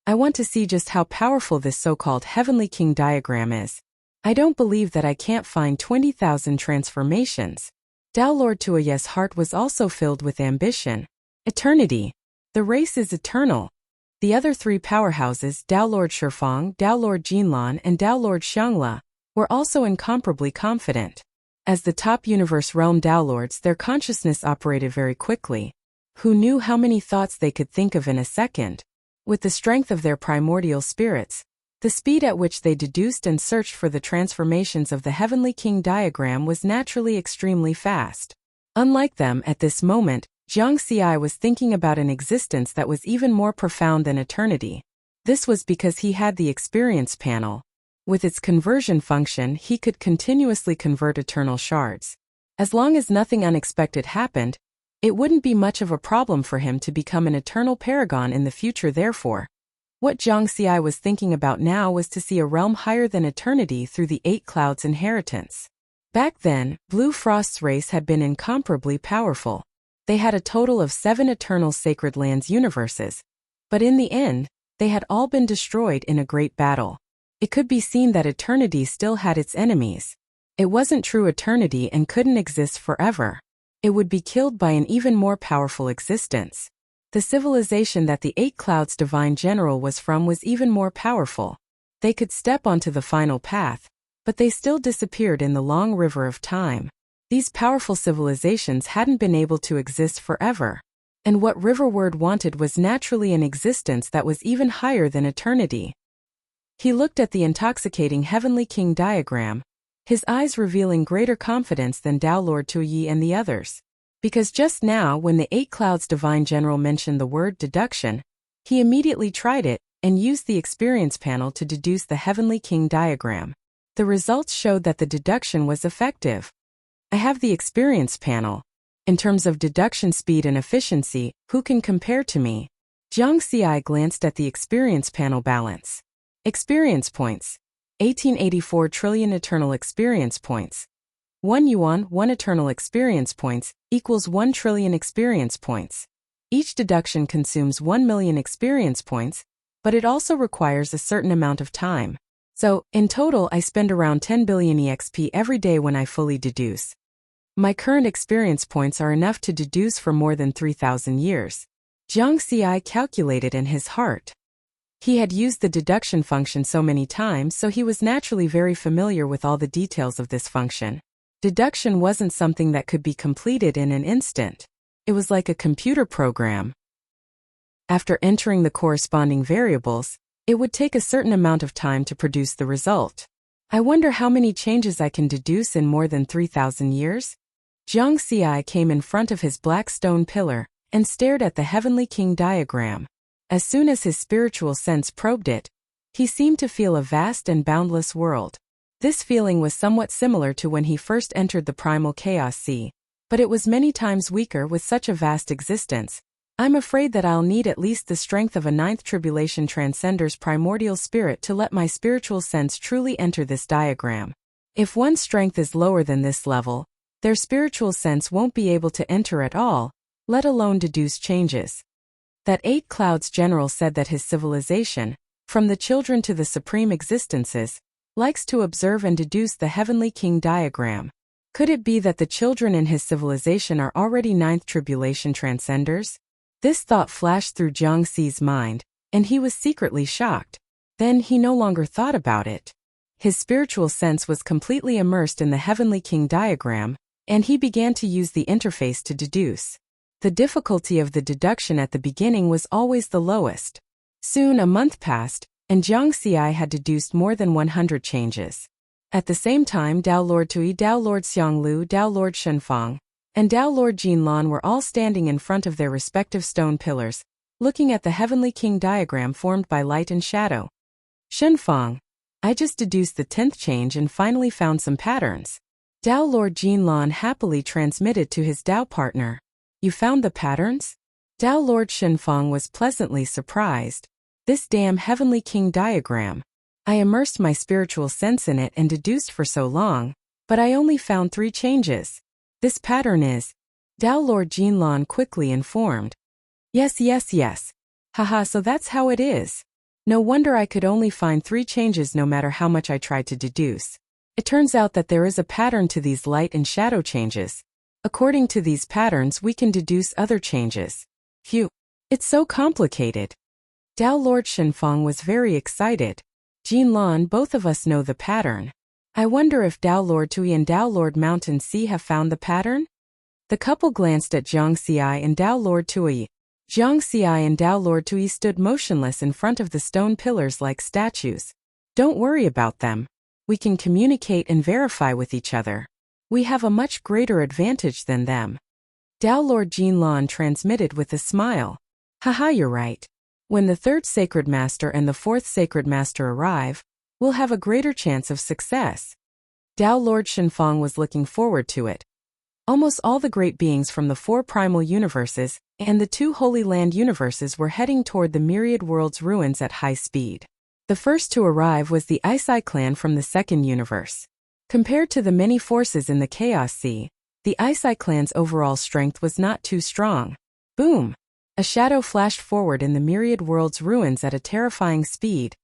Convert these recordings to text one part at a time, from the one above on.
I want to see just how powerful this so-called Heavenly King diagram is. I don't believe that I can't find 20,000 transformations. Tao Lord Tuoye's heart was also filled with ambition. Eternity. The race is eternal. The other three powerhouses, Tao Lord Shifang, Tao Lord Jinlan, and Tao Lord Xiangla, were also incomparably confident. As the top universe realm Tao Lords, their consciousness operated very quickly. Who knew how many thoughts they could think of in a second? With the strength of their primordial spirits, the speed at which they deduced and searched for the transformations of the Heavenly King diagram was naturally extremely fast. Unlike them, at this moment, Jiang Xi was thinking about an existence that was even more profound than eternity. This was because he had the experience panel. With its conversion function, he could continuously convert eternal shards. As long as nothing unexpected happened, it wouldn't be much of a problem for him to become an eternal paragon in the future. Therefore, what Jiang Xi was thinking about now was to see a realm higher than eternity through the Eight Clouds inheritance. Back then, Blue Frost's race had been incomparably powerful. They had a total of 7 eternal sacred lands universes, but in the end, they had all been destroyed in a great battle. It could be seen that eternity still had its enemies. It wasn't true eternity and couldn't exist forever. It would be killed by an even more powerful existence. The civilization that the Eight Clouds Divine General was from was even more powerful. They could step onto the final path, but they still disappeared in the long river of time. These powerful civilizations hadn't been able to exist forever. And what Riverward wanted was naturally an existence that was even higher than eternity. He looked at the intoxicating Heavenly King diagram, his eyes revealing greater confidence than Tao Lord Tuoye and the others. Because just now, when the Eight Clouds Divine General mentioned the word deduction, he immediately tried it and used the experience panel to deduce the Heavenly King diagram. The results showed that the deduction was effective. I have the experience panel. In terms of deduction speed and efficiency, who can compare to me? Jiang Xi glanced at the experience panel balance. Experience points. 1884 trillion eternal experience points. 1 yuan, 1 eternal experience points, equals 1 trillion experience points. Each deduction consumes 1 million experience points, but it also requires a certain amount of time. So, in total, I spend around 10 billion EXP every day when I fully deduce. My current experience points are enough to deduce for more than 3,000 years. Jiang Xi calculated in his heart. He had used the deduction function so many times, so he was naturally very familiar with all the details of this function. Deduction wasn't something that could be completed in an instant. It was like a computer program. After entering the corresponding variables, it would take a certain amount of time to produce the result. I wonder how many changes I can deduce in more than 3,000 years? Jiang Xi came in front of his black stone pillar and stared at the Heavenly King diagram. As soon as his spiritual sense probed it, he seemed to feel a vast and boundless world. This feeling was somewhat similar to when he first entered the primal chaos sea, but it was many times weaker with such a vast existence. I'm afraid that I'll need at least the strength of a 9th tribulation transcender's primordial spirit to let my spiritual sense truly enter this diagram. If one's strength is lower than this level, their spiritual sense won't be able to enter at all, let alone deduce changes. That Eight Clouds General said that his civilization, from the children to the supreme existences, likes to observe and deduce the Heavenly King diagram. Could it be that the children in his civilization are already 9th tribulation transcenders? This thought flashed through Jiang Xi's mind, and he was secretly shocked. Then he no longer thought about it. His spiritual sense was completely immersed in the Heavenly King diagram, and he began to use the interface to deduce. The difficulty of the deduction at the beginning was always the lowest. Soon a month passed, and Jiang Xi had deduced more than 100 changes. At the same time, Tao Lord Tui, Tao Lord Xianglu, Tao Lord Shenfang, and Tao Lord Jinlan were all standing in front of their respective stone pillars, looking at the Heavenly King diagram formed by light and shadow. Shenfang, I just deduced the 10th change and finally found some patterns. Tao Lord Jinlan happily transmitted to his Tao partner. You found the patterns? Tao Lord Shenfang was pleasantly surprised. This damn Heavenly King diagram. I immersed my spiritual sense in it and deduced for so long, but I only found 3 changes. This pattern is... Tao Lord Jinlan quickly informed. Yes. Haha, so that's how it is. No wonder I could only find 3 changes no matter how much I tried to deduce. It turns out that there is a pattern to these light and shadow changes. According to these patterns, we can deduce other changes. Phew. It's so complicated. Dao Lord Shenfeng was very excited. Jinlan, both of us know the pattern. I wonder if Dao Lord Tui and Dao Lord Mountain Sea have found the pattern? The couple glanced at Jiang Xi and Dao Lord Tui. Jiang Xi and Dao Lord Tui stood motionless in front of the stone pillars like statues. Don't worry about them. We can communicate and verify with each other. We have a much greater advantage than them. Dao Lord Jinlan transmitted with a smile. Haha, you're right. When the 3rd Sacred Master and the 4th Sacred Master arrive, we'll have a greater chance of success. Dao Lord Shenfeng was looking forward to it. Almost all the great beings from the 4 primal universes and the 2 Holy Land universes were heading toward the myriad world's ruins at high speed. The first to arrive was the Aisai clan from the 2nd universe. Compared to the many forces in the Chaos Sea, the Aisai clan's overall strength was not too strong. Boom! A shadow flashed forward in the myriad world's ruins at a terrifying speed,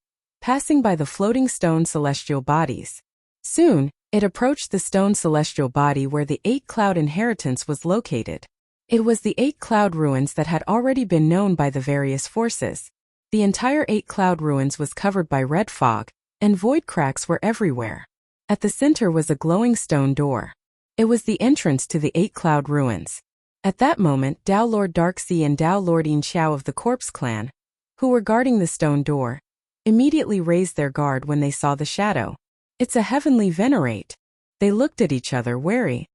passing by the floating stone celestial bodies. Soon, it approached the stone celestial body where the 8-cloud inheritance was located. It was the 8-cloud ruins that had already been known by the various forces. The entire 8-cloud ruins was covered by red fog, and void cracks were everywhere. At the center was a glowing stone door. It was the entrance to the 8-cloud ruins. At that moment, Dao Lord Darkseid and Dao Lord Yin Xiao of the Corpse Clan, who were guarding the stone door, immediately raised their guard when they saw the shadow. It's a heavenly venerate. They looked at each other wary.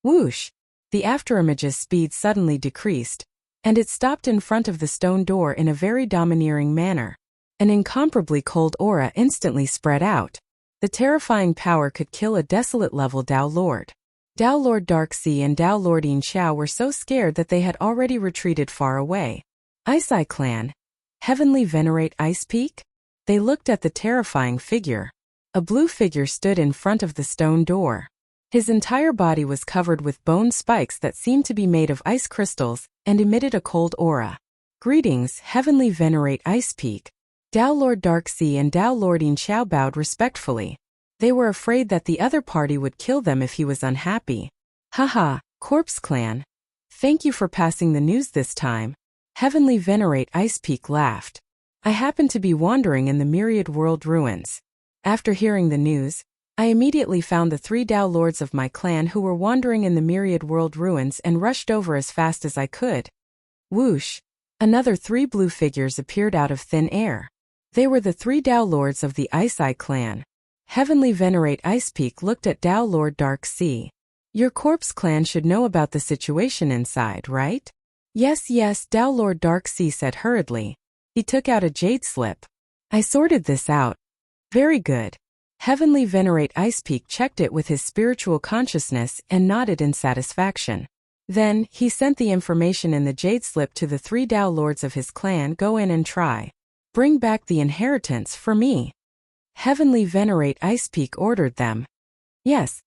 Whoosh! The afterimage's speed suddenly decreased, and it stopped in front of the stone door in a very domineering manner. An incomparably cold aura instantly spread out. The terrifying power could kill a desolate-level Dao Lord. Dao Lord Darkseid and Dao Lord Yin Xiao were so scared that they had already retreated far away. Aisai Clan. Heavenly Venerate Ice Peak? They looked at the terrifying figure. A blue figure stood in front of the stone door. His entire body was covered with bone spikes that seemed to be made of ice crystals and emitted a cold aura. Greetings, Heavenly Venerate Ice Peak. Dao Lord Darkseid and Dao Lord Yin Xiao bowed respectfully. They were afraid that the other party would kill them if he was unhappy. Haha, Corpse Clan. Thank you for passing the news this time. Heavenly Venerate Ice Peak laughed. I happened to be wandering in the myriad world ruins. After hearing the news, I immediately found the 3 Dao Lords of my clan who were wandering in the myriad world ruins and rushed over as fast as I could. Whoosh! Another 3 blue figures appeared out of thin air. They were the 3 Dao Lords of the Aisai clan. Heavenly Venerate Ice Peak looked at Dao Lord Dark Sea. Your Corpse Clan should know about the situation inside, right? Yes, Dao Lord Dark Sea said hurriedly. He took out a jade slip. I sorted this out. Very good. Heavenly Venerate Ice Peak checked it with his spiritual consciousness and nodded in satisfaction. Then, he sent the information in the jade slip to the 3 Dao Lords of his clan. Go in and try. Bring back the inheritance for me. Heavenly Venerate Ice Peak ordered them. Yes.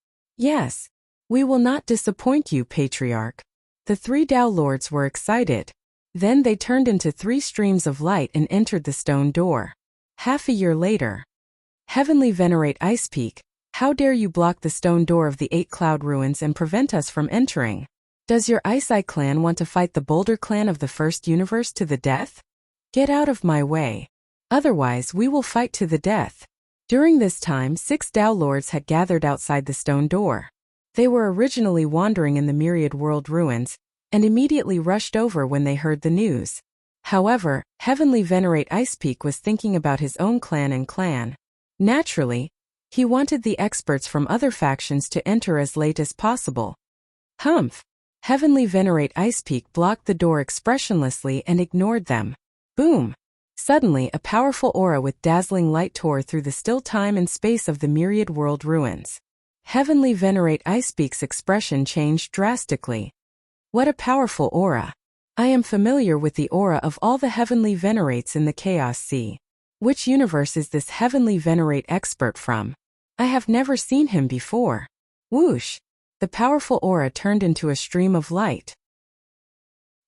We will not disappoint you, Patriarch. The 3 Dao Lords were excited. Then they turned into 3 streams of light and entered the stone door. Half a year later. Heavenly Venerate Ice Peak, how dare you block the stone door of the 8-cloud ruins and prevent us from entering? Does your Aisai clan want to fight the Boulder clan of the first universe to the death? Get out of my way. Otherwise we will fight to the death. During this time 6 Dao Lords had gathered outside the stone door. They were originally wandering in the myriad world ruins, and immediately rushed over when they heard the news. However, Heavenly Venerate Ice Peak was thinking about his own clan and clan. Naturally, he wanted the experts from other factions to enter as late as possible. Humph! Heavenly Venerate Ice Peak blocked the door expressionlessly and ignored them. Boom! Suddenly a powerful aura with dazzling light tore through the still time and space of the myriad world ruins. Heavenly Venerate Ice Peak's expression changed drastically. What a powerful aura! I am familiar with the aura of all the Heavenly Venerates in the Chaos Sea. Which universe is this Heavenly Venerate expert from? I have never seen him before. Whoosh! The powerful aura turned into a stream of light.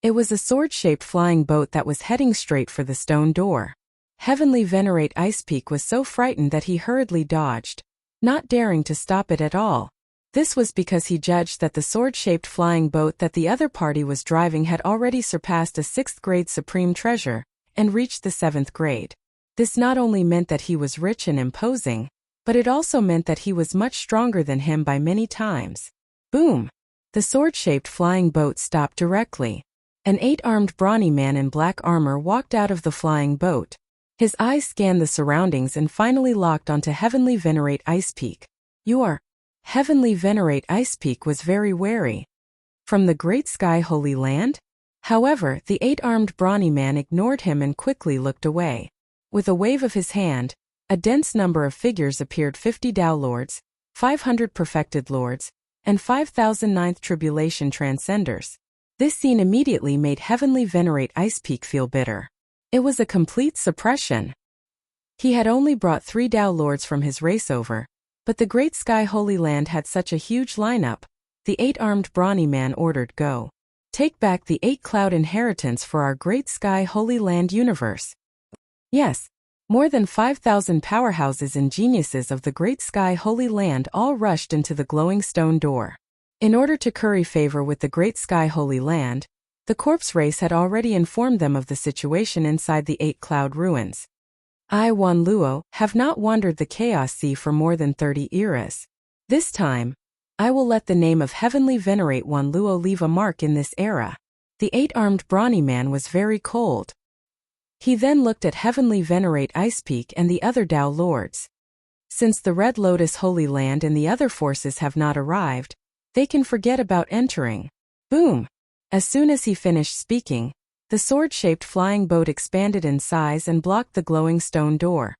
It was a sword-shaped flying boat that was heading straight for the stone door. Heavenly Venerate Ice Peak was so frightened that he hurriedly dodged, not daring to stop it at all. This was because he judged that the sword-shaped flying boat that the other party was driving had already surpassed a 6th grade supreme treasure and reached the 7th grade. This not only meant that he was rich and imposing, but it also meant that he was much stronger than him by many times. Boom! The sword-shaped flying boat stopped directly. An 8-armed brawny man in black armor walked out of the flying boat. His eyes scanned the surroundings and finally locked onto Heavenly Venerate Ice Peak. Heavenly Venerate Ice Peak was very wary. From the Great Sky Holy Land? However, the 8-armed brawny man ignored him and quickly looked away. With a wave of his hand, a dense number of figures appeared: 50 Tao Lords, 500 Perfected Lords, and 5,000 Ninth Tribulation Transcenders. This scene immediately made Heavenly Venerate Ice Peak feel bitter. It was a complete suppression. He had only brought 3 Tao Lords from his race over, but the Great Sky Holy Land had such a huge lineup. The 8-armed brawny man ordered, "Go. Take back the 8-cloud inheritance for our Great Sky Holy Land universe." Yes, more than 5,000 powerhouses and geniuses of the Great Sky Holy Land all rushed into the glowing stone door. In order to curry favor with the Great Sky Holy Land, the corpse race had already informed them of the situation inside the 8-cloud ruins. I, Wan Luo, have not wandered the Chaos Sea for more than 30 eras. This time, I will let the name of Heavenly Venerate Wan Luo leave a mark in this era. The 8-armed brawny man was very cold. He then looked at Heavenly Venerate Ice Peak and the other Tao Lords. Since the Red Lotus Holy Land and the other forces have not arrived, they can forget about entering. Boom! As soon as he finished speaking, the sword-shaped flying boat expanded in size and blocked the glowing stone door.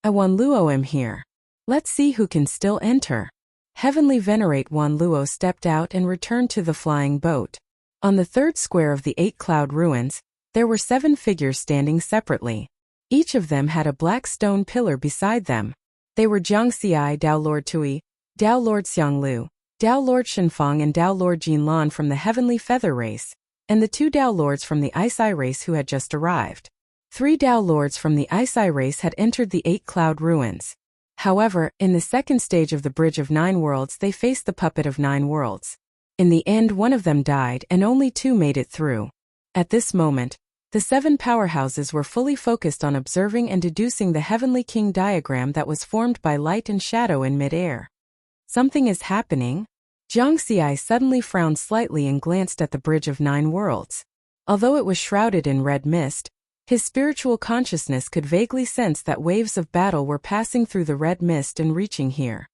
I, Wan Luo, am here. Let's see who can still enter. Heavenly Venerate Wan Luo stepped out and returned to the flying boat. On the 3rd square of the 8-cloud ruins, there were 7 figures standing separately. Each of them had a black stone pillar beside them. They were Jiangxiai, Tao Lord Tui, Tao Lord Xianglu, Tao Lord Shenfeng and Tao Lord Jinlan from the Heavenly Feather race, and the 2 Tao Lords from the Ice Eye race who had just arrived. 3 Tao Lords from the Ice Eye race had entered the 8-cloud ruins. However, in the 2nd stage of the Bridge of 9 Worlds they faced the Puppet of 9 Worlds. In the end, one of them died and only 2 made it through. At this moment, the 7 powerhouses were fully focused on observing and deducing the Heavenly King diagram that was formed by light and shadow in mid-air. Something is happening? Jiangxiai suddenly frowned slightly and glanced at the Bridge of 9 Worlds. Although it was shrouded in red mist, his spiritual consciousness could vaguely sense that waves of battle were passing through the red mist and reaching here.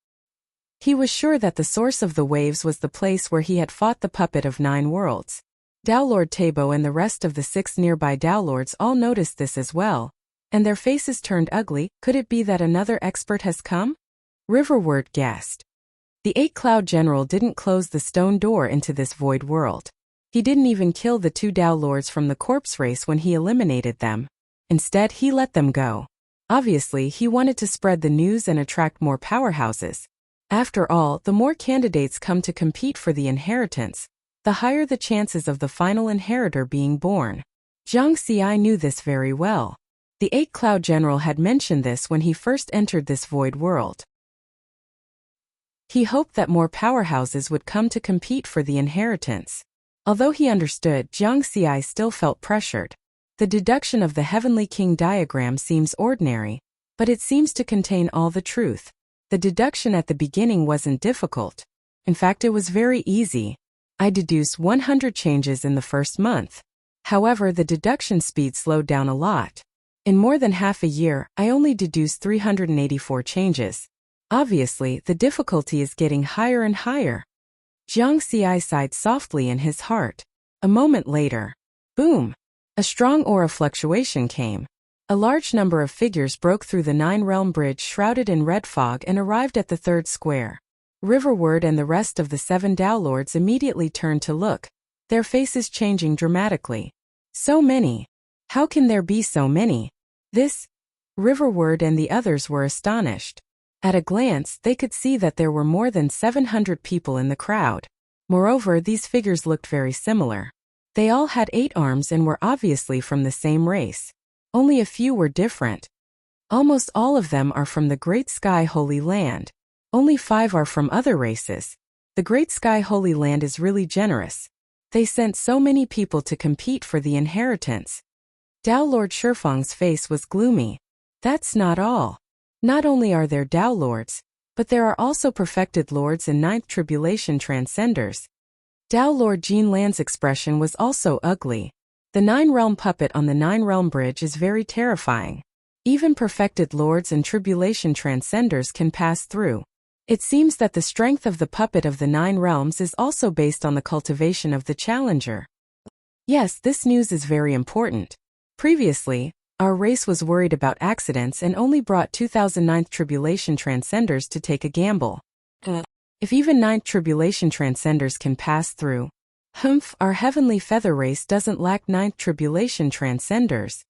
He was sure that the source of the waves was the place where he had fought the Puppet of 9 Worlds. Tao Lord Tabo and the rest of the 6 nearby Tao Lords all noticed this as well, and their faces turned ugly. Could it be that another expert has come? Riverward gasped. The 8-cloud general didn't close the stone door into this void world. He didn't even kill the 2 Tao Lords from the corpse race when he eliminated them. Instead, he let them go. Obviously, he wanted to spread the news and attract more powerhouses. After all, the more candidates come to compete for the inheritance, the higher the chances of the final inheritor being born. Jiangxiai knew this very well. The 8-cloud general had mentioned this when he first entered this void world. He hoped that more powerhouses would come to compete for the inheritance. Although he understood, Jiangxiai still felt pressured. The deduction of the Heavenly King diagram seems ordinary, but it seems to contain all the truth. The deduction at the beginning wasn't difficult. In fact, it was very easy. I deduced 100 changes in the first month. However, the deduction speed slowed down a lot. In more than half a year, I only deduced 384 changes. Obviously, the difficulty is getting higher and higher. Jiangxiai sighed softly in his heart. A moment later, boom! A strong aura fluctuation came. A large number of figures broke through the 9-realm bridge shrouded in red fog and arrived at the 3rd square. Riverward and the rest of the 7 Tao Lords immediately turned to look, their faces changing dramatically. So many! How can there be so many? Riverward and the others were astonished. At a glance, they could see that there were more than 700 people in the crowd. Moreover, these figures looked very similar. They all had 8 arms and were obviously from the same race. Only a few were different. Almost all of them are from the Great Sky Holy Land. Only 5 are from other races. The Great Sky Holy Land is really generous. They sent so many people to compete for the inheritance. Dao Lord Shifang's face was gloomy. That's not all. Not only are there Dao Lords, but there are also perfected lords and ninth tribulation transcenders. Dao Lord Jin Lan's expression was also ugly. The 9-realm puppet on the 9-realm bridge is very terrifying. Even perfected lords and tribulation transcenders can pass through. It seems that the strength of the puppet of the 9 realms is also based on the cultivation of the challenger. Yes, this news is very important. Previously, our race was worried about accidents and only brought 2009th tribulation transcenders to take a gamble. If even 9th tribulation transcenders can pass through, our heavenly feather race doesn't lack 9th tribulation transcenders.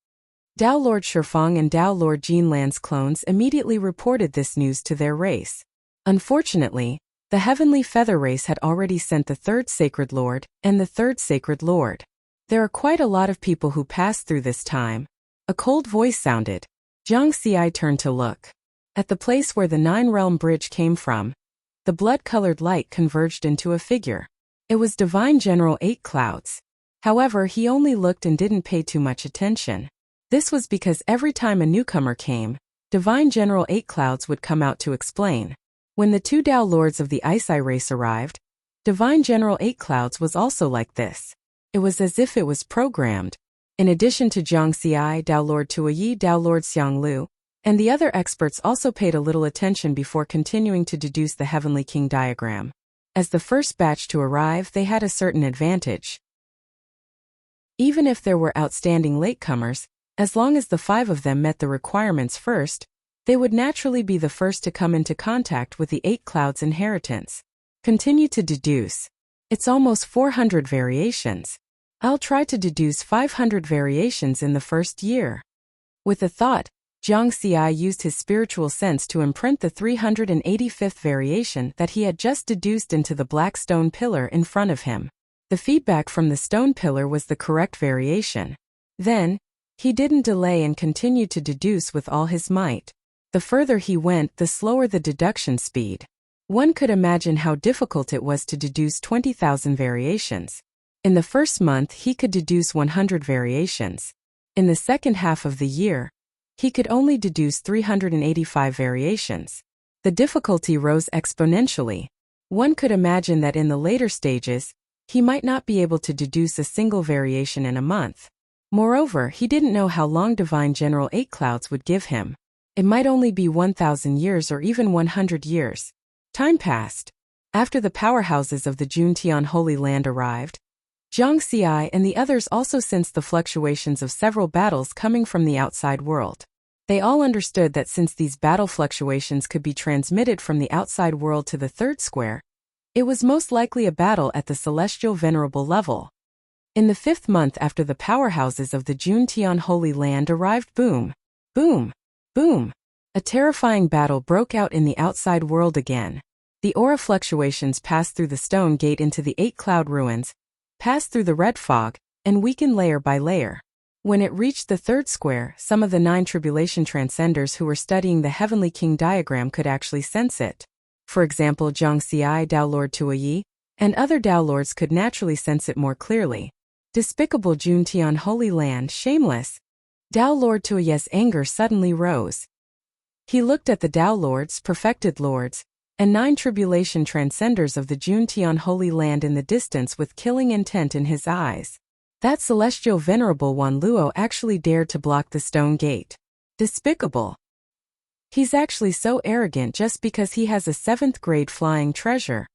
Dao Lord Shifang and Dao Lord Jin Lan's clones immediately reported this news to their race. Unfortunately, the heavenly feather race had already sent the 3rd sacred lord and the 3rd sacred lord. There are quite a lot of people who passed through this time. A cold voice sounded. Jiang Xi turned to look. At the place where the 9-realm bridge came from, the blood-colored light converged into a figure. It was Divine General 8 Clouds. However, he only looked and didn't pay too much attention. This was because every time a newcomer came, Divine General 8 Clouds would come out to explain. When the 2 Dao Lords of the Ice Eye race arrived, Divine General 8 Clouds was also like this. It was as if it was programmed. In addition to Jiang Xi, Dao Lord Tuoyi, Dao Lord Xiang Lu, and the other experts also paid a little attention before continuing to deduce the Heavenly King diagram. As the first batch to arrive, they had a certain advantage. Even if there were outstanding latecomers, as long as the 5 of them met the requirements first, they would naturally be the first to come into contact with the 8 Clouds inheritance. Continue to deduce. It's almost 400 variations. I'll try to deduce 500 variations in the first year. With a thought, Jiang Xi used his spiritual sense to imprint the 385th variation that he had just deduced into the black stone pillar in front of him. The feedback from the stone pillar was the correct variation. Then, he didn't delay and continued to deduce with all his might. The further he went, the slower the deduction speed. One could imagine how difficult it was to deduce 20,000 variations. In the first month, he could deduce 100 variations. In the second half of the year, he could only deduce 385 variations. The difficulty rose exponentially. One could imagine that in the later stages, he might not be able to deduce a single variation in a month. Moreover, he didn't know how long Divine General 8 Clouds would give him. It might only be 1,000 years or even 100 years. Time passed. After the powerhouses of the Juntian Holy Land arrived, Jiang Xi and the others also sensed the fluctuations of several battles coming from the outside world. They all understood that since these battle fluctuations could be transmitted from the outside world to the 3rd square, it was most likely a battle at the celestial venerable level. In the 5th month after the powerhouses of the Juntian Holy Land arrived, boom, boom, boom, a terrifying battle broke out in the outside world again. The aura fluctuations passed through the stone gate into the 8 cloud ruins, passed through the red fog, and weakened layer by layer. When it reached the 3rd square, some of the 9 tribulation transcenders who were studying the Heavenly King diagram could actually sense it. For example, Jiang Xi, Dao Lord Tuoyi, and other Dao Lords could naturally sense it more clearly. Despicable Juntian Holy Land, shameless! Dao Lord Tuoyi's anger suddenly rose. He looked at the Dao Lords, perfected lords, and 9 tribulation transcenders of the Juntian Holy Land in the distance with killing intent in his eyes. That celestial venerable Wan Luo actually dared to block the stone gate. Despicable. He's actually so arrogant just because he has a 7th grade flying treasure.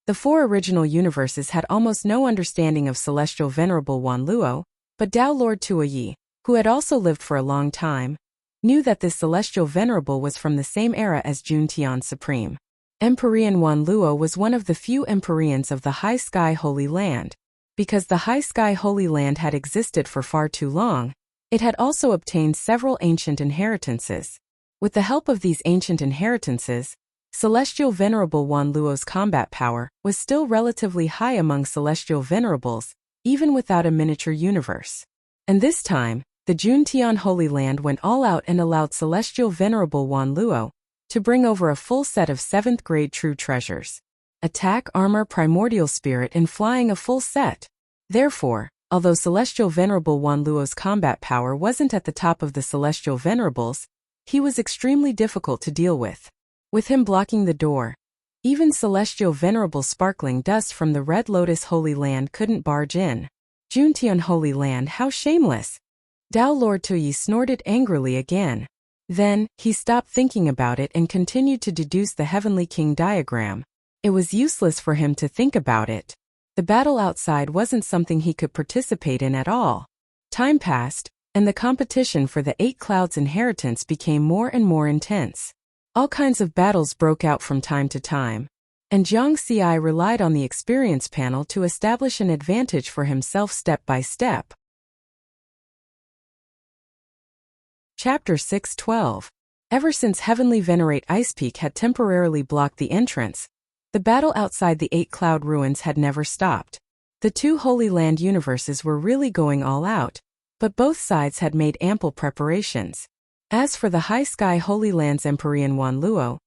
The 4 original universes had almost no understanding of celestial venerable Wan Luo, but Dao Lord Tuoyi, who had also lived for a long time, knew that this celestial venerable was from the same era as Juntian Supreme. Empyrean Wan Luo was one of the few Empyreans of the High Sky Holy Land. Because the High Sky Holy Land had existed for far too long, it had also obtained several ancient inheritances. With the help of these ancient inheritances, Celestial Venerable Wan Luo's combat power was still relatively high among Celestial Venerables, even without a miniature universe. And this time, the Juntian Holy Land went all out and allowed Celestial Venerable Wan Luo to bring over a full set of 7th grade true treasures. Attack, armor, primordial spirit, and flying a full set. Therefore, although Celestial Venerable Wan Luo's combat power wasn't at the top of the Celestial Venerables, he was extremely difficult to deal with. With him blocking the door, even Celestial Venerable Sparkling Dust from the Red Lotus Holy Land couldn't barge in. Juntian Holy Land, how shameless! Dao Lord Tuyi snorted angrily again. Then, he stopped thinking about it and continued to deduce the Heavenly King diagram. It was useless for him to think about it. The battle outside wasn't something he could participate in at all. Time passed, and the competition for the 8 Clouds inheritance became more and more intense. All kinds of battles broke out from time to time, and Jiang Xi relied on the experience panel to establish an advantage for himself step by step. Chapter 6:12. Ever since Heavenly Venerate Ice Peak had temporarily blocked the entrance, the battle outside the 8 Cloud ruins had never stopped. The 2 Holy Land universes were really going all out, but both sides had made ample preparations. As for the High Sky Holy Land's Empyrean Wan Luo,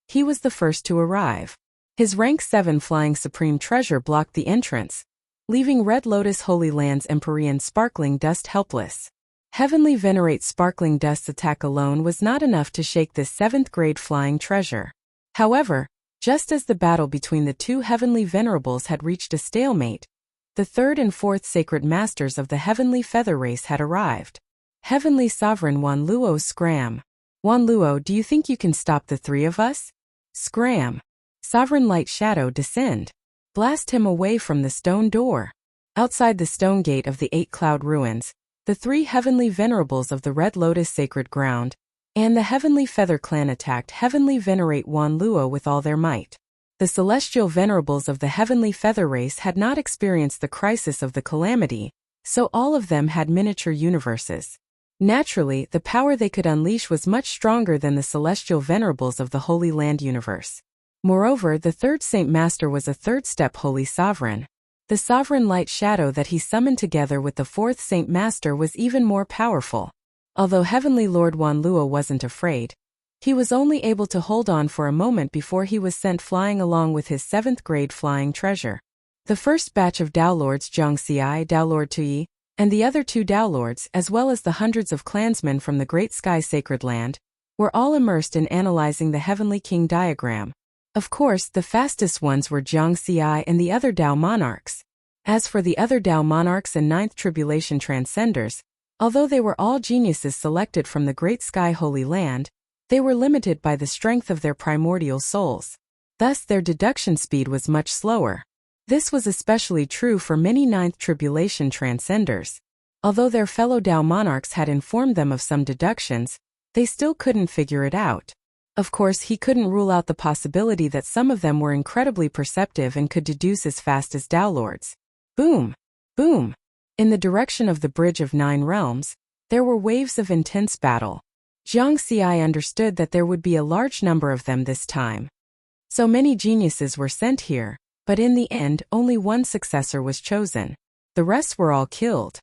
he was the first to arrive. His rank 7 Flying Supreme Treasure blocked the entrance, leaving Red Lotus Holy Land's Empyrean Sparkling Dust helpless. Heavenly Venerate Sparkling Dust's attack alone was not enough to shake this 7th grade flying treasure. However, just as the battle between the 2 Heavenly Venerables had reached a stalemate, the 3rd and 4th Sacred Masters of the Heavenly Feather Race had arrived. Heavenly Sovereign Wan Luo scram. Wan Luo, do you think you can stop the 3 of us? Scram. Sovereign Light Shadow, descend. Blast him away from the stone door. Outside the stone gate of the 8 Cloud ruins, the 3 Heavenly Venerables of the Red Lotus Sacred Ground and the Heavenly Feather Clan attacked Heavenly Venerate Wan Luo with all their might. The Celestial Venerables of the Heavenly Feather Race had not experienced the crisis of the calamity, so all of them had miniature universes. Naturally, the power they could unleash was much stronger than the Celestial Venerables of the Holy Land universe. Moreover, the 3rd Saint Master was a 3rd-step Holy Sovereign. The Sovereign Light Shadow that he summoned together with the 4th Saint Master was even more powerful. Although Heavenly Lord Wan Luo wasn't afraid, he was only able to hold on for a moment before he was sent flying along with his 7th grade flying treasure. The first batch of Dao Lords Jiang Xi, Dao Lord Tuyi, and the other 2 Dao Lords, as well as the hundreds of clansmen from the Great Sky Sacred Land, were all immersed in analyzing the Heavenly King diagram. Of course, the fastest ones were Jiang Xi and the other Dao Monarchs. As for the other Dao Monarchs and 9th Tribulation Transcenders, although they were all geniuses selected from the Great Sky Holy Land, they were limited by the strength of their primordial souls. Thus their deduction speed was much slower. This was especially true for many 9th Tribulation Transcenders. Although their fellow Dao Monarchs had informed them of some deductions, they still couldn't figure it out. Of course, he couldn't rule out the possibility that some of them were incredibly perceptive and could deduce as fast as Dao Lords. Boom! Boom! In the direction of the Bridge of 9 Realms, there were waves of intense battle. Jiang Xi understood that there would be a large number of them this time. So many geniuses were sent here, but in the end, only one successor was chosen. The rest were all killed.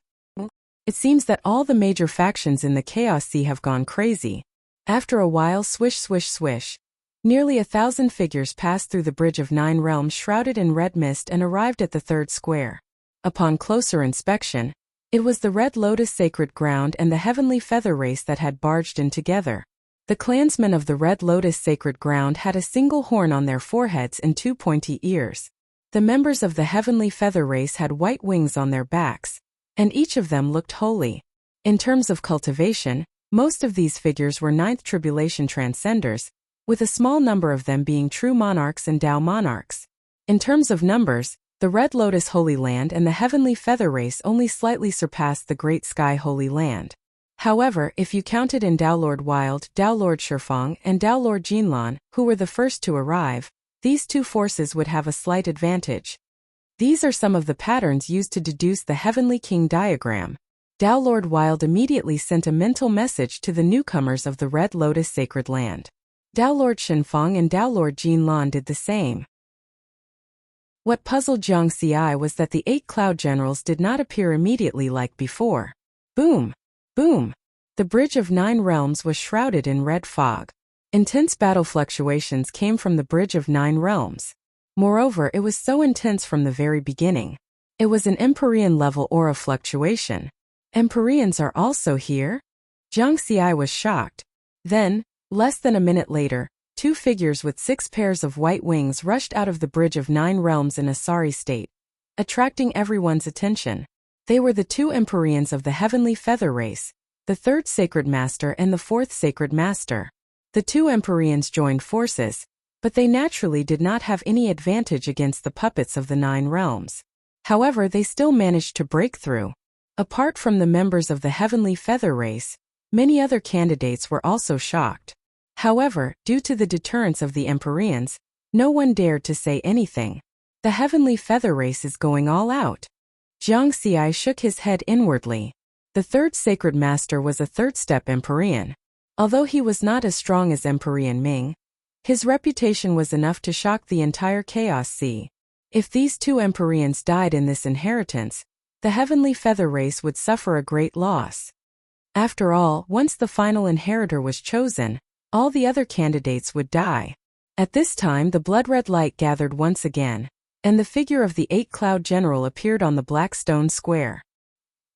It seems that all the major factions in the Chaos Sea have gone crazy. After a while, swish swish swish, nearly 1,000 figures passed through the Bridge of 9 Realms shrouded in red mist and arrived at the 3rd square. Upon closer inspection, it was the Red Lotus Sacred Ground and the Heavenly Feather Race that had barged in together. The clansmen of the Red Lotus Sacred Ground had a single horn on their foreheads and 2 pointy ears. The members of the Heavenly Feather Race had white wings on their backs, and each of them looked holy. In terms of cultivation, most of these figures were 9th Tribulation Transcenders, with a small number of them being true monarchs and Dao Monarchs. In terms of numbers, the Red Lotus Holy Land and the Heavenly Feather Race only slightly surpassed the Great Sky Holy Land. However, if you counted in Dao Lord Wild, Dao Lord Shifeng, and Dao Lord Jinlan, who were the first to arrive, these 2 forces would have a slight advantage. These are some of the patterns used to deduce the Heavenly King diagram. Dao Lord Wild immediately sent a mental message to the newcomers of the Red Lotus Sacred Land. Dao Lord Shifeng and Dao Lord Jinlan did the same. What puzzled Jiang Xi was that the 8 Cloud Generals did not appear immediately like before. Boom! Boom! The Bridge of Nine Realms was shrouded in red fog. Intense battle fluctuations came from the Bridge of Nine Realms. Moreover, it was so intense from the very beginning. It was an Empyrean-level aura fluctuation. Empyreans are also here? Jiang Xi was shocked. Then, less than a minute later, two figures with 6 pairs of white wings rushed out of the Bridge of Nine Realms in a sorry state, attracting everyone's attention. They were the 2 Empyreans of the Heavenly Feather race, the 3rd Sacred Master and the 4th Sacred Master. The 2 Empyreans joined forces, but they naturally did not have any advantage against the puppets of the Nine Realms. However, they still managed to break through. Apart from the members of the Heavenly Feather race, many other candidates were also shocked. However, due to the deterrence of the Empyreans, no one dared to say anything. The Heavenly Feather race is going all out. Jiang Xi shook his head inwardly. The 3rd Sacred Master was a 3rd-step Empyrean. Although he was not as strong as Empyrean Ming, his reputation was enough to shock the entire Chaos Sea. If these 2 Empyreans died in this inheritance, the Heavenly Feather race would suffer a great loss. After all, once the final inheritor was chosen, all the other candidates would die. At this time, the blood-red light gathered once again, and the figure of the 8-Cloud General appeared on the black stone square.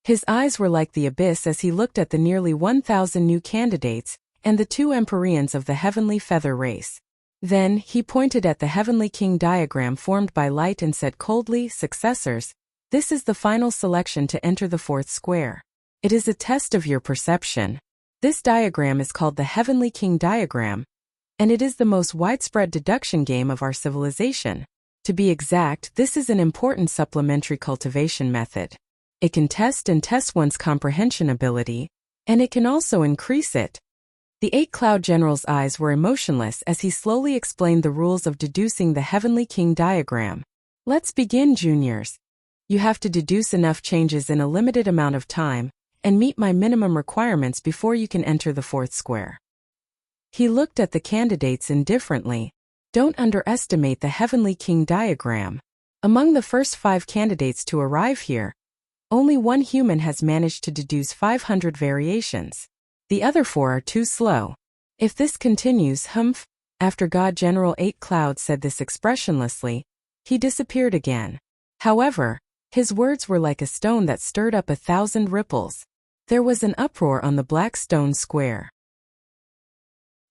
His eyes were like the abyss as he looked at the nearly 1,000 new candidates and the 2 Empyreans of the Heavenly Feather race. Then, he pointed at the Heavenly King diagram formed by light and said coldly, "Successors, this is the final selection to enter the 4th square. It is a test of your perception. This diagram is called the Heavenly King diagram, and it is the most widespread deduction game of our civilization. To be exact, this is an important supplementary cultivation method. It can test one's comprehension ability, and it can also increase it." The 8-Cloud General's eyes were emotionless as he slowly explained the rules of deducing the Heavenly King diagram. "Let's begin, juniors. You have to deduce enough changes in a limited amount of time, and meet my minimum requirements before you can enter the 4th square." He looked at the candidates indifferently. Don't underestimate the Heavenly King diagram. Among the first 5 candidates to arrive here, only one human has managed to deduce 500 variations. The other 4 are too slow. If this continues, humph. After God General 8-Cloud said this expressionlessly, he disappeared again. However, his words were like a stone that stirred up 1,000 ripples. There was an uproar on the black stone square.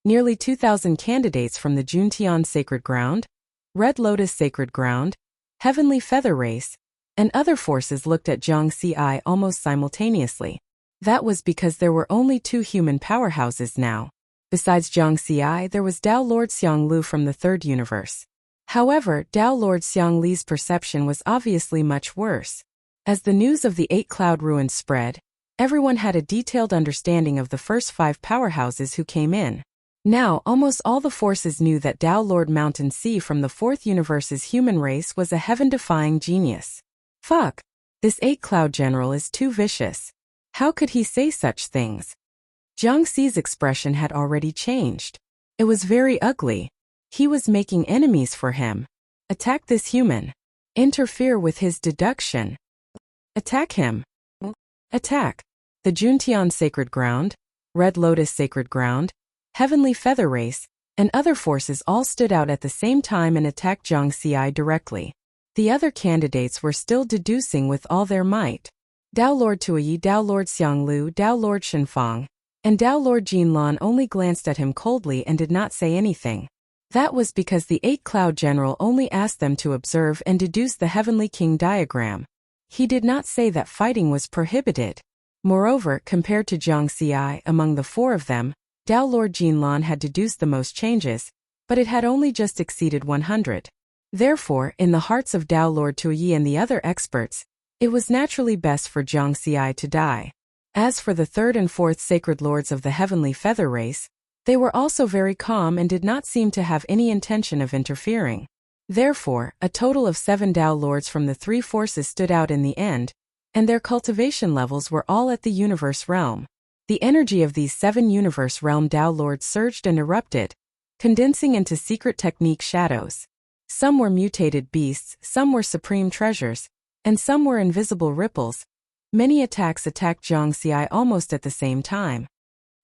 Nearly 2,000 candidates from the Juntian Sacred Ground, Red Lotus Sacred Ground, Heavenly Feather Race, and other forces looked at Jiang Xi almost simultaneously. That was because there were only 2 human powerhouses now. Besides Jiang Xi, there was Tao Lord Xiang Lu from the 3rd universe. However, Tao Lord Xiang Li's perception was obviously much worse. As the news of the 8-Cloud ruins spread, everyone had a detailed understanding of the first 5 powerhouses who came in. Now, almost all the forces knew that Tao Lord Mountain Sea from the 4th universe's human race was a heaven-defying genius. Fuck! This 8-Cloud General is too vicious. How could he say such things? Jiang Xi's expression had already changed. It was very ugly. He was making enemies for him. Attack this human. Interfere with his deduction. Attack him. Attack. The Juntian Sacred Ground, Red Lotus Sacred Ground, Heavenly Feather Race, and other forces all stood out at the same time and attacked Jiang Xi directly. The other candidates were still deducing with all their might. Tao Lord Tuoyi, Tao Lord Xianglu, Tao Lord Shenfang, and Tao Lord Jinlan only glanced at him coldly and did not say anything. That was because the 8-Cloud General only asked them to observe and deduce the Heavenly King diagram. He did not say that fighting was prohibited. Moreover, compared to Jiang Xi, among the 4 of them, Tao Lord Jinlan had deduced the most changes, but it had only just exceeded 100. Therefore, in the hearts of Tao Lord Tuoyi and the other experts, it was naturally best for Jiang Xi to die. As for the 3rd and 4th Sacred Lords of the Heavenly Feather Race, they were also very calm and did not seem to have any intention of interfering. Therefore, a total of 7 Tao Lords from the 3 forces stood out in the end, and their cultivation levels were all at the Universe Realm. The energy of these 7 Universe Realm Tao Lords surged and erupted, condensing into secret technique shadows. Some were mutated beasts, some were supreme treasures, and some were invisible ripples, Many attacks attacked Jiang Xi almost at the same time.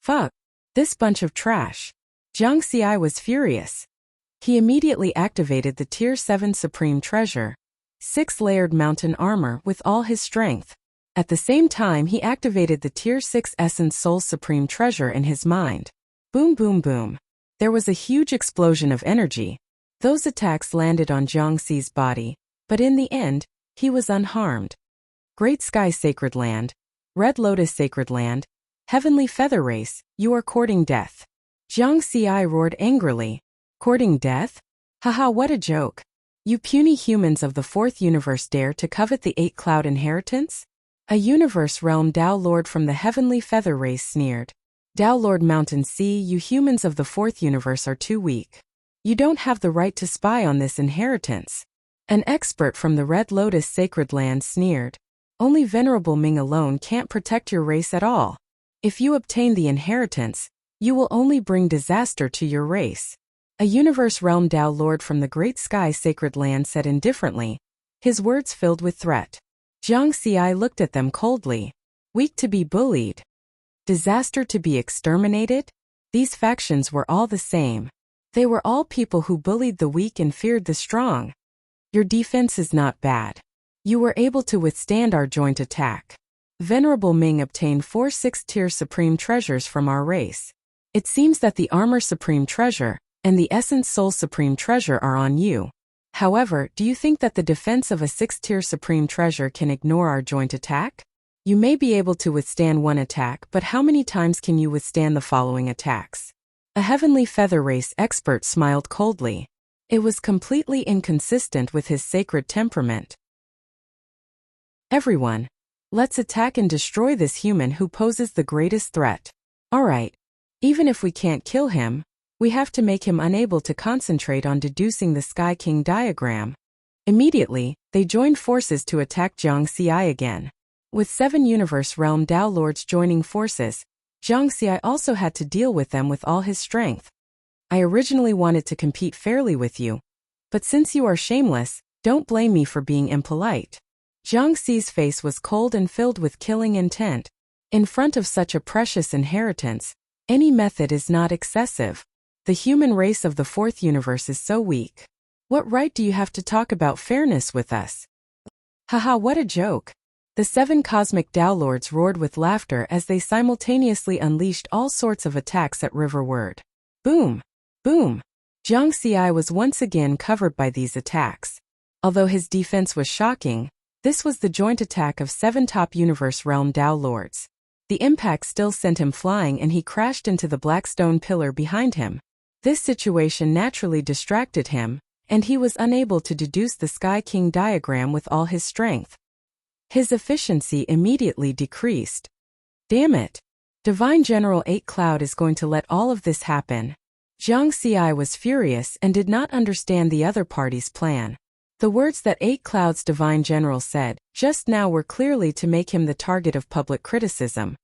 Fuck. This bunch of trash. Jiang Xi was furious. He immediately activated the Tier 7 Supreme Treasure, 6-layered mountain armor with all his strength. At the same time he activated the Tier 6 Essence Soul Supreme Treasure in his mind. Boom boom boom. There was a huge explosion of energy. Those attacks landed on Jiang Xi's body, but in the end, he was unharmed. Great Sky Sacred Land, Red Lotus Sacred Land, Heavenly Feather Race, you are courting death. Jiang Xi roared angrily. Courting death? Haha, what a joke. You puny humans of the 4th universe dare to covet the 8-cloud inheritance? A universe realm Tao Lord from the Heavenly Feather Race sneered. Tao Lord Mountain Sea, you humans of the 4th universe are too weak. You don't have the right to spy on this inheritance. An expert from the Red Lotus Sacred Land sneered. Only Venerable Ming alone can't protect your race at all. If you obtain the inheritance, you will only bring disaster to your race. A universe realm Tao Lord from the Great Sky Sacred Land said indifferently, his words filled with threat. Jiang Xi looked at them coldly. Weak to be bullied. Disaster to be exterminated? These factions were all the same. They were all people who bullied the weak and feared the strong. Your defense is not bad. You were able to withstand our joint attack. Venerable Ming obtained 4 6-tier Supreme Treasures from our race. It seems that the Armor Supreme Treasure and the Essence Soul Supreme Treasure are on you. However, do you think that the defense of a 6-tier Supreme Treasure can ignore our joint attack? You may be able to withstand one attack, but how many times can you withstand the following attacks? A Heavenly Feather Race expert smiled coldly. It was completely inconsistent with his sacred temperament. Everyone, let's attack and destroy this human who poses the greatest threat. Alright. Even if we can't kill him, we have to make him unable to concentrate on deducing the Sky King diagram. Immediately, they joined forces to attack Jiang Xi again. With 7 Universe Realm Tao Lords joining forces, Jiang Xi also had to deal with them with all his strength. I originally wanted to compete fairly with you, but since you are shameless, don't blame me for being impolite. Jiang Xi's face was cold and filled with killing intent. In front of such a precious inheritance, any method is not excessive. The human race of the 4th universe is so weak. What right do you have to talk about fairness with us? Haha, what a joke. The 7 cosmic Tao Lords roared with laughter as they simultaneously unleashed all sorts of attacks at Riverward. Boom! Boom! Jiang Xi was once again covered by these attacks. Although his defense was shocking, this was the joint attack of 7 top Universe Realm Tao Lords. The impact still sent him flying and he crashed into the black stone pillar behind him. This situation naturally distracted him, and he was unable to deduce the Sky King diagram with all his strength. His efficiency immediately decreased. Damn it! Divine General 8 Cloud is going to let all of this happen. Jiang Xi was furious and did not understand the other party's plan. The words that 8 Cloud's Divine General said just now were clearly to make him the target of public criticism.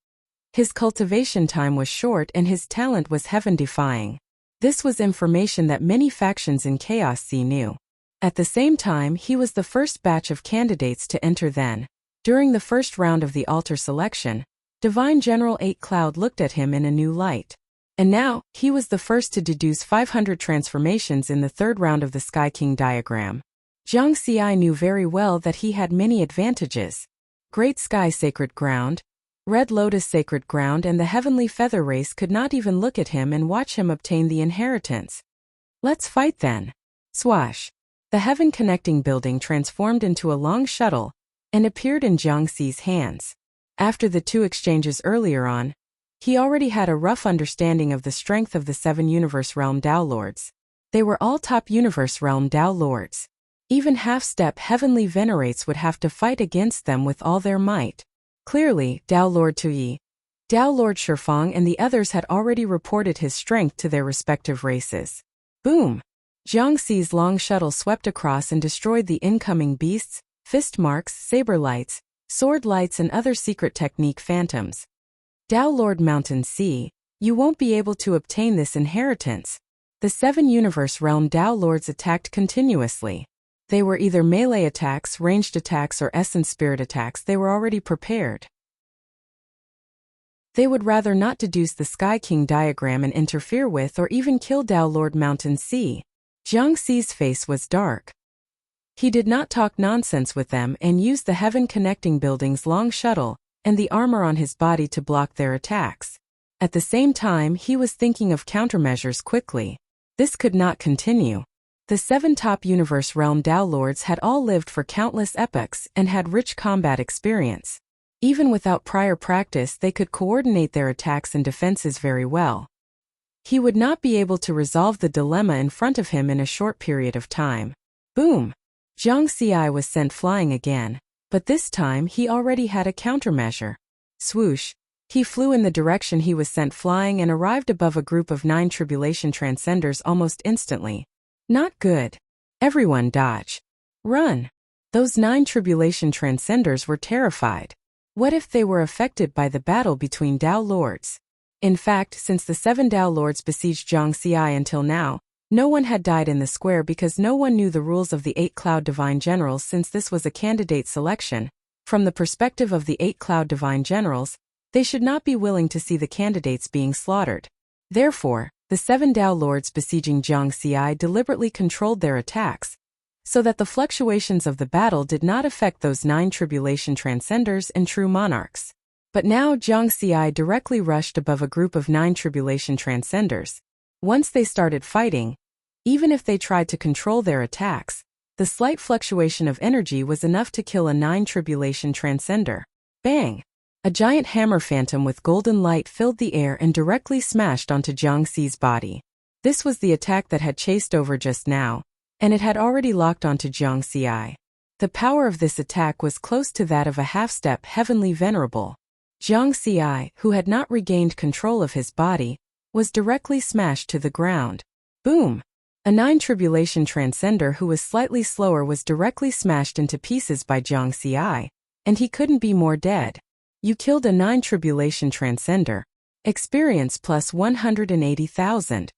His cultivation time was short and his talent was heaven-defying. This was information that many factions in Chaos Sea knew. At the same time, he was the first batch of candidates to enter then. During the first round of the altar selection, Divine General 8 Cloud looked at him in a new light. And now, he was the first to deduce 500 transformations in the 3rd round of the Sky King diagram. Jiang Xi knew very well that he had many advantages. Great Sky Sacred Ground, Red Lotus Sacred Ground and the Heavenly Feather Race could not even look at him and watch him obtain the inheritance. Let's fight then. Swash. The heaven-connecting building transformed into a long shuttle and appeared in Jiang Xi's hands. After the 2 exchanges earlier on, he already had a rough understanding of the strength of the 7 Universe Realm Tao Lords. They were all top Universe Realm Tao Lords. Even half-step heavenly venerates would have to fight against them with all their might. Clearly, Tao Lord Tuyi, Tao Lord Shifeng and the others had already reported his strength to their respective races. Boom! Jiang Xi's long shuttle swept across and destroyed the incoming beasts, fist marks, saber lights, sword lights and other secret technique phantoms. Tao Lord Mountain Sea, you won't be able to obtain this inheritance. The 7 Universe Realm Tao Lords attacked continuously. They were either melee attacks, ranged attacks, or essence spirit attacks. They were already prepared. They would rather not deduce the Sky King diagram and interfere with or even kill Tao Lord Mountain C. Jiang Xi's face was dark. He did not talk nonsense with them and used the Heaven Connecting Building's long shuttle and the armor on his body to block their attacks. At the same time, he was thinking of countermeasures quickly. This could not continue. The 7 top universe realm Tao Lords had all lived for countless epochs and had rich combat experience. Even without prior practice, they could coordinate their attacks and defenses very well. He would not be able to resolve the dilemma in front of him in a short period of time. Boom! Jiang Xi was sent flying again, but this time he already had a countermeasure. Swoosh! He flew in the direction he was sent flying and arrived above a group of 9 tribulation transcenders almost instantly. Not good. Everyone dodge. Run! Those 9 tribulation transcenders were terrified. What if they were affected by the battle between Tao Lords? In fact, since the 7 Tao Lords besieged Jiang Xi until now, no one had died in the square because no one knew the rules of the 8 Cloud Divine Generals. Since this was a candidate selection, from the perspective of the 8 Cloud Divine Generals, they should not be willing to see the candidates being slaughtered. Therefore, the 7 Tao Lords besieging Jiang Xi deliberately controlled their attacks, so that the fluctuations of the battle did not affect those 9 tribulation transcenders and true monarchs. But now Jiang Xi directly rushed above a group of 9 tribulation transcenders. Once they started fighting, even if they tried to control their attacks, the slight fluctuation of energy was enough to kill a 9 tribulation transcender. Bang! A giant hammer phantom with golden light filled the air and directly smashed onto Jiang Xi's body. This was the attack that had chased over just now, and it had already locked onto Jiang Xi. The power of this attack was close to that of a half-step heavenly venerable. Jiang Xi, who had not regained control of his body, was directly smashed to the ground. Boom! A 9 tribulation transcender who was slightly slower was directly smashed into pieces by Jiang Xi, and he couldn't be more dead. You killed a 9 tribulation transcender. Experience plus 180,000.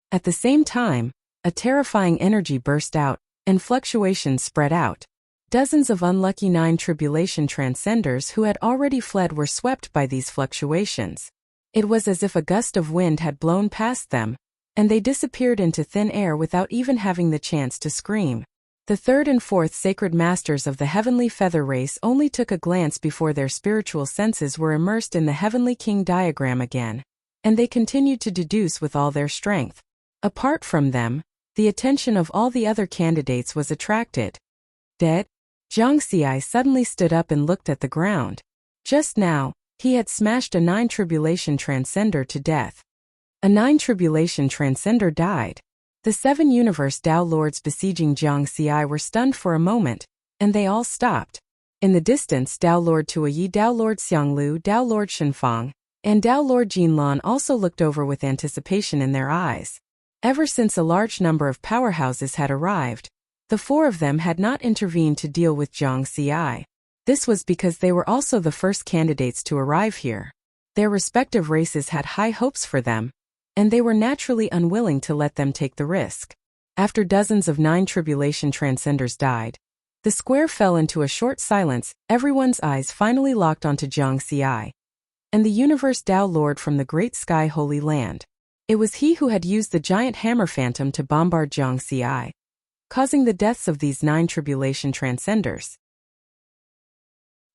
At the same time, a terrifying energy burst out, and fluctuations spread out. Dozens of unlucky 9 tribulation transcenders who had already fled were swept by these fluctuations. It was as if a gust of wind had blown past them, and they disappeared into thin air without even having the chance to scream. The 3rd and 4th sacred masters of the heavenly feather race only took a glance before their spiritual senses were immersed in the heavenly king diagram again, and they continued to deduce with all their strength. Apart from them, the attention of all the other candidates was attracted. Dead? Jiang Xi suddenly stood up and looked at the ground. Just now, he had smashed a 9 tribulation transcender to death. A 9 tribulation transcender died. The 7 universe Tao Lords besieging Jiang Xi were stunned for a moment, and they all stopped. In the distance, Tao Lord Tuoyi, Tao Lord Xianglu, Tao Lord Shenfang, and Tao Lord Jinlan also looked over with anticipation in their eyes. Ever since a large number of powerhouses had arrived, the 4 of them had not intervened to deal with Jiang Xi. This was because they were also the first candidates to arrive here. Their respective races had high hopes for them, and they were naturally unwilling to let them take the risk. After dozens of 9 tribulation transcenders died, the square fell into a short silence. Everyone's eyes finally locked onto Jiang Xi, and the universe Tao Lord from the Great Sky Holy Land. It was he who had used the giant hammer phantom to bombard Jiang Xi, causing the deaths of these 9 tribulation transcenders.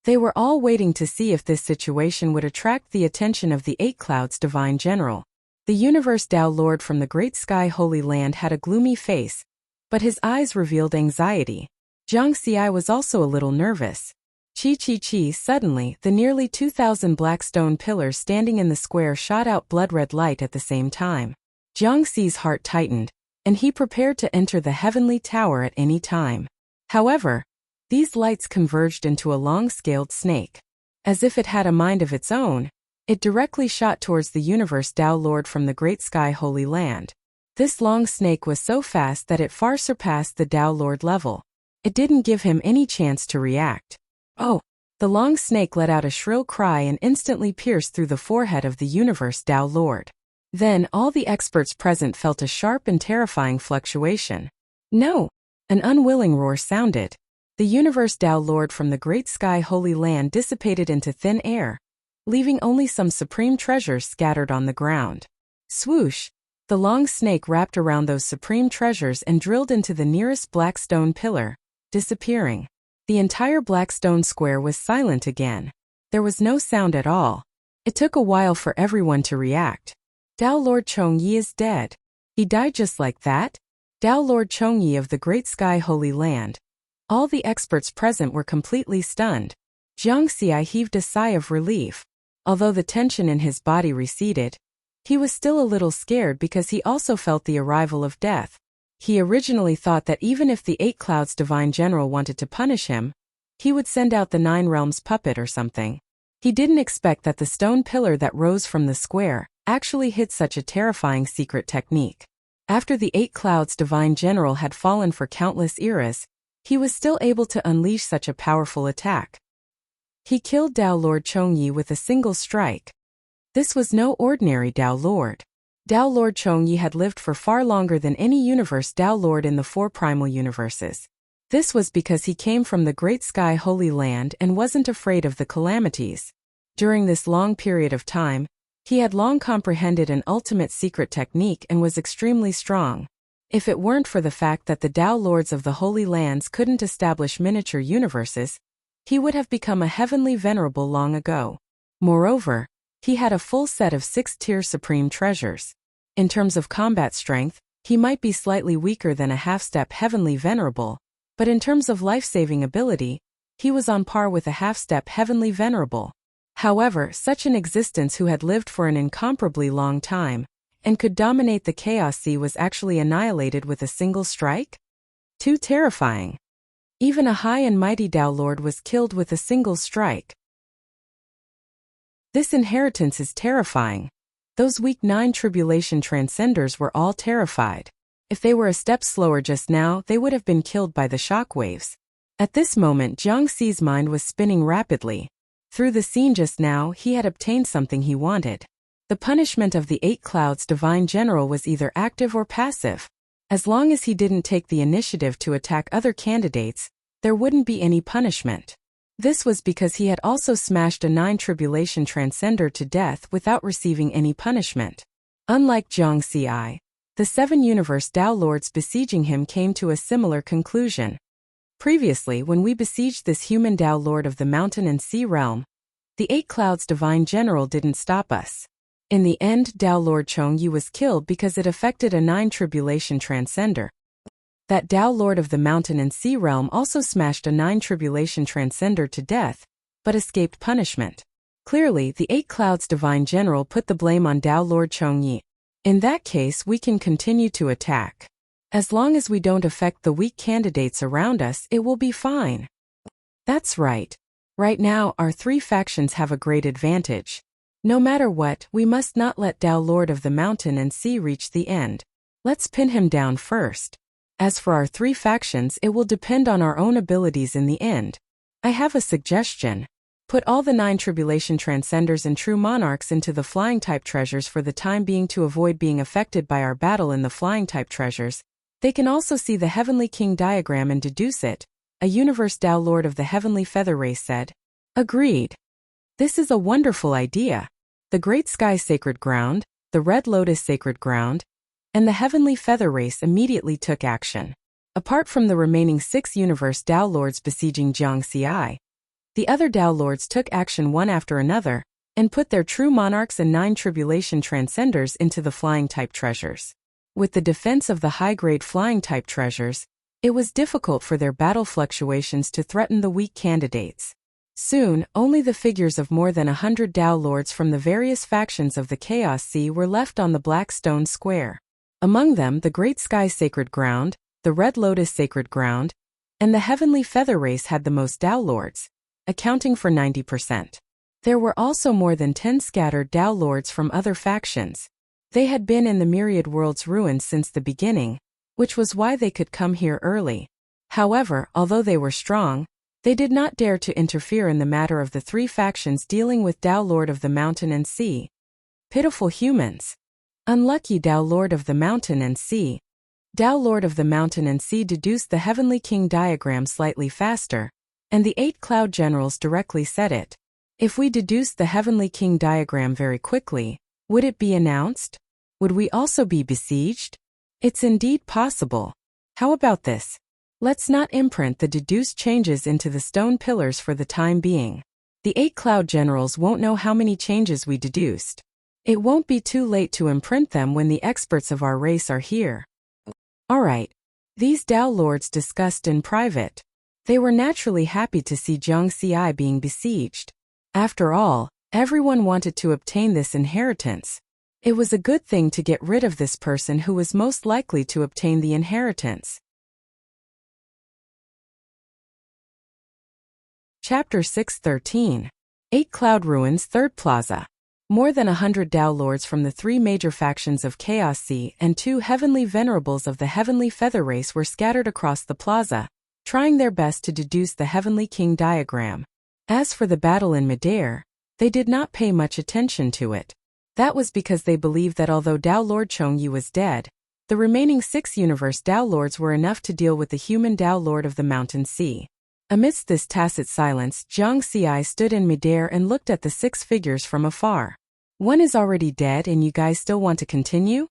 They were all waiting to see if this situation would attract the attention of the 8 Clouds Divine General. The universe Tao Lord from the Great Sky Holy Land had a gloomy face, but his eyes revealed anxiety. Jiang Xi was also a little nervous. Chi. Suddenly, the nearly 2,000 black stone pillars standing in the square shot out blood-red light at the same time. Jiang Xi's heart tightened, and he prepared to enter the heavenly tower at any time. However, these lights converged into a long-scaled snake. As if it had a mind of its own, it directly shot towards the universe Tao Lord from the Great Sky Holy Land. This long snake was so fast that it far surpassed the Tao Lord level. It didn't give him any chance to react. Oh! The long snake let out a shrill cry and instantly pierced through the forehead of the universe Tao Lord. Then all the experts present felt a sharp and terrifying fluctuation. No! An unwilling roar sounded. The universe Tao Lord from the great sky Holy Land dissipated into thin air, leaving only some supreme treasures scattered on the ground. Swoosh! The long snake wrapped around those supreme treasures and drilled into the nearest black stone pillar, disappearing. The entire black stone square was silent again. There was no sound at all. It took a while for everyone to react. Tao Lord Chongyi is dead. He died just like that? Tao Lord Chongyi of the Great Sky Holy Land. All the experts present were completely stunned. Jiang Xi heaved a sigh of relief. Although the tension in his body receded, he was still a little scared because he also felt the arrival of death. He originally thought that even if the Eight Clouds Divine General wanted to punish him, he would send out the Nine Realms puppet or something. He didn't expect that the stone pillar that rose from the square actually hid such a terrifying secret technique. After the Eight Clouds Divine General had fallen for countless eras, he was still able to unleash such a powerful attack. He killed Tao Lord Chongyi with a single strike. This was no ordinary Tao Lord. Tao Lord Chongyi had lived for far longer than any universe Tao Lord in the four primal universes. This was because he came from the Great Sky Holy Land and wasn't afraid of the calamities. During this long period of time, he had long comprehended an ultimate secret technique and was extremely strong. If it weren't for the fact that the Tao Lords of the Holy Lands couldn't establish miniature universes, he would have become a heavenly venerable long ago. Moreover, he had a full set of 6-tier supreme treasures. In terms of combat strength, he might be slightly weaker than a half-step heavenly venerable, but in terms of life-saving ability, he was on par with a half-step heavenly venerable. However, such an existence who had lived for an incomparably long time and could dominate the Chaos Sea was actually annihilated with a single strike? Too terrifying. Even a high and mighty Tao Lord was killed with a single strike. This inheritance is terrifying. Those weak 9 tribulation transcenders were all terrified. If they were a step slower just now, they would have been killed by the shockwaves. At this moment, Jiang Xi's mind was spinning rapidly. Through the scene just now, he had obtained something he wanted. The punishment of the Eight Clouds Divine General was either active or passive. As long as he didn't take the initiative to attack other candidates, there wouldn't be any punishment. This was because he had also smashed a 9 tribulation transcender to death without receiving any punishment. Unlike Jiang Xi, the 7 universe Tao Lords besieging him came to a similar conclusion. Previously, when we besieged this human Tao Lord of the Mountain and Sea Realm, the Eight Clouds Divine General didn't stop us. In the end, Tao Lord Chongyi was killed because it affected a 9 tribulation transcender. That Tao Lord of the Mountain and Sea Realm also smashed a 9 tribulation transcender to death, but escaped punishment. Clearly, the Eight Clouds Divine General put the blame on Tao Lord Chongyi. In that case, we can continue to attack. As long as we don't affect the weak candidates around us, it will be fine. That's right. Right now, our 3 factions have a great advantage. No matter what, we must not let Tao Lord of the Mountain and Sea reach the end. Let's pin him down first. As for our 3 factions, it will depend on our own abilities in the end. I have a suggestion. Put all the 9 tribulation transcenders and true monarchs into the flying type treasures for the time being to avoid being affected by our battle in the flying type treasures. They can also see the Heavenly King diagram and deduce it, a universe Tao Lord of the Heavenly Feather Race said. Agreed. This is a wonderful idea. The Great Sky Sacred Ground, the Red Lotus Sacred Ground, and the Heavenly Feather Race immediately took action. Apart from the remaining 6 universe Tao Lords besieging Jiang Xi, the other Tao Lords took action one after another, and put their true monarchs and 9 tribulation transcenders into the flying type treasures. With the defense of the high-grade flying type treasures, it was difficult for their battle fluctuations to threaten the weak candidates. Soon, only the figures of more than 100 Tao Lords from the various factions of the Chaos Sea were left on the Black Stone Square. Among them, the Great Sky Sacred Ground, the Red Lotus Sacred Ground, and the Heavenly Feather Race had the most Tao Lords, accounting for 90%. There were also more than 10 scattered Tao Lords from other factions. They had been in the Myriad World's ruins since the beginning, which was why they could come here early. However, although they were strong, they did not dare to interfere in the matter of the 3 factions dealing with Tao Lord of the Mountain and Sea. Pitiful humans. Unlucky Tao Lord of the Mountain and Sea. Tao Lord of the Mountain and Sea deduced the Heavenly King diagram slightly faster, and the 8 Cloud Generals directly said it. If we deduced the Heavenly King diagram very quickly, would it be announced? Would we also be besieged? It's indeed possible. How about this? Let's not imprint the deduced changes into the stone pillars for the time being. The 8 Cloud Generals won't know how many changes we deduced. It won't be too late to imprint them when the experts of our race are here. Alright. These Tao Lords discussed in private. They were naturally happy to see Zhang Xi being besieged. After all, everyone wanted to obtain this inheritance. It was a good thing to get rid of this person who was most likely to obtain the inheritance. Chapter 6:13. 8 Cloud Ruins, Third Plaza. More than 100 Tao Lords from the 3 major factions of Chaos Sea and 2 heavenly venerables of the Heavenly Feather race were scattered across the plaza, trying their best to deduce the Heavenly King diagram. As for the battle in midair, they did not pay much attention to it. That was because they believed that although Tao Lord Chongyi was dead, the remaining 6 universe Tao Lords were enough to deal with the human Tao Lord of the Mountain Sea. Amidst this tacit silence, Zhang Xi stood in midair and looked at the 6 figures from afar. One is already dead and you guys still want to continue?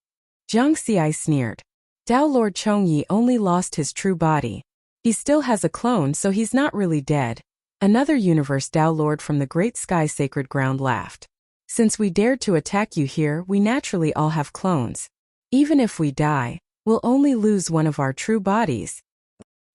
Zhang Xi sneered. Tao Lord Chongyi only lost his true body. He still has a clone, so he's not really dead. Another universe Tao Lord from the Great Sky Sacred Ground laughed. Since we dared to attack you here, we naturally all have clones. Even if we die, we'll only lose one of our true bodies.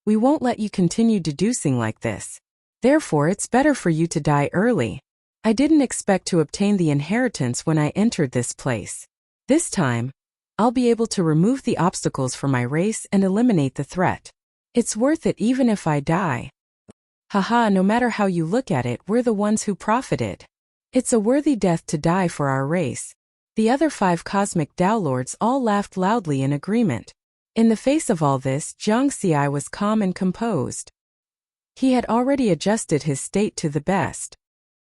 We won't let you continue deducing like this. Therefore, it's better for you to die early. I didn't expect to obtain the inheritance when I entered this place. This time, I'll be able to remove the obstacles for my race and eliminate the threat. It's worth it even if I die. Haha, no matter how you look at it, we're the ones who profited. It's a worthy death to die for our race. The other 5 cosmic Tao Lords all laughed loudly in agreement. In the face of all this, Zhang Xi was calm and composed. He had already adjusted his state to the best.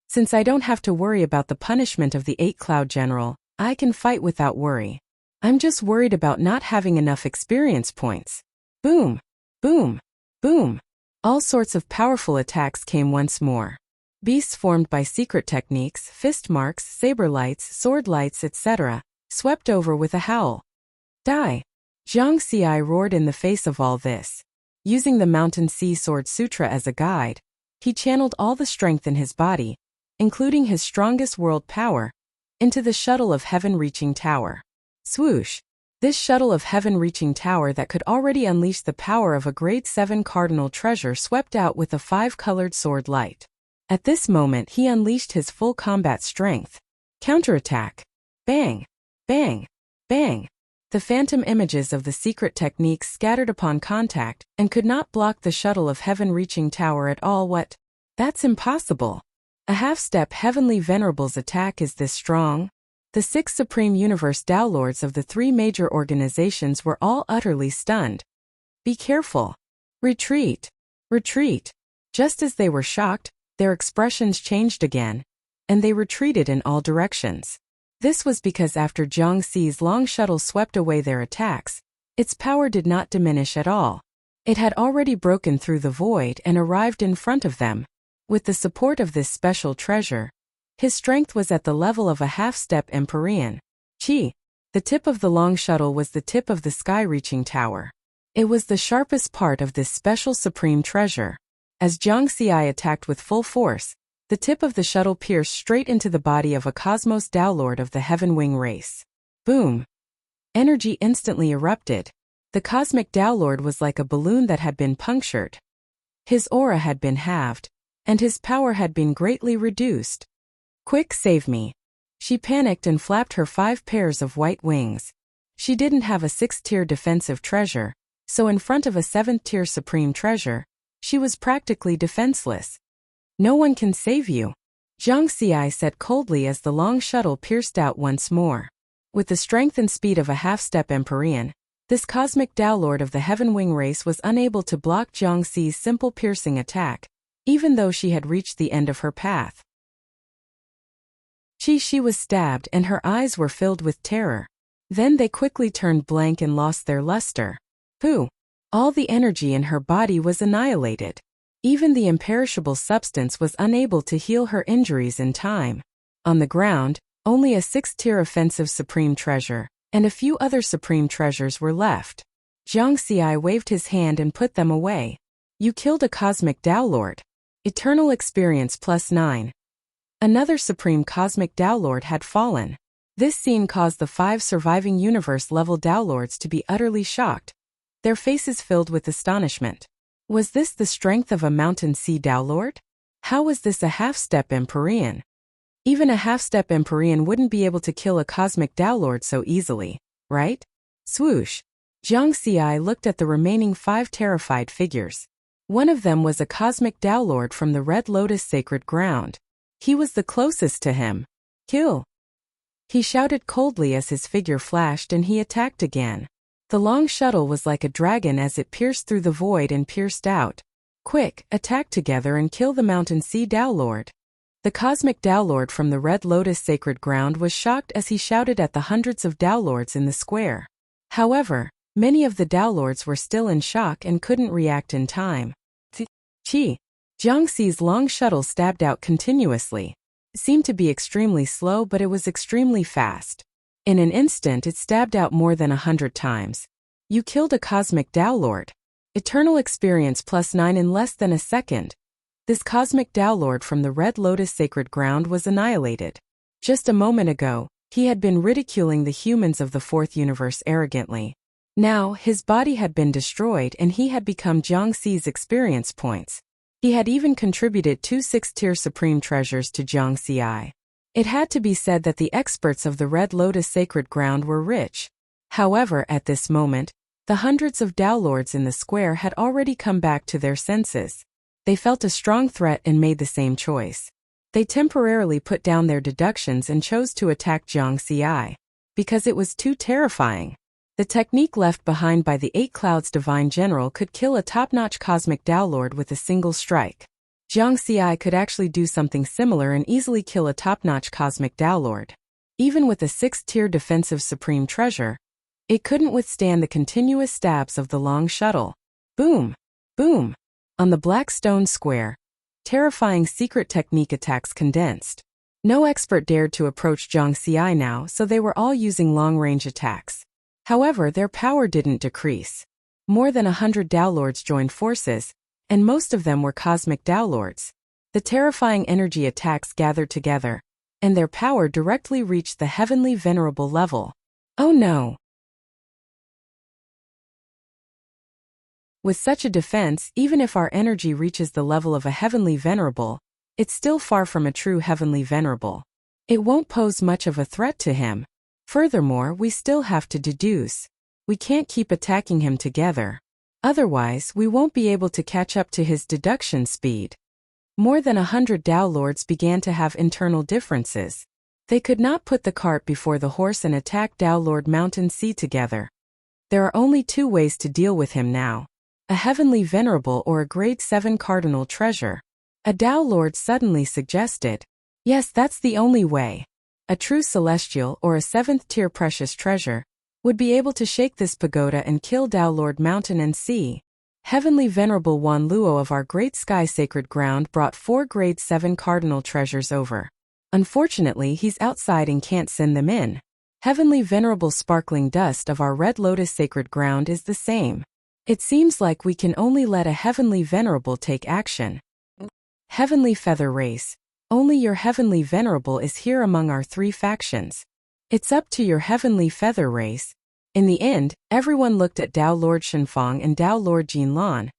Since I don't have to worry about the punishment of the 8 Cloud General, I can fight without worry. I'm just worried about not having enough experience points. Boom! Boom! Boom! All sorts of powerful attacks came once more. Beasts formed by secret techniques, fist marks, saber lights, sword lights, etc., swept over with a howl. Die! Zhang Xi roared in the face of all this. Using the Mountain Sea Sword Sutra as a guide, he channeled all the strength in his body, including his strongest world power, into the shuttle of heaven-reaching tower. Swoosh! This shuttle of heaven-reaching tower that could already unleash the power of a grade 7 cardinal treasure swept out with a 5-colored sword light. At this moment he unleashed his full combat strength. Counterattack! Bang! Bang! Bang! The phantom images of the secret techniques scattered upon contact and could not block the shuttle of heaven-reaching tower at all. What? That's impossible. A half-step Heavenly Venerable's attack is this strong? The 6 Supreme Universe Tao Lords of the 3 major organizations were all utterly stunned. Be careful. Retreat. Retreat. Just as they were shocked, their expressions changed again, and they retreated in all directions. This was because after Zhang Xi's long shuttle swept away their attacks, its power did not diminish at all. It had already broken through the void and arrived in front of them. With the support of this special treasure, his strength was at the level of a half-step Empyrean. Chi. The tip of the long shuttle was the tip of the sky-reaching tower. It was the sharpest part of this special supreme treasure. As Zhang Xi attacked with full force, the tip of the shuttle pierced straight into the body of a Cosmos Tao Lord of the Heaven Wing race. Boom! Energy instantly erupted. The cosmic Tao Lord was like a balloon that had been punctured. His aura had been halved, and his power had been greatly reduced. Quick, save me. She panicked and flapped her 5 pairs of white wings. She didn't have a 6th-tier defensive treasure, so in front of a 7th-tier supreme treasure, she was practically defenseless. No one can save you, Zhang Xi said coldly as the long shuttle pierced out once more. With the strength and speed of a half-step Empyrean, this cosmic Tao Lord of the Heaven Wing race was unable to block Zhang Xi's simple piercing attack, even though she had reached the end of her path. She was stabbed and her eyes were filled with terror. Then they quickly turned blank and lost their luster. Pooh! All the energy in her body was annihilated. Even the imperishable substance was unable to heal her injuries in time. On the ground, only a 6th-tier offensive supreme treasure, and a few other supreme treasures were left. Jiang Xi waved his hand and put them away. You killed a cosmic Tao Lord. Eternal experience +9. Another supreme cosmic Tao Lord had fallen. This scene caused the 5 surviving universe-level Tao Lords to be utterly shocked, their faces filled with astonishment. Was this the strength of a Mountain Sea Tao Lord? How was this a half-step Empyrean? Even a half-step Empyrean wouldn't be able to kill a cosmic Tao Lord so easily, right? Swoosh! Jiang Xi looked at the remaining 5 terrified figures. One of them was a cosmic Tao Lord from the Red Lotus Sacred Ground. He was the closest to him. Kill! He shouted coldly as his figure flashed and he attacked again. The long shuttle was like a dragon as it pierced through the void and pierced out. Quick, attack together and kill the Mountain Sea Tao Lord. The cosmic Tao Lord from the Red Lotus Sacred Ground was shocked as he shouted at the hundreds of Tao Lords in the square. However, many of the Tao Lords were still in shock and couldn't react in time. Chi! Jiang Xi's long shuttle stabbed out continuously. It seemed to be extremely slow, but it was extremely fast. In an instant it stabbed out more than 100 times. You killed a cosmic Tao Lord. Eternal experience +9 in less than a second. This cosmic Tao Lord from the Red Lotus Sacred Ground was annihilated. Just a moment ago, he had been ridiculing the humans of the 4th universe arrogantly. Now, his body had been destroyed and he had become Jiang Xi's experience points. He had even contributed 2 6th-tier supreme treasures to Jiang Xi. It had to be said that the experts of the Red Lotus Sacred Ground were rich. However, at this moment, the hundreds of Tao Lords in the square had already come back to their senses. They felt a strong threat and made the same choice. They temporarily put down their deductions and chose to attack Jiang Xi. Because it was too terrifying. The technique left behind by the 8 Clouds Divine General could kill a top-notch cosmic Tao Lord with a single strike. Jiang Xi could actually do something similar and easily kill a top-notch cosmic Tao Lord. Even with a 6th-tier defensive supreme treasure, it couldn't withstand the continuous stabs of the long shuttle. Boom! Boom! On the black stone square, terrifying secret technique attacks condensed. No expert dared to approach Jiang Xi now, so they were all using long-range attacks. However, their power didn't decrease. More than 100 Tao Lords joined forces, and most of them were cosmic Tao Lords. The terrifying energy attacks gathered together, and their power directly reached the heavenly venerable level. Oh no! With such a defense, even if our energy reaches the level of a heavenly venerable, it's still far from a true heavenly venerable. It won't pose much of a threat to him. Furthermore, we still have to deduce. We can't keep attacking him together. Otherwise, we won't be able to catch up to his deduction speed. More than 100 Tao Lords began to have internal differences. They could not put the cart before the horse and attack Tao Lord Mountain Sea together. There are only 2 ways to deal with him now. A heavenly venerable or a grade 7 cardinal treasure. A Tao Lord suddenly suggested. Yes, that's the only way. A true celestial or a 7th-tier precious treasure would be able to shake this pagoda and kill Tao Lord Mountain and Sea. Heavenly Venerable Wan Luo of our Great Sky Sacred Ground brought 4 grade 7 cardinal treasures over. Unfortunately, he's outside and can't send them in. Heavenly Venerable Sparkling Dust of our Red Lotus Sacred Ground is the same. It seems like we can only let a Heavenly Venerable take action. Heavenly Feather Race. Only your Heavenly Venerable is here among our 3 factions. It's up to your Heavenly Feather Race. In the end, everyone looked at Tao Lord Shenfang and Tao Lord Jinlan,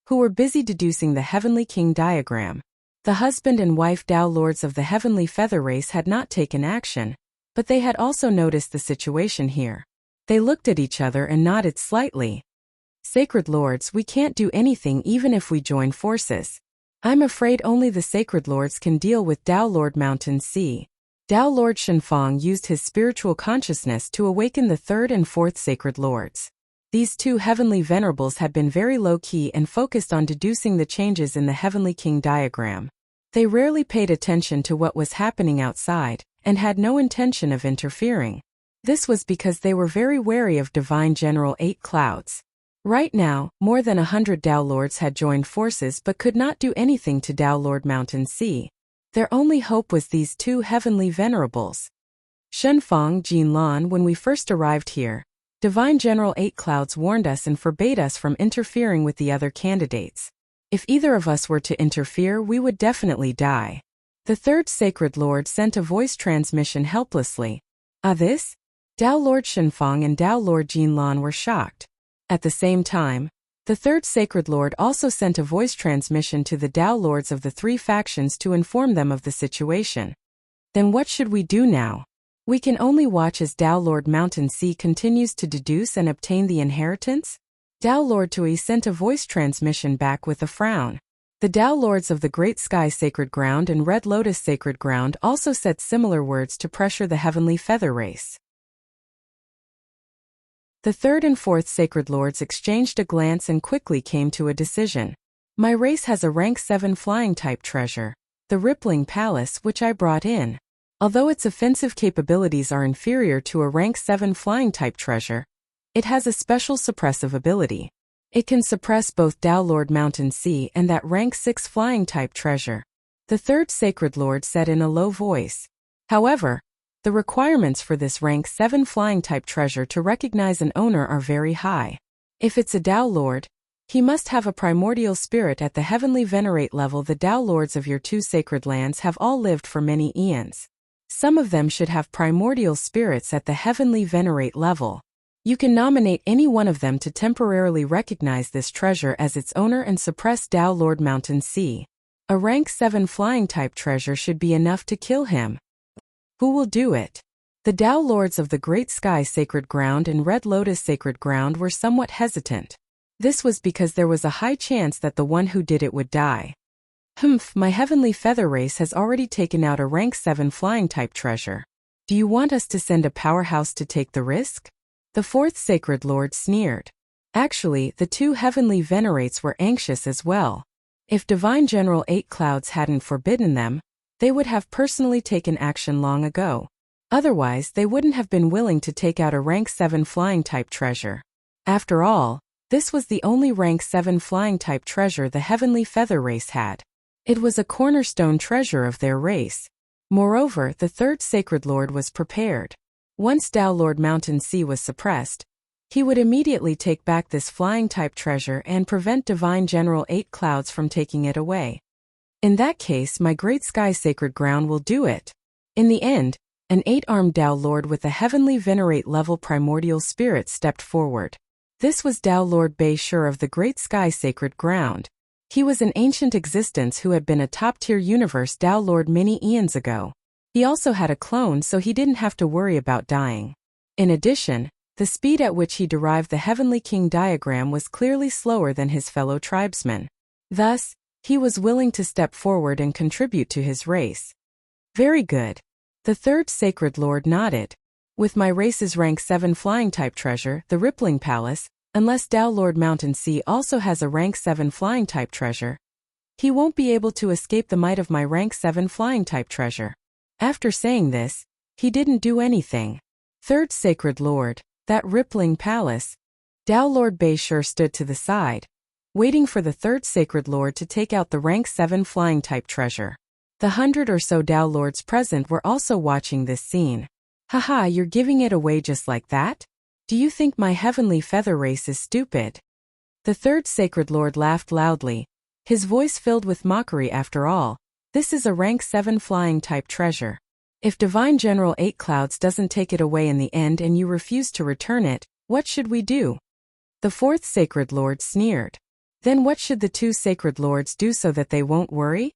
who were busy deducing the Heavenly King diagram. The husband and wife Tao Lords of the Heavenly Feather Race had not taken action, but they had also noticed the situation here. They looked at each other and nodded slightly. Sacred Lords, we can't do anything even if we join forces. I'm afraid only the Sacred Lords can deal with Tao Lord Mountain Sea. Tao Lord Shenfang used his spiritual consciousness to awaken the 3rd and 4th Sacred Lords. These 2 Heavenly Venerables had been very low-key and focused on deducing the changes in the Heavenly King diagram. They rarely paid attention to what was happening outside, and had no intention of interfering. This was because they were very wary of Divine General 8 Clouds. Right now, more than 100 Tao Lords had joined forces but could not do anything to Tao Lord Mountain Sea. Their only hope was these two heavenly venerables. Shenfang, Jinlan, when we first arrived here, Divine General Eight Clouds warned us and forbade us from interfering with the other candidates. If either of us were to interfere, we would definitely die. The third Sacred Lord sent a voice transmission helplessly. This? Tao Lord Shenfang and Tao Lord Jinlan were shocked. At the same time, the third Sacred Lord also sent a voice transmission to the Tao Lords of the three factions to inform them of the situation. Then what should we do now? We can only watch as Tao Lord Mountain Sea continues to deduce and obtain the inheritance? Tao Lord Tui sent a voice transmission back with a frown. The Tao Lords of the Great Sky Sacred Ground and Red Lotus Sacred Ground also said similar words to pressure the Heavenly Feather Race. The third and fourth Sacred Lords exchanged a glance and quickly came to a decision. My race has a rank 7 flying type treasure, the Rippling Palace, which I brought in. Although its offensive capabilities are inferior to a rank 7 flying type treasure, it has a special suppressive ability. It can suppress both Tao Lord Mountain Sea and that rank 6 flying type treasure. The third Sacred Lord said in a low voice. However, the requirements for this rank 7 flying type treasure to recognize an owner are very high. If it's a Tao Lord, he must have a primordial spirit at the heavenly venerate level. The Tao Lords of your two sacred lands have all lived for many eons. Some of them should have primordial spirits at the heavenly venerate level. You can nominate any one of them to temporarily recognize this treasure as its owner and suppress Tao Lord Mountain Sea. A rank 7 flying type treasure should be enough to kill him. Who will do it? The Tao Lords of the Great Sky Sacred Ground and Red Lotus Sacred Ground were somewhat hesitant. This was because there was a high chance that the one who did it would die. My Heavenly Feather Race has already taken out a rank 7 flying type treasure. Do you want us to send a powerhouse to take the risk? The fourth Sacred Lord sneered. Actually, the two heavenly venerates were anxious as well. If Divine General Eight Clouds hadn't forbidden them, they would have personally taken action long ago. Otherwise, they wouldn't have been willing to take out a rank 7 flying type treasure. After all, this was the only rank 7 flying type treasure the Heavenly Feather Race had. It was a cornerstone treasure of their race. Moreover, the third Sacred Lord was prepared. Once Tao Lord Mountain Sea was suppressed, he would immediately take back this flying type treasure and prevent Divine General Eight Clouds from taking it away. In that case, my Great Sky Sacred Ground will do it. In the end, an 8-armed Tao Lord with a heavenly venerate level primordial spirit stepped forward. This was Tao Lord Bei Shur of the Great Sky Sacred Ground. He was an ancient existence who had been a top-tier universe Tao Lord many eons ago. He also had a clone, so he didn't have to worry about dying. In addition, the speed at which he derived the Heavenly King diagram was clearly slower than his fellow tribesmen. Thus, he was willing to step forward and contribute to his race. Very good. The third Sacred Lord nodded. With my race's rank 7 flying type treasure, the Rippling Palace, unless Tao Lord Mountain Sea also has a rank 7 flying type treasure, he won't be able to escape the might of my rank 7 flying type treasure. After saying this, he didn't do anything. Third Sacred Lord, that Rippling Palace. Tao Lord Bei Shur stood to the side, waiting for the third Sacred Lord to take out the rank 7 flying type treasure. The 100 or so Tao Lords present were also watching this scene. Haha, you're giving it away just like that? Do you think my Heavenly Feather Race is stupid? The third Sacred Lord laughed loudly, his voice filled with mockery. After all, this is a rank 7 flying type treasure. If Divine General Eight Clouds doesn't take it away in the end and you refuse to return it, what should we do? The fourth Sacred Lord sneered. Then what should the two Sacred Lords do so that they won't worry?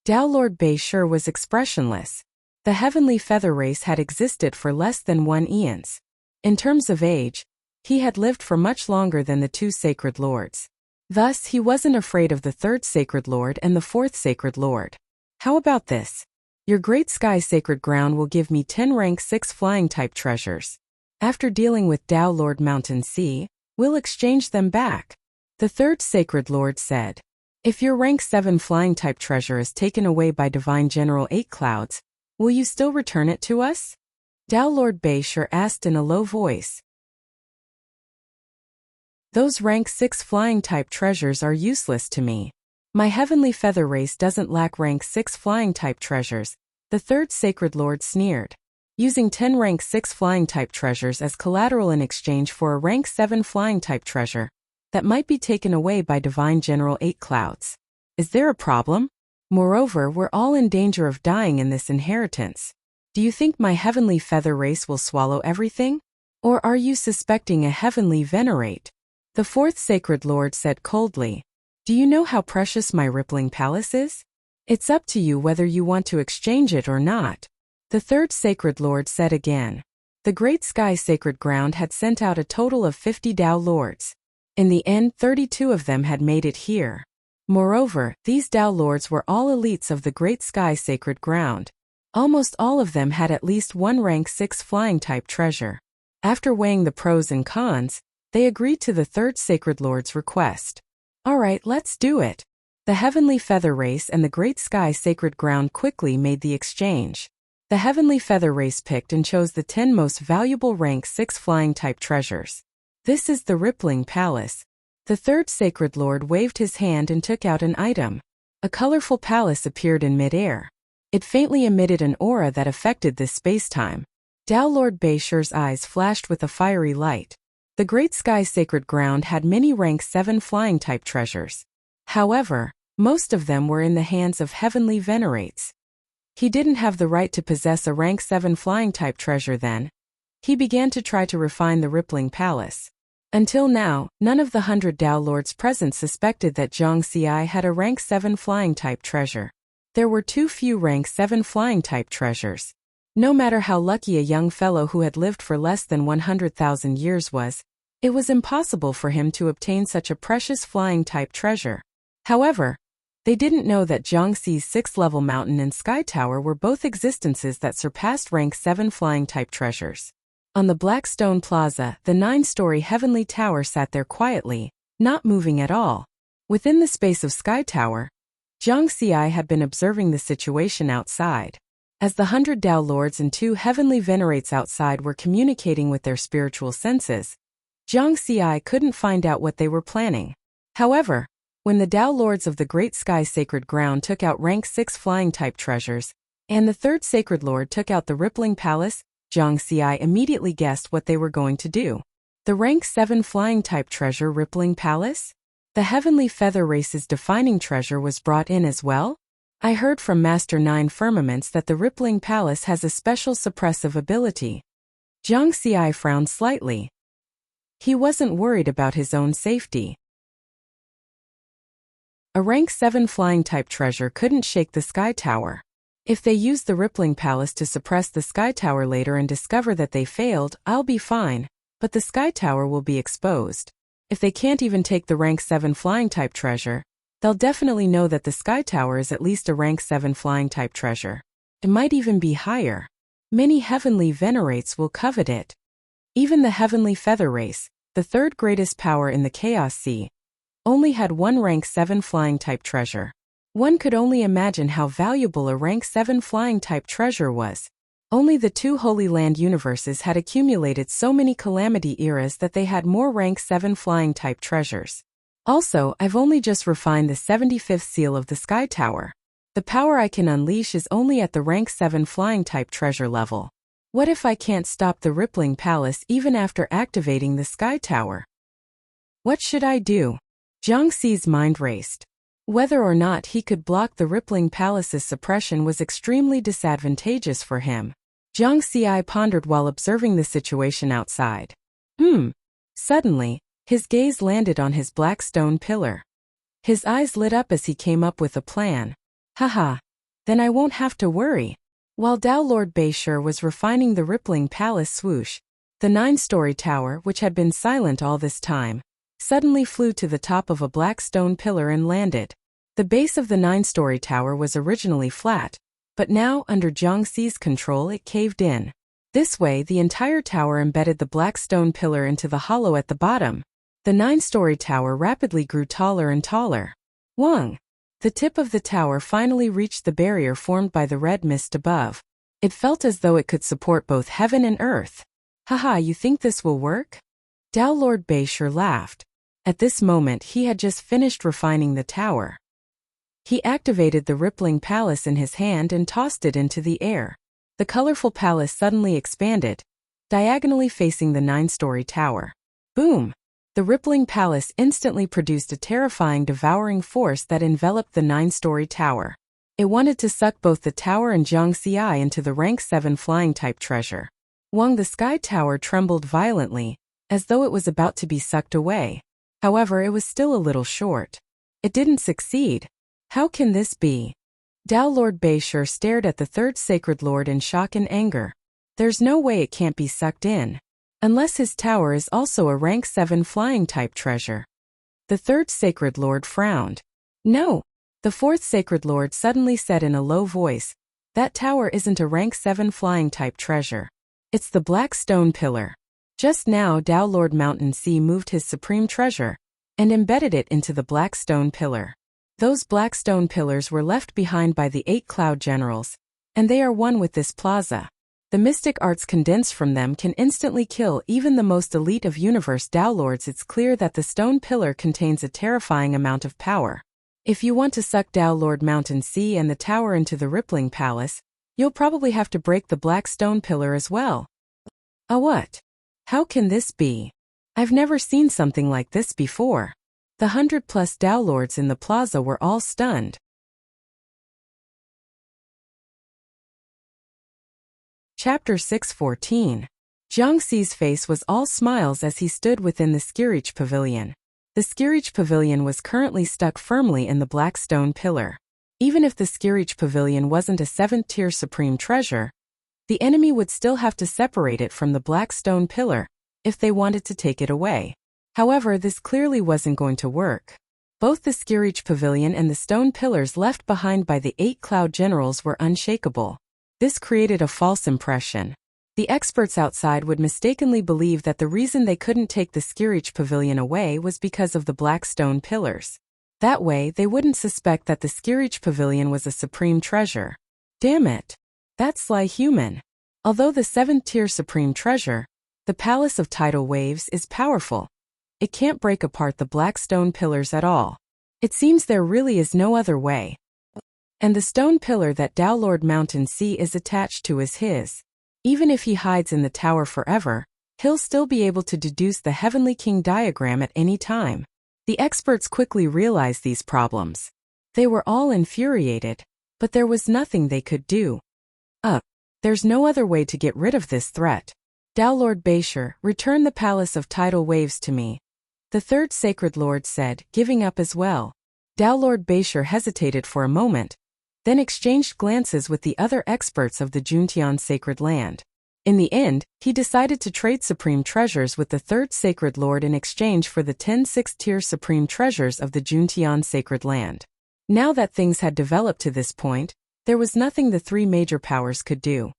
Tao Lord Bei Shur was expressionless. The Heavenly Feather Race had existed for less than 1 eons. In terms of age, he had lived for much longer than the two Sacred Lords. Thus, he wasn't afraid of the third Sacred Lord and the fourth Sacred Lord. How about this? Your Great Sky Sacred Ground will give me 10 rank 6 flying type treasures. After dealing with Tao Lord Mountain Sea, we'll exchange them back. The third Sacred Lord said. If your rank 7 flying type treasure is taken away by Divine General Eight Clouds, will you still return it to us? Tao Lord Bei Shur asked in a low voice. Those rank 6 flying-type treasures are useless to me. My heavenly feather race doesn't lack rank 6 flying-type treasures, the third sacred lord sneered. Using 10 rank 6 flying-type treasures as collateral in exchange for a rank 7 flying-type treasure that might be taken away by Divine General 8 Clouds. Is there a problem? Moreover, we're all in danger of dying in this inheritance. Do you think my heavenly feather race will swallow everything? Or are you suspecting a heavenly venerate? The fourth sacred lord said coldly. Do you know how precious my rippling palace is? It's up to you whether you want to exchange it or not. The third sacred lord said again. The great sky sacred ground had sent out a total of 50 Tao lords. In the end, 32 of them had made it here. Moreover, these Tao lords were all elites of the great sky sacred ground. Almost all of them had at least one rank 6 flying-type treasure. After weighing the pros and cons, they agreed to the third sacred lord's request. Alright, let's do it. The Heavenly Feather Race and the Great Sky Sacred Ground quickly made the exchange. The Heavenly Feather Race picked and chose the 10 most valuable rank 6 flying-type treasures. This is the Rippling Palace. The third sacred lord waved his hand and took out an item. A colorful palace appeared in mid-air. It faintly emitted an aura that affected this space-time. Tao Lord Beishir's eyes flashed with a fiery light. The Great Sky Sacred Ground had many rank 7 flying-type treasures. However, most of them were in the hands of heavenly venerates. He didn't have the right to possess a rank 7 flying-type treasure then. He began to try to refine the Rippling Palace. Until now, none of the 100 Tao Lords present suspected that Zhang Xi had a rank 7 flying-type treasure. There were too few rank 7 flying-type treasures. No matter how lucky a young fellow who had lived for less than 100,000 years was, it was impossible for him to obtain such a precious flying-type treasure. However, they didn't know that Zhang Xi's 6th-level mountain and sky tower were both existences that surpassed rank 7 flying-type treasures. On the Black Stone Plaza, the 9-story heavenly tower sat there quietly, not moving at all. Within the space of Sky Tower, Zhang Xi had been observing the situation outside. As the 100 Tao Lords and 2 heavenly venerates outside were communicating with their spiritual senses, Zhang Xi couldn't find out what they were planning. However, when the Tao Lords of the Great Sky Sacred Ground took out rank 6 flying-type treasures, and the third sacred lord took out the Rippling Palace, Zhang Xi immediately guessed what they were going to do. The rank 7 flying-type treasure Rippling Palace? The Heavenly Feather Race's defining treasure was brought in as well? I heard from Master 9 Firmaments that the Rippling Palace has a special suppressive ability. Zhang Xi frowned slightly. He wasn't worried about his own safety. A rank 7 flying-type treasure couldn't shake the Sky Tower. If they use the Rippling Palace to suppress the Sky Tower later and discover that they failed, I'll be fine, but the Sky Tower will be exposed. If they can't even take the rank 7 flying-type treasure, they'll definitely know that the Sky Tower is at least a rank 7 flying-type treasure. It might even be higher. Many heavenly venerates will covet it. Even the Heavenly Feather Race, the third greatest power in the Chaos Sea, only had one rank 7 flying-type treasure. One could only imagine how valuable a rank 7 flying-type treasure was. Only the 2 Holy Land universes had accumulated so many calamity eras that they had more rank 7 flying-type treasures. Also, I've only just refined the 75th seal of the Sky Tower. The power I can unleash is only at the rank 7 flying-type treasure level. What if I can't stop the Rippling Palace even after activating the Sky Tower? What should I do? Zhang Xi's mind raced. Whether or not he could block the Rippling Palace's suppression was extremely disadvantageous for him. Zhang Xi pondered while observing the situation outside. Suddenly, his gaze landed on his black stone pillar. His eyes lit up as he came up with a plan. Haha, then I won't have to worry. While Tao Lord Beishir was refining the Rippling Palace swoosh, the 9-story tower, which had been silent all this time, suddenly flew to the top of a black stone pillar and landed. The base of the 9-story tower was originally flat, but now, under Zhang Xi's control, it caved in. This way, the entire tower embedded the black stone pillar into the hollow at the bottom. The 9-story tower rapidly grew taller and taller. Wang! The tip of the tower finally reached the barrier formed by the red mist above. It felt as though it could support both heaven and earth. Haha, you think this will work? Tao Lord Beishir laughed. At this moment he had just finished refining the tower. He activated the rippling palace in his hand and tossed it into the air. The colorful palace suddenly expanded, diagonally facing the 9-story tower. Boom! The rippling palace instantly produced a terrifying devouring force that enveloped the 9-story tower. It wanted to suck both the tower and Jiang Xi into the rank 7 flying-type treasure. Wang the Sky Tower trembled violently, as though it was about to be sucked away. However, it was still a little short. It didn't succeed. How can this be? Tao Lord Beishir stared at the third sacred lord in shock and anger. There's no way it can't be sucked in. Unless his tower is also a rank 7 flying-type treasure. The third sacred lord frowned. No! The fourth sacred lord suddenly said in a low voice, that tower isn't a rank 7 flying-type treasure. It's the black stone pillar. Just now Tao Lord Mountain Sea moved his supreme treasure and embedded it into the black stone pillar. Those black stone pillars were left behind by the 8 cloud generals, and they are one with this plaza. The mystic arts condensed from them can instantly kill even the most elite of universe Tao Lords. It's clear that the stone pillar contains a terrifying amount of power. If you want to suck Tao Lord Mountain Sea and the tower into the rippling palace, you'll probably have to break the black stone pillar as well. What? How can this be? I've never seen something like this before. The 100+ Tao Lords in the plaza were all stunned. Chapter 6:14. Jiang Xi's face was all smiles as he stood within the Skirich Pavilion. The Skirich Pavilion was currently stuck firmly in the black stone pillar. Even if the Skirich Pavilion wasn't a 7th-tier supreme treasure, the enemy would still have to separate it from the black stone pillar if they wanted to take it away. However, this clearly wasn't going to work. Both the Skirich Pavilion and the stone pillars left behind by the 8 cloud generals were unshakable. This created a false impression. The experts outside would mistakenly believe that the reason they couldn't take the Skirich Pavilion away was because of the black stone pillars. That way, they wouldn't suspect that the Skirich Pavilion was a supreme treasure. Damn it! That's sly human. Although the 7th-tier supreme treasure, the Palace of Tidal Waves, is powerful, it can't break apart the black stone pillars at all. It seems there really is no other way. And the stone pillar that Tao Lord Mountain Sea is attached to is his. Even if he hides in the tower forever, he'll still be able to deduce the Heavenly King diagram at any time. The experts quickly realized these problems. They were all infuriated, but there was nothing they could do. There's no other way to get rid of this threat. Tao Lord Beishir, return the Palace of Tidal Waves to me. The third sacred lord said, giving up as well. Tao Lord Beishir hesitated for a moment, then exchanged glances with the other experts of the Juntian sacred land. In the end, he decided to trade supreme treasures with the third sacred lord in exchange for the 10 6th-tier supreme treasures of the Juntian sacred land. Now that things had developed to this point, there was nothing the 3 major powers could do.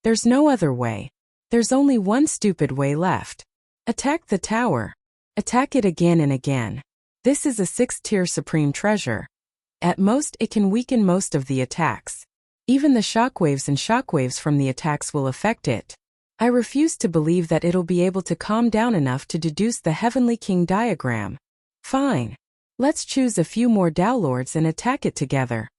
There's no other way. There's only one stupid way left. Attack the tower. Attack it again and again. This is a 6th-tier supreme treasure. At most, it can weaken most of the attacks. Even the shockwaves from the attacks will affect it. I refuse to believe that it'll be able to calm down enough to deduce the Heavenly King diagram. Fine. Let's choose a few more Tao Lords and attack it together.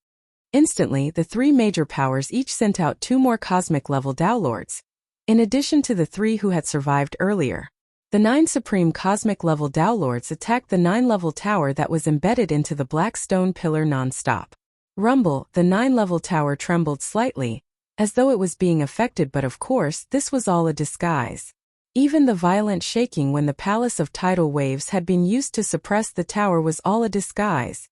Instantly, the 3 major powers each sent out 2 more cosmic-level Tao Lords, in addition to the 3 who had survived earlier. The 9 supreme cosmic-level Tao Lords attacked the 9-level tower that was embedded into the black stone pillar non-stop. Rumble, the 9-level tower trembled slightly, as though it was being affected, but of course, this was all a disguise. Even the violent shaking when the Palace of Tidal Waves had been used to suppress the tower was all a disguise.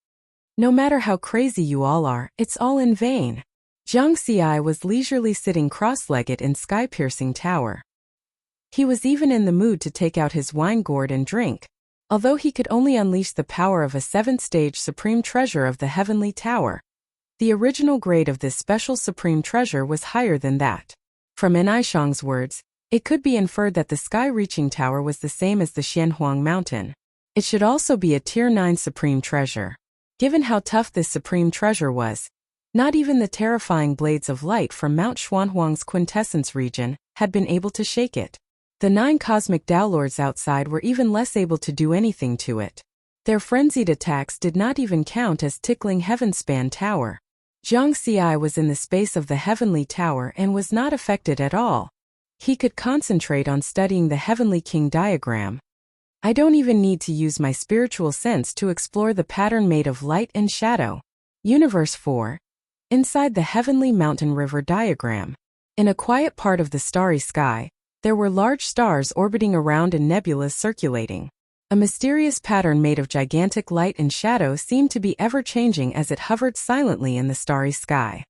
No matter how crazy you all are, it's all in vain. Jiang Xi was leisurely sitting cross-legged in sky-piercing tower. He was even in the mood to take out his wine gourd and drink. Although he could only unleash the power of a 7th-stage supreme treasure of the Heavenly Tower, the original grade of this special supreme treasure was higher than that. From Enaishang's words, it could be inferred that the sky-reaching tower was the same as the Xianhuang Mountain. It should also be a Tier 9 supreme treasure. Given how tough this supreme treasure was, not even the terrifying blades of light from Mount Xuanhuang's quintessence region had been able to shake it. The 9 cosmic downlords outside were even less able to do anything to it. Their frenzied attacks did not even count as tickling Heavenspan Tower. Zhang Xi was in the space of the Heavenly Tower and was not affected at all. He could concentrate on studying the Heavenly King diagram. I don't even need to use my spiritual sense to explore the pattern made of light and shadow. Universe 4. Inside the Heavenly Mountain River diagram. In a quiet part of the starry sky, there were large stars orbiting around and nebulas circulating. A mysterious pattern made of gigantic light and shadow seemed to be ever-changing as it hovered silently in the starry sky.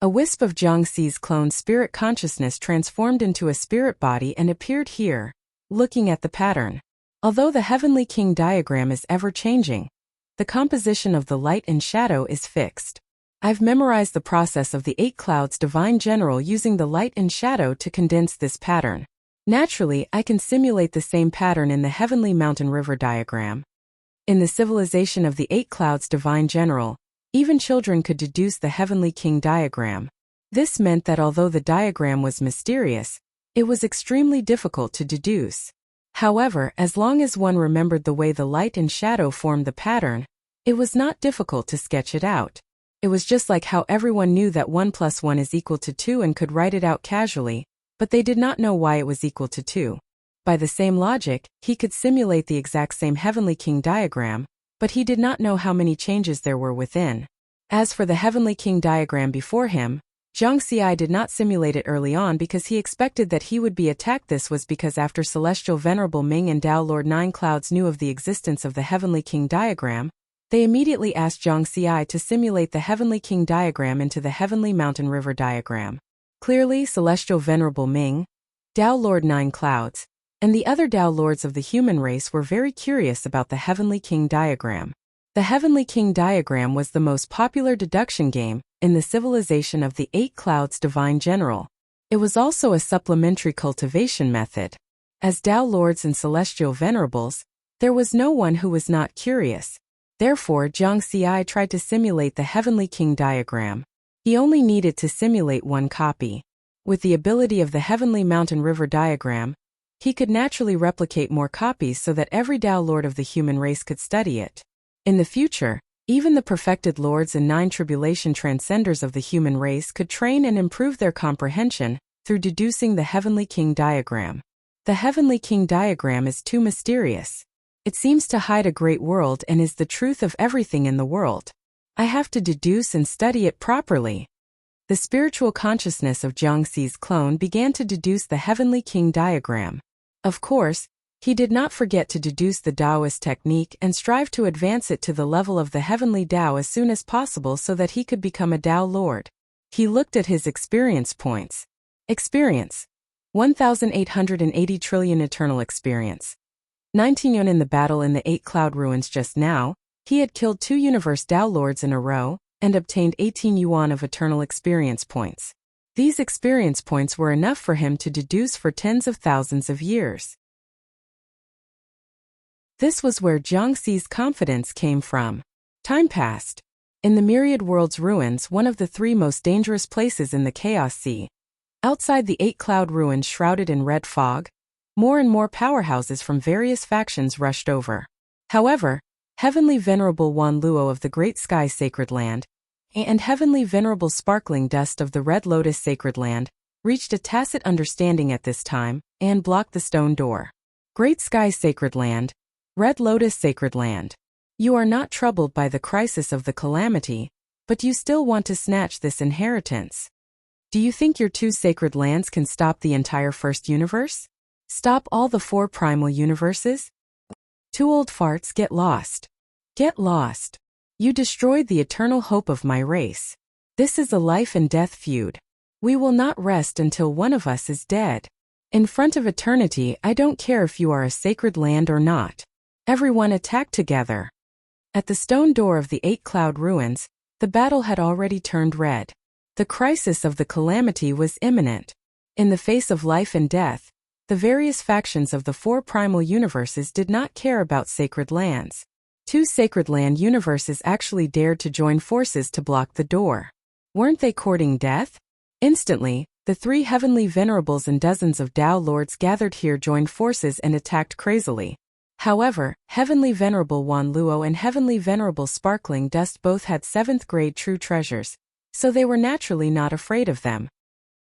A wisp of Zhang Xi's clone spirit consciousness transformed into a spirit body and appeared here, looking at the pattern. Although the Heavenly King diagram is ever-changing, the composition of the light and shadow is fixed. I've memorized the process of the 8 clouds divine general using the light and shadow to condense this pattern. Naturally, I can simulate the same pattern in the Heavenly Mountain River diagram. In the civilization of the 8 clouds divine general, even children could deduce the Heavenly King diagram. This meant that although the diagram was mysterious, it was extremely difficult to deduce. However, as long as one remembered the way the light and shadow formed the pattern, it was not difficult to sketch it out. It was just like how everyone knew that 1 + 1 is equal to 2 and could write it out casually, but they did not know why it was equal to 2. By the same logic, he could simulate the exact same Heavenly King diagram, but he did not know how many changes there were within. As for the Heavenly King diagram before him, Zhang Xi did not simulate it early on because he expected that he would be attacked. This was because after Celestial Venerable Ming and Tao Lord 9 Clouds knew of the existence of the Heavenly King diagram, they immediately asked Zhang Xi to simulate the Heavenly King diagram into the Heavenly Mountain River diagram. Clearly, Celestial Venerable Ming, Tao Lord 9 Clouds, and the other Tao Lords of the human race were very curious about the Heavenly King diagram. The Heavenly King diagram was the most popular deduction game in the civilization of the 8 clouds divine general. It was also a supplementary cultivation method. As Tao Lords and Celestial Venerables, there was no one who was not curious. Therefore, Zhang Xi tried to simulate the Heavenly King diagram. He only needed to simulate 1 copy. With the ability of the Heavenly Mountain River diagram, he could naturally replicate more copies so that every Tao Lord of the human race could study it. In the future, even the perfected lords and 9 tribulation transcenders of the human race could train and improve their comprehension through deducing the Heavenly King diagram. The Heavenly King diagram is too mysterious. It seems to hide a great world and is the truth of everything in the world. I have to deduce and study it properly. The spiritual consciousness of Zhang Xi's clone began to deduce the Heavenly King diagram. Of course, he did not forget to deduce the Taoist technique and strive to advance it to the level of the Heavenly Tao as soon as possible so that he could become a Tao Lord. He looked at his experience points. Experience: 1,880 trillion eternal experience. 19 yuan in the battle in the 8 cloud ruins just now. He had killed 2 universe Tao Lords in a row, and obtained 18 yuan of eternal experience points. These experience points were enough for him to deduce for tens of thousands of years. This was where Zhang Xi's confidence came from. Time passed. In the Myriad World's ruins, one of the 3 most dangerous places in the Chaos Sea. Outside the 8 cloud ruins shrouded in red fog, more and more powerhouses from various factions rushed over. However, Heavenly Venerable Wan Luo of the Great Sky Sacred Land, and Heavenly Venerable Sparkling Dust of the Red Lotus Sacred Land, reached a tacit understanding at this time, and blocked the stone door. Great Sky Sacred Land, Red Lotus Sacred Land. You are not troubled by the crisis of the calamity, but you still want to snatch this inheritance. Do you think your 2 sacred lands can stop the entire first universe? Stop all the 4 primal universes? 2 old farts, get lost. Get lost. You destroyed the eternal hope of my race. This is a life and death feud. We will not rest until one of us is dead. In front of eternity, I don't care if you are a sacred land or not. Everyone attack together. At the stone door of the 8 cloud ruins, the battle had already turned red. The crisis of the calamity was imminent. In the face of life and death, the various factions of the 4 primal universes did not care about sacred lands. 2 sacred land universes actually dared to join forces to block the door. Weren't they courting death? Instantly, The 3 heavenly venerables and dozens of Tao lords gathered here joined forces and attacked crazily. However, Heavenly Venerable Wan Luo and Heavenly Venerable Sparkling Dust both had 7th grade true treasures, so they were naturally not afraid of them.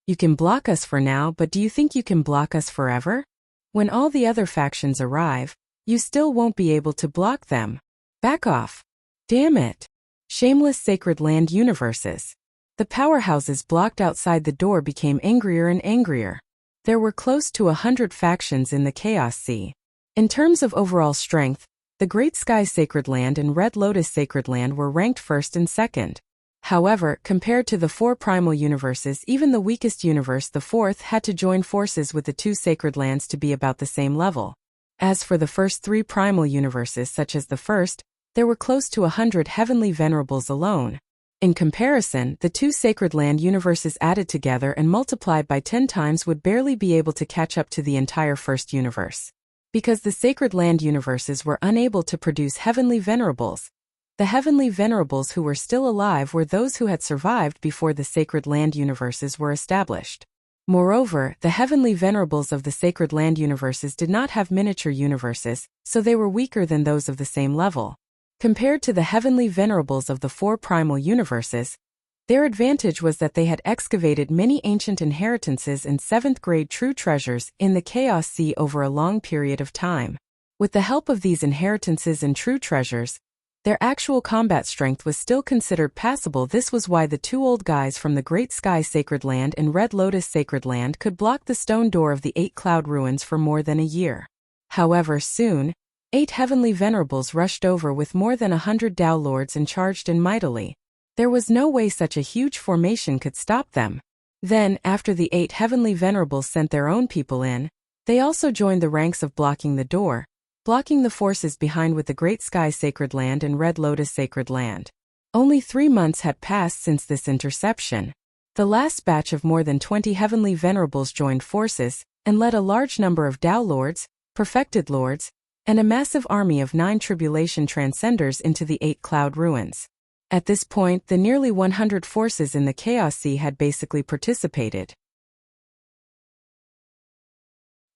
You can block us for now, but do you think you can block us forever? When all the other factions arrive, you still won't be able to block them. Back off. Damn it. Shameless Sacred Land Universes. The powerhouses blocked outside the door became angrier and angrier. There were close to 100 factions in the Chaos Sea. In terms of overall strength, the Great Sky Sacred Land and Red Lotus Sacred Land were ranked first and second. However, compared to the 4 primal universes, even the weakest universe, the 4th, had to join forces with the 2 sacred lands to be about the same level. As for the first 3 primal universes, such as the 1st, there were close to 100 heavenly venerables alone. In comparison, the 2 sacred land universes added together and multiplied by 10 times would barely be able to catch up to the entire first universe. Because the sacred land universes were unable to produce heavenly venerables. The heavenly venerables who were still alive were those who had survived before the sacred land universes were established. Moreover, the heavenly venerables of the sacred land universes did not have miniature universes, so they were weaker than those of the same level. Compared to the heavenly venerables of the 4 primal universes, their advantage was that they had excavated many ancient inheritances and 7th grade true treasures in the Chaos Sea over a long period of time. With the help of these inheritances and true treasures, their actual combat strength was still considered passable. This was why the 2 old guys from the Great Sky Sacred Land and Red Lotus Sacred Land could block the stone door of the 8 Cloud Ruins for more than a year. However, soon, 8 heavenly venerables rushed over with more than 100 Tao lords and charged in mightily. There was no way such a huge formation could stop them. Then, after the 8 heavenly venerables sent their own people in, they also joined the ranks of blocking the door, blocking the forces behind with the Great Sky Sacred Land and Red Lotus Sacred Land. Only 3 months had passed since this interception. The last batch of more than 20 heavenly venerables joined forces and led a large number of Tao lords, perfected lords, and a massive army of 9 tribulation transcenders into the 8 Cloud Ruins. At this point, the nearly 100 forces in the Chaos Sea had basically participated.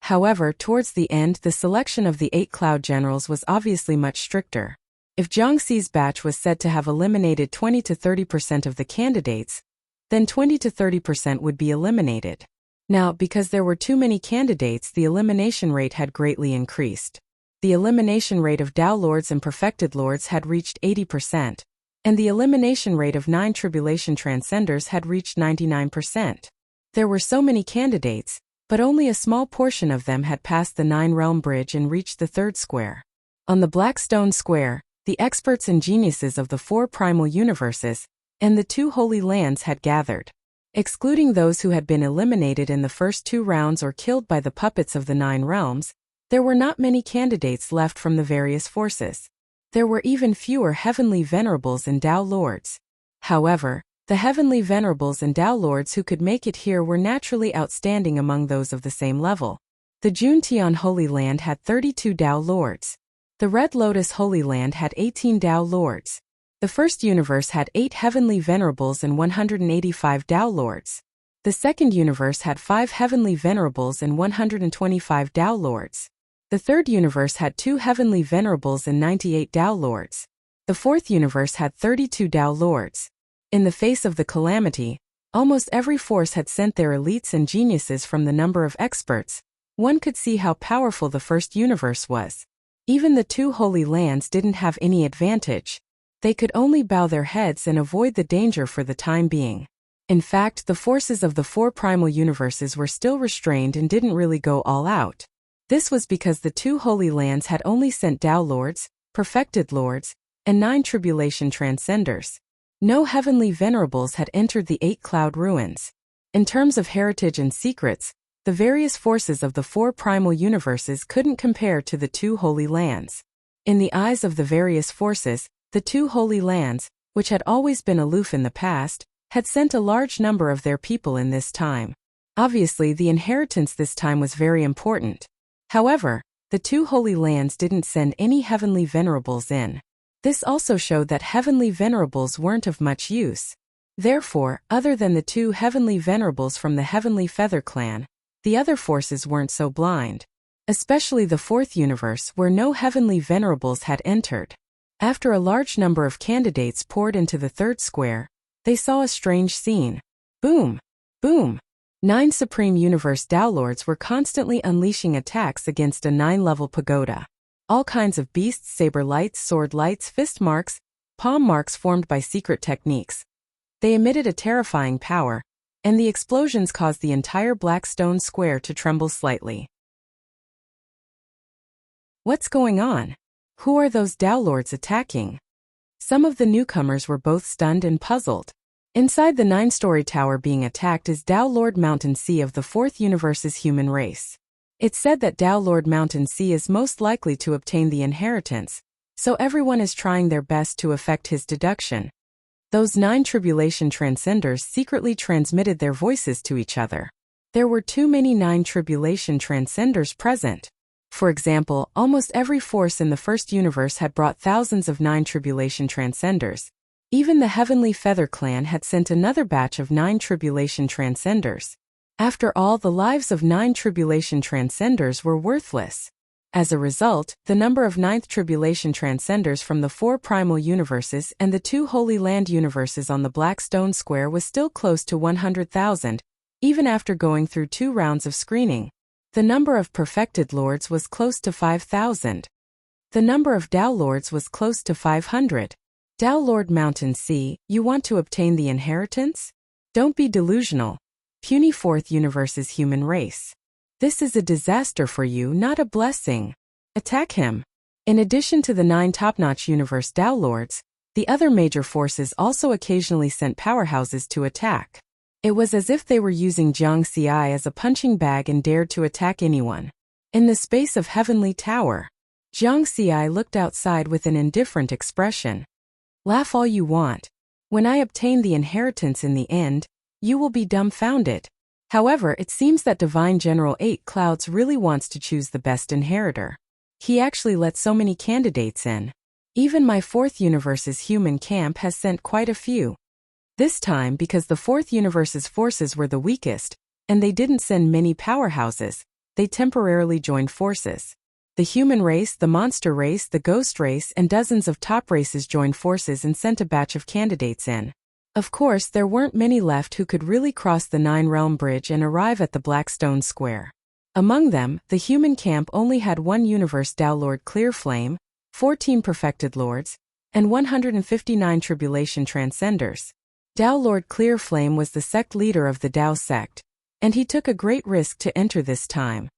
However, towards the end, the selection of the 8 Cloud Generals was obviously much stricter. If Jiangxi's batch was said to have eliminated 20 to 30% of the candidates, then 20 to 30% would be eliminated. Now, because there were too many candidates, the elimination rate had greatly increased. The elimination rate of Tao lords and perfected lords had reached 80%. And the elimination rate of 9 tribulation transcenders had reached 99%. There were so many candidates, but only a small portion of them had passed the 9-realm bridge and reached the 3rd square. On the Black Stone Square, the experts and geniuses of the 4 primal universes and the 2 holy lands had gathered. Excluding those who had been eliminated in the first 2 rounds or killed by the puppets of the 9 realms, there were not many candidates left from the various forces. There were even fewer heavenly venerables and Tao lords. However, the heavenly venerables and Tao lords who could make it here were naturally outstanding among those of the same level. The Juntian Holy Land had 32 Tao lords. The Red Lotus Holy Land had 18 Tao lords. The first universe had 8 heavenly venerables and 185 Tao lords. The second universe had 5 heavenly venerables and 125 Tao lords. The third universe had 2 heavenly venerables and 98 Tao lords. The fourth universe had 32 Tao lords. In the face of the calamity, almost every force had sent their elites and geniuses from the number of experts. One could see how powerful the first universe was. Even the 2 holy lands didn't have any advantage. They could only bow their heads and avoid the danger for the time being. In fact, the forces of the 4 primal universes were still restrained and didn't really go all out. This was because the 2 holy lands had only sent Tao lords, perfected lords, and 9 tribulation transcenders. No heavenly venerables had entered the 8 Cloud Ruins. In terms of heritage and secrets, the various forces of the 4 primal universes couldn't compare to the 2 holy lands. In the eyes of the various forces, the 2 holy lands, which had always been aloof in the past, had sent a large number of their people in this time. Obviously, the inheritance this time was very important. However, the 2 holy lands didn't send any heavenly venerables in. This also showed that heavenly venerables weren't of much use. Therefore, other than the two heavenly venerables from the Heavenly Feather clan, the other forces weren't so blind. Especially the fourth universe where no heavenly venerables had entered. After a large number of candidates poured into the third square, they saw a strange scene. Boom! Boom! 9 Supreme Universe Downlords were constantly unleashing attacks against a 9-level pagoda. All kinds of beasts, saber lights, sword lights, fist marks, palm marks formed by secret techniques. They emitted a terrifying power, and the explosions caused the entire black stone square to tremble slightly. What's going on? Who are those Downlords attacking? Some of the newcomers were both stunned and puzzled. Inside the 9-story tower being attacked is Downlord Mountain Sea of the 4th Universe's human race. It's said that Downlord Mountain Sea is most likely to obtain the inheritance, so everyone is trying their best to effect his deduction. Those 9 Tribulation Transcenders secretly transmitted their voices to each other. There were too many 9 Tribulation Transcenders present. For example, almost every force in the first universe had brought thousands of 9 Tribulation Transcenders. Even the Heavenly Feather clan had sent another batch of 9 Tribulation Transcenders. After all, the lives of 9 Tribulation Transcenders were worthless. As a result, the number of 9th Tribulation Transcenders from the 4 Primal Universes and the 2 Holy Land Universes on the Black Stone Square was still close to 100,000, even after going through 2 rounds of screening. The number of perfected lords was close to 5,000. The number of Downlords was close to 500. Downlord Mountain Sea, you want to obtain the inheritance? Don't be delusional. Puny 4th Universe's human race. This is a disaster for you, not a blessing. Attack him. In addition to the 9 top-notch universe Downlords, the other major forces also occasionally sent powerhouses to attack. It was as if they were using Jiang Xi as a punching bag and dared to attack anyone. In the space of Heavenly Tower, Jiang Xi looked outside with an indifferent expression. Laugh all you want. When I obtain the inheritance in the end, you will be dumbfounded. However, it seems that Divine General 8 Clouds really wants to choose the best inheritor. He actually let so many candidates in. Even my 4th Universe's human camp has sent quite a few. This time, because the 4th Universe's forces were the weakest, and they didn't send many powerhouses, they temporarily joined forces. The human race, the monster race, the ghost race, and dozens of top races joined forces and sent a batch of candidates in. Of course, there weren't many left who could really cross the 9-realm bridge and arrive at the Black Stone Square. Among them, the human camp only had 1 universe Downlord Clearflame, 14 perfected lords, and 159 Tribulation Transcenders. Downlord Clearflame was the sect leader of the Dao sect, and he took a great risk to enter this time.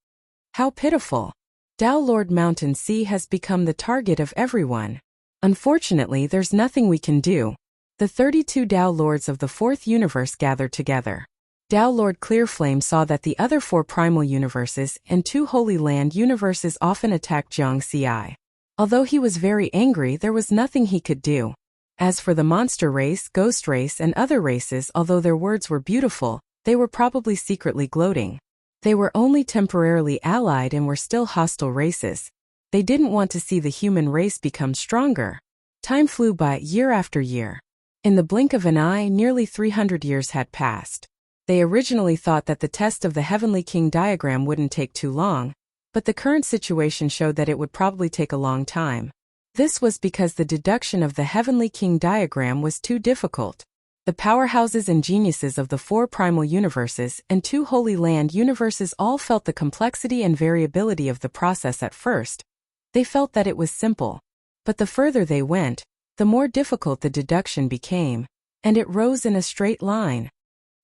How pitiful! Downlord Mountain Sea has become the target of everyone. Unfortunately, there's nothing we can do. The 32 Downlords of the 4th universe gathered together. Downlord Clearflame saw that the other 4 Primal Universes and 2 Holy Land Universes often attacked Jiang Xi. Although he was very angry, there was nothing he could do. As for the monster race, ghost race, and other races, although their words were beautiful, they were probably secretly gloating. They were only temporarily allied and were still hostile races. They didn't want to see the human race become stronger. Time flew by year after year. In the blink of an eye, nearly 300 years had passed. They originally thought that the test of the Heavenly King diagram wouldn't take too long, but the current situation showed that it would probably take a long time. This was because the deduction of the Heavenly King diagram was too difficult. The powerhouses and geniuses of the 4 Primal Universes and 2 Holy Land Universes all felt the complexity and variability of the process at first. They felt that it was simple. But the further they went, the more difficult the deduction became, and it rose in a straight line.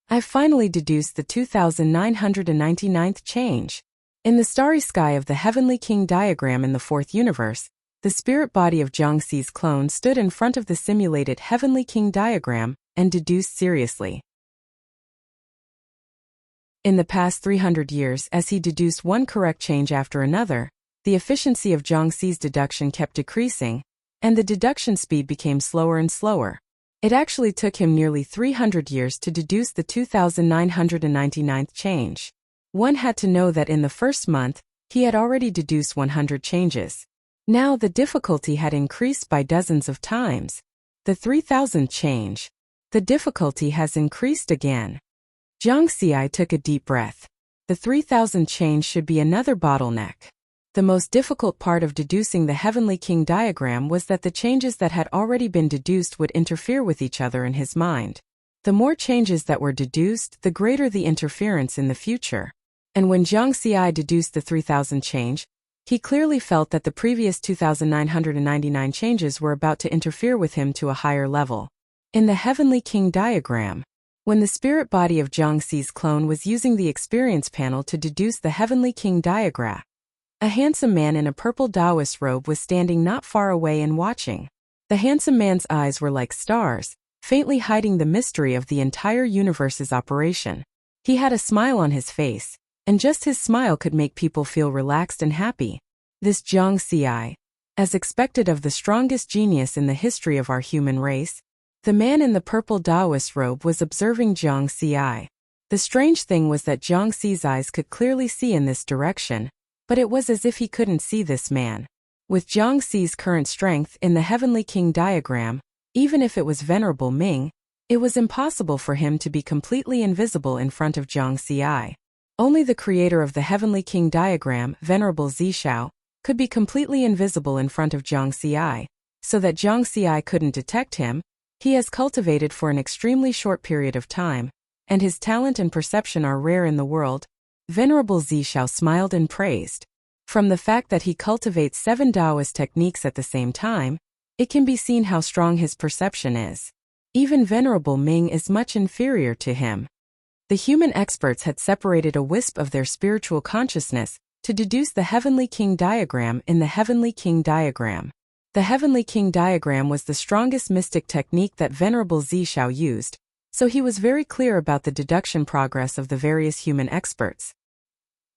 I've finally deduced the 2999th change. In the starry sky of the Heavenly King diagram in the 4th universe, the spirit body of Jiang Xi's clone stood in front of the simulated Heavenly King diagram and deduced seriously. In the past 300 years, as he deduced one correct change after another, the efficiency of Jiang Xi's deduction kept decreasing, and the deduction speed became slower and slower. It actually took him nearly 300 years to deduce the 2999th change. One had to know that in the first month, he had already deduced 100 changes. Now the difficulty had increased by dozens of times. The 3000th change. The difficulty has increased again. Jiang Xi took a deep breath. The 3000 change should be another bottleneck. The most difficult part of deducing the Heavenly King diagram was that the changes that had already been deduced would interfere with each other in his mind. The more changes that were deduced, the greater the interference in the future. And when Jiang Xi deduced the 3000 change, he clearly felt that the previous 2999 changes were about to interfere with him to a higher level. In the Heavenly King diagram, when the spirit body of Jiang Xi's clone was using the experience panel to deduce the Heavenly King diagram, a handsome man in a purple Taoist robe was standing not far away and watching. The handsome man's eyes were like stars, faintly hiding the mystery of the entire universe's operation. He had a smile on his face, and just his smile could make people feel relaxed and happy. This Jiang Xi, as expected of the strongest genius in the history of our human race, the man in the purple Taoist robe was observing Jiang Xi. The strange thing was that Jiang Xi's eyes could clearly see in this direction, but it was as if he couldn't see this man. With Jiang Xi's current strength in the Heavenly King diagram, even if it was Venerable Ming, it was impossible for him to be completely invisible in front of Jiang Xi. Only the creator of the Heavenly King diagram, Venerable Zishao, could be completely invisible in front of Jiang Xi, so that Jiang Xi couldn't detect him. He has cultivated for an extremely short period of time, and his talent and perception are rare in the world. Venerable Zishao smiled and praised. From the fact that he cultivates 7 Taoist techniques at the same time, it can be seen how strong his perception is. Even Venerable Ming is much inferior to him. The human experts had separated a wisp of their spiritual consciousness to deduce the Heavenly King diagram in the Heavenly King diagram. The Heavenly King diagram was the strongest mystic technique that Venerable Zishao used, so he was very clear about the deduction progress of the various human experts.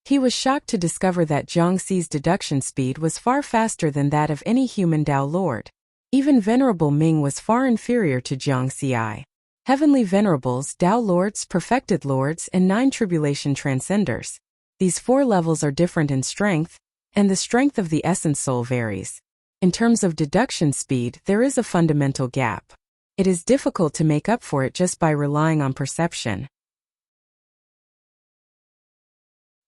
He was shocked to discover that Jiang Xi's deduction speed was far faster than that of any human Tao Lord. Even Venerable Ming was far inferior to Jiang Xi. Heavenly Venerables, Tao Lords, Perfected Lords, and 9 Tribulation Transcenders. These 4 levels are different in strength, and the strength of the essence soul varies. In terms of deduction speed, there is a fundamental gap. It is difficult to make up for it just by relying on perception.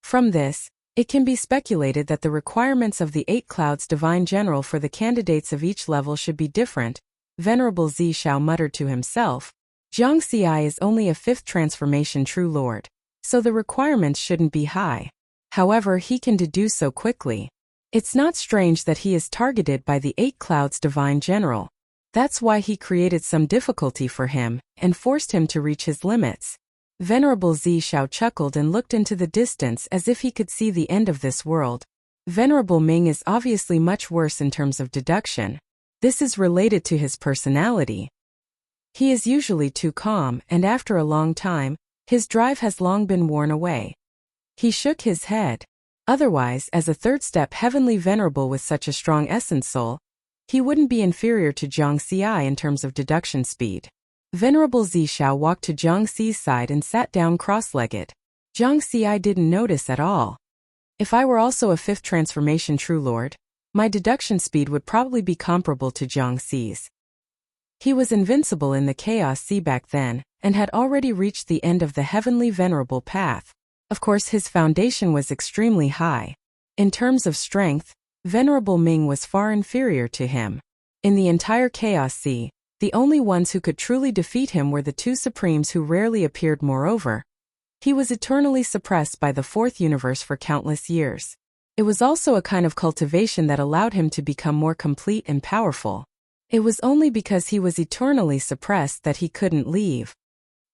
From this, it can be speculated that the requirements of the 8 clouds divine general for the candidates of each level should be different. Venerable Zishao muttered to himself, Jiang Xi is only a 5th transformation true lord, so the requirements shouldn't be high. However, he can deduce so quickly. It's not strange that he is targeted by the 8 clouds divine general. That's why he created some difficulty for him and forced him to reach his limits. Venerable Zishao chuckled and looked into the distance as if he could see the end of this world. Venerable Ming is obviously much worse in terms of deduction. This is related to his personality. He is usually too calm, and after a long time, his drive has long been worn away. He shook his head. Otherwise, as a 3rd step Heavenly Venerable with such a strong essence soul, he wouldn't be inferior to Jiang Xi in terms of deduction speed. Venerable Zishao walked to Jiang Xi's side and sat down cross-legged. Jiang Xi didn't notice at all. If I were also a 5th transformation true lord, my deduction speed would probably be comparable to Jiang Xi's. He was invincible in the Chaos Sea back then, and had already reached the end of the Heavenly Venerable path. Of course, his foundation was extremely high. In terms of strength, Venerable Ming was far inferior to him. In the entire Chaos Sea, the only ones who could truly defeat him were the 2 Supremes who rarely appeared. Moreover, he was eternally suppressed by the 4th universe for countless years. It was also a kind of cultivation that allowed him to become more complete and powerful. It was only because he was eternally suppressed that he couldn't leave.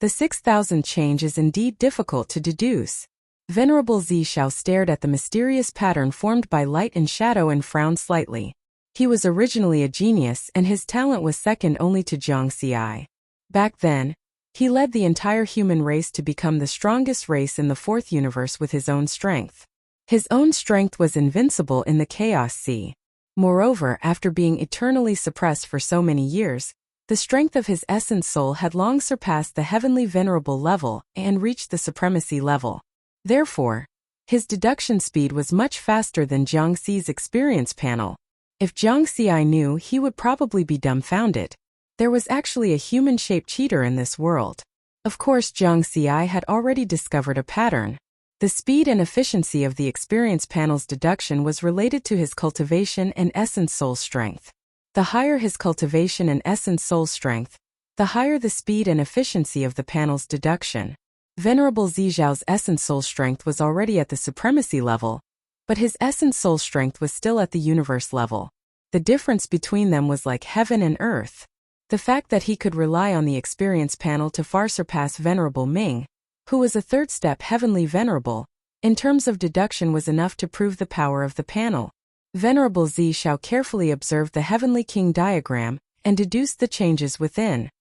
The 6000 change is indeed difficult to deduce. Venerable Zishao stared at the mysterious pattern formed by light and shadow and frowned slightly. He was originally a genius, and his talent was second only to Jiang Xi. Back then, he led the entire human race to become the strongest race in the 4th universe with his own strength. His own strength was invincible in the Chaos Sea. Moreover, after being eternally suppressed for so many years, the strength of his essence soul had long surpassed the Heavenly Venerable level and reached the supremacy level. Therefore, his deduction speed was much faster than Jiang Xi's experience panel. If Jiang Xi knew, he would probably be dumbfounded. There was actually a human-shaped cheater in this world. Of course, Zhang Xi had already discovered a pattern. The speed and efficiency of the experience panel's deduction was related to his cultivation and essence soul strength. The higher his cultivation and essence soul strength, the higher the speed and efficiency of the panel's deduction. Venerable Zizhao's essence soul strength was already at the supremacy level, but his essence soul strength was still at the universe level. The difference between them was like heaven and earth. The fact that he could rely on the experience panel to far surpass Venerable Ming, who was a third step heavenly venerable, in terms of deduction was enough to prove the power of the panel. Venerable Zishao carefully observed the Heavenly King diagram and deduced the changes within.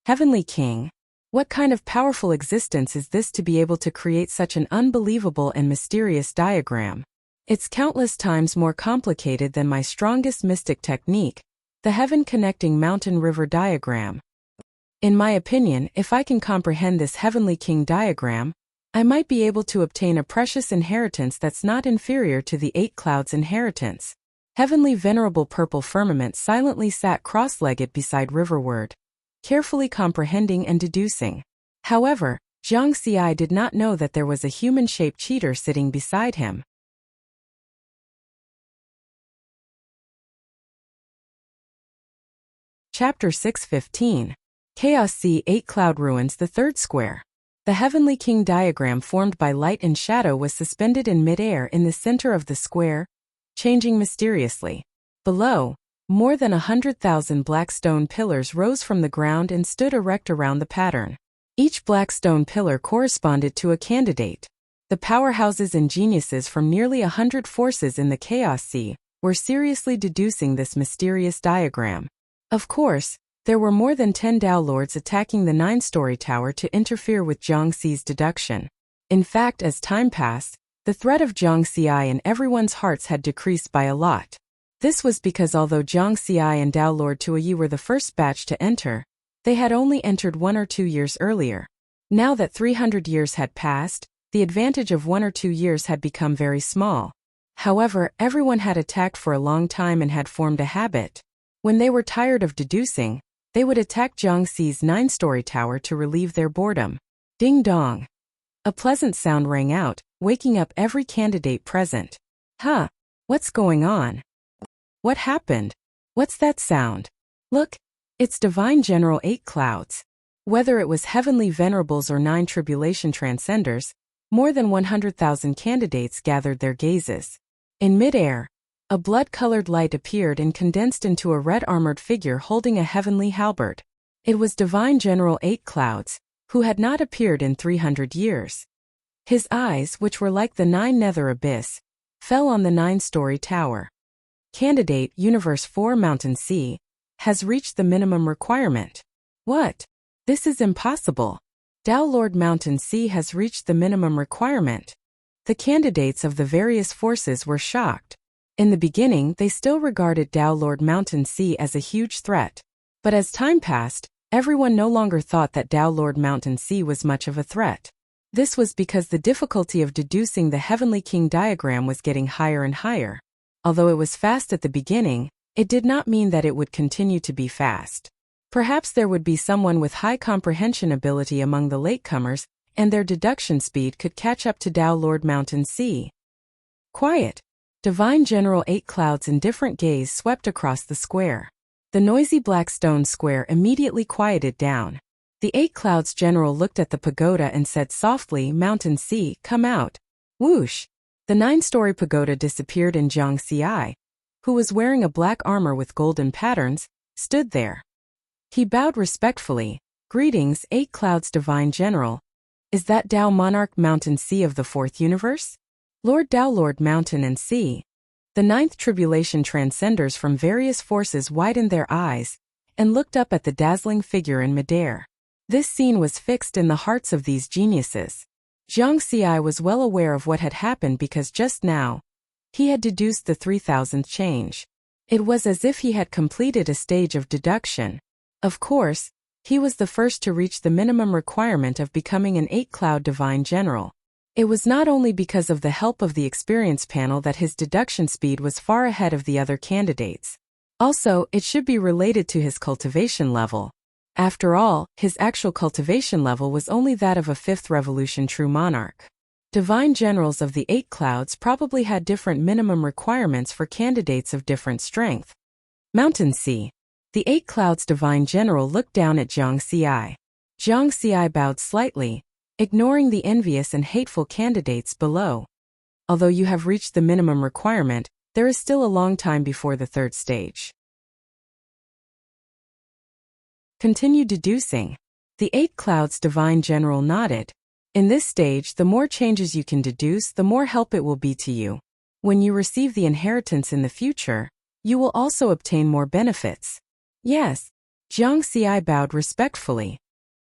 Heavenly King? What kind of powerful existence is this to be able to create such an unbelievable and mysterious diagram? It's countless times more complicated than my strongest mystic technique, the heaven-connecting mountain-river diagram. In my opinion, if I can comprehend this Heavenly King diagram, I might be able to obtain a precious inheritance that's not inferior to the 8 clouds' inheritance. Heavenly Venerable Purple Firmament silently sat cross-legged beside Riverward, carefully comprehending and deducing. However, Zhang Xi did not know that there was a human-shaped cheater sitting beside him. Chapter 6:15. Chaos Sea 8 Cloud Ruins. The third square. The Heavenly King diagram formed by light and shadow was suspended in mid-air in the center of the square, changing mysteriously. Below, more than 100,000 black stone pillars rose from the ground and stood erect around the pattern. Each black stone pillar corresponded to a candidate. The powerhouses and geniuses from nearly 100 forces in the Chaos Sea were seriously deducing this mysterious diagram. Of course, there were more than 10 Tao Lords attacking the 9-story tower to interfere with Zhang Xi's deduction. In fact, as time passed, the threat of Zhang Xi in everyone's hearts had decreased by a lot. This was because although Zhang Xi and Tao Lord Tuoyi were the first batch to enter, they had only entered 1 or 2 years earlier. Now that 300 years had passed, the advantage of 1 or 2 years had become very small. However, everyone had attacked for a long time and had formed a habit. When they were tired of deducing, they would attack Zhang Xi's 9-story tower to relieve their boredom. Ding dong. A pleasant sound rang out, waking up every candidate present. Huh? What's going on? What happened? What's that sound? Look, it's Divine General 8 Clouds. Whether it was Heavenly Venerables or 9 Tribulation Transcenders, more than 100,000 candidates gathered their gazes. In mid-air, a blood-colored light appeared and condensed into a red-armored figure holding a heavenly halberd. It was Divine General 8 Clouds, who had not appeared in 300 years. His eyes, which were like the 9 nether abyss, fell on the 9-story tower. Candidate Universe 4 Mountain Sea has reached the minimum requirement. What? This is impossible. Tao Lord Mountain Sea has reached the minimum requirement. The candidates of the various forces were shocked. In the beginning, they still regarded Tao Lord Mountain Sea as a huge threat. But as time passed, everyone no longer thought that Tao Lord Mountain Sea was much of a threat. This was because the difficulty of deducing the Heavenly King diagram was getting higher and higher. Although it was fast at the beginning, it did not mean that it would continue to be fast. Perhaps there would be someone with high comprehension ability among the latecomers, and their deduction speed could catch up to Tao Lord Mountain Sea. Quiet. Divine General 8 Clouds' indifferent gaze swept across the square. The noisy black stone square immediately quieted down. The 8 Clouds General looked at the pagoda and said softly, "Mountain Sea, come out." Whoosh! The 9-story pagoda disappeared and Zhang Xi, who was wearing a black armor with golden patterns, stood there. He bowed respectfully. "Greetings, 8 Clouds Divine General. Is that Tao Monarch Mountain Sea of the 4th universe?" Lord Tao Lord Mountain and Sea. The 9th Tribulation Transcenders from various forces widened their eyes and looked up at the dazzling figure in midair. This scene was fixed in the hearts of these geniuses. Zhang Xi was well aware of what had happened because just now, he had deduced the 3000th change. It was as if he had completed a stage of deduction. Of course, he was the first to reach the minimum requirement of becoming an 8-Cloud Divine General. It was not only because of the help of the experience panel that his deduction speed was far ahead of the other candidates. Also, it should be related to his cultivation level. After all, his actual cultivation level was only that of a 5th revolution true monarch. Divine generals of the 8 clouds probably had different minimum requirements for candidates of different strength. Mountain Sea. The 8 clouds divine general looked down at Zhang Xi. Zhang Xi bowed slightly, ignoring the envious and hateful candidates below. Although you have reached the minimum requirement, there is still a long time before the 3rd stage. Continue deducing. The 8 clouds divine general nodded. In this stage, the more changes you can deduce, the more help it will be to you. When you receive the inheritance in the future, you will also obtain more benefits. Yes. Zhang Xi bowed respectfully.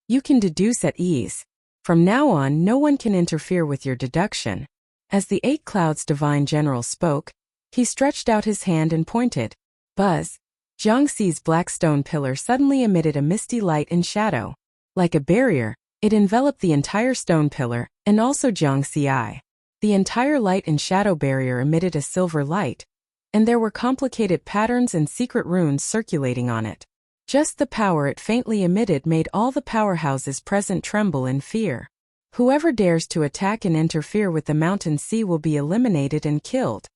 You can deduce at ease. From now on, no one can interfere with your deduction. As the 8 clouds divine general spoke, he stretched out his hand and pointed. Buzz. Zhang Xi's black stone pillar suddenly emitted a misty light and shadow. Like a barrier, it enveloped the entire stone pillar, and also Zhang Xi. The entire light and shadow barrier emitted a silver light, and there were complicated patterns and secret runes circulating on it. Just the power it faintly emitted made all the powerhouses present tremble in fear. Whoever dares to attack and interfere with the Mountain Sea will be eliminated and killed.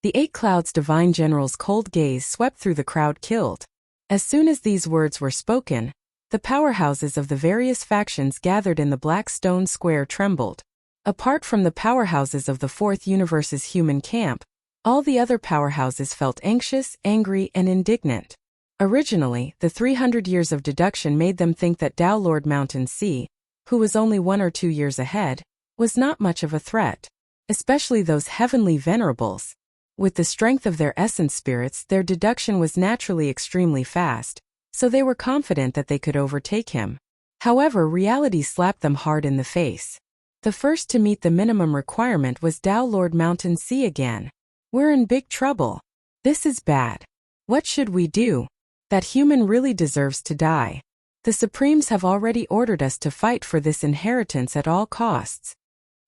The 8 clouds divine general's cold gaze swept through the crowd. Killed. As soon as these words were spoken, the powerhouses of the various factions gathered in the black stone square trembled. Apart from the powerhouses of the 4th universe's human camp, all the other powerhouses felt anxious, angry, and indignant. Originally, the 300 years of deduction made them think that Tao Lord Mountain Sea, who was only 1 or 2 years ahead, was not much of a threat, especially those heavenly venerables. With the strength of their essence spirits, their deduction was naturally extremely fast, so they were confident that they could overtake him. However, reality slapped them hard in the face. The first to meet the minimum requirement was Tao Lord Mountain Sea again. We're in big trouble. This is bad. What should we do? That human really deserves to die. The Supremes have already ordered us to fight for this inheritance at all costs.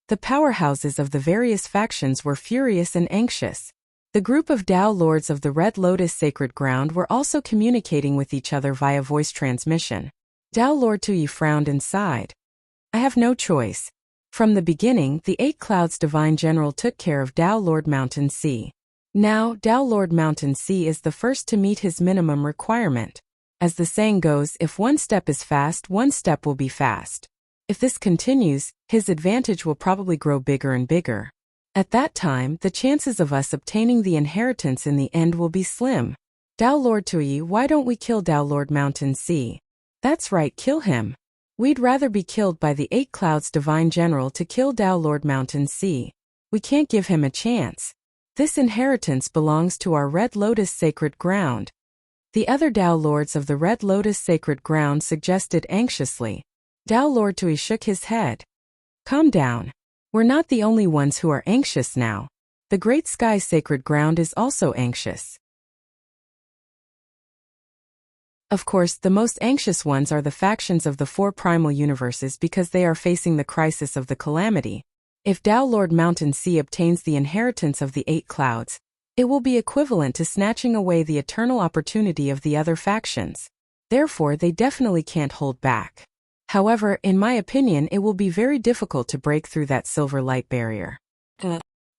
The powerhouses of the various factions were furious and anxious. The group of Tao Lords of the Red Lotus Sacred Ground were also communicating with each other via voice transmission. Tao Lord Tui frowned and sighed. I have no choice. From the beginning, the 8 clouds divine general took care of Tao Lord Mountain Sea. Now, Tao Lord Mountain Sea is the first to meet his minimum requirement. As the saying goes, if one step is fast, one step will be fast. If this continues, his advantage will probably grow bigger and bigger. At that time, the chances of us obtaining the inheritance in the end will be slim. Tao Lord Tui, why don't we kill Tao Lord Mountain Sea? That's right, kill him. We'd rather be killed by the 8 clouds divine general to kill Tao Lord Mountain Sea. We can't give him a chance. This inheritance belongs to our Red Lotus Sacred Ground. The other Tao Lords of the Red Lotus Sacred Ground suggested anxiously. Tao Lord Tui shook his head. Calm down. We're not the only ones who are anxious now. The Great Sky Sacred Ground is also anxious. Of course, the most anxious ones are the factions of the 4 primal universes because they are facing the crisis of the calamity. If Tao Lord Mountain Sea obtains the inheritance of the 8 clouds, it will be equivalent to snatching away the eternal opportunity of the other factions. Therefore, they definitely can't hold back. However, in my opinion, it will be very difficult to break through that silver light barrier.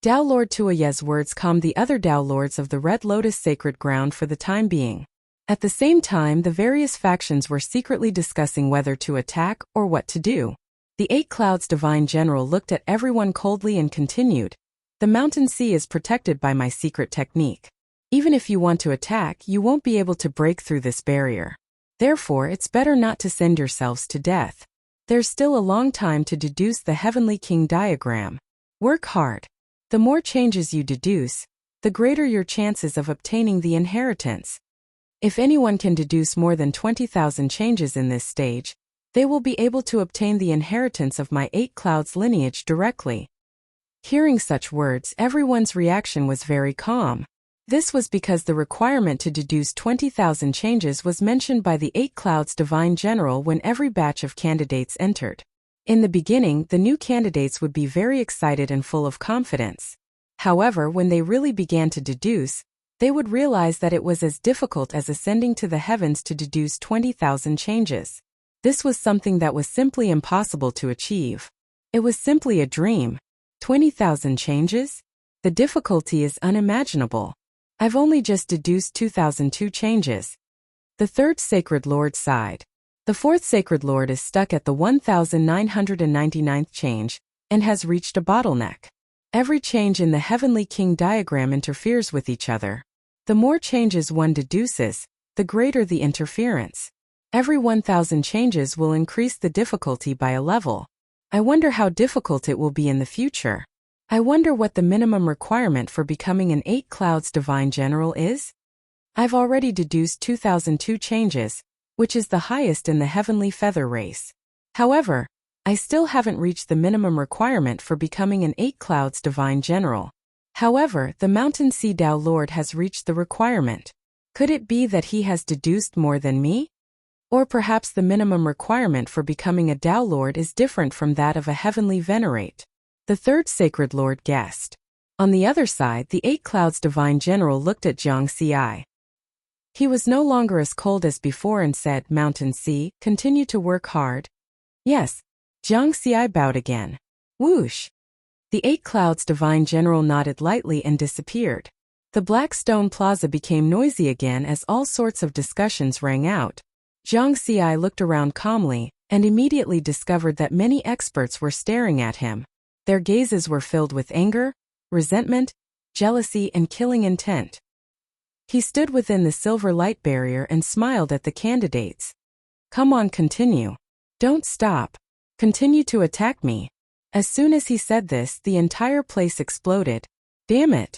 Tao Lord Tuoye's words calmed the other Tao Lords of the Red Lotus Sacred Ground for the time being. At the same time, the various factions were secretly discussing whether to attack or what to do. The 8 clouds divine general looked at everyone coldly and continued. The Mountain Sea is protected by my secret technique. Even if you want to attack, you won't be able to break through this barrier. Therefore, it's better not to send yourselves to death. There's still a long time to deduce the Heavenly King diagram. Work hard. The more changes you deduce, the greater your chances of obtaining the inheritance. If anyone can deduce more than 20,000 changes in this stage, they will be able to obtain the inheritance of my 8 clouds lineage directly. Hearing such words, everyone's reaction was very calm. This was because the requirement to deduce 20,000 changes was mentioned by the 8 clouds divine general when every batch of candidates entered. In the beginning, the new candidates would be very excited and full of confidence. However, when they really began to deduce, they would realize that it was as difficult as ascending to the heavens to deduce 20,000 changes. This was something that was simply impossible to achieve. It was simply a dream. 20,000 changes? The difficulty is unimaginable. I've only just deduced 2002 changes. The third Sacred Lord sighed. The fourth Sacred Lord is stuck at the 1999th change and has reached a bottleneck. Every change in the Heavenly King diagram interferes with each other. The more changes one deduces, the greater the interference. Every 1,000 changes will increase the difficulty by a level. I wonder how difficult it will be in the future. I wonder what the minimum requirement for becoming an 8 Clouds Divine General is? I've already deduced 2002 changes, which is the highest in the Heavenly Feather race. However, I still haven't reached the minimum requirement for becoming an 8 Clouds Divine General. However, the Mountain Sea Tao Lord has reached the requirement. Could it be that he has deduced more than me? Or perhaps the minimum requirement for becoming a Tao Lord is different from that of a Heavenly Venerate. The third Sacred Lord guessed. On the other side, the 8 Clouds Divine General looked at Jiang Xi. He was no longer as cold as before and said, "Mountain Sea, continue to work hard." "Yes." Jiang Xi bowed again. Whoosh! The 8 Clouds Divine General nodded lightly and disappeared. The Black Stone Plaza became noisy again as all sorts of discussions rang out. Jiang Xi looked around calmly and immediately discovered that many experts were staring at him. Their gazes were filled with anger, resentment, jealousy, and killing intent. He stood within the silver light barrier and smiled at the candidates. "Come on, continue. Don't stop. Continue to attack me." As soon as he said this, the entire place exploded. Damn it!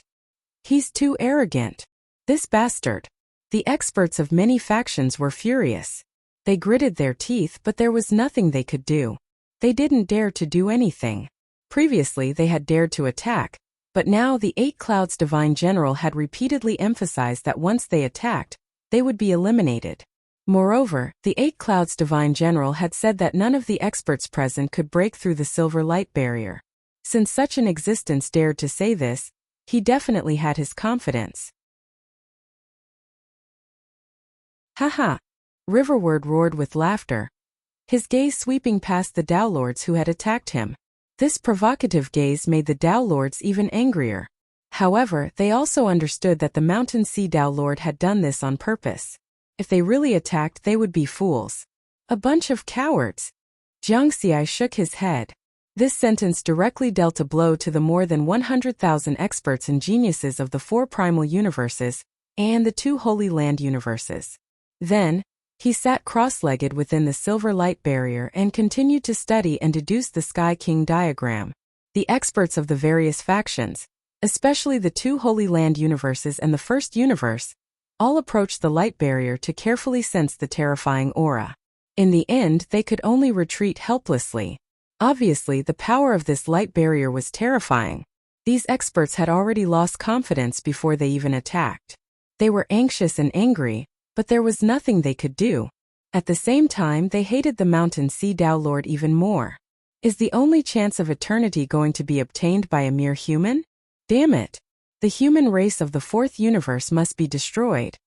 He's too arrogant. This bastard. The experts of many factions were furious. They gritted their teeth, but there was nothing they could do. They didn't dare to do anything. Previously they had dared to attack, but now the 8 Clouds Divine General had repeatedly emphasized that once they attacked, they would be eliminated. Moreover, the 8 Clouds Divine General had said that none of the experts present could break through the silver light barrier. Since such an existence dared to say this, he definitely had his confidence. "Haha!" Riverward roared with laughter, his gaze sweeping past the Tao Lords who had attacked him. This provocative gaze made the Tao Lords even angrier. However, they also understood that the Mountain Sea Tao Lord had done this on purpose. If they really attacked, they would be fools. A bunch of cowards. Jiang Xi shook his head. This sentence directly dealt a blow to the more than 100,000 experts and geniuses of the 4 primal universes and the 2 Holy Land universes. Then, he sat cross-legged within the silver light barrier and continued to study and deduce the Sky King diagram. The experts of the various factions, especially the 2 Holy Land universes and the first universe, all approached the light barrier to carefully sense the terrifying aura. In the end, they could only retreat helplessly. Obviously, the power of this light barrier was terrifying. These experts had already lost confidence before they even attacked. They were anxious and angry, but there was nothing they could do. At the same time, they hated the Mountain Sea Tao Lord even more. Is the only chance of eternity going to be obtained by a mere human? Damn it! The human race of the 4th universe must be destroyed.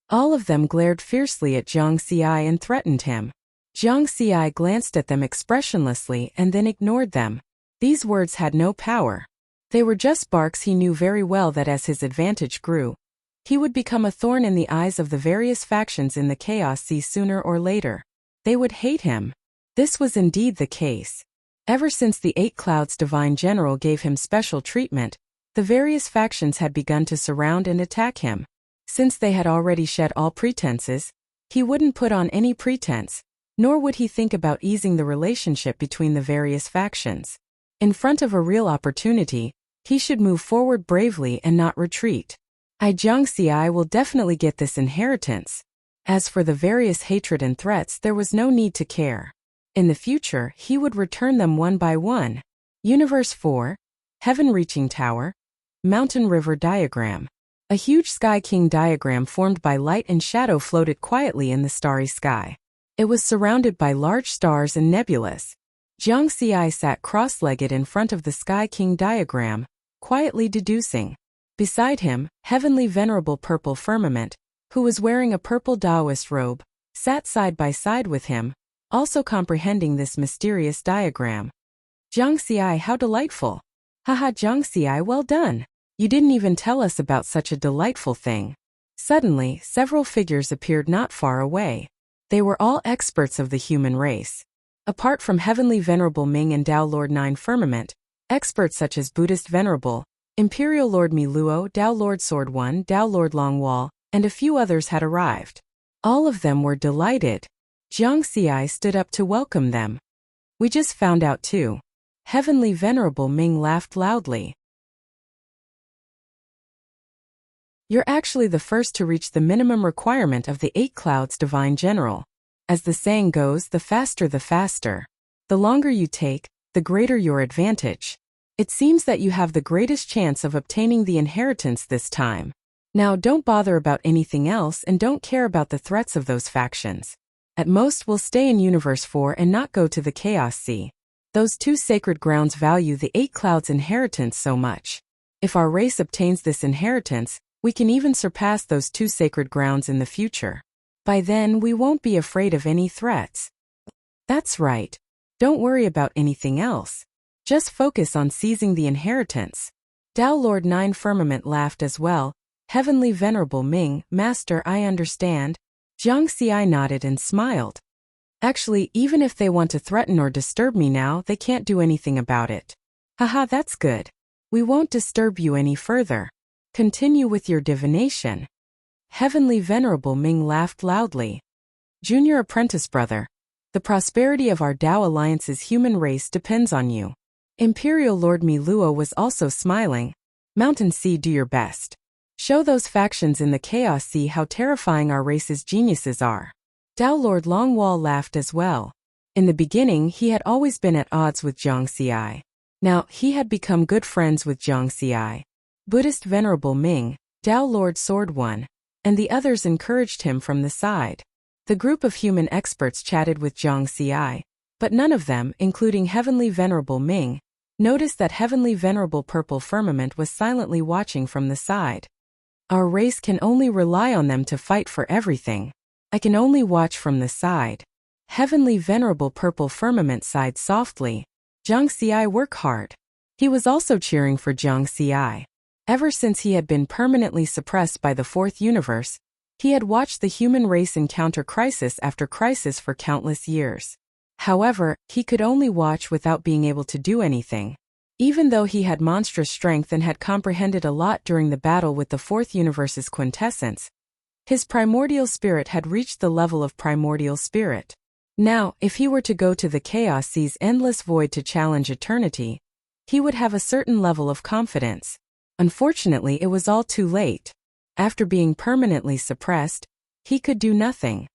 All of them glared fiercely at Jiang Xi and threatened him. Jiang Xi glanced at them expressionlessly and then ignored them. These words had no power. They were just barks. He knew very well that as his advantage grew, he would become a thorn in the eyes of the various factions in the Chaos Sea sooner or later. They would hate him. This was indeed the case. Ever since the 8 Clouds Divine General gave him special treatment, the various factions had begun to surround and attack him. Since they had already shed all pretenses, he wouldn't put on any pretense, nor would he think about easing the relationship between the various factions. In front of a real opportunity, he should move forward bravely and not retreat. Jiang Xi will definitely get this inheritance. As for the various hatred and threats, there was no need to care. In the future, he would return them one by one. Universe 4, Heaven-Reaching Tower, Mountain River Diagram. A huge Sky King diagram formed by light and shadow floated quietly in the starry sky. It was surrounded by large stars and nebulas. Jiang Xi sat cross-legged in front of the Sky King diagram, quietly deducing. Beside him, Heavenly Venerable Purple Firmament, who was wearing a purple Taoist robe, sat side by side with him, also comprehending this mysterious diagram. Jiangxiai, how delightful! Haha, Jiangxiai, well done! You didn't even tell us about such a delightful thing. Suddenly, several figures appeared not far away. They were all experts of the human race. Apart from Heavenly Venerable Ming and Tao Lord Nine Firmament, experts such as Buddhist Venerable, Imperial Lord Mi Luo, Tao Lord Sword One, Tao Lord Longwall, and a few others had arrived. All of them were delighted. Jiangxiai stood up to welcome them. We just found out too. Heavenly Venerable Ming laughed loudly. You're actually the first to reach the minimum requirement of the 8 clouds Divine General. As the saying goes, the faster the faster. The longer you take, the greater your advantage. It seems that you have the greatest chance of obtaining the inheritance this time. Now don't bother about anything else and don't care about the threats of those factions. At most we'll stay in Universe 4 and not go to the Chaos Sea. Those 2 sacred grounds value the 8 clouds inheritance so much. If our race obtains this inheritance, we can even surpass those 2 sacred grounds in the future. By then we won't be afraid of any threats. That's right. Don't worry about anything else. Just focus on seizing the inheritance. Tao Lord Nine Firmament laughed as well. Heavenly Venerable Ming, Master, I understand. Jiangxiai nodded and smiled. Actually, even if they want to threaten or disturb me now, they can't do anything about it. Haha, that's good. We won't disturb you any further. Continue with your divination. Heavenly Venerable Ming laughed loudly. Junior Apprentice Brother, the prosperity of our Tao Alliance's human race depends on you. Imperial Lord Mi Luo was also smiling. Mountain Sea, do your best. Show those factions in the Chaos Sea how terrifying our race's geniuses are. Tao Lord Longwall laughed as well. In the beginning he had always been at odds with Jiangxiai. Now he had become good friends with Jiangxiai. Buddhist Venerable Ming, Tao Lord Sword One, and the others encouraged him from the side. The group of human experts chatted with Jiangxiai, but none of them, including Heavenly Venerable Ming, noticed that Heavenly Venerable Purple Firmament was silently watching from the side. Our race can only rely on them to fight for everything. I can only watch from the side. Heavenly Venerable Purple Firmament sighed softly. Jiangxiai, work hard. He was also cheering for Jiangxiai. Ever since he had been permanently suppressed by the 4th universe, he had watched the human race encounter crisis after crisis for countless years. However, he could only watch without being able to do anything. Even though he had monstrous strength and had comprehended a lot during the battle with the 4th universe's quintessence, his primordial spirit had reached the level of primordial spirit. Now, if he were to go to the Chaos Sea's endless void to challenge eternity, he would have a certain level of confidence. Unfortunately, it was all too late. After being permanently suppressed, he could do nothing.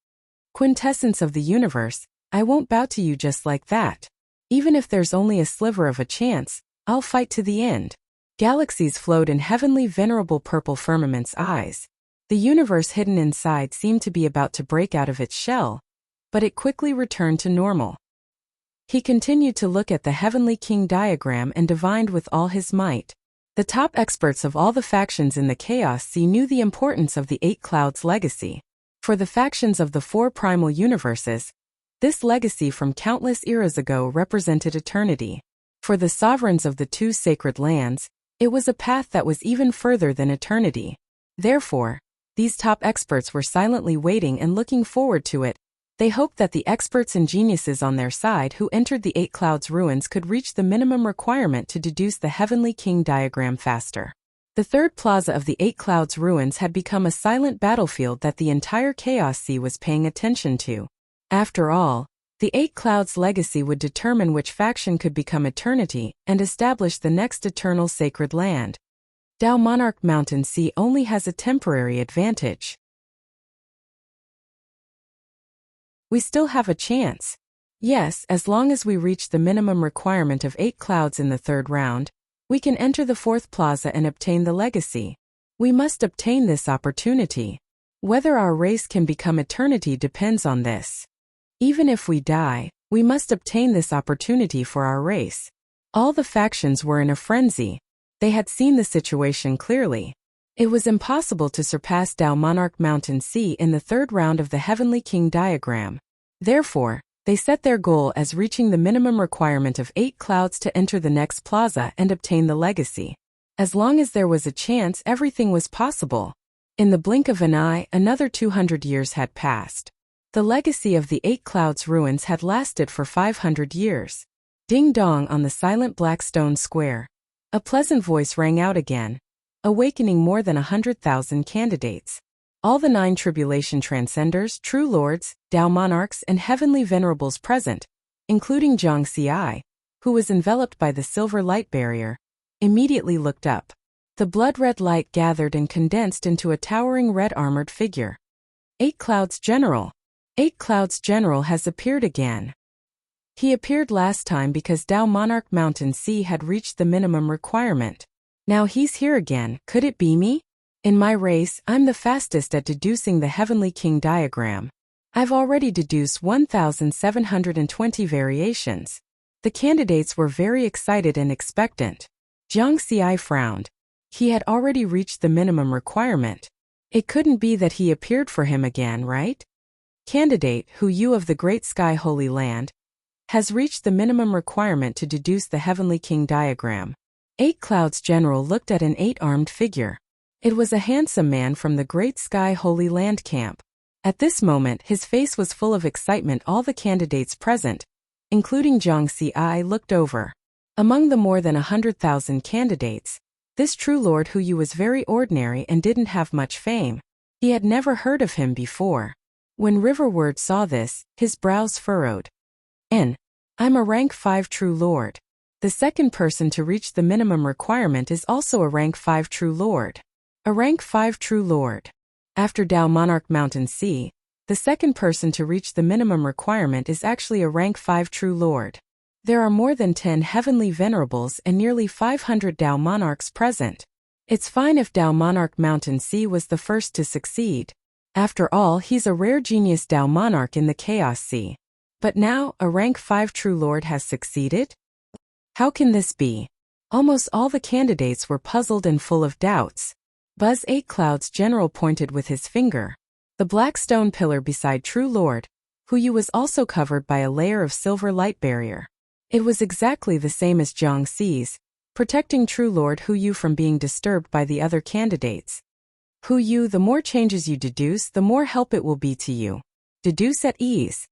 Quintessence of the universe, I won't bow to you just like that. Even if there's only a sliver of a chance, I'll fight to the end. Galaxies flowed in Heavenly Venerable Purple Firmament's eyes. The universe hidden inside seemed to be about to break out of its shell, but it quickly returned to normal. He continued to look at the Heavenly King diagram and divined with all his might. The top experts of all the factions in the Chaos Sea knew the importance of the 8 Clouds legacy. For the factions of the 4 primal universes, this legacy from countless eras ago represented eternity. For the sovereigns of the 2 sacred lands, it was a path that was even further than eternity. Therefore, these top experts were silently waiting and looking forward to it. They hoped that the experts and geniuses on their side who entered the 8 Clouds ruins could reach the minimum requirement to deduce the Heavenly King diagram faster. The 3rd plaza of the 8 Clouds ruins had become a silent battlefield that the entire Chaos Sea was paying attention to. After all, the 8 Clouds legacy would determine which faction could become eternity and establish the next eternal sacred land. Tao Monarch Mountain Sea only has a temporary advantage. We still have a chance. Yes, as long as we reach the minimum requirement of 8 clouds in the 3rd round, we can enter the 4th plaza and obtain the legacy. We must obtain this opportunity. Whether our race can become eternity depends on this. Even if we die, we must obtain this opportunity for our race. All the factions were in a frenzy. They had seen the situation clearly. It was impossible to surpass Dao Monarch Mountain C in the third round of the Heavenly King diagram. Therefore, they set their goal as reaching the minimum requirement of 8 clouds to enter the next plaza and obtain the legacy. As long as there was a chance, everything was possible. In the blink of an eye, another 200 years had passed. The legacy of the 8 clouds ruins had lasted for 500 years. Ding dong on the silent black stone square. A pleasant voice rang out again, awakening more than 100,000 candidates. All the 9 tribulation transcenders, true lords, Dao monarchs, and heavenly venerables present, including Zhang Xi, who was enveloped by the silver light barrier, immediately looked up. The blood-red light gathered and condensed into a towering red-armored figure. 8 Clouds General. 8 Clouds General has appeared again. He appeared last time because Dao Monarch Mountain C had reached the minimum requirement. Now he's here again. Could it be me? In my race, I'm the fastest at deducing the Heavenly King diagram. I've already deduced 1,720 variations. The candidates were very excited and expectant. Zhang Xi frowned. He had already reached the minimum requirement. It couldn't be that he appeared for him again, right? Candidate Hu Yu of the Great Sky Holy Land has reached the minimum requirement to deduce the Heavenly King diagram. 8 Clouds General looked at an 8-armed figure. It was a handsome man from the Great Sky Holy Land camp. At this moment, his face was full of excitement. All the candidates present, including Zhang Xi, looked over. Among the more than 100,000 candidates, this true Lord Hu Yu was very ordinary and didn't have much fame. He had never heard of him before. When Riverward saw this, his brows furrowed. I'm a rank 5 true lord. The second person to reach the minimum requirement is also a rank 5 true lord. A rank 5 true lord. After Dao Monarch Mountain C, the second person to reach the minimum requirement is actually a rank 5 true lord. There are more than 10 heavenly venerables and nearly 500 Dao monarchs present. It's fine if Dao Monarch Mountain C was the first to succeed. After all, he's a rare genius Dao monarch in the Chaos Sea. But now, a rank 5 true lord has succeeded? How can this be? Almost all the candidates were puzzled and full of doubts. Buzz 8 Clouds General pointed with his finger. The black stone pillar beside True Lord Hu Yu was also covered by a layer of silver light barrier. It was exactly the same as Zhang Xi's, protecting True Lord Hu Yu from being disturbed by the other candidates. Hu Yu, the more changes you deduce, the more help it will be to you. Deduce at ease.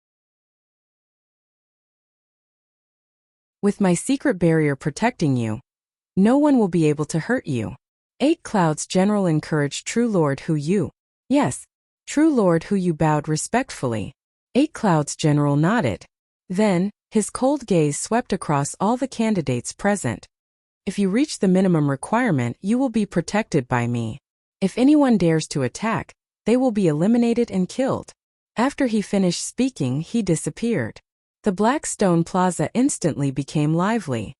With my secret barrier protecting you, no one will be able to hurt you. 8 Clouds General encouraged True Lord Hu Yu. Yes, True Lord Hu Yu bowed respectfully. 8 Clouds General nodded. Then, his cold gaze swept across all the candidates present. If you reach the minimum requirement, you will be protected by me. If anyone dares to attack, they will be eliminated and killed. After he finished speaking, he disappeared. The Black Stone Plaza instantly became lively.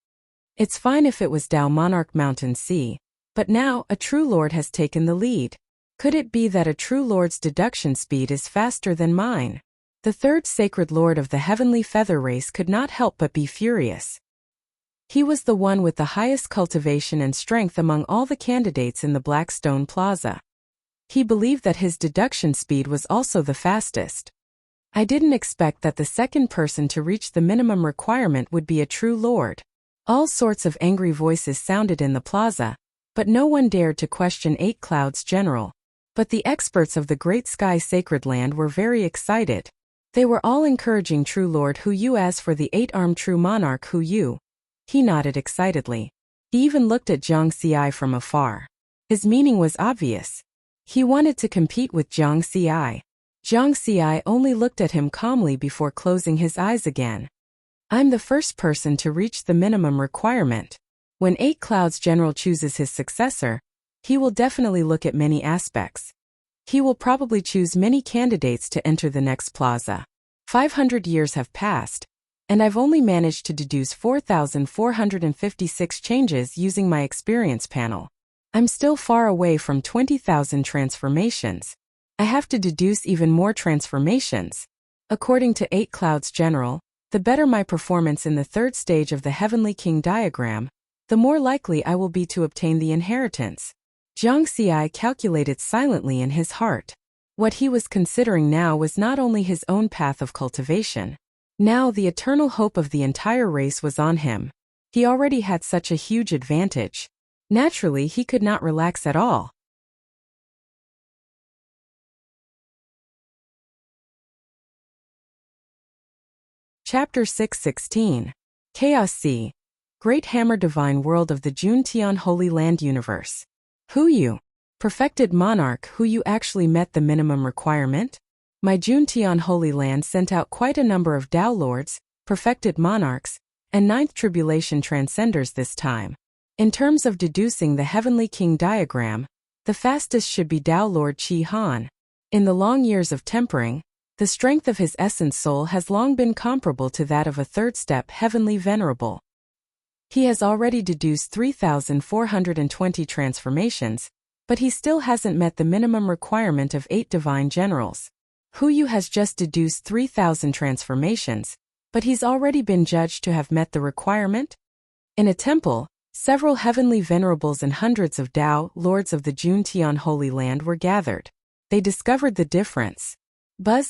It's fine if it was Dao Monarch Mountain C, but now a true lord has taken the lead. Could it be that a true lord's deduction speed is faster than mine? The third sacred lord of the heavenly feather race could not help but be furious. He was the one with the highest cultivation and strength among all the candidates in the Black Stone Plaza. He believed that his deduction speed was also the fastest. I didn't expect that the second person to reach the minimum requirement would be a true lord. All sorts of angry voices sounded in the plaza, but no one dared to question 8 Clouds General. But the experts of the Great Sky Sacred Land were very excited. They were all encouraging True Lord Hu Yu. As for the 8-armed True Monarch Hu Yu, he nodded excitedly. He even looked at Zhang Xi from afar. His meaning was obvious. He wanted to compete with Zhang Xi. Zhang Xi only looked at him calmly before closing his eyes again. I'm the first person to reach the minimum requirement. When 8 Clouds General chooses his successor, he will definitely look at many aspects. He will probably choose many candidates to enter the next plaza. 500 years have passed, and I've only managed to deduce 4,456 changes using my experience panel. I'm still far away from 20,000 transformations. I have to deduce even more transformations. According to 8 Clouds General, the better my performance in the third stage of the Heavenly King diagram, the more likely I will be to obtain the inheritance. Jiang Xi calculated silently in his heart. What he was considering now was not only his own path of cultivation. Now the eternal hope of the entire race was on him. He already had such a huge advantage. Naturally, he could not relax at all. Chapter 6:16. Chaos Sea. Great Hammer Divine World of the Juntian Holy Land Universe. Who you? Perfected monarch who you actually met the minimum requirement? My Juntian Holy Land sent out quite a number of Tao Lords, perfected monarchs, and ninth tribulation transcenders this time. In terms of deducing the Heavenly King diagram, the fastest should be Tao Lord Qi Han. In the long years of tempering, the strength of his essence soul has long been comparable to that of a third-step Heavenly Venerable. He has already deduced 3,420 transformations, but he still hasn't met the minimum requirement of 8 divine generals. Huyu has just deduced 3,000 transformations, but he's already been judged to have met the requirement. In a temple, several heavenly venerables and hundreds of Tao Lords of the Juntian Holy Land were gathered. They discovered the difference.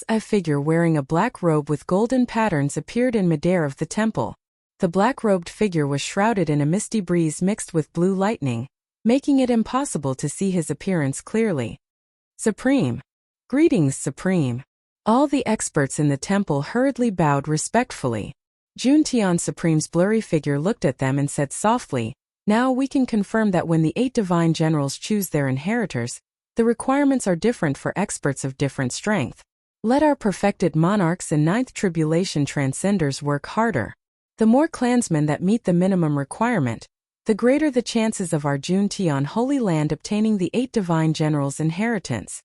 A figure wearing a black robe with golden patterns appeared in midair of the temple. The black-robed figure was shrouded in a misty breeze mixed with blue lightning, making it impossible to see his appearance clearly. Supreme. Greetings, Supreme. All the experts in the temple hurriedly bowed respectfully. Juntian Supreme's blurry figure looked at them and said softly, "Now we can confirm that when the 8 divine generals choose their inheritors, the requirements are different for experts of different strength. Let our perfected monarchs and ninth tribulation transcenders work harder. The more clansmen that meet the minimum requirement, the greater the chances of our Juntian Holy Land obtaining the 8 divine generals' inheritance."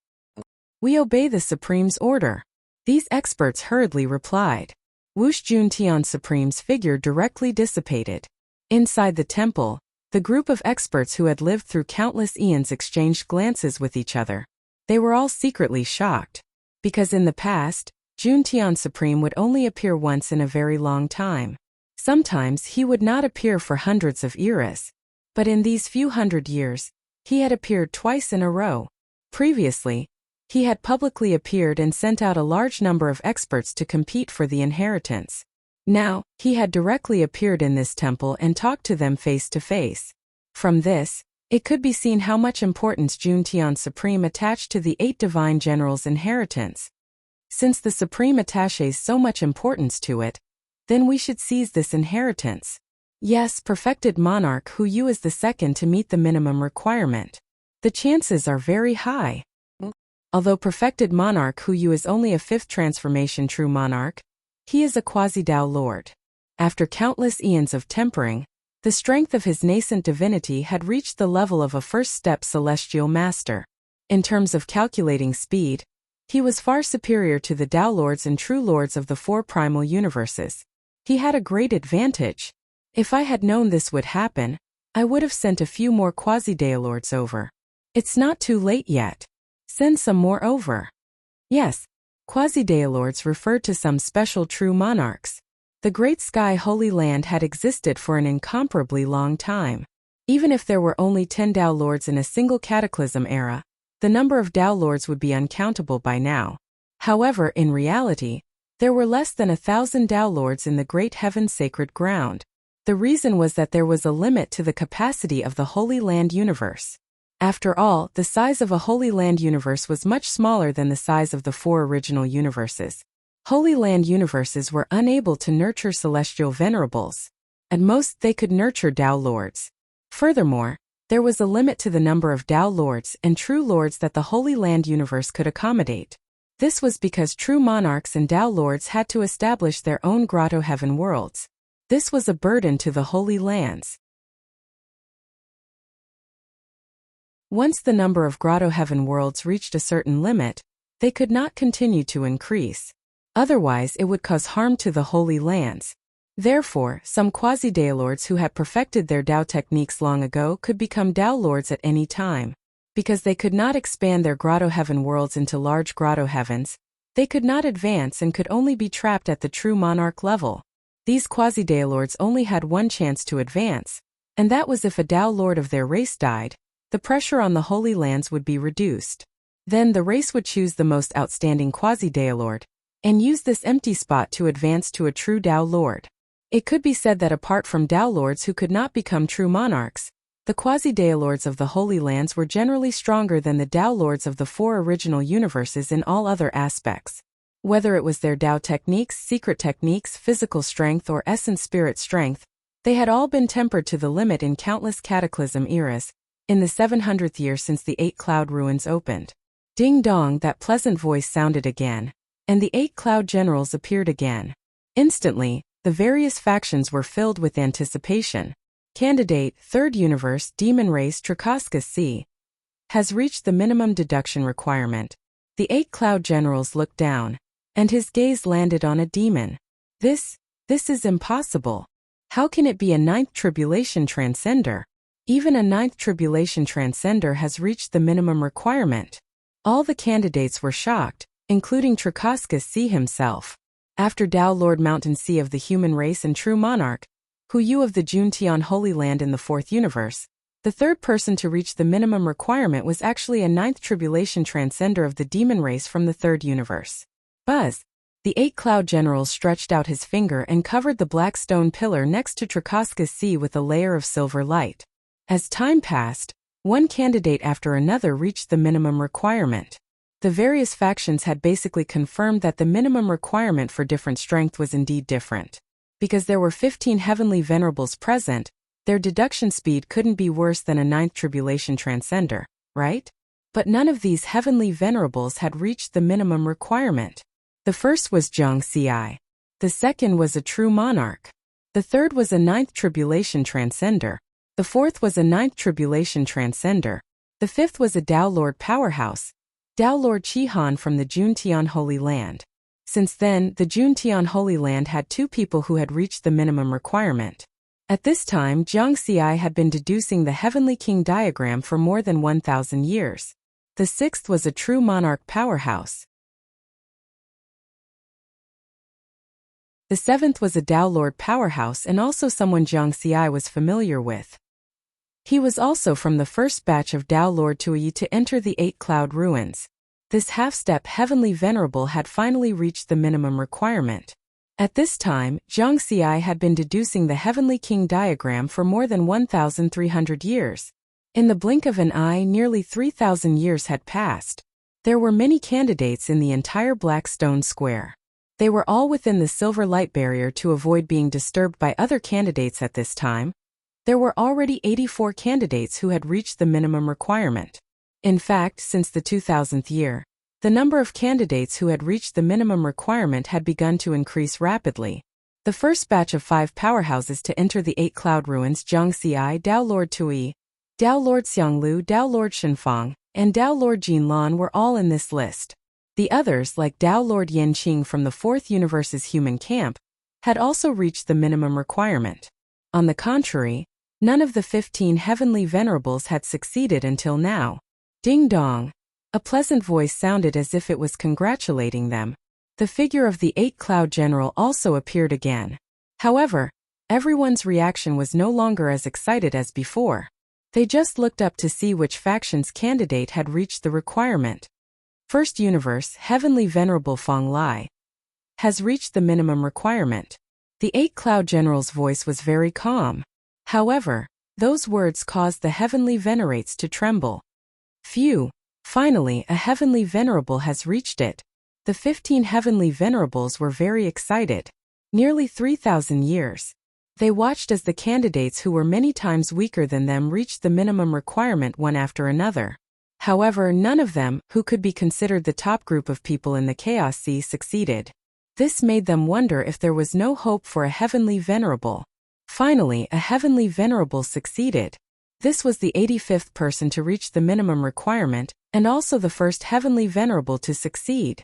"We obey the Supreme's order." These experts hurriedly replied. Whoosh! Juntian Supreme's figure directly dissipated. Inside the temple, the group of experts who had lived through countless eons exchanged glances with each other. They were all secretly shocked. Because in the past, Juntian Supreme would only appear once in a very long time. Sometimes he would not appear for hundreds of eras. But in these few hundred years, he had appeared twice in a row. Previously, he had publicly appeared and sent out a large number of experts to compete for the inheritance. Now, he had directly appeared in this temple and talked to them face to face. From this, it could be seen how much importance Juntian Supreme attached to the 8 divine generals' inheritance. Since the Supreme attaches so much importance to it, then we should seize this inheritance. Yes, perfected monarch who you is the second to meet the minimum requirement. The chances are very high. Although perfected monarch who you is only a 5th transformation true monarch, he is a quasi-Tao Lord. After countless eons of tempering, the strength of his nascent divinity had reached the level of a first-step celestial master. In terms of calculating speed, he was far superior to the Tao Lords and true lords of the 4 primal universes. He had a great advantage. If I had known this would happen, I would have sent a few more quasi-Tao Lords over. It's not too late yet. Send some more over. Yes, quasi-Tao Lords referred to some special true monarchs. The Great Sky Holy Land had existed for an incomparably long time. Even if there were only 10 Tao Lords in a single cataclysm era, the number of Tao Lords would be uncountable by now. However, in reality, there were less than 1,000 Tao Lords in the Great Heaven's sacred ground. The reason was that there was a limit to the capacity of the Holy Land universe. After all, the size of a Holy Land universe was much smaller than the size of the 4 original universes. Holy Land universes were unable to nurture celestial venerables. At most, they could nurture Tao Lords. Furthermore, there was a limit to the number of Tao Lords and true lords that the Holy Land universe could accommodate. This was because true monarchs and Tao Lords had to establish their own grotto heaven worlds. This was a burden to the Holy Lands. Once the number of grotto heaven worlds reached a certain limit, they could not continue to increase. Otherwise, it would cause harm to the Holy Lands. Therefore, some quasi-Tao Lords who had perfected their Tao techniques long ago could become Tao Lords at any time. Because they could not expand their grotto heaven worlds into large grotto heavens, they could not advance and could only be trapped at the true monarch level. These quasi-Tao Lords only had one chance to advance, And that was if a Tao Lord of their race died, the pressure on the Holy Lands would be reduced. Then the race would choose the most outstanding quasi-Tao Lord, and use this empty spot to advance to a true Tao Lord. It could be said that apart from Tao Lords who could not become true monarchs, the quasi-Tao Lords of the Holy Lands were generally stronger than the Tao Lords of the 4 original universes in all other aspects. Whether it was their Tao techniques, secret techniques, physical strength, or essence spirit strength, they had all been tempered to the limit in countless cataclysm eras, in the 700th year since the 8 Cloud Ruins opened. Ding dong, that pleasant voice sounded again, and the 8 Cloud Generals appeared again. Instantly, the various factions were filled with anticipation. Candidate, 3rd Universe, Demon Race Trikaskus C. has reached the minimum deduction requirement. The 8 Cloud Generals looked down, and his gaze landed on a demon. This is impossible. How can it be a 9th Tribulation Transcender? Even a 9th Tribulation Transcender has reached the minimum requirement. All the candidates were shocked, including Trikaskus C himself. After Tao Lord Mountain C of the human race and true monarch, Hu Yu of the Juntian Holy Land in the 4th universe, the 3rd person to reach the minimum requirement was actually a 9th Tribulation Transcender of the demon race from the 3rd universe. Buzz! The 8 Cloud Generals stretched out his finger and covered the black stone pillar next to Trikaskus C with a layer of silver light. As time passed, one candidate after another reached the minimum requirement. The various factions had basically confirmed that the minimum requirement for different strength was indeed different. Because there were 15 heavenly venerables present, their deduction speed couldn't be worse than a 9th Tribulation Transcender, right? But none of these heavenly venerables had reached the minimum requirement. The first was Zhang Ci. The second was a true monarch. The third was a 9th Tribulation Transcender. The 4th was a 9th Tribulation Transcender. The 5th was a Tao Lord Powerhouse, Tao Lord Qihan from the Juntian Holy Land. Since then, the Juntian Holy Land had 2 people who had reached the minimum requirement. At this time, Zhang Ci had been deducing the Heavenly King diagram for more than 1,000 years. The 6th was a true monarch powerhouse. The 7th was a Tao Lord powerhouse and also someone Zhang Ci was familiar with. He was also from the first batch of Tao Lord Tuyi to enter the 8 Cloud Ruins. This half-step heavenly venerable had finally reached the minimum requirement. At this time, Zhang Ci had been deducing the Heavenly King diagram for more than 1,300 years. In the blink of an eye, nearly 3,000 years had passed. There were many candidates in the entire Black Stone Square. They were all within the silver light barrier to avoid being disturbed by other candidates at this time. There were already 84 candidates who had reached the minimum requirement. In fact, since the 2000th year, the number of candidates who had reached the minimum requirement had begun to increase rapidly. The first batch of 5 powerhouses to enter the 8 Cloud Ruins, Zhang Ci, Tao Lord Tui, Tao Lord Xianglu, Tao Lord Shenfang, and Tao Lord Jinlan were all in this list. The others, like Tao Lord Yanqing from the 4th Universe's human camp, had also reached the minimum requirement. On the contrary, none of the 15 heavenly venerables had succeeded until now. Ding dong! A pleasant voice sounded as if it was congratulating them. The figure of the 8 Cloud General also appeared again. However, everyone's reaction was no longer as excited as before. They just looked up to see which faction's candidate had reached the requirement. First Universe, Heavenly Venerable Feng Lai, has reached the minimum requirement. The 8 Cloud General's voice was very calm. However, those words caused the Heavenly Venerates to tremble. Phew! Finally, a Heavenly Venerable has reached it. The 15 Heavenly Venerables were very excited. Nearly 3,000 years. They watched as the candidates who were many times weaker than them reached the minimum requirement one after another. However, none of them, who could be considered the top group of people in the Chaos Sea, succeeded. This made them wonder if there was no hope for a Heavenly Venerable. Finally, a Heavenly Venerable succeeded. This was the 85th person to reach the minimum requirement, and also the first Heavenly Venerable to succeed.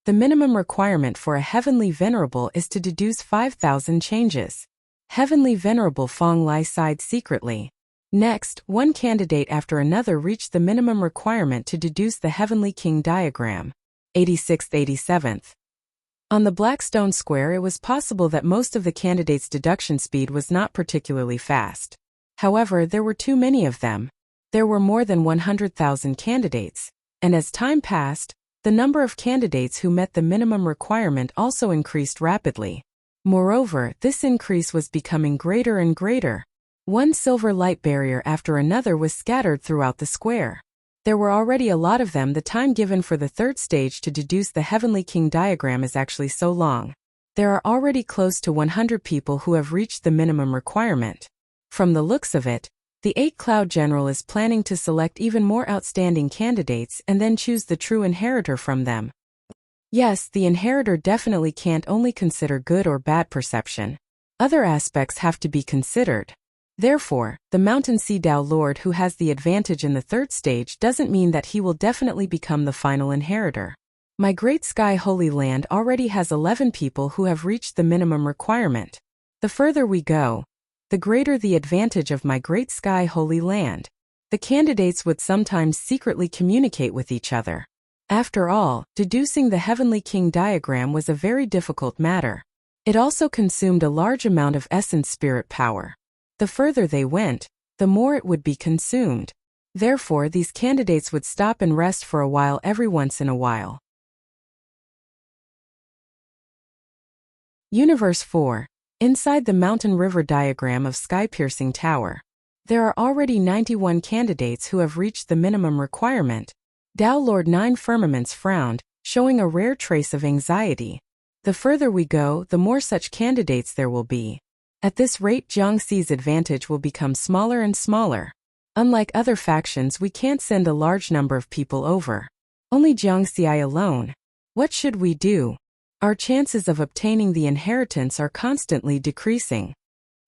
The minimum requirement for a Heavenly Venerable is to deduce 5,000 changes. Heavenly Venerable Feng Lai sighed secretly. Next, one candidate after another reached the minimum requirement to deduce the Heavenly King diagram. 86th, 87th. On the Black Stone Square, it was possible that most of the candidates' deduction speed was not particularly fast. However, there were too many of them. There were more than 100,000 candidates, and as time passed, the number of candidates who met the minimum requirement also increased rapidly. Moreover, this increase was becoming greater and greater. One silver light barrier after another was scattered throughout the square. There were already a lot of them. The time given for the third stage to deduce the Heavenly King diagram is actually so long. There are already close to 100 people who have reached the minimum requirement. From the looks of it, the 8 Cloud General is planning to select even more outstanding candidates and then choose the true inheritor from them. Yes, the inheritor definitely can't only consider good or bad perception. Other aspects have to be considered. Therefore, the Mountain Sea Dao Lord who has the advantage in the third stage doesn't mean that he will definitely become the final inheritor. My Great Sky Holy Land already has 11 people who have reached the minimum requirement. The further we go, the greater the advantage of my Great Sky Holy Land. The candidates would sometimes secretly communicate with each other. After all, deducing the Heavenly King diagram was a very difficult matter. It also consumed a large amount of essence spirit power. The further they went, the more it would be consumed. Therefore, these candidates would stop and rest for a while every once in a while. Universe 4. Inside the mountain river diagram of Sky-Piercing Tower. There are already 91 candidates who have reached the minimum requirement. Dao Lord 9 Firmaments frowned, showing a rare trace of anxiety. The further we go, the more such candidates there will be. At this rate, Jiangxi's advantage will become smaller and smaller. Unlike other factions, we can't send a large number of people over. Only Jiangxi alone. What should we do? Our chances of obtaining the inheritance are constantly decreasing.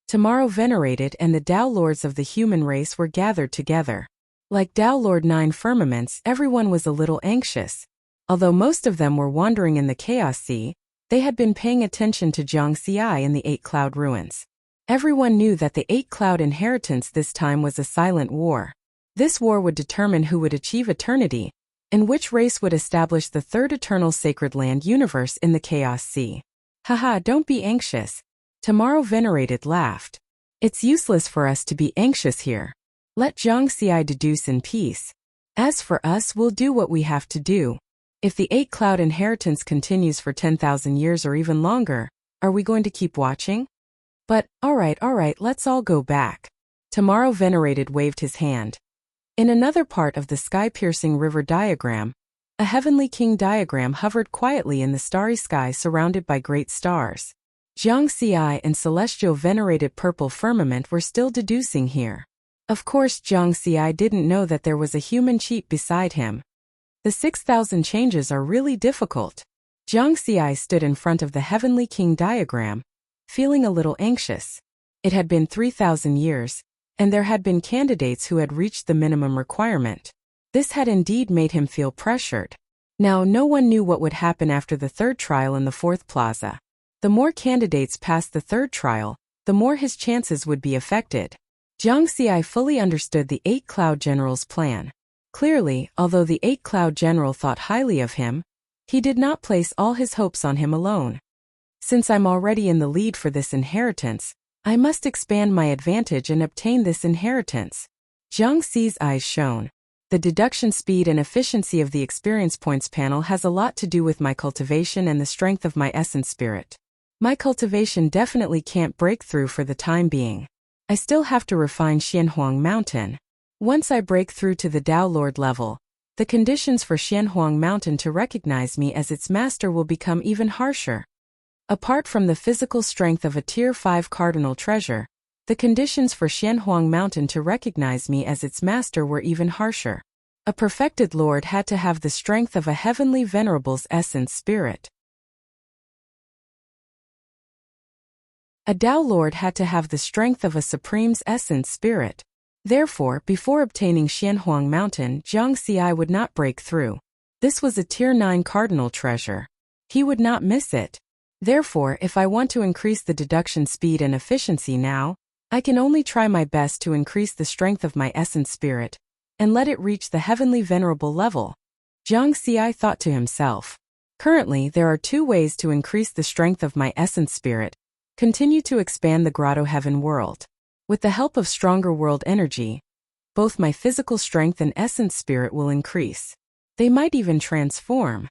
Tomorrow Venerated and the Dao Lords of the human race were gathered together. Like Dao Lord 9 Firmaments, everyone was a little anxious. Although most of them were wandering in the Chaos Sea, they had been paying attention to Jiangxi in the 8 Cloud Ruins. Everyone knew that the 8 Cloud inheritance this time was a silent war. This war would determine who would achieve eternity, and which race would establish the third eternal sacred land universe in the Chaos Sea. Haha, don't be anxious. Tomorrow Venerated laughed. It's useless for us to be anxious here. Let Jiangxi deduce in peace. As for us, we'll do what we have to do. If the 8 Cloud inheritance continues for 10,000 years or even longer, are we going to keep watching? But, alright, let's all go back. Tomorrow Venerated waved his hand. In another part of the Sky-Piercing River diagram, a Heavenly King diagram hovered quietly in the starry sky surrounded by great stars. Jiangxi and Celestial Venerated Purple Firmament were still deducing here. Of course, Jiangxi didn't know that there was a human cheat beside him. The 6,000 changes are really difficult. Jiangxi stood in front of the Heavenly King diagram, feeling a little anxious. It had been 3,000 years, and there had been candidates who had reached the minimum requirement. This had indeed made him feel pressured. Now, no one knew what would happen after the third trial in the fourth plaza. The more candidates passed the third trial, the more his chances would be affected. Jiangxi fully understood the 8 Cloud General's plan. Clearly, although the 8 Cloud General thought highly of him, he did not place all his hopes on him alone. Since I'm already in the lead for this inheritance, I must expand my advantage and obtain this inheritance. Jiangxi's eyes shone. The deduction speed and efficiency of the experience points panel has a lot to do with my cultivation and the strength of my essence spirit. My cultivation definitely can't break through for the time being. I still have to refine Xianhuang Mountain. Once I break through to the Dao Lord level, the conditions for Xianhuang Mountain to recognize me as its master will become even harsher. Apart from the physical strength of a Tier 5 cardinal treasure, the conditions for Xianhuang Mountain to recognize me as its master were even harsher. A perfected lord had to have the strength of a heavenly venerable's essence spirit. A Dao Lord had to have the strength of a supreme's essence spirit. Therefore, before obtaining Xianhuang Mountain, Jiangxi would not break through. This was a Tier 9 cardinal treasure. He would not miss it. Therefore, if I want to increase the deduction speed and efficiency now, I can only try my best to increase the strength of my essence spirit, and let it reach the heavenly venerable level. Jiangxi thought to himself. Currently, there are 2 ways to increase the strength of my essence spirit. Continue to expand the Grotto Heaven world. With the help of stronger world energy, both my physical strength and essence spirit will increase. They might even transform.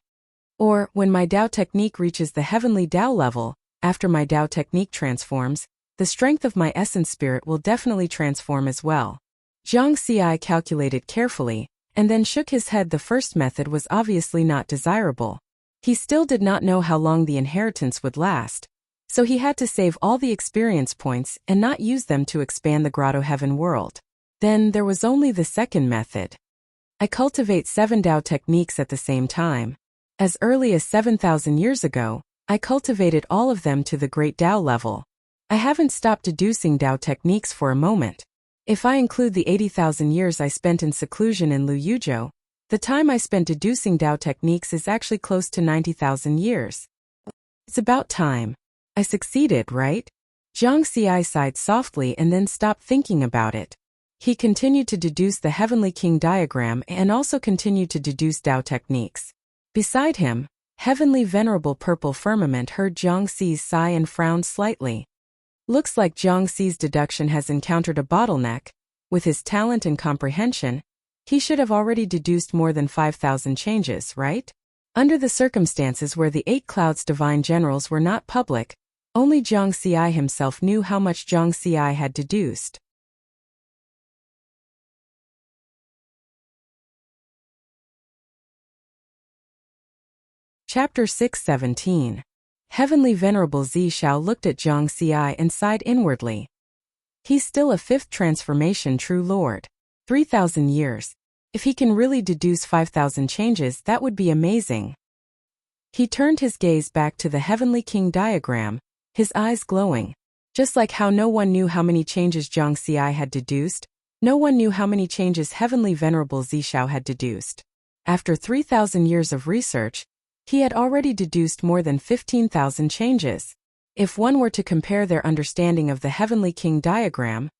Or, when my Tao technique reaches the heavenly Tao level, after my Tao technique transforms, the strength of my essence spirit will definitely transform as well. Zhang Xi calculated carefully, and then shook his head. The first method was obviously not desirable. He still did not know how long the inheritance would last, so he had to save all the experience points and not use them to expand the Grotto Heaven world. Then there was only the second method. I cultivate 7 Tao techniques at the same time. As early as 7,000 years ago, I cultivated all of them to the great Tao level. I haven't stopped deducing Tao techniques for a moment. If I include the 80,000 years I spent in seclusion in Lu Yuzhou, the time I spent deducing Tao techniques is actually close to 90,000 years. It's about time. I succeeded, right? Zhang Xi sighed softly and then stopped thinking about it. He continued to deduce the Heavenly King diagram and also continued to deduce Tao techniques. Beside him, Heavenly Venerable Purple Firmament heard Zhang Xi's sigh and frowned slightly. Looks like Zhang Xi's deduction has encountered a bottleneck. With his talent and comprehension, he should have already deduced more than 5,000 changes, right? Under the circumstances where the 8 Clouds Divine Generals were not public, only Zhang Xi himself knew how much Zhang Xi had deduced. Chapter 6:17. Heavenly Venerable Zi Xiao looked at Zhang Xi and sighed inwardly. He's still a 5th transformation true lord. 3,000 years. If he can really deduce 5,000 changes, that would be amazing. He turned his gaze back to the Heavenly King diagram, his eyes glowing. Just like how no one knew how many changes Zhang Xi had deduced, no one knew how many changes Heavenly Venerable Zi Xiao had deduced. After 3,000 years of research, he had already deduced more than 15,000 changes. If one were to compare their understanding of the Heavenly King diagram,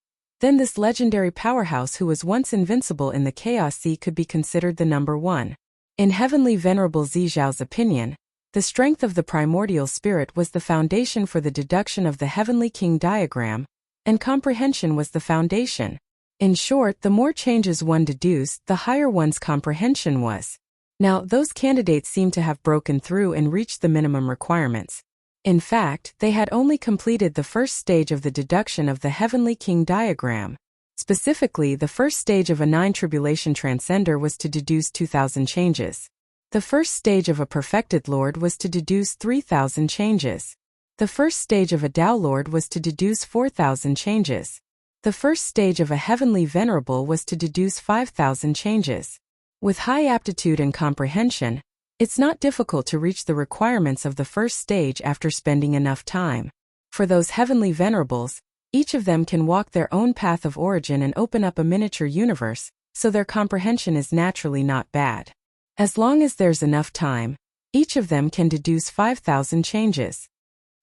then this legendary powerhouse who was once invincible in the Chaos Sea could be considered the number 1. In Heavenly Venerable Zi Xiao's opinion, the strength of the primordial spirit was the foundation for the deduction of the Heavenly King diagram, and comprehension was the foundation. In short, the more changes one deduced, the higher one's comprehension was. Now, those candidates seem to have broken through and reached the minimum requirements. In fact, they had only completed the first stage of the deduction of the Heavenly King diagram. Specifically, the first stage of a 9 Tribulation Transcender was to deduce 2,000 changes. The first stage of a Perfected Lord was to deduce 3,000 changes. The first stage of a Tao Lord was to deduce 4,000 changes. The first stage of a Heavenly Venerable was to deduce 5,000 changes. With high aptitude and comprehension, it's not difficult to reach the requirements of the first stage after spending enough time. For those Heavenly Venerables, each of them can walk their own path of origin and open up a miniature universe, so their comprehension is naturally not bad. As long as there's enough time, each of them can deduce 5,000 changes.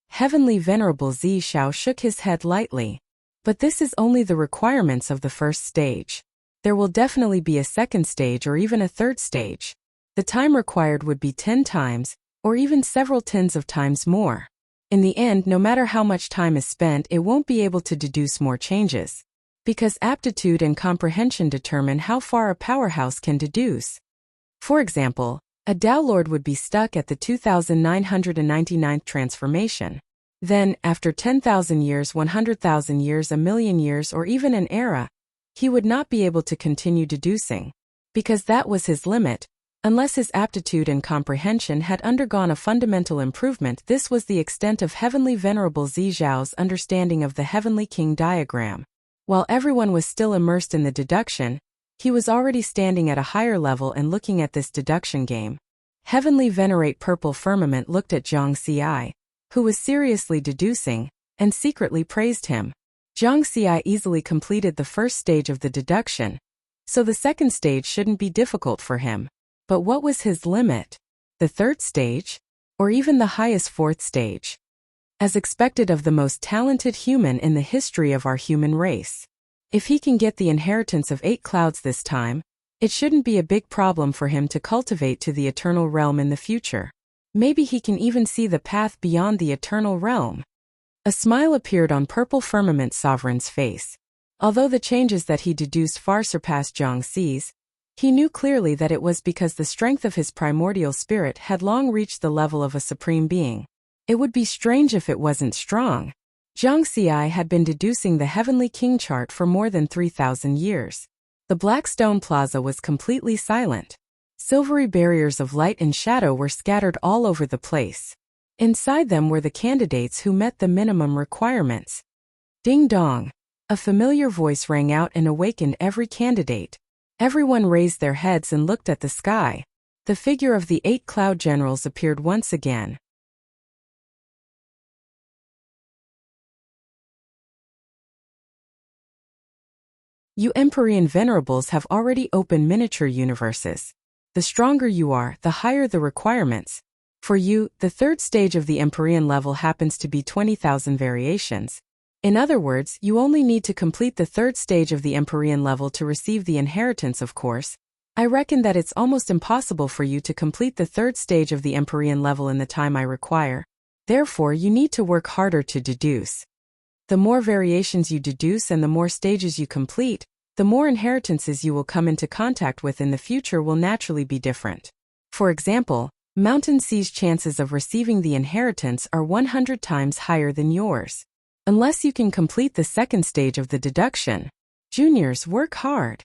Heavenly Venerable Zi Xiao shook his head lightly. But this is only the requirements of the first stage. There will definitely be a second stage or even a third stage. The time required would be 10 times, or even several tens of times more. In the end, no matter how much time is spent, it won't be able to deduce more changes. Because aptitude and comprehension determine how far a powerhouse can deduce. For example, a Tao Lord would be stuck at the 2,999th transformation. Then, after 10,000 years, 100,000 years, a million years, or even an era, he would not be able to continue deducing. Because that was his limit. Unless his aptitude and comprehension had undergone a fundamental improvement. This was the extent of Heavenly Venerable Zi Xiao's understanding of the Heavenly King diagram. While everyone was still immersed in the deduction, he was already standing at a higher level and looking at this deduction game. Heavenly Venerate Purple Firmament looked at Zhang Xi, who was seriously deducing, and secretly praised him. Zhang Xi easily completed the first stage of the deduction, so the second stage shouldn't be difficult for him. But what was his limit? The third stage? Or even the highest fourth stage? As expected of the most talented human in the history of our human race. If he can get the inheritance of 8 clouds this time, it shouldn't be a big problem for him to cultivate to the eternal realm in the future. Maybe he can even see the path beyond the eternal realm. A smile appeared on Purple Firmament Sovereign's face. Although the changes that he deduced far surpassed Zhang Xi's, he knew clearly that it was because the strength of his primordial spirit had long reached the level of a supreme being. It would be strange if it wasn't strong. Zhang Xi had been deducing the Heavenly King chart for more than 3,000 years. The Black Stone Plaza was completely silent. Silvery barriers of light and shadow were scattered all over the place. Inside them were the candidates who met the minimum requirements. Ding dong! A familiar voice rang out and awakened every candidate. Everyone raised their heads and looked at the sky. The figure of the 8 cloud generals appeared once again. You Empyrean Venerables have already opened miniature universes. The stronger you are, the higher the requirements. For you, the third stage of the Empyrean level happens to be 20,000 variations. In other words, you only need to complete the third stage of the Empyrean level to receive the inheritance, of course. I reckon that it's almost impossible for you to complete the third stage of the Empyrean level in the time I require. Therefore, you need to work harder to deduce. The more variations you deduce and the more stages you complete, the more inheritances you will come into contact with in the future will naturally be different. For example, Mountain C's chances of receiving the inheritance are 100 times higher than yours. Unless you can complete the second stage of the deduction. Juniors, work hard.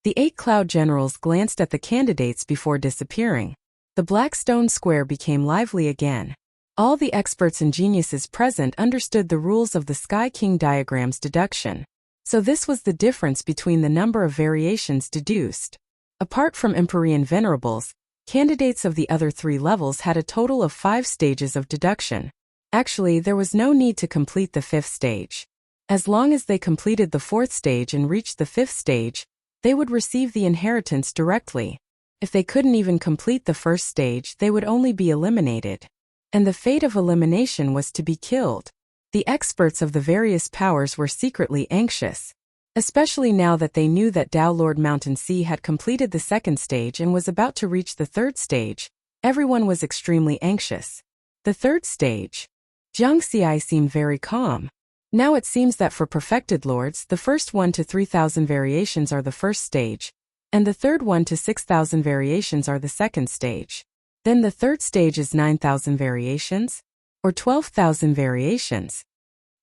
The 8 cloud generals glanced at the candidates before disappearing. The Black Stone Square became lively again. All the experts and geniuses present understood the rules of the Sky King diagram's deduction. So this was the difference between the number of variations deduced. Apart from Empyrean Venerables, candidates of the other 3 levels had a total of 5 stages of deduction. Actually, there was no need to complete the 5th stage. As long as they completed the 4th stage and reached the 5th stage, they would receive the inheritance directly. If they couldn't even complete the 1st stage, they would only be eliminated. And the fate of elimination was to be killed. The experts of the various powers were secretly anxious. Especially now that they knew that Tao Lord Mountain C had completed the 2nd stage and was about to reach the 3rd stage, everyone was extremely anxious. The 3rd stage. Zhang Xi seemed very calm. Now it seems that for perfected lords, the first 1 to 3,000 variations are the 1st stage, and the third 1 to 6,000 variations are the 2nd stage. Then the 3rd stage is 9,000 variations? Or 12,000 variations?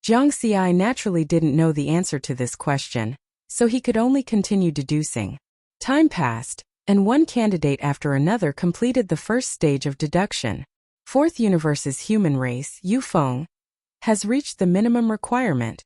Zhang Xi naturally didn't know the answer to this question, so he could only continue deducing. Time passed, and one candidate after another completed the 1st stage of deduction. 4th universe's human race, Yufeng, has reached the minimum requirement.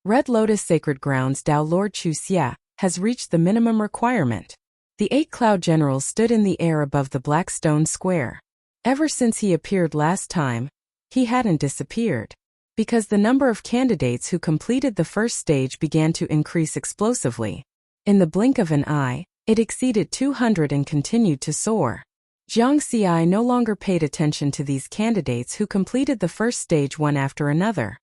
Red Lotus Sacred Grounds Tao Lord Wuxia has reached the minimum requirement. The 8 cloud generals stood in the air above the Black Stone Square. Ever since he appeared last time, he hadn't disappeared. Because the number of candidates who completed the 1st stage began to increase explosively. In the blink of an eye, it exceeded 200 and continued to soar. Zhang Xi no longer paid attention to these candidates who completed the 1st stage one after another.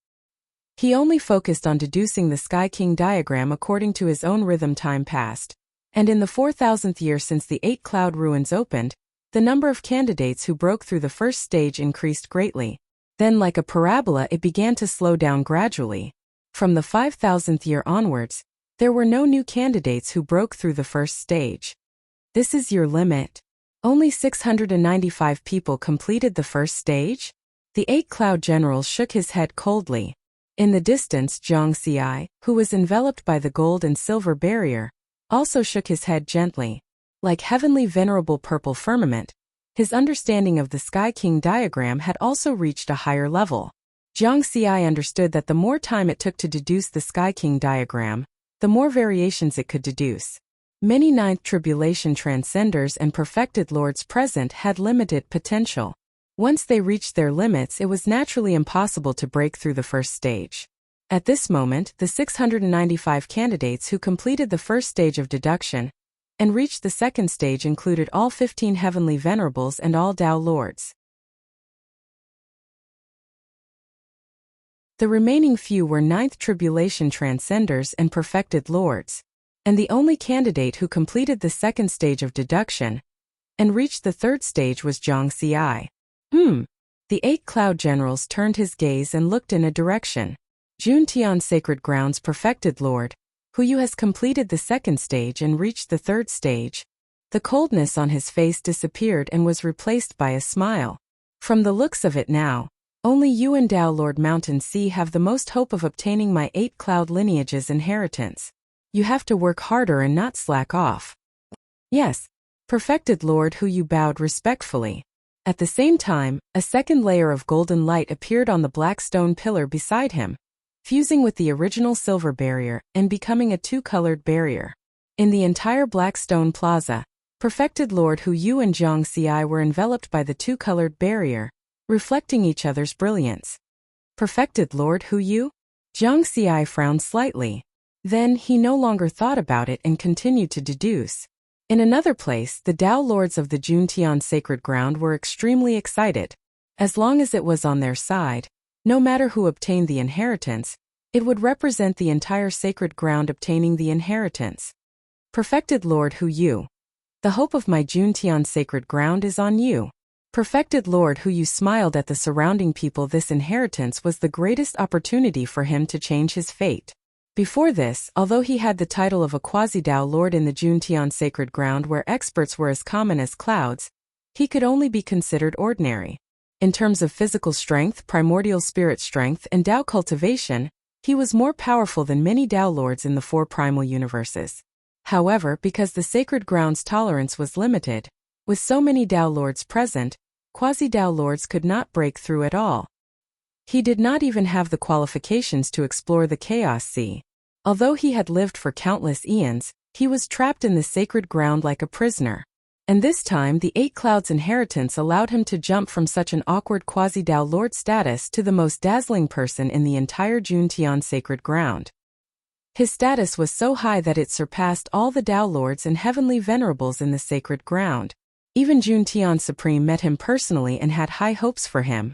He only focused on deducing the Sky King diagram according to his own rhythm. Time passed, and in the 4,000th year since the 8 cloud ruins opened, the number of candidates who broke through the 1st stage increased greatly. Then, like a parabola, it began to slow down gradually. From the 5,000th year onwards, there were no new candidates who broke through the 1st stage. This is your limit. Only 695 people completed the 1st stage? The 8 cloud generals shook his head coldly. In the distance, Zhang Xi, who was enveloped by the gold and silver barrier, also shook his head gently. Like heavenly venerable purple firmament, his understanding of the Sky King diagram had also reached a higher level. Zhang Xi understood that the more time it took to deduce the Sky King diagram, the more variations it could deduce. Many ninth tribulation transcenders and perfected lords present had limited potential. Once they reached their limits, it was naturally impossible to break through the 1st stage. At this moment, the 695 candidates who completed the 1st stage of deduction and reached the 2nd stage included all 15 heavenly venerables and all Tao lords. The remaining few were ninth tribulation transcenders and perfected lords, and the only candidate who completed the 2nd stage of deduction and reached the 3rd stage was Zhang Xi. The 8 cloud generals turned his gaze and looked in a direction. Juntian Sacred Grounds perfected lord, Yu has completed the second stage and reached the third stage. The coldness on his face disappeared and was replaced by a smile. From the looks of it now, only you and Tao Lord Mountain Sea have the most hope of obtaining my 8 cloud lineage's inheritance. You have to work harder and not slack off. Yes, perfected Lord Yu bowed respectfully. At the same time, a second layer of golden light appeared on the black stone pillar beside him, fusing with the original silver barrier and becoming a two-colored barrier. In the entire black stone plaza, perfected Lord Yu and Jiang Xi were enveloped by the two-colored barrier, reflecting each other's brilliance. Perfected Lord Yu? Jiang Xi frowned slightly. Then he no longer thought about it and continued to deduce. In another place, the Tao Lords of the Juntian sacred ground were extremely excited. As long as it was on their side, no matter who obtained the inheritance, it would represent the entire sacred ground obtaining the inheritance. Perfected Lord Yu. The hope of my Juntian sacred ground is on you. Perfected Lord Yu smiled at the surrounding people. This inheritance was the greatest opportunity for him to change his fate. Before this, although he had the title of a quasi-Tao Lord in the Juntian sacred ground where experts were as common as clouds, he could only be considered ordinary. In terms of physical strength, primordial spirit strength, and Tao cultivation, he was more powerful than many Tao Lords in the 4 primal universes. However, because the sacred ground's tolerance was limited, with so many Tao Lords present, quasi-Tao Lords could not break through at all. He did not even have the qualifications to explore the Chaos Sea. Although he had lived for countless eons, he was trapped in the sacred ground like a prisoner. And this time the 8 Clouds inheritance allowed him to jump from such an awkward quasi-Tao Lord status to the most dazzling person in the entire Juntian sacred ground. His status was so high that it surpassed all the Tao Lords and heavenly venerables in the sacred ground. Even Juntian Supreme met him personally and had high hopes for him.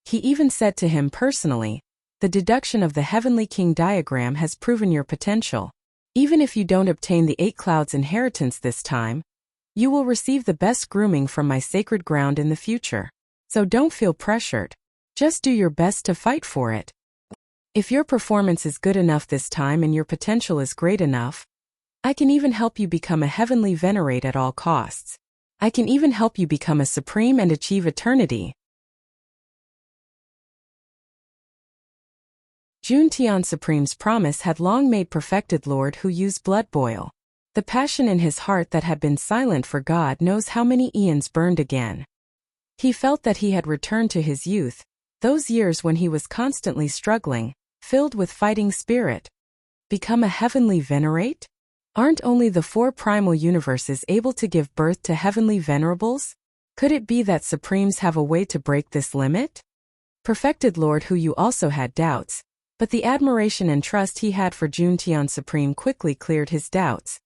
He even said to him personally, "The deduction of the Heavenly King diagram has proven your potential. Even if you don't obtain the 8 Clouds inheritance this time, you will receive the best grooming from my sacred ground in the future. So don't feel pressured. Just do your best to fight for it. If your performance is good enough this time and your potential is great enough, I can even help you become a heavenly venerate at all costs. I can even help you become a supreme and achieve eternity." Juntian Supreme's promise had long made perfected Lord Yu's blood boil. The passion in his heart that had been silent for God knows how many eons burned again. He felt that he had returned to his youth, those years when he was constantly struggling, filled with fighting spirit. Become a heavenly venerate? Aren't only the 4 primal universes able to give birth to heavenly venerables? Could it be that Supremes have a way to break this limit? Perfected Lord Yu also had doubts, but the admiration and trust he had for Juntian Supreme quickly cleared his doubts.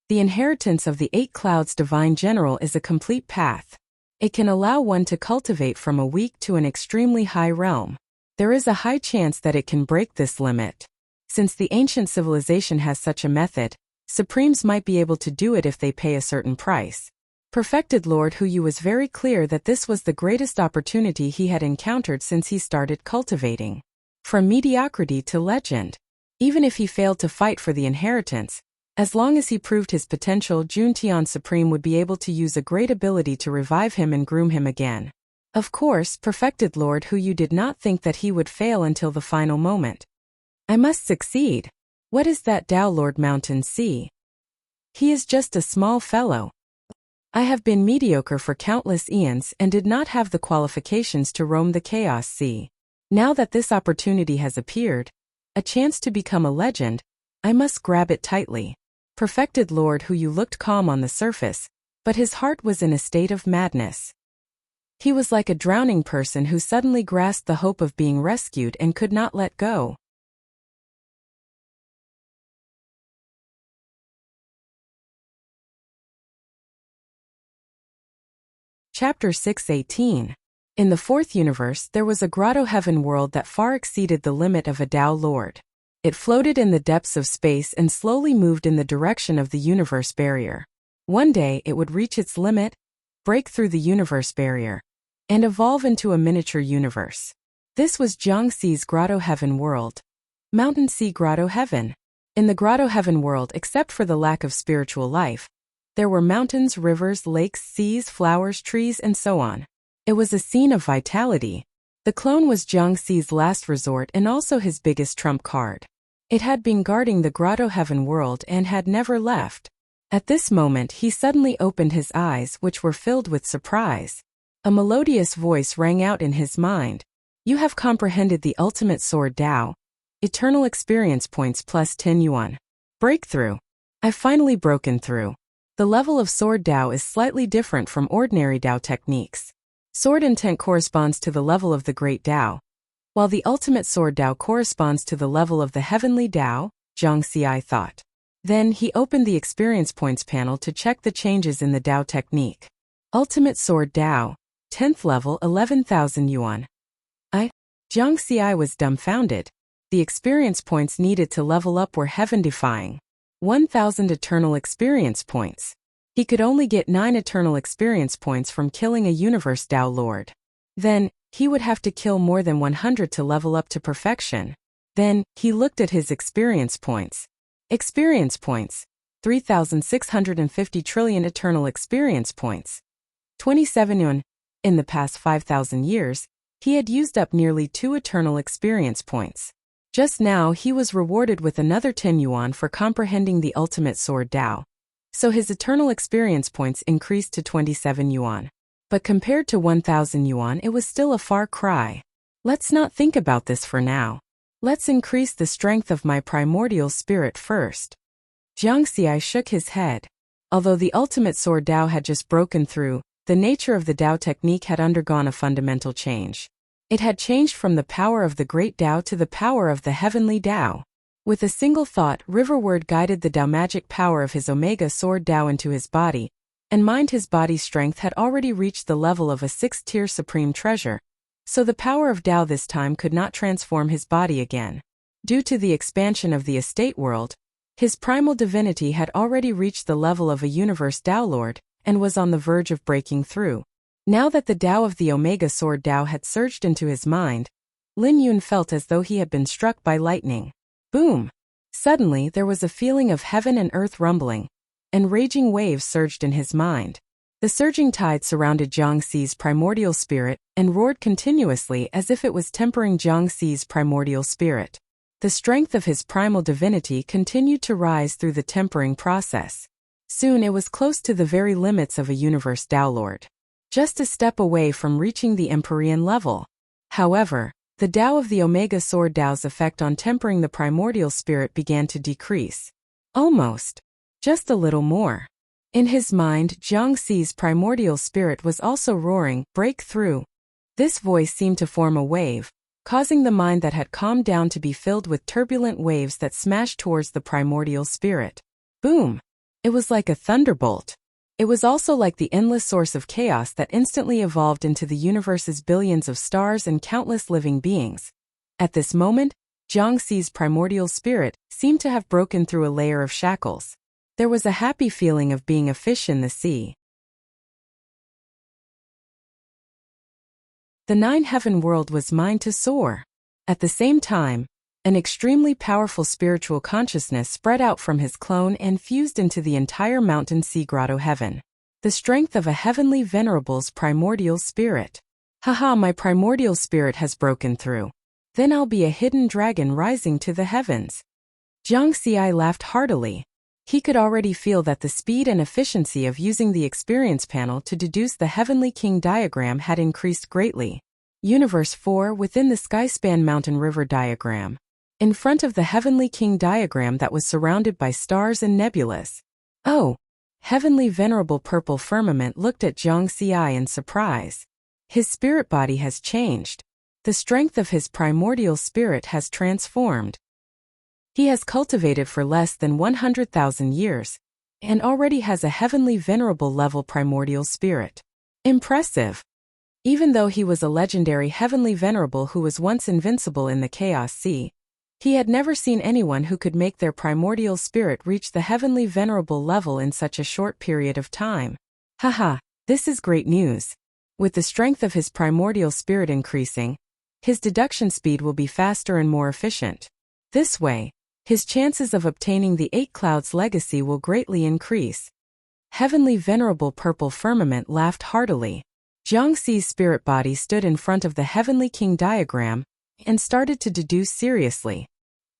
The inheritance of the 8 Clouds Divine General is a complete path. It can allow one to cultivate from a weak to an extremely high realm. There is a high chance that it can break this limit. Since the ancient civilization has such a method, Supremes might be able to do it if they pay a certain price. Perfected Lord Yu was very clear that this was the greatest opportunity he had encountered since he started cultivating. From mediocrity to legend. Even if he failed to fight for the inheritance, as long as he proved his potential, Juntian Supreme would be able to use a great ability to revive him and groom him again. Of course, perfected Lord Yu did not think that he would fail until the final moment. I must succeed. What is that Tao Lord Mountain Sea? He is just a small fellow. I have been mediocre for countless eons and did not have the qualifications to roam the Chaos Sea. Now that this opportunity has appeared, a chance to become a legend, I must grab it tightly. Perfected Lord Yu looked calm on the surface, but his heart was in a state of madness. He was like a drowning person who suddenly grasped the hope of being rescued and could not let go. Chapter 6:18. In the 4th universe there was a grotto heaven world that far exceeded the limit of a Tao Lord. It floated in the depths of space and slowly moved in the direction of the universe barrier. One day it would reach its limit, break through the universe barrier, and evolve into a miniature universe. This was Jiangxi's Grotto Heaven world. Mountain Sea Grotto Heaven. In the grotto heaven world, except for the lack of spiritual life, there were mountains, rivers, lakes, seas, flowers, trees, and so on. It was a scene of vitality. The clone was Jiangxi's last resort and also his biggest trump card. It had been guarding the grotto heaven world and had never left. At this moment he suddenly opened his eyes, which were filled with surprise. A melodious voice rang out in his mind. You have comprehended the ultimate sword Dao. Eternal experience points plus 10 yuan. Breakthrough. I've finally broken through. The level of sword Dao is slightly different from ordinary Dao techniques. Sword intent corresponds to the level of the great Dao, while the ultimate sword Dao corresponds to the level of the heavenly Dao, Jiangxi thought. Then he opened the experience points panel to check the changes in the Dao technique. Ultimate sword Dao, 10th level, 11,000 yuan. Jiangxi was dumbfounded. The experience points needed to level up were heaven-defying. 1,000 eternal experience points. He could only get 9 eternal experience points from killing a universe Dao Lord. Then, he would have to kill more than 100 to level up to perfection. Then, he looked at his experience points. Experience points. 3,650 trillion eternal experience points. 27 yuan. In the past 5,000 years, he had used up nearly 2 eternal experience points. Just now he was rewarded with another 10 yuan for comprehending the ultimate sword Dao. So his eternal experience points increased to 27 yuan. But compared to 1,000 yuan, it was still a far cry. Let's not think about this for now. Let's increase the strength of my primordial spirit first. Jiangxi shook his head. Although the ultimate sword Dao had just broken through, the nature of the Dao technique had undergone a fundamental change. It had changed from the power of the great Dao to the power of the heavenly Dao. With a single thought, Riverward guided the Dao magic power of his Omega Sword Dao into his body, and mind his body's strength had already reached the level of a 6th-tier supreme treasure, so the power of Dao this time could not transform his body again. Due to the expansion of the estate world, his primal divinity had already reached the level of a universe Dao Lord, and was on the verge of breaking through. Now that the Dao of the Omega Sword Dao had surged into his mind, Lin Yun felt as though he had been struck by lightning. Boom! Suddenly there was a feeling of heaven and earth rumbling, and raging waves surged in his mind. The surging tide surrounded Jiangxi's primordial spirit and roared continuously as if it was tempering Jiangxi's primordial spirit. The strength of his primal divinity continued to rise through the tempering process. Soon it was close to the very limits of a universe Dao Lord. Just a step away from reaching the Empyrean level. However, the Dao of the Omega Sword Dao's effect on tempering the primordial spirit began to decrease. Almost. Just a little more. In his mind, Jiangxi's primordial spirit was also roaring, break through. This voice seemed to form a wave, causing the mind that had calmed down to be filled with turbulent waves that smashed towards the primordial spirit. Boom! It was like a thunderbolt. It was also like the endless source of chaos that instantly evolved into the universe's billions of stars and countless living beings. At this moment, Jiangxi's primordial spirit seemed to have broken through a layer of shackles. There was a happy feeling of being a fish in the sea. The 9 heaven world was mine to soar. At the same time, an extremely powerful spiritual consciousness spread out from his clone and fused into the entire mountain sea grotto heaven. The strength of a heavenly venerable's primordial spirit. Haha, my primordial spirit has broken through. Then I'll be a hidden dragon rising to the heavens. Jiangxi laughed heartily. He could already feel that the speed and efficiency of using the experience panel to deduce the Heavenly King diagram had increased greatly. Universe 4 within the Skyspan Mountain River diagram. In front of the Heavenly King diagram that was surrounded by stars and nebulas. Oh! Heavenly Venerable Purple Firmament looked at Jiangxi in surprise. His spirit body has changed. The strength of his primordial spirit has transformed. He has cultivated for less than 100,000 years, and already has a heavenly venerable level primordial spirit. Impressive! Even though he was a legendary heavenly venerable who was once invincible in the Chaos Sea, he had never seen anyone who could make their primordial spirit reach the heavenly venerable level in such a short period of time. Haha, this is great news. With the strength of his primordial spirit increasing, his deduction speed will be faster and more efficient. This way, his chances of obtaining the 8 Clouds legacy will greatly increase. Heavenly Venerable Purple Firmament laughed heartily. Jiangxi's spirit body stood in front of the Heavenly King diagram and started to deduce seriously.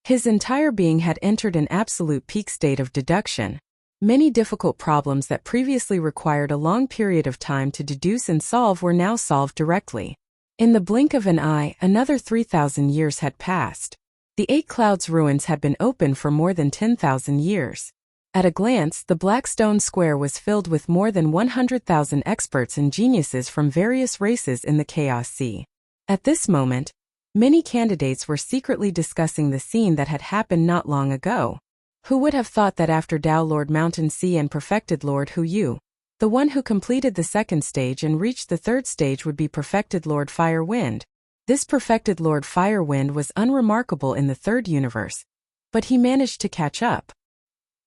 His entire being had entered an absolute peak state of deduction. Many difficult problems that previously required a long period of time to deduce and solve were now solved directly. In the blink of an eye, another 3,000 years had passed. The 8 Clouds ruins had been open for more than 10,000 years. At a glance, the Black Stone Square was filled with more than 100,000 experts and geniuses from various races in the Chaos Sea. At this moment, many candidates were secretly discussing the scene that had happened not long ago. Who would have thought that after Tao Lord Mountain Sea and Perfected Lord Hu Yu, the one who completed the 2nd stage and reached the 3rd stage would be Perfected Lord Fire Wind? This Perfected Lord Fire Wind was unremarkable in the 3rd universe, but he managed to catch up.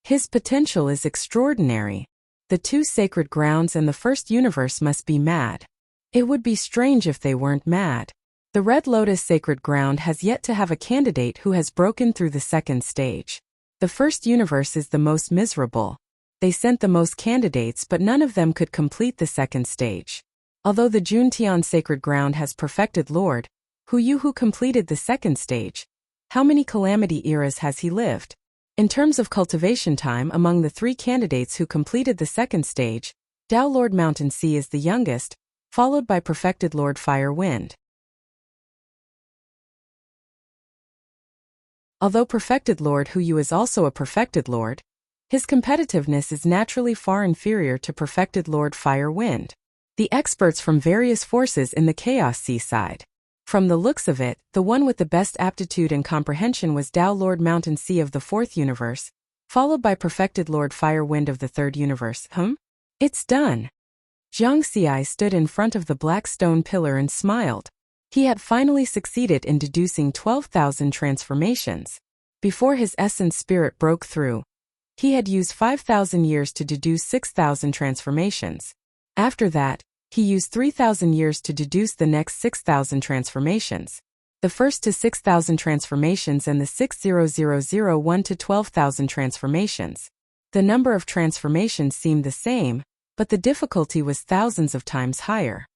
His potential is extraordinary. The 2 sacred grounds and the 1st universe must be mad. It would be strange if they weren't mad. The Red Lotus Sacred Ground has yet to have a candidate who has broken through the 2nd stage. The 1st universe is the most miserable. They sent the most candidates but none of them could complete the 2nd stage. Although the Juntian Sacred Ground has Perfected Lord Hu Yu who completed the 2nd stage, how many calamity eras has he lived? In terms of cultivation time among the 3 candidates who completed the 2nd stage, Tao Lord Mountain Sea is the youngest, followed by Perfected Lord Fire Wind. Although Perfected Lord Hu Yu is also a Perfected Lord, his competitiveness is naturally far inferior to Perfected Lord Fire Wind. The experts from various forces in the Chaos Sea side. From the looks of it, the one with the best aptitude and comprehension was Tao Lord Mountain Sea of the 4th universe, followed by Perfected Lord Fire Wind of the 3rd universe. It's done. Jiangxi stood in front of the black stone pillar and smiled. He had finally succeeded in deducing 12,000 transformations. Before his essence spirit broke through, he had used 5,000 years to deduce 6,000 transformations. After that, he used 3,000 years to deduce the next 6,000 transformations. The first to 6,000 transformations and the 6,001 to 12,000 transformations. The number of transformations seemed the same, but the difficulty was thousands of times higher.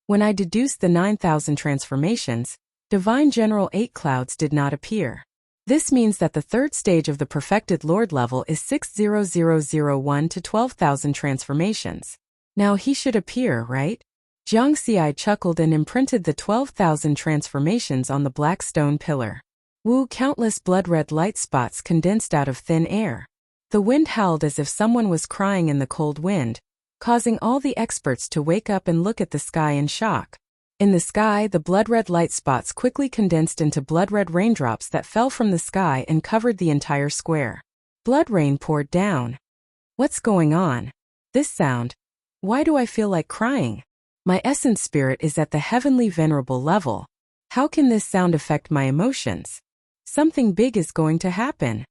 When I deduced the 9,000 transformations, Divine General 8 Clouds did not appear. This means that the 3rd stage of the Perfected Lord level is 6,001 to 12,000 transformations. Now he should appear, right? Jiangxi chuckled and imprinted the 12,000 transformations on the black stone pillar. Woo! Countless blood-red light spots condensed out of thin air. The wind howled as if someone was crying in the cold wind, causing all the experts to wake up and look at the sky in shock. In the sky, the blood-red light spots quickly condensed into blood-red raindrops that fell from the sky and covered the entire square. Blood rain poured down. What's going on? This sound. Why do I feel like crying? My essence spirit is at the heavenly venerable level. How can this sound affect my emotions? Something big is going to happen.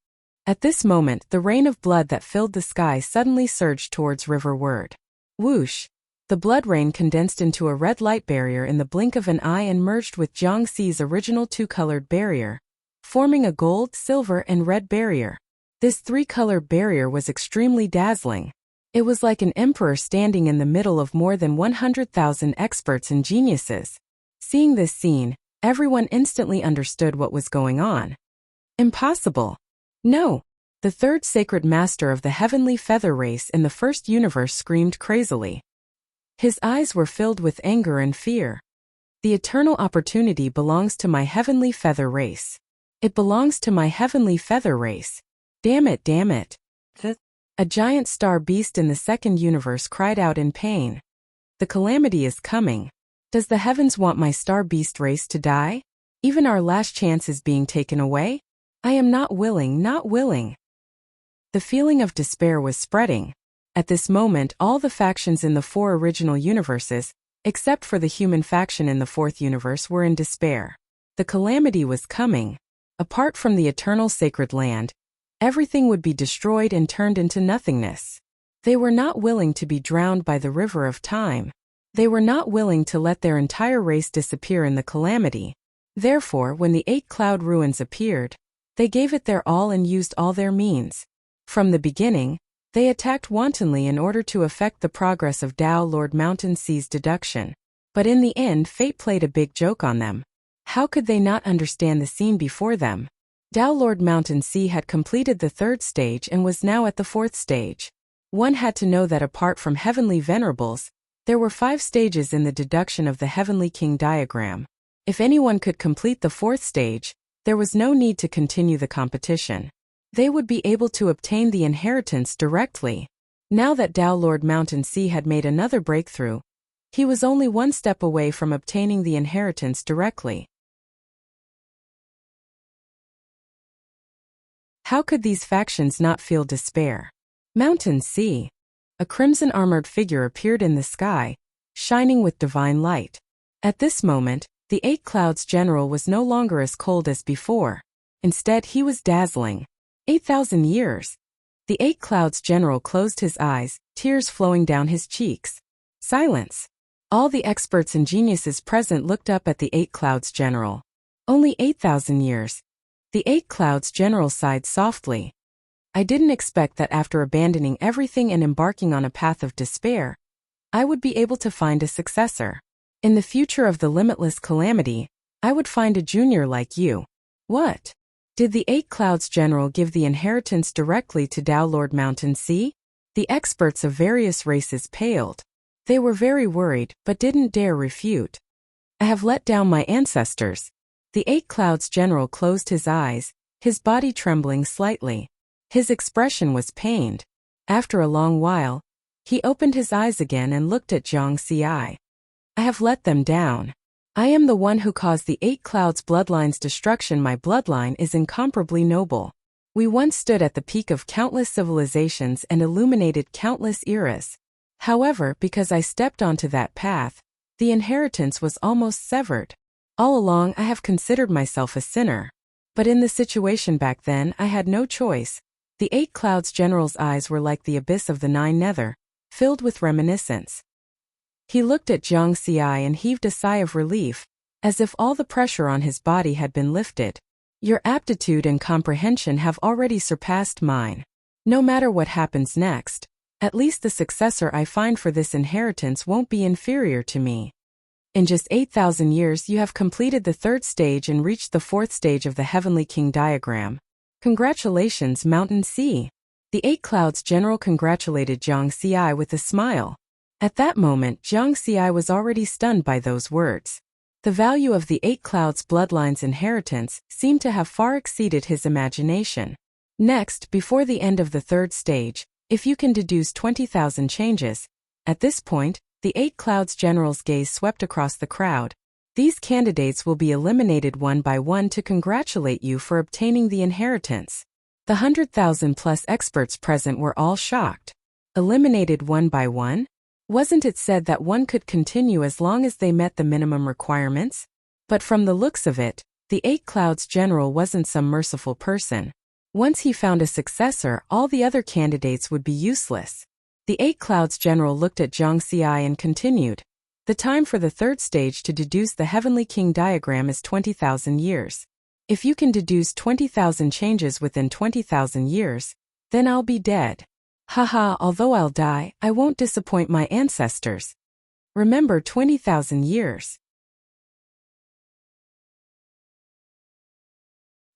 At this moment, the rain of blood that filled the sky suddenly surged towards riverward. Whoosh! The blood rain condensed into a red light barrier in the blink of an eye and merged with Jiangxi's original 2-colored barrier, forming a gold, silver, and red barrier. This 3-colored barrier was extremely dazzling. It was like an emperor standing in the middle of more than 100,000 experts and geniuses. Seeing this scene, everyone instantly understood what was going on. Impossible! No! The 3rd sacred master of the heavenly feather race in the 1st universe screamed crazily. His eyes were filled with anger and fear. The eternal opportunity belongs to my heavenly feather race. It belongs to my heavenly feather race. Damn it, damn it. A giant star beast in the 2nd universe cried out in pain. The calamity is coming. Does the heavens want my star beast race to die? Even our last chance is being taken away? I am not willing, not willing. The feeling of despair was spreading. At this moment, all the factions in the 4 original universes, except for the human faction in the 4th universe, were in despair. The calamity was coming. Apart from the eternal sacred land, everything would be destroyed and turned into nothingness. They were not willing to be drowned by the river of time. They were not willing to let their entire race disappear in the calamity. Therefore, when the 8 cloud ruins appeared, They gave it their all and used all their means. From the beginning, they attacked wantonly in order to affect the progress of Tao Lord Mountain Sea's deduction. But in the end, fate played a big joke on them. How could they not understand the scene before them? Tao Lord Mountain Sea had completed the 3rd stage and was now at the 4th stage. One had to know that apart from heavenly venerables, there were 5 stages in the deduction of the Heavenly King diagram. If anyone could complete the 4th stage, there was no need to continue the competition. They would be able to obtain the inheritance directly. Now that Tao Lord Mountain Sea had made another breakthrough, he was only one step away from obtaining the inheritance directly. How could these factions not feel despair? Mountain Sea. A crimson-armored figure appeared in the sky, shining with divine light. At this moment, the 8 Clouds General was no longer as cold as before. Instead, he was dazzling. 8,000 years. The 8 Clouds General closed his eyes, tears flowing down his cheeks. Silence. All the experts and geniuses present looked up at the 8 Clouds General. Only 8,000 years. The 8 Clouds General sighed softly. I didn't expect that after abandoning everything and embarking on a path of despair, I would be able to find a successor. In the future of the limitless calamity, I would find a junior like you. What? Did the 8 Clouds General give the inheritance directly to Tao Lord Mountain Sea? The experts of various races paled. They were very worried, but didn't dare refute. I have let down my ancestors. The 8 Clouds General closed his eyes, his body trembling slightly. His expression was pained. After a long while, he opened his eyes again and looked at Zhang Xiai. I have let them down. I am the one who caused the 8 Clouds bloodline's destruction. My bloodline is incomparably noble. We once stood at the peak of countless civilizations and illuminated countless eras. However, because I stepped onto that path, the inheritance was almost severed. All along I have considered myself a sinner. But in the situation back then I had no choice. The 8 Clouds General's eyes were like the abyss of the 9 Nether, filled with reminiscence. He looked at Zhang Xiai and heaved a sigh of relief, as if all the pressure on his body had been lifted. Your aptitude and comprehension have already surpassed mine. No matter what happens next, at least the successor I find for this inheritance won't be inferior to me. In just 8,000 years you have completed the 3rd stage and reached the 4th stage of the Heavenly King diagram. Congratulations, Mountain Sea. The 8 Clouds General congratulated Zhang Xiai with a smile. At that moment, Zhang Xiai was already stunned by those words. The value of the 8 Clouds bloodline's inheritance seemed to have far exceeded his imagination. Next, before the end of the 3rd stage, if you can deduce 20,000 changes. At this point, the 8 Clouds General's gaze swept across the crowd. These candidates will be eliminated one by one to congratulate you for obtaining the inheritance. The 100,000 plus experts present were all shocked. Eliminated one by one? Wasn't it said that one could continue as long as they met the minimum requirements? But from the looks of it, the 8 Clouds General wasn't some merciful person. Once he found a successor, all the other candidates would be useless. The 8 Clouds General looked at Zhang Xiai and continued. The time for the 3rd stage to deduce the Heavenly King diagram is 20,000 years. If you can deduce 20,000 changes within 20,000 years, then I'll be dead. Haha, although I'll die, I won't disappoint my ancestors. Remember 20,000 years.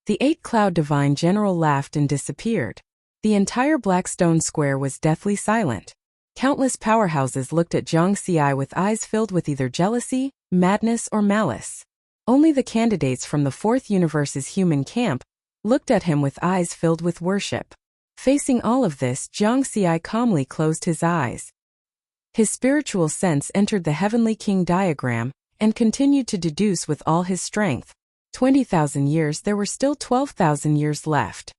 The 8 Cloud Divine General laughed and disappeared. The entire Blackstone Square was deathly silent. Countless powerhouses looked at Zhang Xiai with eyes filled with either jealousy, madness, or malice. Only the candidates from the 4th Universe's human camp looked at him with eyes filled with worship. Facing all of this, Zhang Xiai calmly closed his eyes. His spiritual sense entered the Heavenly King diagram and continued to deduce with all his strength. 20,000 years, there were still 12,000 years left.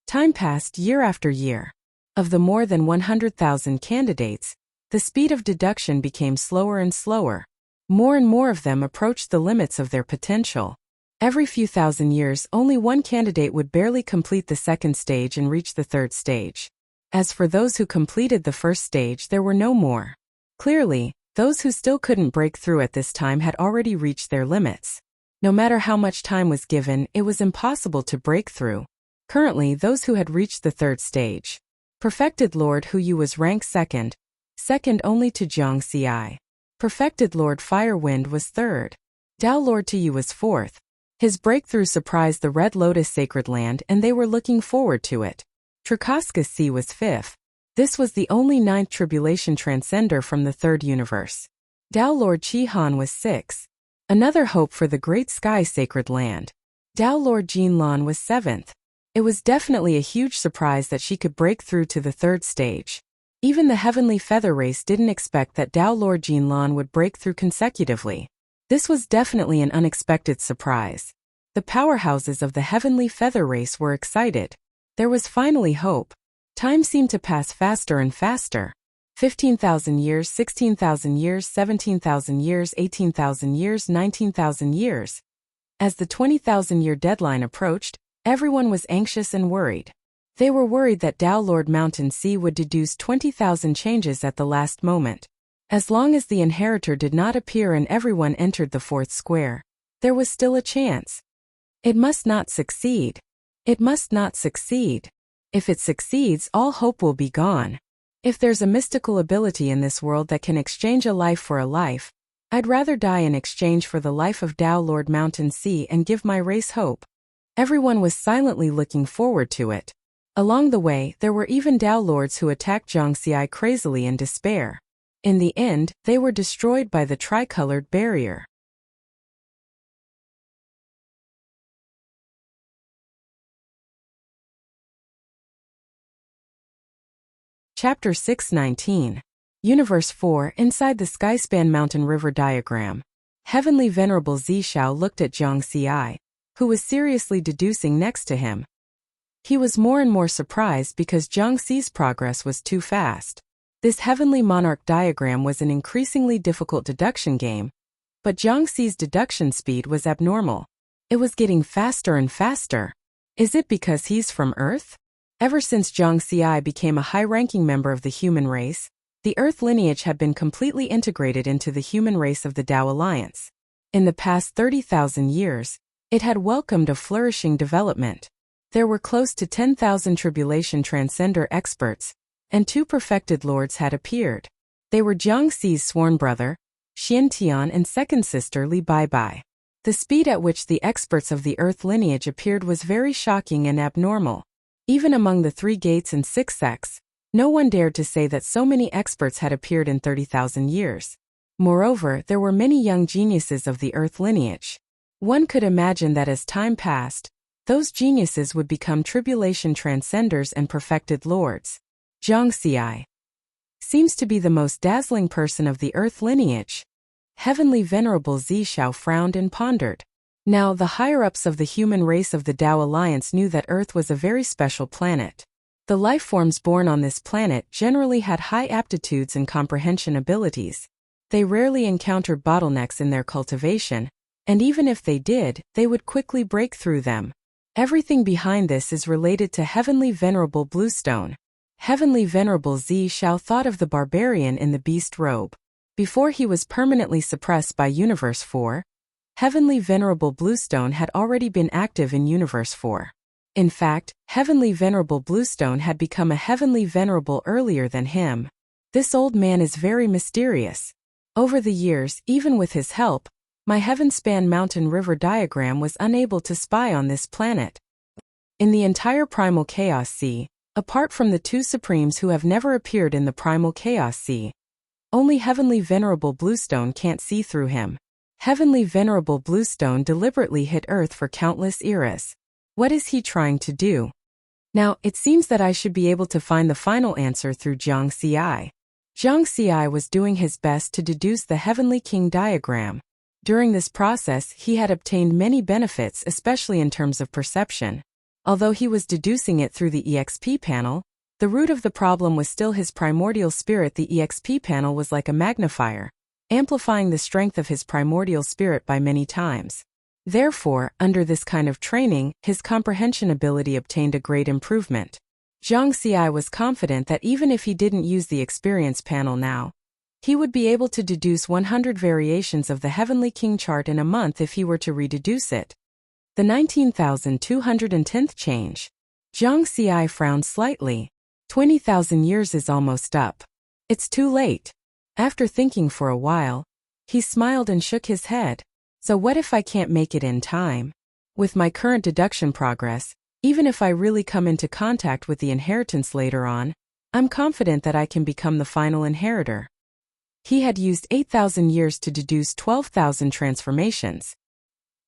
Time passed year after year. Of the more than 100,000 candidates, the speed of deduction became slower and slower. More and more of them approached the limits of their potential. Every few thousand years, only one candidate would barely complete the 2nd stage and reach the 3rd stage. As for those who completed the 1st stage, there were no more. Clearly, those who still couldn't break through at this time had already reached their limits. No matter how much time was given, it was impossible to break through. Currently, those who had reached the third stage. Perfected Lord Hu Yu was ranked second only to Zhang Xi. Perfected Lord Firewind was third. Tao Lord Tu Yu was fourth. His breakthrough surprised the Red Lotus Sacred Land and they were looking forward to it. Trikaskus C was fifth. This was the only ninth tribulation transcender from the third universe. Tao Lord Chi Han was sixth. Another hope for the Great Sky Sacred Land. Tao Lord Jin Lan was seventh. It was definitely a huge surprise that she could break through to the third stage. Even the Heavenly Feather Race didn't expect that Tao Lord Jin Lan would break through consecutively. This was definitely an unexpected surprise. The powerhouses of the Heavenly Feather Race were excited. There was finally hope. Time seemed to pass faster and faster. 15,000 years, 16,000 years, 17,000 years, 18,000 years, 19,000 years. As the 20,000-year deadline approached, everyone was anxious and worried. They were worried that Tao Lord Mountain Sea would deduce 20,000 changes at the last moment. As long as the inheritor did not appear and everyone entered the fourth square, there was still a chance. It must not succeed. It must not succeed. If it succeeds, all hope will be gone. If there's a mystical ability in this world that can exchange a life for a life, I'd rather die in exchange for the life of Tao Lord Mountain Sea and give my race hope. Everyone was silently looking forward to it. Along the way, there were even Tao Lords who attacked Zhang Xi crazily in despair. In the end, they were destroyed by the tricolored barrier. Chapter 619. Universe 4 Inside the Skyspan Mountain River Diagram. Heavenly Venerable Zishao looked at Zhang Xi, who was seriously deducing next to him. He was more and more surprised because Zhang Xi's progress was too fast. This Heavenly Monarch diagram was an increasingly difficult deduction game, but Zhang Xi's deduction speed was abnormal. It was getting faster and faster. Is it because he's from Earth? Ever since Zhang Xi became a high-ranking member of the human race, the Earth lineage had been completely integrated into the human race of the Tao Alliance. In the past 30,000 years, it had welcomed a flourishing development. There were close to 10,000 tribulation transcender experts, and 2 perfected lords had appeared. They were Zhang Xi's sworn brother, Xian Tian, and second sister Li Baibai. The speed at which the experts of the Earth lineage appeared was very shocking and abnormal. Even among the 3 gates and 6 sects, no one dared to say that so many experts had appeared in 30,000 years. Moreover, there were many young geniuses of the Earth lineage. One could imagine that as time passed, those geniuses would become tribulation transcenders and perfected lords. Zhang Xi seems to be the most dazzling person of the Earth lineage. Heavenly Venerable Zishao frowned and pondered. Now, the higher-ups of the human race of the Tao Alliance knew that Earth was a very special planet. The life forms born on this planet generally had high aptitudes and comprehension abilities. They rarely encountered bottlenecks in their cultivation, and even if they did, they would quickly break through them. Everything behind this is related to Heavenly Venerable Bluestone. Heavenly Venerable Zishao thought of the barbarian in the beast robe. Before he was permanently suppressed by Universe 4, Heavenly Venerable Bluestone had already been active in Universe 4. In fact, Heavenly Venerable Bluestone had become a Heavenly Venerable earlier than him. This old man is very mysterious. Over the years, even with his help, my Heavenspan Mountain River diagram was unable to spy on this planet. In the entire Primal Chaos Sea, apart from the 2 Supremes who have never appeared in the Primal Chaos Sea, only Heavenly Venerable Bluestone can't see through him. Heavenly Venerable Bluestone deliberately hit Earth for countless eras. What is he trying to do? Now, it seems that I should be able to find the final answer through Zhang Xi. Zhang Xi was doing his best to deduce the Heavenly King diagram. During this process, he had obtained many benefits, especially in terms of perception. Although he was deducing it through the EXP panel, the root of the problem was still his primordial spirit. The EXP panel was like a magnifier, amplifying the strength of his primordial spirit by many times. Therefore, under this kind of training, his comprehension ability obtained a great improvement. Zhang Xi was confident that even if he didn't use the experience panel now, He would be able to deduce 100 variations of the Heavenly King chart in a month if he were to rededuce it. The 19,210th change. Zhang Xi frowned slightly. 20,000 years is almost up. It's too late. After thinking for a while, he smiled and shook his head. So what if I can't make it in time? With my current deduction progress, even if I really come into contact with the inheritance later on, I'm confident that I can become the final inheritor. He had used 8,000 years to deduce 12,000 transformations.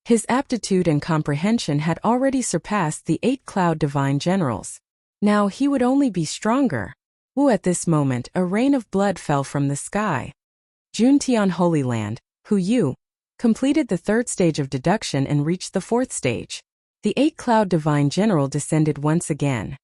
His aptitude and comprehension had already surpassed the 8 Cloud Divine Generals. Now he would only be stronger. At this moment, a rain of blood fell from the sky. Juntian Holy Land, Yu, completed the 3rd stage of deduction and reached the 4th stage. The 8 Cloud Divine General descended once again.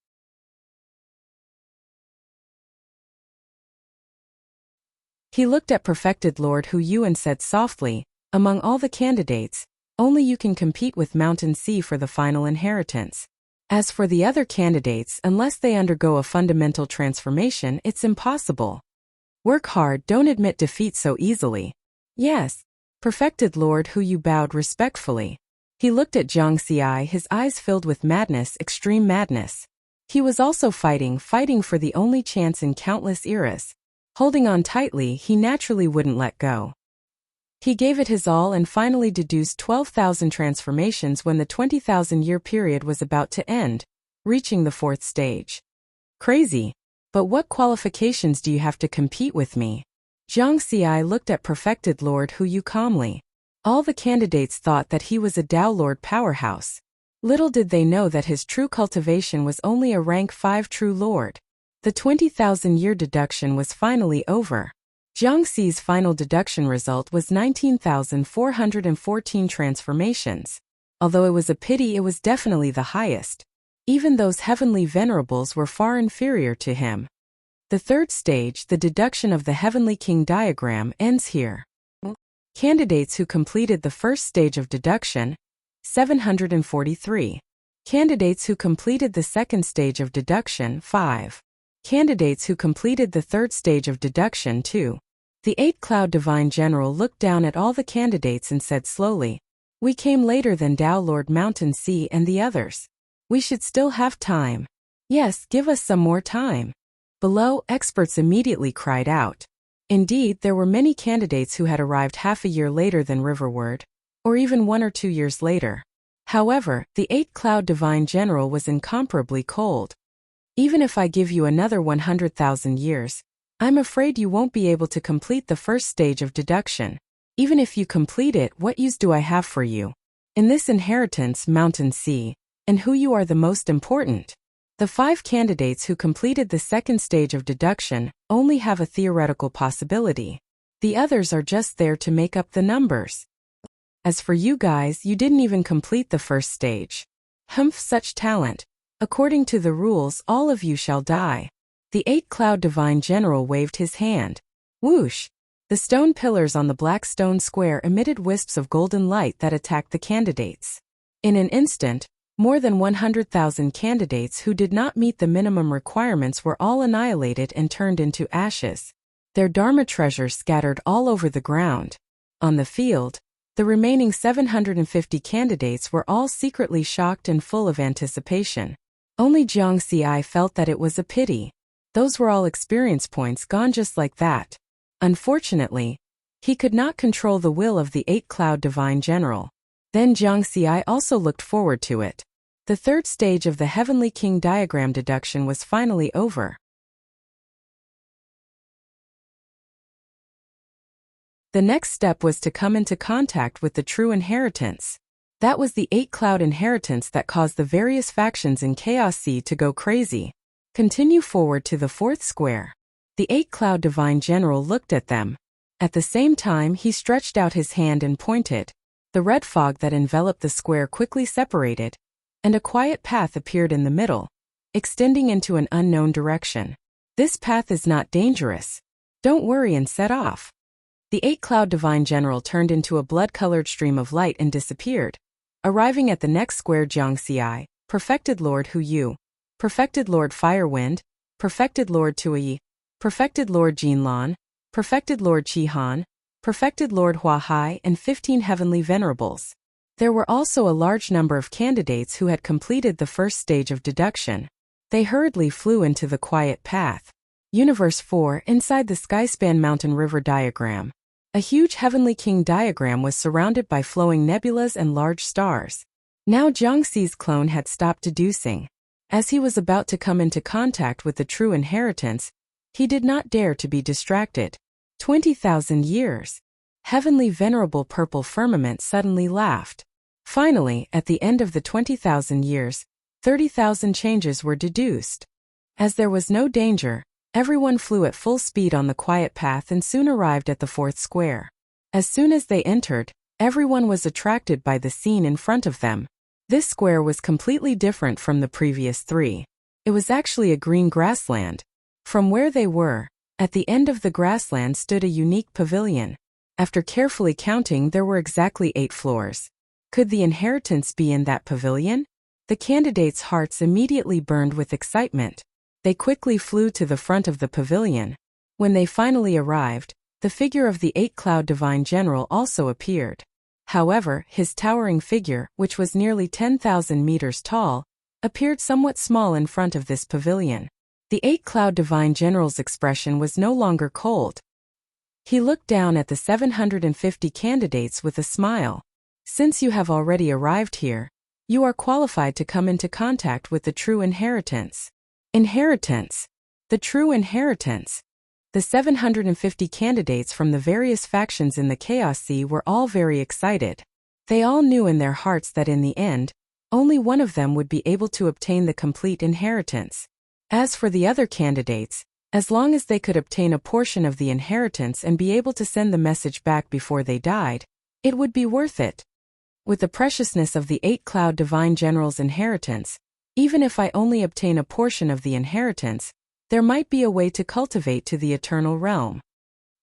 He looked at Perfected Lord Yu and said softly, among all the candidates, only you can compete with Mountain Sea for the final inheritance. As for the other candidates, unless they undergo a fundamental transformation, it's impossible. Work hard, don't admit defeat so easily. Yes. Perfected Lord Yu bowed respectfully. He looked at Zhang Xi, his eyes filled with madness, extreme madness. He was also fighting for the only chance in countless eras. Holding on tightly, he naturally wouldn't let go. He gave it his all and finally deduced 12,000 transformations when the 20,000-year period was about to end, reaching the 4th stage. Crazy. But what qualifications do you have to compete with me? Zhang Xi looked at Perfected Lord Yu calmly. All the candidates thought that he was a Dao Lord powerhouse. Little did they know that his true cultivation was only a rank 5 True Lord. The 20,000-year deduction was finally over. Zhang Xi's final deduction result was 19,414 transformations. Although it was a pity, it was definitely the highest. Even those heavenly venerables were far inferior to him. The 3rd stage, the deduction of the Heavenly King diagram, ends here. Candidates who completed the 1st stage of deduction, 743. Candidates who completed the 2nd stage of deduction, 5. Candidates who completed the 3rd stage of deduction, 2. The 8 Cloud Divine General looked down at all the candidates and said slowly, "We came later than Dao Lord Mountain Sea and the others. We should still have time. Yes, give us some more time." Below, experts immediately cried out. Indeed, there were many candidates who had arrived half a year later than Riverward, or even 1 or 2 years later. However, the 8 Cloud Divine General was incomparably cold. "Even if I give you another 100,000 years, I'm afraid you won't be able to complete the 1st stage of deduction. Even if you complete it, what use do I have for you? In this inheritance, Mountain Sea, and you are the most important." The 5 candidates who completed the 2nd stage of deduction only have a theoretical possibility. The others are just there to make up the numbers. As for you guys, you didn't even complete the 1st stage. Humph, such talent. According to the rules, all of you shall die. The 8 Cloud Divine General waved his hand. Whoosh! The stone pillars on the black stone square emitted wisps of golden light that attacked the candidates. In an instant, more than 100,000 candidates who did not meet the minimum requirements were all annihilated and turned into ashes. Their Dharma treasures scattered all over the ground. On the field, the remaining 750 candidates were all secretly shocked and full of anticipation. Only Zhang Xi felt that it was a pity. Those were all experience points gone just like that. Unfortunately, he could not control the will of the 8 Cloud Divine General. Then Zhang Xi also looked forward to it. The 3rd stage of the Heavenly King diagram deduction was finally over. The next step was to come into contact with the true inheritance. That was the 8 Cloud inheritance that caused the various factions in Chaos Sea to go crazy. Continue forward to the 4th square. The 8 Cloud Divine General looked at them. At the same time, he stretched out his hand and pointed. The red fog that enveloped the square quickly separated, and a quiet path appeared in the middle, extending into an unknown direction. This path is not dangerous. Don't worry and set off. The 8 Cloud Divine General turned into a blood-colored stream of light and disappeared. Arriving at the next square, Zhang Xi, Perfected Lord Yu, Perfected Lord Firewind, Perfected Lord Tui, Perfected Lord Jinlan, Perfected Lord Qihan, Perfected Lord Huahai, and 15 Heavenly Venerables. There were also a large number of candidates who had completed the first stage of deduction. They hurriedly flew into the quiet path. Universe 4, inside the Skyspan Mountain River diagram. A huge Heavenly King diagram was surrounded by flowing nebulas and large stars. Now Jiangxi's clone had stopped deducing. As he was about to come into contact with the true inheritance, he did not dare to be distracted. 20,000 years. Heavenly Venerable Purple Firmament suddenly laughed. Finally, at the end of the 20,000 years, 30,000 changes were deduced. As there was no danger, everyone flew at full speed on the quiet path and soon arrived at the fourth square. As soon as they entered, everyone was attracted by the scene in front of them. This square was completely different from the previous three. It was actually a green grassland. From where they were, at the end of the grassland stood a unique pavilion. After carefully counting, there were exactly 8 floors. Could the inheritance be in that pavilion? The candidates' hearts immediately burned with excitement. They quickly flew to the front of the pavilion. When they finally arrived, the figure of the 8-Cloud Divine General also appeared. However, his towering figure, which was nearly 10,000 meters tall, appeared somewhat small in front of this pavilion. The 8-Cloud Divine General's expression was no longer cold. He looked down at the 750 candidates with a smile. Since you have already arrived here, you are qualified to come into contact with the true inheritance. Inheritance. The true inheritance. The 750 candidates from the various factions in the Chaos Sea were all very excited. They all knew in their hearts that in the end, only one of them would be able to obtain the complete inheritance. As for the other candidates, as long as they could obtain a portion of the inheritance and be able to send the message back before they died, it would be worth it. With the preciousness of the 8-Cloud Divine General's inheritance, even if I only obtain a portion of the inheritance, there might be a way to cultivate to the eternal realm.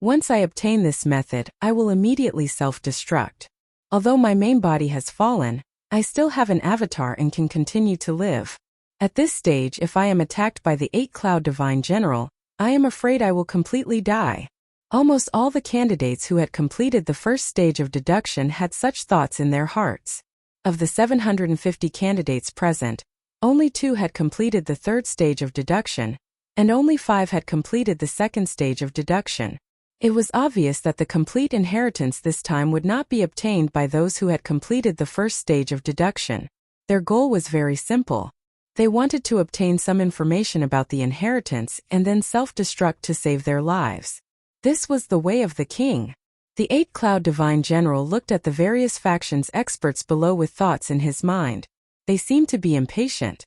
Once I obtain this method, I will immediately self-destruct. Although my main body has fallen, I still have an avatar and can continue to live. At this stage, if I am attacked by the 8-Cloud Divine General, I am afraid I will completely die. Almost all the candidates who had completed the first stage of deduction had such thoughts in their hearts. Of the 750 candidates present, only 2 had completed the third stage of deduction, and only 5 had completed the second stage of deduction. It was obvious that the complete inheritance this time would not be obtained by those who had completed the first stage of deduction. Their goal was very simple. They wanted to obtain some information about the inheritance and then self-destruct to save their lives. This was the way of the king. The 8-Cloud Divine General looked at the various factions' experts below with thoughts in his mind. They seemed to be impatient.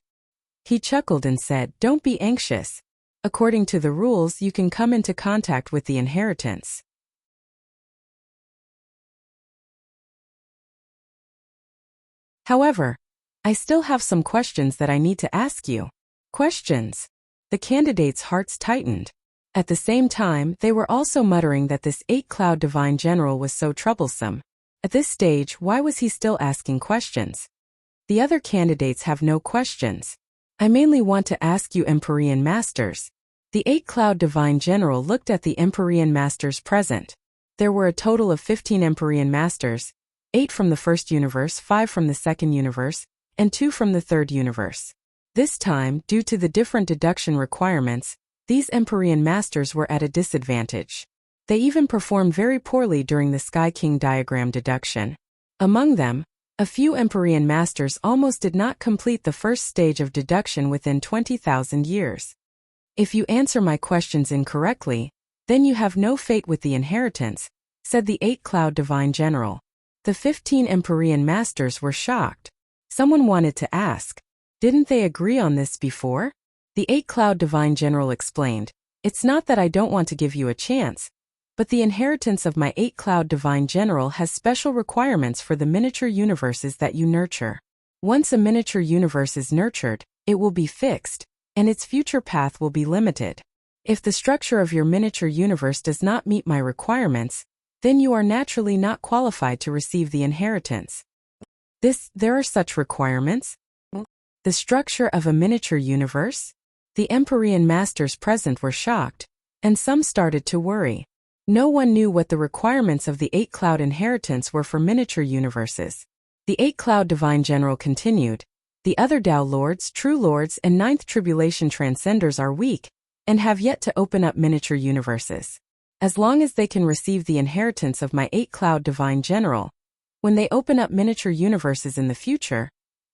He chuckled and said, "Don't be anxious. According to the rules, you can come into contact with the inheritance. However, I still have some questions that I need to ask you." Questions. The candidates' hearts tightened. At the same time, they were also muttering that this 8-Cloud Divine General was so troublesome. At this stage, why was he still asking questions? The other candidates have no questions. I mainly want to ask you Empyrean Masters. The 8-Cloud Divine General looked at the Empyrean Masters present. There were a total of 15 Empyrean Masters, 8 from the first universe, 5 from the second universe, and 2 from the third universe. This time, due to the different deduction requirements, these Empyrean Masters were at a disadvantage. They even performed very poorly during the Sky King diagram deduction. Among them, a few Empyrean Masters almost did not complete the first stage of deduction within 20,000 years. If you answer my questions incorrectly, then you have no fate with the inheritance, said the 8-Cloud Divine General. The 15 Empyrean Masters were shocked. Someone wanted to ask, didn't they agree on this before? The 8-Cloud Divine General explained, "It's not that I don't want to give you a chance, but the inheritance of my 8-Cloud Divine General has special requirements for the miniature universes that you nurture. Once a miniature universe is nurtured, it will be fixed, and its future path will be limited. If the structure of your miniature universe does not meet my requirements, then you are naturally not qualified to receive the inheritance." There are such requirements? The structure of a miniature universe? The Empyrean Masters present were shocked, and some started to worry. No one knew what the requirements of the 8-cloud inheritance were for miniature universes. The 8-cloud divine general continued, "The other Tao lords, true lords, and ninth tribulation transcenders are weak, and have yet to open up miniature universes. As long as they can receive the inheritance of my 8-cloud divine general, when they open up miniature universes in the future,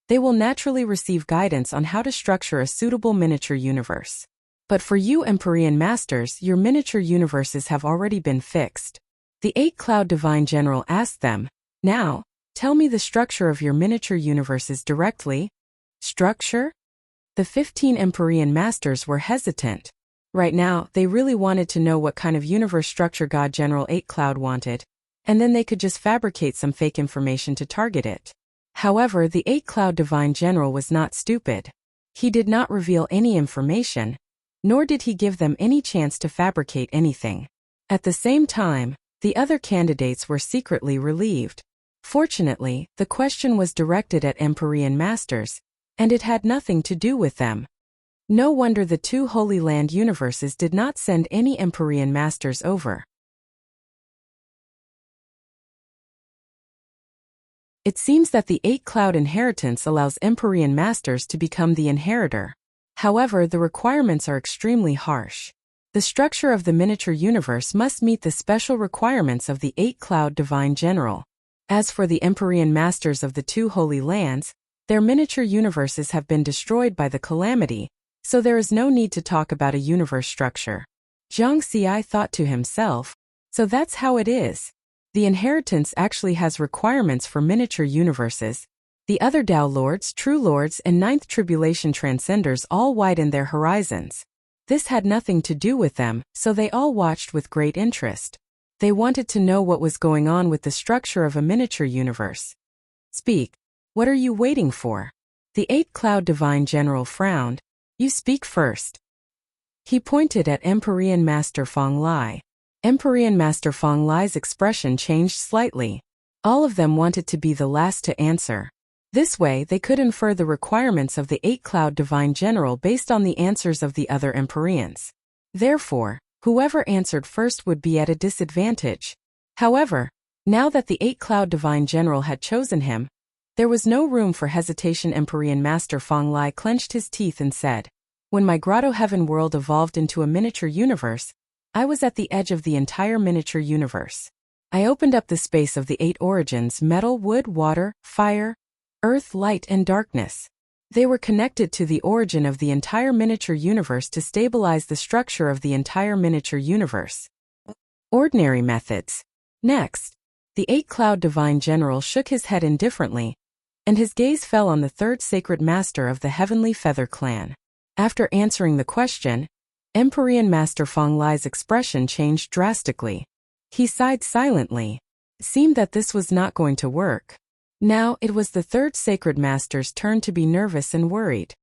they will naturally receive guidance on how to structure a suitable miniature universe. But for you Empyrean Masters, your miniature universes have already been fixed." The 8-cloud divine general asked them, "Now, tell me the structure of your miniature universes directly." Structure? The 15 Empyrean Masters were hesitant. Right now, they really wanted to know what kind of universe structure God General 8-Cloud wanted, and then they could just fabricate some fake information to target it. However, the 8-Cloud Divine General was not stupid. He did not reveal any information, nor did he give them any chance to fabricate anything. At the same time, the other candidates were secretly relieved. Fortunately, the question was directed at Empyrean Masters, and it had nothing to do with them. No wonder the two Holy Land universes did not send any Empyrean Masters over. It seems that the 8-cloud inheritance allows Empyrean Masters to become the inheritor. However, the requirements are extremely harsh. The structure of the miniature universe must meet the special requirements of the 8-cloud divine general. As for the Empyrean Masters of the two Holy Lands, their miniature universes have been destroyed by the calamity, so there is no need to talk about a universe structure. Zhang Xi thought to himself, so that's how it is. The inheritance actually has requirements for miniature universes. The other Tao lords, true lords, and ninth tribulation transcenders all widened their horizons. This had nothing to do with them, so they all watched with great interest. They wanted to know what was going on with the structure of a miniature universe. "Speak. What are you waiting for?" The 8-cloud divine general frowned. "You speak first." He pointed at Empyrean Master Feng Lai. Empyrean Master Feng Lai's expression changed slightly. All of them wanted to be the last to answer. This way they could infer the requirements of the 8-cloud divine general based on the answers of the other Empyreans. Therefore, whoever answered first would be at a disadvantage. However, now that the 8-cloud divine general had chosen him, there was no room for hesitation. Empyrean Master Feng Lai clenched his teeth and said, "When my grotto heaven world evolved into a miniature universe, I was at the edge of the entire miniature universe. I opened up the space of the 8 origins: metal, wood, water, fire, earth, light, and darkness. They were connected to the origin of the entire miniature universe to stabilize the structure of the entire miniature universe. Ordinary methods." Next, the 8-cloud divine general shook his head indifferently, and his gaze fell on the third sacred master of the Heavenly Feather Clan. After answering the question, Empyrean Master Feng Lai's expression changed drastically. He sighed silently. It seemed that this was not going to work. Now it was the third sacred master's turn to be nervous and worried.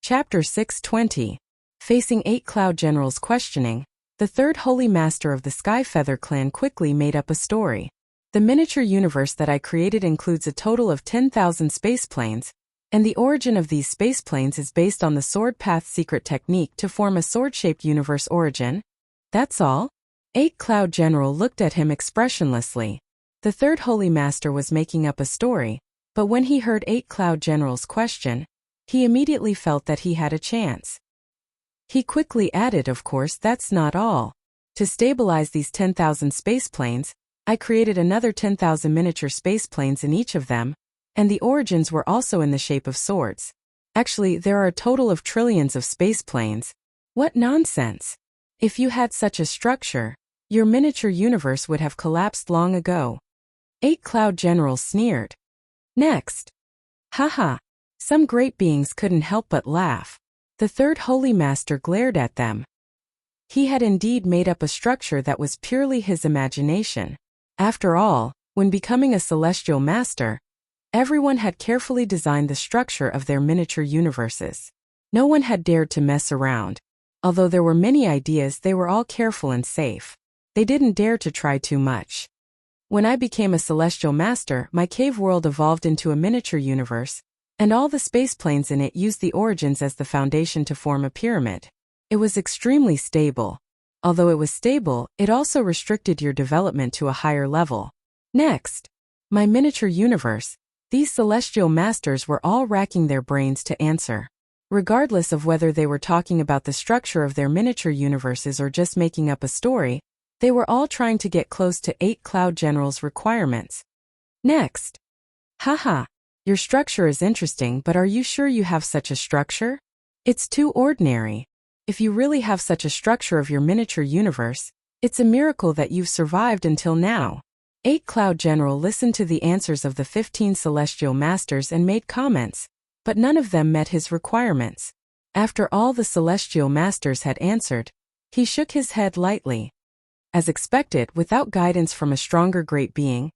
Chapter 620. Facing 8-cloud generals' questioning, the third holy master of the Sky Feather Clan quickly made up a story. "The miniature universe that I created includes a total of 10,000 spaceplanes, and the origin of these spaceplanes is based on the Sword Path secret technique to form a sword-shaped universe origin. That's all?" 8-cloud general looked at him expressionlessly. The third holy master was making up a story, but when he heard 8-cloud general's question, he immediately felt that he had a chance. He quickly added, "Of course, that's not all. To stabilize these 10,000 spaceplanes, I created another 10,000 miniature spaceplanes in each of them, and the origins were also in the shape of swords. Actually, there are a total of trillions of spaceplanes. What nonsense! If you had such a structure, your miniature universe would have collapsed long ago." 8-cloud general sneered. Next. Haha. Some great beings couldn't help but laugh. The third holy master glared at them. He had indeed made up a structure that was purely his imagination. After all, when becoming a celestial master, everyone had carefully designed the structure of their miniature universes. No one had dared to mess around. Although there were many ideas, they were all careful and safe. They didn't dare to try too much. When I became a celestial master, my cave world evolved into a miniature universe, and all the space planes in it used the origins as the foundation to form a pyramid. It was extremely stable. Although it was stable, it also restricted your development to a higher level. Next, my miniature universe. These celestial masters were all racking their brains to answer. Regardless of whether they were talking about the structure of their miniature universes or just making up a story, they were all trying to get close to 8 Cloud General's requirements. Next. Haha, your structure is interesting, but are you sure you have such a structure? It's too ordinary. If you really have such a structure of your miniature universe, it's a miracle that you've survived until now. 8 Cloud General listened to the answers of the 15 Celestial Masters and made comments, but none of them met his requirements. After all the Celestial Masters had answered, he shook his head lightly. As expected, without guidance from a stronger great being,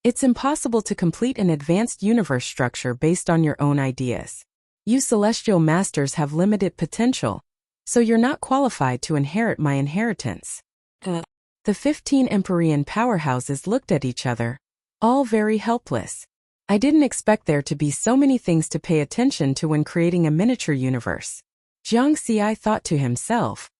it's impossible to complete an advanced universe structure based on your own ideas. You Celestial Masters have limited potential, so you're not qualified to inherit my inheritance. The 15 Empyrean powerhouses looked at each other, all very helpless. I didn't expect there to be so many things to pay attention to when creating a miniature universe. Jiang Xi thought to himself.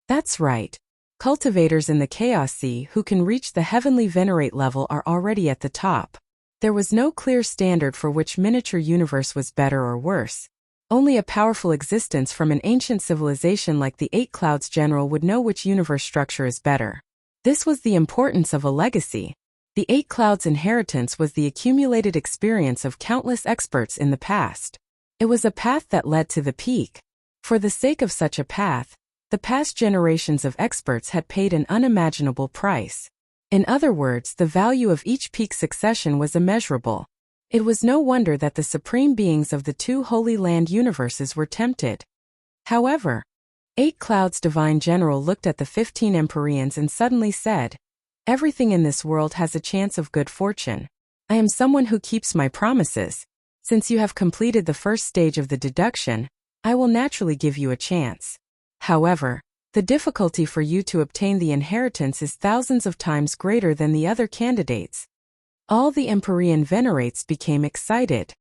That's right. Cultivators in the Chaos Sea who can reach the Heavenly Venerate level are already at the top. There was no clear standard for which miniature universe was better or worse. Only a powerful existence from an ancient civilization like the 8 Clouds General would know which universe structure is better. This was the importance of a legacy. The 8 Clouds inheritance was the accumulated experience of countless experts in the past. It was a path that led to the peak. For the sake of such a path, the past generations of experts had paid an unimaginable price. In other words, the value of each peak succession was immeasurable. It was no wonder that the supreme beings of the 2 Holy Land universes were tempted. However, 8 Clouds Divine General looked at the 15 Empyreans and suddenly said, "Everything in this world has a chance of good fortune. I am someone who keeps my promises. Since you have completed the first stage of the deduction, I will naturally give you a chance. However, the difficulty for you to obtain the inheritance is thousands of times greater than the other candidates." All the Empyrean Venerates became excited.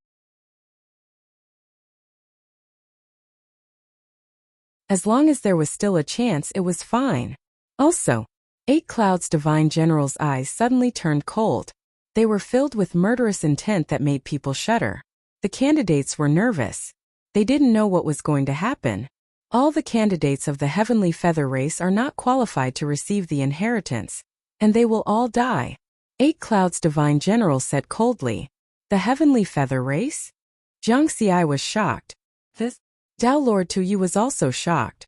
As long as there was still a chance, it was fine. Also, 8 Clouds Divine General's eyes suddenly turned cold. They were filled with murderous intent that made people shudder. The candidates were nervous. They didn't know what was going to happen. All the candidates of the Heavenly Feather Race are not qualified to receive the inheritance, and they will all die. 8 Clouds Divine General said coldly. The Heavenly Feather Race? Jiang Xi was shocked. This Dao Lord Tu was also shocked.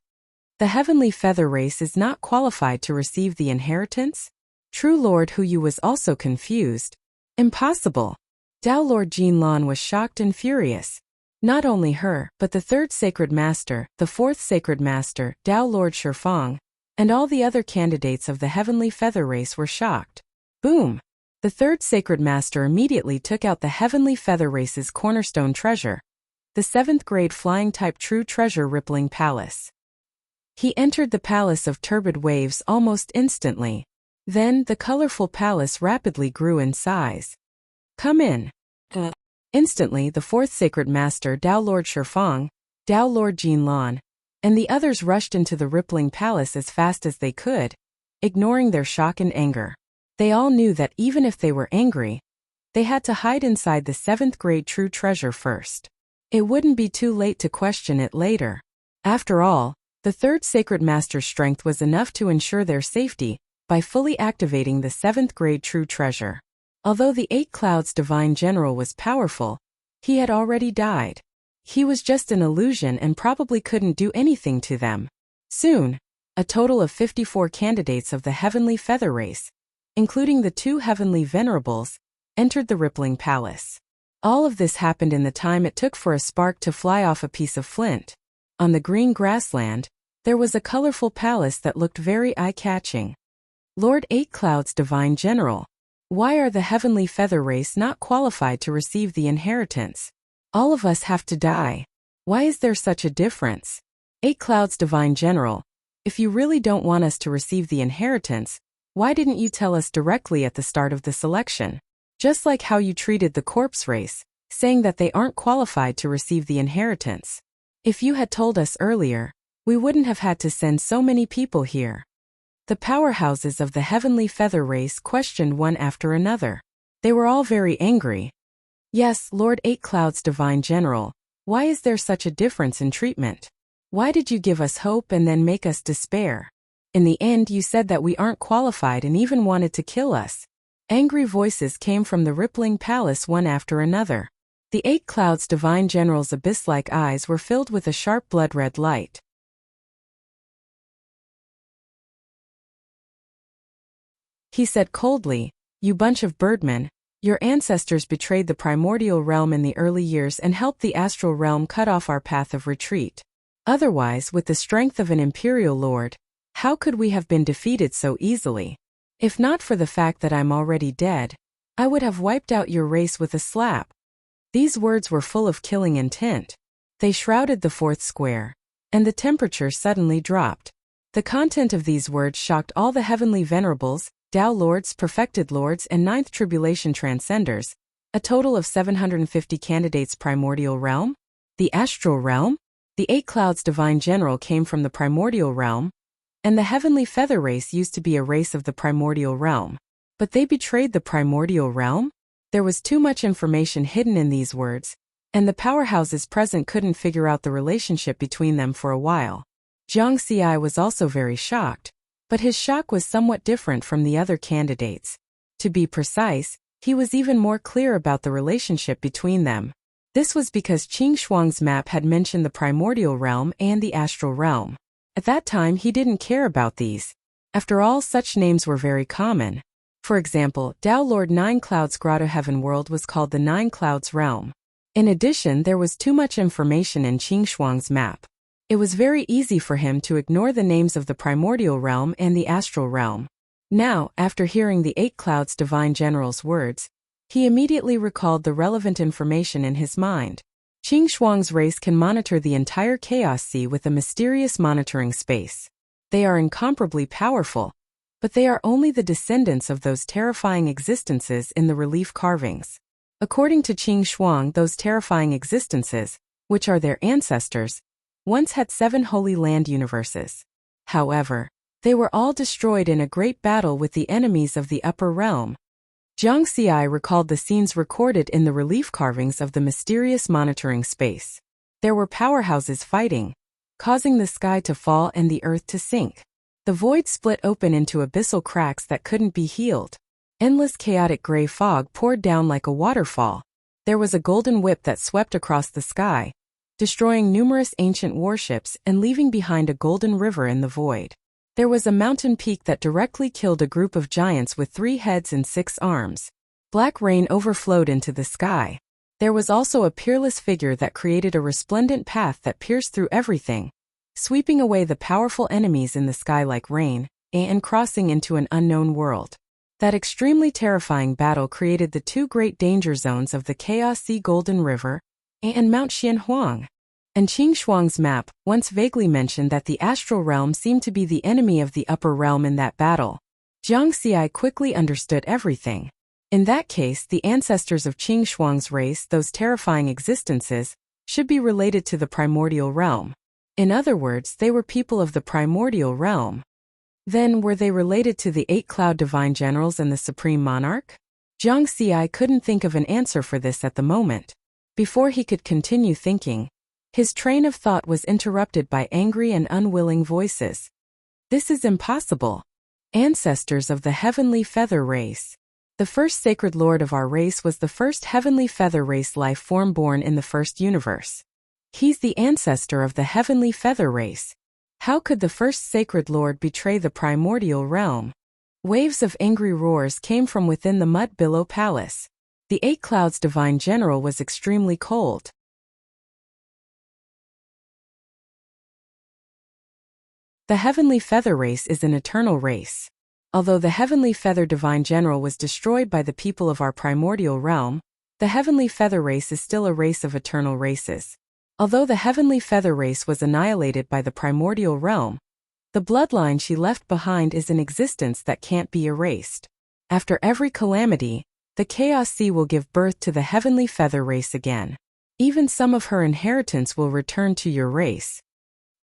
The Heavenly Feather Race is not qualified to receive the inheritance? True Lord Hu was also confused. Impossible. Dao Lord Jinlan was shocked and furious. Not only her, but the 3rd Sacred Master, the 4th Sacred Master, Dao Lord Shifang, and all the other candidates of the Heavenly Feather Race were shocked. Boom! The 3rd Sacred Master immediately took out the Heavenly Feather Race's cornerstone treasure, the 7th grade flying-type true treasure Rippling Palace. He entered the Palace of Turbid Waves almost instantly. Then, the colorful palace rapidly grew in size. Come in. Instantly, the 4th Sacred Master Dao Lord Shifang, Dao Lord Jinlan, and the others rushed into the Rippling Palace as fast as they could, ignoring their shock and anger. They all knew that even if they were angry, they had to hide inside the 7th grade true treasure first. It wouldn't be too late to question it later. After all, the 3rd Sacred Master's strength was enough to ensure their safety by fully activating the 7th grade true treasure. Although the 8 Clouds Divine General was powerful, he had already died. He was just an illusion and probably couldn't do anything to them. Soon, a total of 54 candidates of the Heavenly Feather Race, including the 2 Heavenly Venerables, entered the Rippling Palace. All of this happened in the time it took for a spark to fly off a piece of flint. On the green grassland, there was a colorful palace that looked very eye-catching. Lord 8 Clouds Divine General, why are the Heavenly Feather Race not qualified to receive the inheritance? All of us have to die. Why is there such a difference? 8 Clouds Divine General, if you really don't want us to receive the inheritance, Why didn't you tell us directly at the start of the selection? Just like how you treated the corpse race, saying that they aren't qualified to receive the inheritance. If you had told us earlier, we wouldn't have had to send so many people here. The powerhouses of the heavenly feather race questioned one after another. They were all very angry. Yes, Lord Eight Clouds Divine General, why is there such a difference in treatment? Why did you give us hope and then make us despair? In the end, you said that we aren't qualified and even wanted to kill us. Angry voices came from the rippling palace one after another. The Eight Clouds Divine General's abyss-like eyes were filled with a sharp blood-red light. He said coldly, "You bunch of birdmen, your ancestors betrayed the primordial realm in the early years and helped the astral realm cut off our path of retreat. Otherwise, with the strength of an imperial lord, how could we have been defeated so easily? If not for the fact that I'm already dead, I would have wiped out your race with a slap." These words were full of killing intent. They shrouded the fourth square, and the temperature suddenly dropped. The content of these words shocked all the heavenly venerables, Tao Lords, Perfected Lords, and Ninth Tribulation Transcenders, a total of 750 candidates. Primordial Realm? The Astral Realm? The Eight Clouds Divine General came from the Primordial Realm, and the Heavenly Feather Race used to be a race of the Primordial Realm. But they betrayed the Primordial Realm? There was too much information hidden in these words, and the powerhouses present couldn't figure out the relationship between them for a while. Jiang Xi was also very shocked, but his shock was somewhat different from the other candidates. To be precise, he was even more clear about the relationship between them. This was because Qing Shuang's map had mentioned the Primordial Realm and the Astral Realm. At that time, he didn't care about these. After all, such names were very common. For example, Tao Lord Nine Clouds Grotto Heaven World was called the Nine Clouds Realm. In addition, there was too much information in Qing Shuang's map. It was very easy for him to ignore the names of the Primordial Realm and the Astral Realm. Now, after hearing the Eight Clouds Divine General's words, he immediately recalled the relevant information in his mind. Qing Shuang's race can monitor the entire Chaos Sea with a mysterious monitoring space. They are incomparably powerful, but they are only the descendants of those terrifying existences in the relief carvings. According to Qing Shuang, those terrifying existences, which are their ancestors, once had 7 holy land universes. However, they were all destroyed in a great battle with the enemies of the upper realm. Jiang Xi recalled the scenes recorded in the relief carvings of the mysterious monitoring space. There were powerhouses fighting, causing the sky to fall and the earth to sink. The void split open into abyssal cracks that couldn't be healed. Endless chaotic gray fog poured down like a waterfall. There was a golden whip that swept across the sky, destroying numerous ancient warships and leaving behind a golden river in the void. There was a mountain peak that directly killed a group of giants with 3 heads and 6 arms. Black rain overflowed into the sky. There was also a peerless figure that created a resplendent path that pierced through everything, sweeping away the powerful enemies in the sky like rain, and crossing into an unknown world. That extremely terrifying battle created the 2 great danger zones of the Chaos Sea Golden River and Mount Xianhuang. And Qing Shuang's map once vaguely mentioned that the astral realm seemed to be the enemy of the upper realm in that battle. Jiang Xi quickly understood everything. In that case, the ancestors of Qing Shuang's race, those terrifying existences, should be related to the primordial realm. In other words, they were people of the primordial realm. Then, were they related to the 8 cloud divine generals and the supreme monarch? Jiang Xi couldn't think of an answer for this at the moment. Before he could continue thinking, his train of thought was interrupted by angry and unwilling voices. This is impossible. Ancestors of the heavenly feather race. The first sacred lord of our race was the first heavenly feather race life form born in the first universe. He's the ancestor of the heavenly feather race. How could the first sacred lord betray the primordial realm? Waves of angry roars came from within the mud billow palace. The 8 clouds divine general was extremely cold. The heavenly feather race is an eternal race. Although the heavenly feather divine general was destroyed by the people of our primordial realm, the heavenly feather race is still a race of eternal races. Although the heavenly feather race was annihilated by the primordial realm, The bloodline she left behind is an existence that can't be erased. After every calamity, the Chaos Sea will give birth to the Heavenly Feather race again. Even some of her inheritance will return to your race.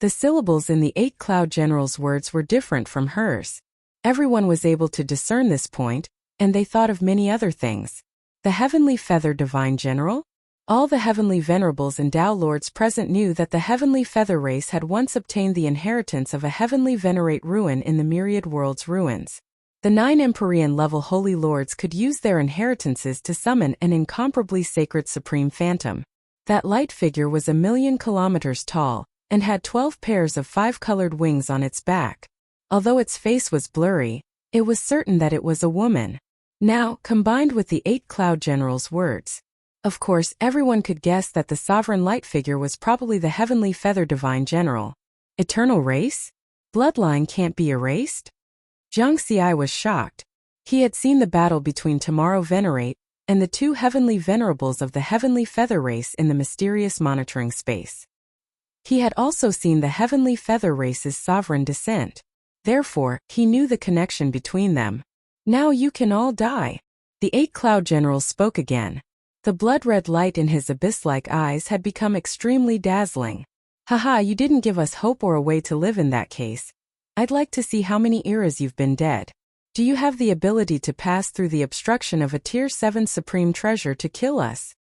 The syllables in the 8 Cloud Generals' words were different from hers. Everyone was able to discern this point, and they thought of many other things. The Heavenly Feather Divine General? All the Heavenly Venerables and Tao Lords present knew that the Heavenly Feather race had once obtained the inheritance of a Heavenly Venerate ruin in the Myriad World's ruins. The 9 Empyrean-level Holy Lords could use their inheritances to summon an incomparably sacred Supreme Phantom. That light figure was 1,000,000 kilometers tall, and had 12 pairs of 5-colored wings on its back. Although its face was blurry, it was certain that it was a woman. Now, combined with the 8 Cloud Generals' words, of course, everyone could guess that the sovereign light figure was probably the Heavenly Feather Divine General. Eternal race? Bloodline can't be erased? Zhang Xiai was shocked. He had seen the battle between Tomorrow Venerate and the 2 Heavenly Venerables of the Heavenly Feather race in the mysterious monitoring space. He had also seen the Heavenly Feather race's sovereign descent. Therefore, he knew the connection between them. Now you can all die. The 8 Cloud Generals spoke again. The blood-red light in his abyss-like eyes had become extremely dazzling. Haha, you didn't give us hope or a way to live in that case. I'd like to see how many eras you've been dead. Do you have the ability to pass through the obstruction of a Tier 7 Supreme Treasure to kill us?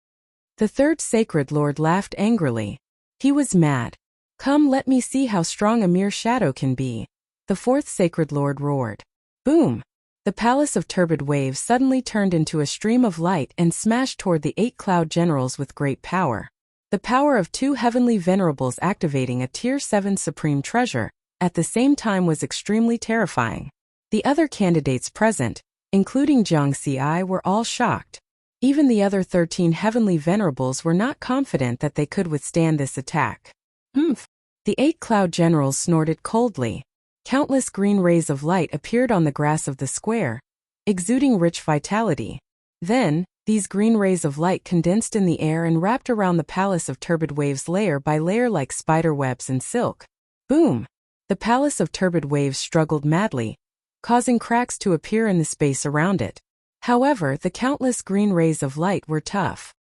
The 3rd Sacred Lord laughed angrily. He was mad. Come, let me see how strong a mere shadow can be. The 4th Sacred Lord roared. Boom! The Palace of Turbid Waves suddenly turned into a stream of light and smashed toward the 8 Cloud Generals with great power. The power of 2 Heavenly Venerables activating a Tier 7 Supreme Treasure at the same time was extremely terrifying. The other candidates present, including Zhang Xiai, were all shocked. Even the other 13 Heavenly Venerables were not confident that they could withstand this attack. Humph! The 8 Cloud Generals snorted coldly. Countless green rays of light appeared on the grass of the square, exuding rich vitality. Then, these green rays of light condensed in the air and wrapped around the Palace of Turbid Waves layer by layer like spider webs and silk. Boom! The Palace of Turbid Waves struggled madly, causing cracks to appear in the space around it. However, the countless green rays of light were tough.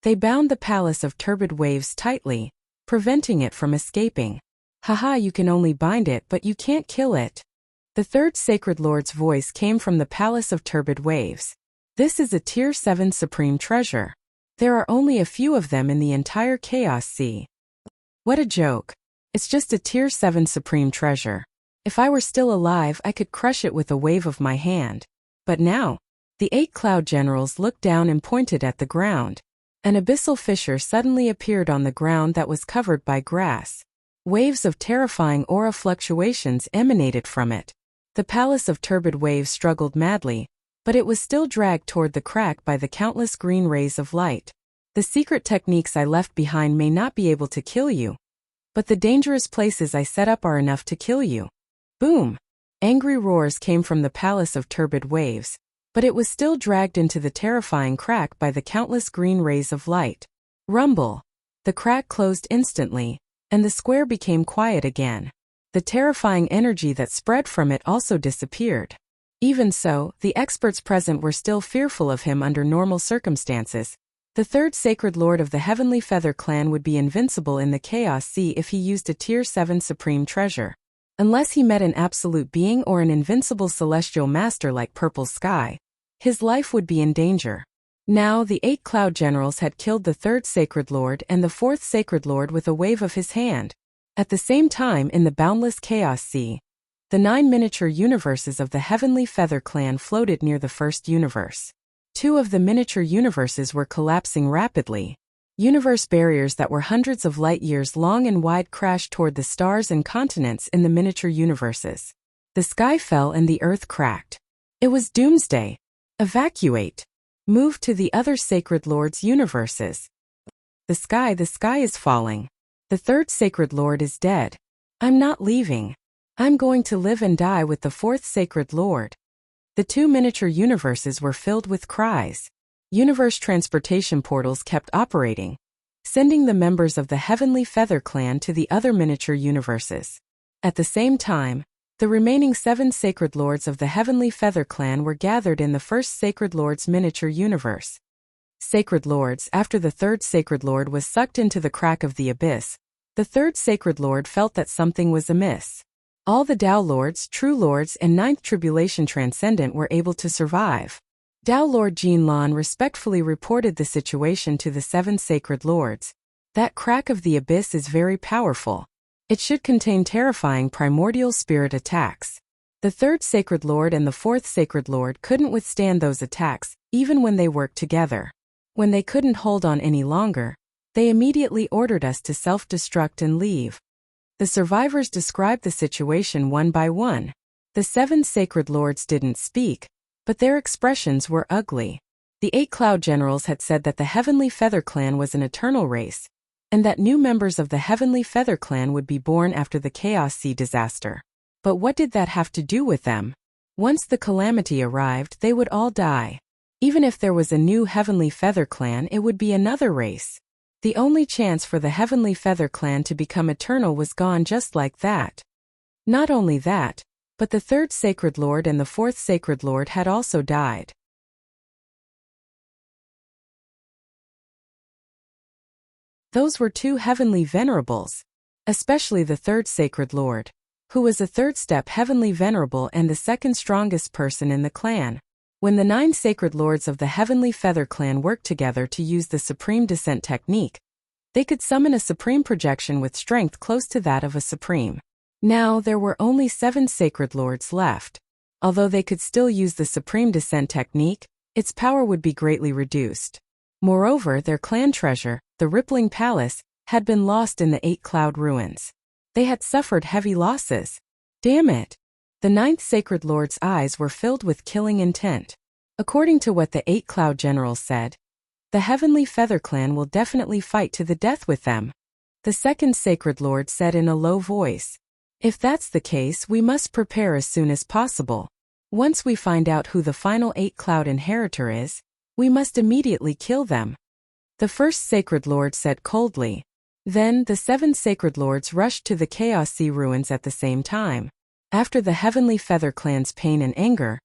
They bound the Palace of Turbid Waves tightly, preventing it from escaping. Haha, you can only bind it, but you can't kill it. The 3rd Sacred Lord's voice came from the Palace of Turbid Waves. This is a Tier 7 Supreme Treasure. There are only a few of them in the entire Chaos Sea. What a joke. It's just a Tier 7 Supreme Treasure. If I were still alive, I could crush it with a wave of my hand. But now, the 8 Cloud Generals looked down and pointed at the ground. An abyssal fissure suddenly appeared on the ground that was covered by grass. Waves of terrifying aura fluctuations emanated from it. The Palace of Turbid Waves struggled madly, but it was still dragged toward the crack by the countless green rays of light. The secret techniques I left behind may not be able to kill you, but the dangerous places I set up are enough to kill you. Boom! Angry roars came from the Palace of Turbid Waves, but it was still dragged into the terrifying crack by the countless green rays of light. Rumble! The crack closed instantly, and the square became quiet again. The terrifying energy that spread from it also disappeared. Even so, the experts present were still fearful of him under normal circumstances. The 3rd Sacred Lord of the Heavenly Feather Clan would be invincible in the Chaos Sea if he used a Tier 7 Supreme Treasure. Unless he met an absolute being or an invincible celestial master like Purple Sky, his life would be in danger. Now, the 8 Cloud Generals had killed the 3rd Sacred Lord and the 4th Sacred Lord with a wave of his hand. At the same time, in the boundless Chaos Sea, the 9 miniature universes of the Heavenly Feather Clan floated near the first universe. 2 of the miniature universes were collapsing rapidly. Universe barriers that were hundreds of light years long and wide crashed toward the stars and continents in the miniature universes. The sky fell and the earth cracked. It was doomsday. Evacuate. Move to the other Sacred Lord's universes. The sky is falling. The 3rd Sacred Lord is dead. I'm not leaving. I'm going to live and die with the 4th Sacred Lord. The 2 miniature universes were filled with cries. Universe transportation portals kept operating. sending the members of the Heavenly Feather Clan to the other miniature universes. At the same time, the remaining 7 Sacred Lords of the Heavenly Feather Clan were gathered in the first Sacred Lord's miniature universe. Sacred Lords. After the third Sacred Lord was sucked into the crack of the abyss, the third Sacred Lord felt that something was amiss. All the Tao Lords, True Lords, and Ninth Tribulation Transcendent were able to survive. Tao Lord Jin Lan respectfully reported the situation to the 7 Sacred Lords. That crack of the abyss is very powerful. It should contain terrifying primordial spirit attacks. The third Sacred Lord and the fourth Sacred Lord couldn't withstand those attacks, even when they worked together. When they couldn't hold on any longer, they immediately ordered us to self-destruct and leave. The survivors described the situation one by one. The 7 Sacred Lords didn't speak, but their expressions were ugly. The 8 Cloud Generals had said that the Heavenly Feather Clan was an eternal race, and that new members of the Heavenly Feather Clan would be born after the Chaos Sea disaster. But what did that have to do with them? Once the calamity arrived, they would all die. Even if there was a new Heavenly Feather Clan, it would be another race. The only chance for the Heavenly Feather Clan to become eternal was gone just like that. Not only that, but the third Sacred Lord and the fourth Sacred Lord had also died. Those were 2 heavenly venerables, especially the third Sacred Lord, who was a third-step heavenly venerable and the second strongest person in the clan. When the 9 Sacred Lords of the Heavenly Feather Clan worked together to use the Supreme Descent technique, they could summon a Supreme Projection with strength close to that of a Supreme. Now there were only 7 Sacred Lords left. Although they could still use the Supreme Descent technique, its power would be greatly reduced. Moreover, their clan treasure, the Rippling Palace, had been lost in the 8 Cloud Ruins. They had suffered heavy losses. Damn it! The 9th Sacred Lord's eyes were filled with killing intent. According to what the 8 Cloud Generals said, the Heavenly Feather Clan will definitely fight to the death with them. The 2nd Sacred Lord said in a low voice, "If that's the case, we must prepare as soon as possible. Once we find out who the final 8 Cloud Inheritor is, we must immediately kill them." The 1st Sacred Lord said coldly. Then the 7 Sacred Lords rushed to the Chaos Sea ruins at the same time. After the Heavenly Feather Clan's pain and anger,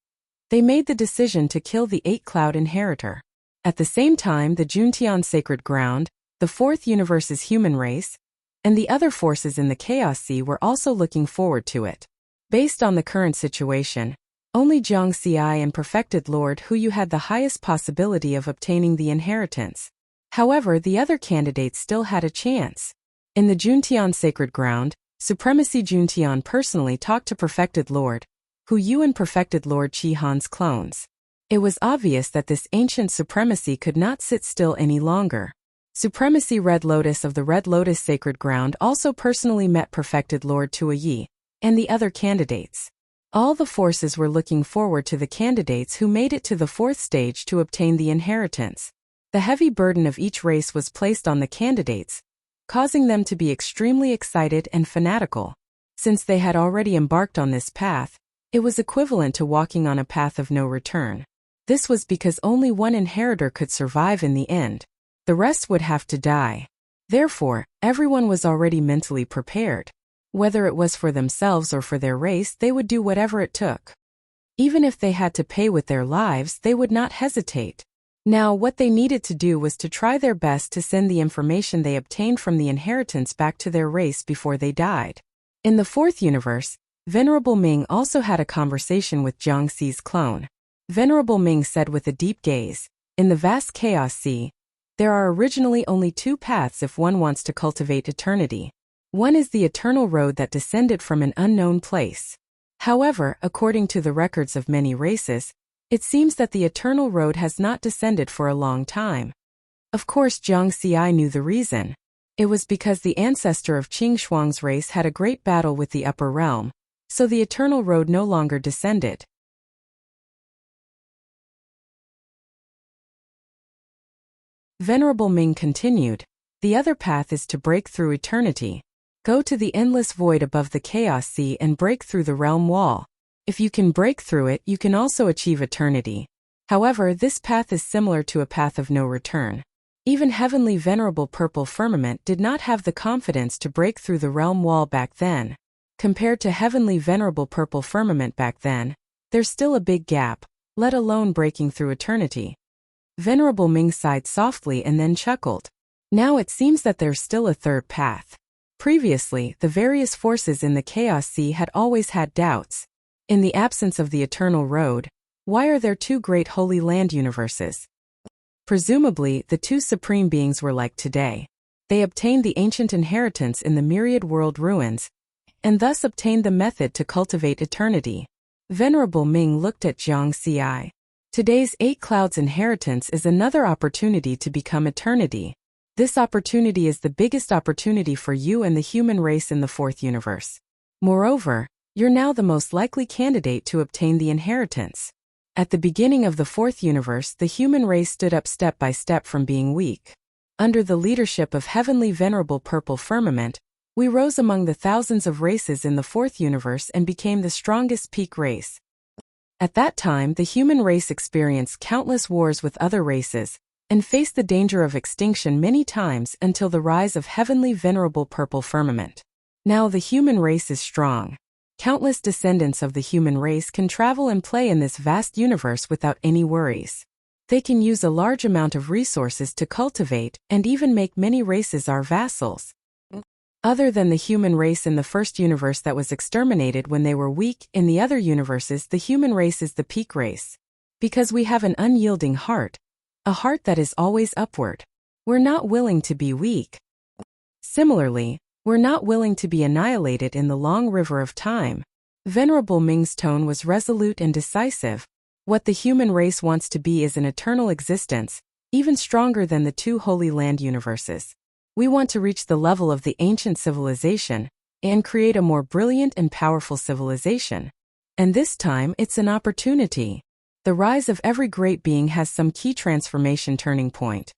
they made the decision to kill the 8 Cloud Inheritor. At the same time, the Juntian Sacred Ground, the 4th Universe's human race, and the other forces in the Chaos Sea were also looking forward to it. Based on the current situation, only Zhang Xiai and Perfected Lord Huyu had the highest possibility of obtaining the inheritance. However, the other candidates still had a chance. In the Juntian Sacred Ground, Supremacy Juntian personally talked to Perfected Lord Huyu and Perfected Lord Chi-Han's clones. It was obvious that this ancient supremacy could not sit still any longer. Supremacy Red Lotus of the Red Lotus Sacred Ground also personally met Perfected Lord Tuoyi and the other candidates. All the forces were looking forward to the candidates who made it to the 4th stage to obtain the inheritance. The heavy burden of each race was placed on the candidates, causing them to be extremely excited and fanatical. Since they had already embarked on this path, it was equivalent to walking on a path of no return. This was because only one inheritor could survive in the end. The rest would have to die. Therefore, everyone was already mentally prepared. Whether it was for themselves or for their race, they would do whatever it took. Even if they had to pay with their lives, they would not hesitate. Now, what they needed to do was to try their best to send the information they obtained from the inheritance back to their race before they died. In the 4th universe, Venerable Ming also had a conversation with Zhang Xi's clone. Venerable Ming said with a deep gaze, "In the vast Chaos Sea, there are originally only 2 paths if one wants to cultivate eternity. One is the eternal road that descended from an unknown place. However, according to the records of many races, it seems that the eternal road has not descended for a long time." Of course, Zhang Xiai knew the reason. It was because the ancestor of Qing Shuang's race had a great battle with the upper realm, so the eternal road no longer descended. Venerable Ming continued, "The other path is to break through eternity. Go to the endless void above the Chaos Sea and break through the realm wall. If you can break through it, you can also achieve eternity. However, this path is similar to a path of no return. Even heavenly venerable purple firmament did not have the confidence to break through the realm wall back then. Compared to heavenly venerable purple firmament back then, there's still a big gap, let alone breaking through eternity. Venerable Ming sighed softly and then chuckled. Now it seems that there's still a third path. Previously, the various forces in the Chaos Sea had always had doubts. In the absence of the Eternal Road, why are there two great Holy Land universes? Presumably, the two supreme beings were like today. They obtained the ancient inheritance in the myriad world ruins, and thus obtained the method to cultivate eternity. Venerable Ming looked at Jiang Ci. Today's 8 Clouds inheritance is another opportunity to become eternity. This opportunity is the biggest opportunity for you and the human race in the 4th universe. Moreover, you're now the most likely candidate to obtain the inheritance. At the beginning of the 4th universe, the human race stood up step by step from being weak. Under the leadership of Heavenly Venerable Purple Firmament, we rose among the thousands of races in the 4th universe and became the strongest peak race. At that time, the human race experienced countless wars with other races, and faced the danger of extinction many times until the rise of Heavenly Venerable Purple Firmament. Now the human race is strong. Countless descendants of the human race can travel and play in this vast universe without any worries. They can use a large amount of resources to cultivate and even make many races our vassals. Other than the human race in the 1st universe that was exterminated when they were weak, in the other universes the human race is the peak race. Because we have an unyielding heart, a heart that is always upward. We're not willing to be weak. Similarly, we're not willing to be annihilated in the long river of time. Venerable Ming's tone was resolute and decisive. What the human race wants to be is an eternal existence, even stronger than the 2 Holy Land universes. We want to reach the level of the ancient civilization and create a more brilliant and powerful civilization. And this time, it's an opportunity. The rise of every great being has some key transformation turning point.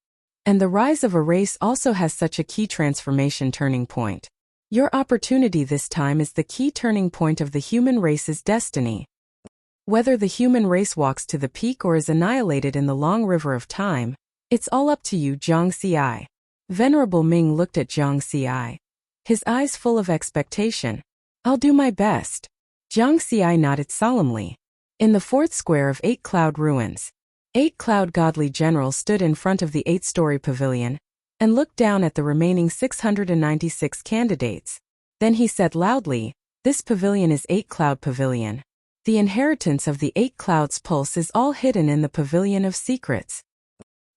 And the rise of a race also has such a key transformation turning point. Your opportunity this time is the key turning point of the human race's destiny. Whether the human race walks to the peak or is annihilated in the long river of time, it's all up to you, Jiang Ci. Venerable Ming looked at Jiang Ci, his eyes full of expectation. I'll do my best. Jiang Ci nodded solemnly. In the 4th square of 8 Cloud ruins, 8 Cloud Godly General stood in front of the 8-story pavilion and looked down at the remaining 696 candidates. Then he said loudly, "This pavilion is 8 Cloud Pavilion. The inheritance of the 8 Clouds pulse is all hidden in the Pavilion of Secrets."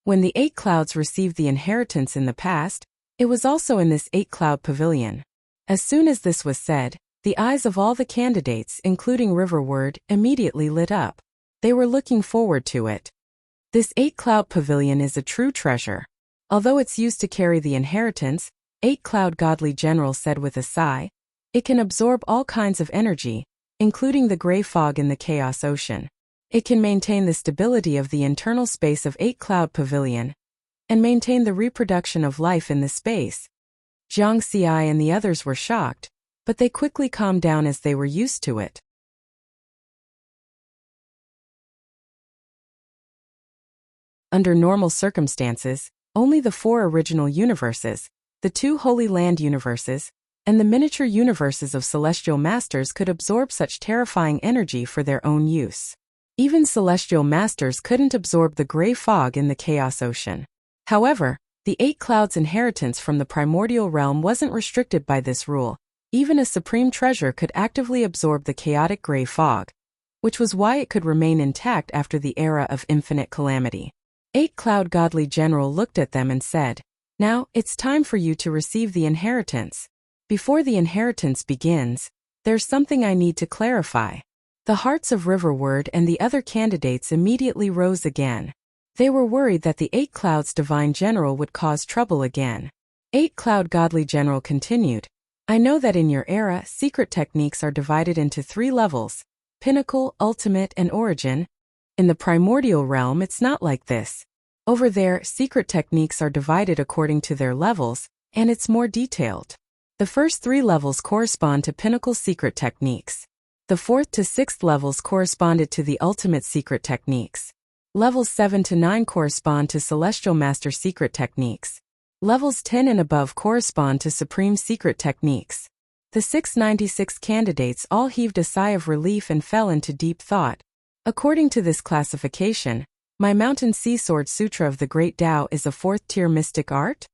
When the 8 Clouds received the inheritance in the past, it was also in this 8 Cloud Pavilion. As soon as this was said, the eyes of all the candidates, including Riverward, immediately lit up. They were looking forward to it. This 8 Cloud Pavilion is a true treasure. Although it's used to carry the inheritance, 8 Cloud Godly General said with a sigh, it can absorb all kinds of energy, including the gray fog in the Chaos Ocean. It can maintain the stability of the internal space of 8 Cloud Pavilion, and maintain the reproduction of life in the space. Jiang Ci and the others were shocked, but they quickly calmed down as they were used to it. Under normal circumstances, only the 4 original universes, the 2 Holy Land universes, and the miniature universes of celestial masters could absorb such terrifying energy for their own use. Even celestial masters couldn't absorb the gray fog in the Chaos Ocean. However, the 8 Clouds inheritance from the primordial realm wasn't restricted by this rule. Even a supreme treasure could actively absorb the chaotic gray fog, which was why it could remain intact after the era of infinite calamity. 8 Cloud Godly General looked at them and said, "Now, it's time for you to receive the inheritance. Before the inheritance begins, there's something I need to clarify." The hearts of Riverward and the other candidates immediately rose again. They were worried that the 8 Clouds Divine General would cause trouble again. 8 Cloud Godly General continued, "I know that in your era, secret techniques are divided into 3 levels: Pinnacle, Ultimate, and Origin. In the primordial realm, it's not like this. Over there, secret techniques are divided according to their levels, and it's more detailed. The first 3 levels correspond to Pinnacle secret techniques. The 4th to 6th levels corresponded to the ultimate secret techniques. Levels 7 to 9 correspond to Celestial Master Secret Techniques. Levels 10 and above correspond to Supreme Secret Techniques. The 696 candidates all heaved a sigh of relief and fell into deep thought. According to this classification, my Mountain Sea Sword Sutra of the Great Tao is a 4th-tier mystic art?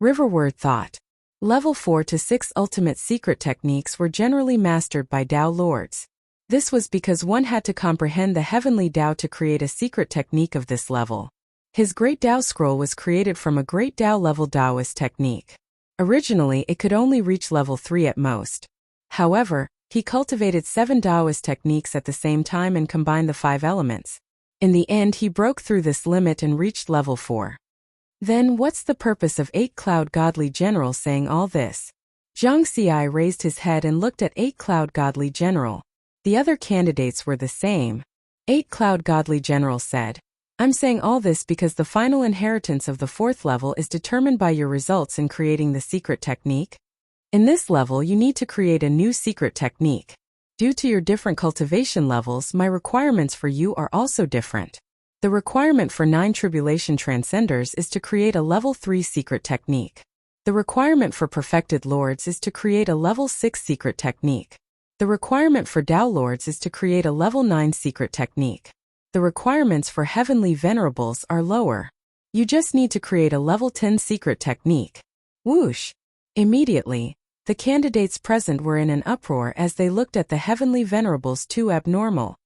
Riverward thought. Level 4 to 6 ultimate secret techniques were generally mastered by Tao lords. This was because one had to comprehend the heavenly Tao to create a secret technique of this level. His Great Tao Scroll was created from a Great Tao level Taoist technique. Originally, it could only reach level 3 at most. However, he cultivated 7 Taoist techniques at the same time and combined the 5 elements. In the end, he broke through this limit and reached level 4. Then, what's the purpose of 8 Cloud Godly General saying all this? Zhang Xi raised his head and looked at 8 Cloud Godly General. The other candidates were the same. 8 Cloud Godly General said, I'm saying all this because the final inheritance of the 4th level is determined by your results in creating the secret technique. In this level, you need to create a new secret technique. Due to your different cultivation levels, my requirements for you are also different. The requirement for 9 Tribulation Transcenders is to create a level 3 secret technique. The requirement for Perfected Lords is to create a level 6 secret technique. The requirement for Tao Lords is to create a level 9 secret technique. The requirements for Heavenly Venerables are lower. You just need to create a level 10 secret technique. Whoosh! Immediately, the candidates present were in an uproar as they looked at the Heavenly Venerables too abnormal.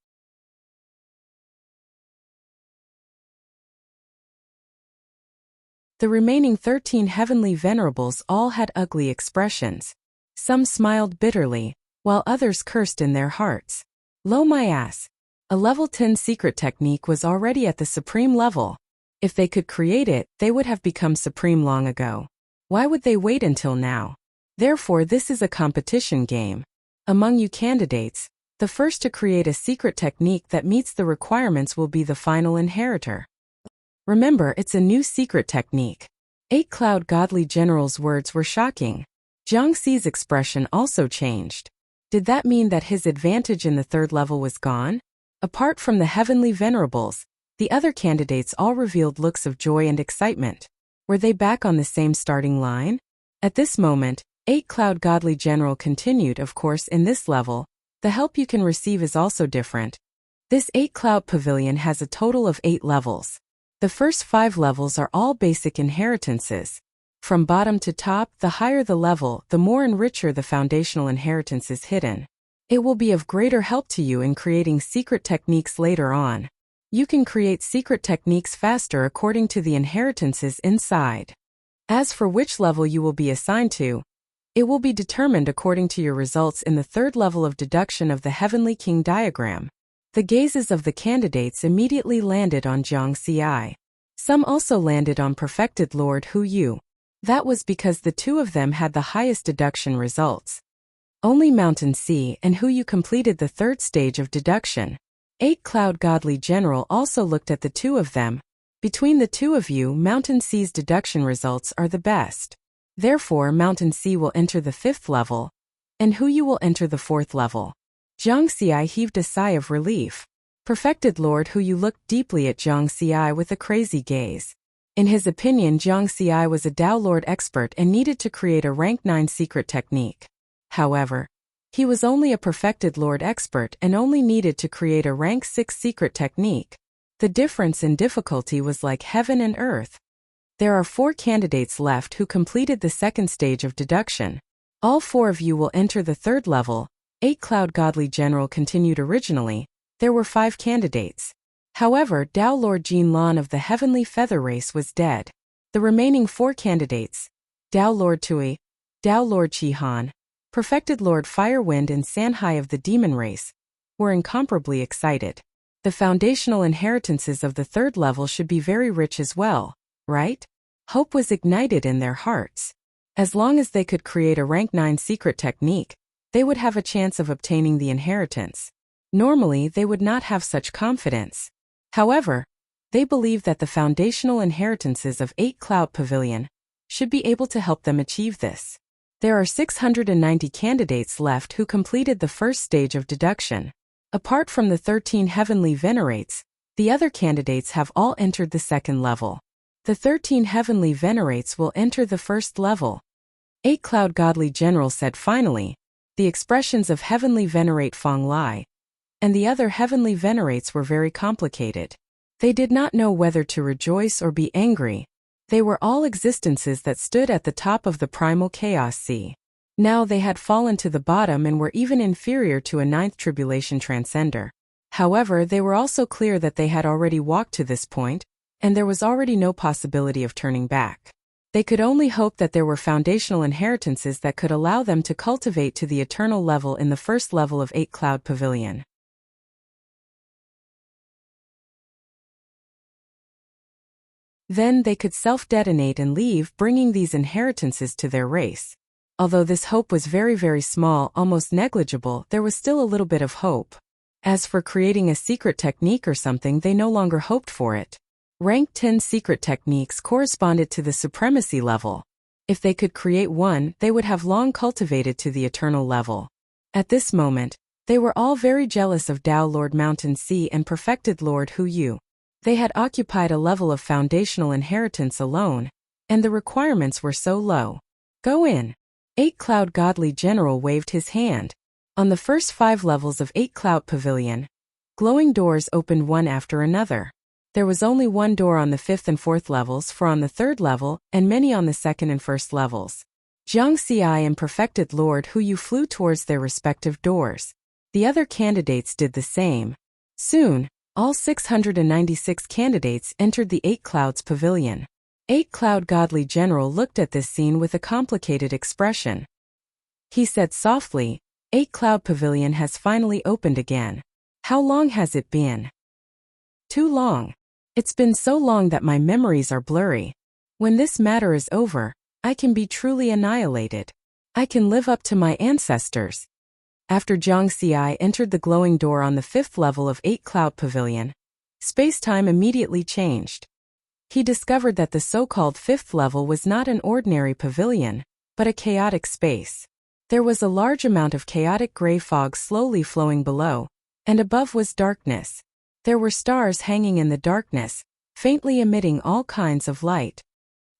The remaining 13 Heavenly Venerables all had ugly expressions. Some smiled bitterly, while others cursed in their hearts. Lo my ass! A level 10 secret technique was already at the supreme level. If they could create it, they would have become supreme long ago. Why would they wait until now? Therefore, this is a competition game. Among you candidates, the first to create a secret technique that meets the requirements will be the final inheritor. Remember, it's a new secret technique. 8 Cloud Godly General's words were shocking. Zhang Xi's expression also changed. Did that mean that his advantage in the 3rd level was gone? Apart from the Heavenly Venerables, the other candidates all revealed looks of joy and excitement. Were they back on the same starting line? At this moment, 8 Cloud Godly General continued. Of course, in this level, the help you can receive is also different. This 8 Cloud Pavilion has a total of 8 levels. The first 5 levels are all basic inheritances. From bottom to top, the higher the level, the more and richer the foundational inheritance is hidden. It will be of greater help to you in creating secret techniques later on. You can create secret techniques faster according to the inheritances inside. As for which level you will be assigned to, it will be determined according to your results in the 3rd level of deduction of the Heavenly King diagram. The gazes of the candidates immediately landed on Zhang Xi. Some also landed on Perfected Lord Hu Yu. That was because the 2 of them had the highest deduction results. Only Mountain Sea and Hu Yu completed the 3rd stage of deduction. 8 Cloud Godly General also looked at the 2 of them. Between the 2 of you, Mountain Sea's deduction results are the best. Therefore, Mountain Sea will enter the 5th level, and Hu Yu will enter the 4th level. Zhang Xi heaved a sigh of relief. Perfected Lord Hu Yu looked deeply at Zhang Xi with a crazy gaze. In his opinion, Zhang Xi was a Tao Lord expert and needed to create a rank 9 secret technique. However, he was only a Perfected Lord expert and only needed to create a rank 6 secret technique. The difference in difficulty was like heaven and earth. There are 4 candidates left who completed the 2nd stage of deduction. All 4 of you will enter the 3rd level. 8 Cloud Godly General continued. Originally, there were 5 candidates. However, Tao Lord Jin Lan of the Heavenly Feather Race was dead. The remaining 4 candidates, Tao Lord Tui, Tao Lord Qi Han, Perfected Lord Firewind and Sanhai of the Demon Race, were incomparably excited. The foundational inheritances of the 3rd level should be very rich as well, right? Hope was ignited in their hearts. As long as they could create a rank 9 secret technique, they would have a chance of obtaining the inheritance. Normally, they would not have such confidence. However, they believed that the foundational inheritances of 8 Cloud Pavilion should be able to help them achieve this. There are 690 candidates left who completed the 1st stage of deduction. Apart from the 13 Heavenly Venerates, The other candidates have all entered the second level. The 13 heavenly venerates will enter the first level. 8 Cloud Godly General said finally, the expressions of heavenly venerate Feng Lai and the other heavenly venerates were very complicated. They did not know whether to rejoice or be angry. They were all existences that stood at the top of the primal chaos sea. Now they had fallen to the bottom and were even inferior to a ninth tribulation transcender. However, they were also clear that they had already walked to this point, and there was already no possibility of turning back. They could only hope that there were foundational inheritances that could allow them to cultivate to the eternal level in the first level of 8 Cloud Pavilion. Then they could self-detonate and leave, bringing these inheritances to their race. Although this hope was very, very small, almost negligible, there was still a little bit of hope. As for creating a secret technique or something, they no longer hoped for it. Rank 10 secret techniques corresponded to the supremacy level. If they could create one, they would have long cultivated to the eternal level. At this moment, they were all very jealous of Tao Lord Mountain Sea and Perfected Lord Hu Yu. They had occupied a level of foundational inheritance alone, and the requirements were so low. Go in. 8 Cloud Godly General waved his hand. On the first 5 levels of 8 Cloud Pavilion, glowing doors opened one after another. There was only one door on the 5th and 4th levels, 4 on the 3rd level, and many on the 2nd and 1st levels. Jiang Xi and Perfected Lord Hu Yu flew towards their respective doors. The other candidates did the same. Soon, all 696 candidates entered the 8 Clouds Pavilion. 8 Cloud Godly General looked at this scene with a complicated expression. He said softly, 8 Cloud Pavilion has finally opened again. How long has it been? Too long. It's been so long that my memories are blurry. When this matter is over, I can be truly annihilated. I can live up to my ancestors. After Jiang Xi entered the glowing door on the 5th level of 8 Cloud Pavilion, space-time immediately changed. He discovered that the so-called 5th level was not an ordinary pavilion, but a chaotic space. There was a large amount of chaotic gray fog slowly flowing below, and above was darkness. There were stars hanging in the darkness, faintly emitting all kinds of light.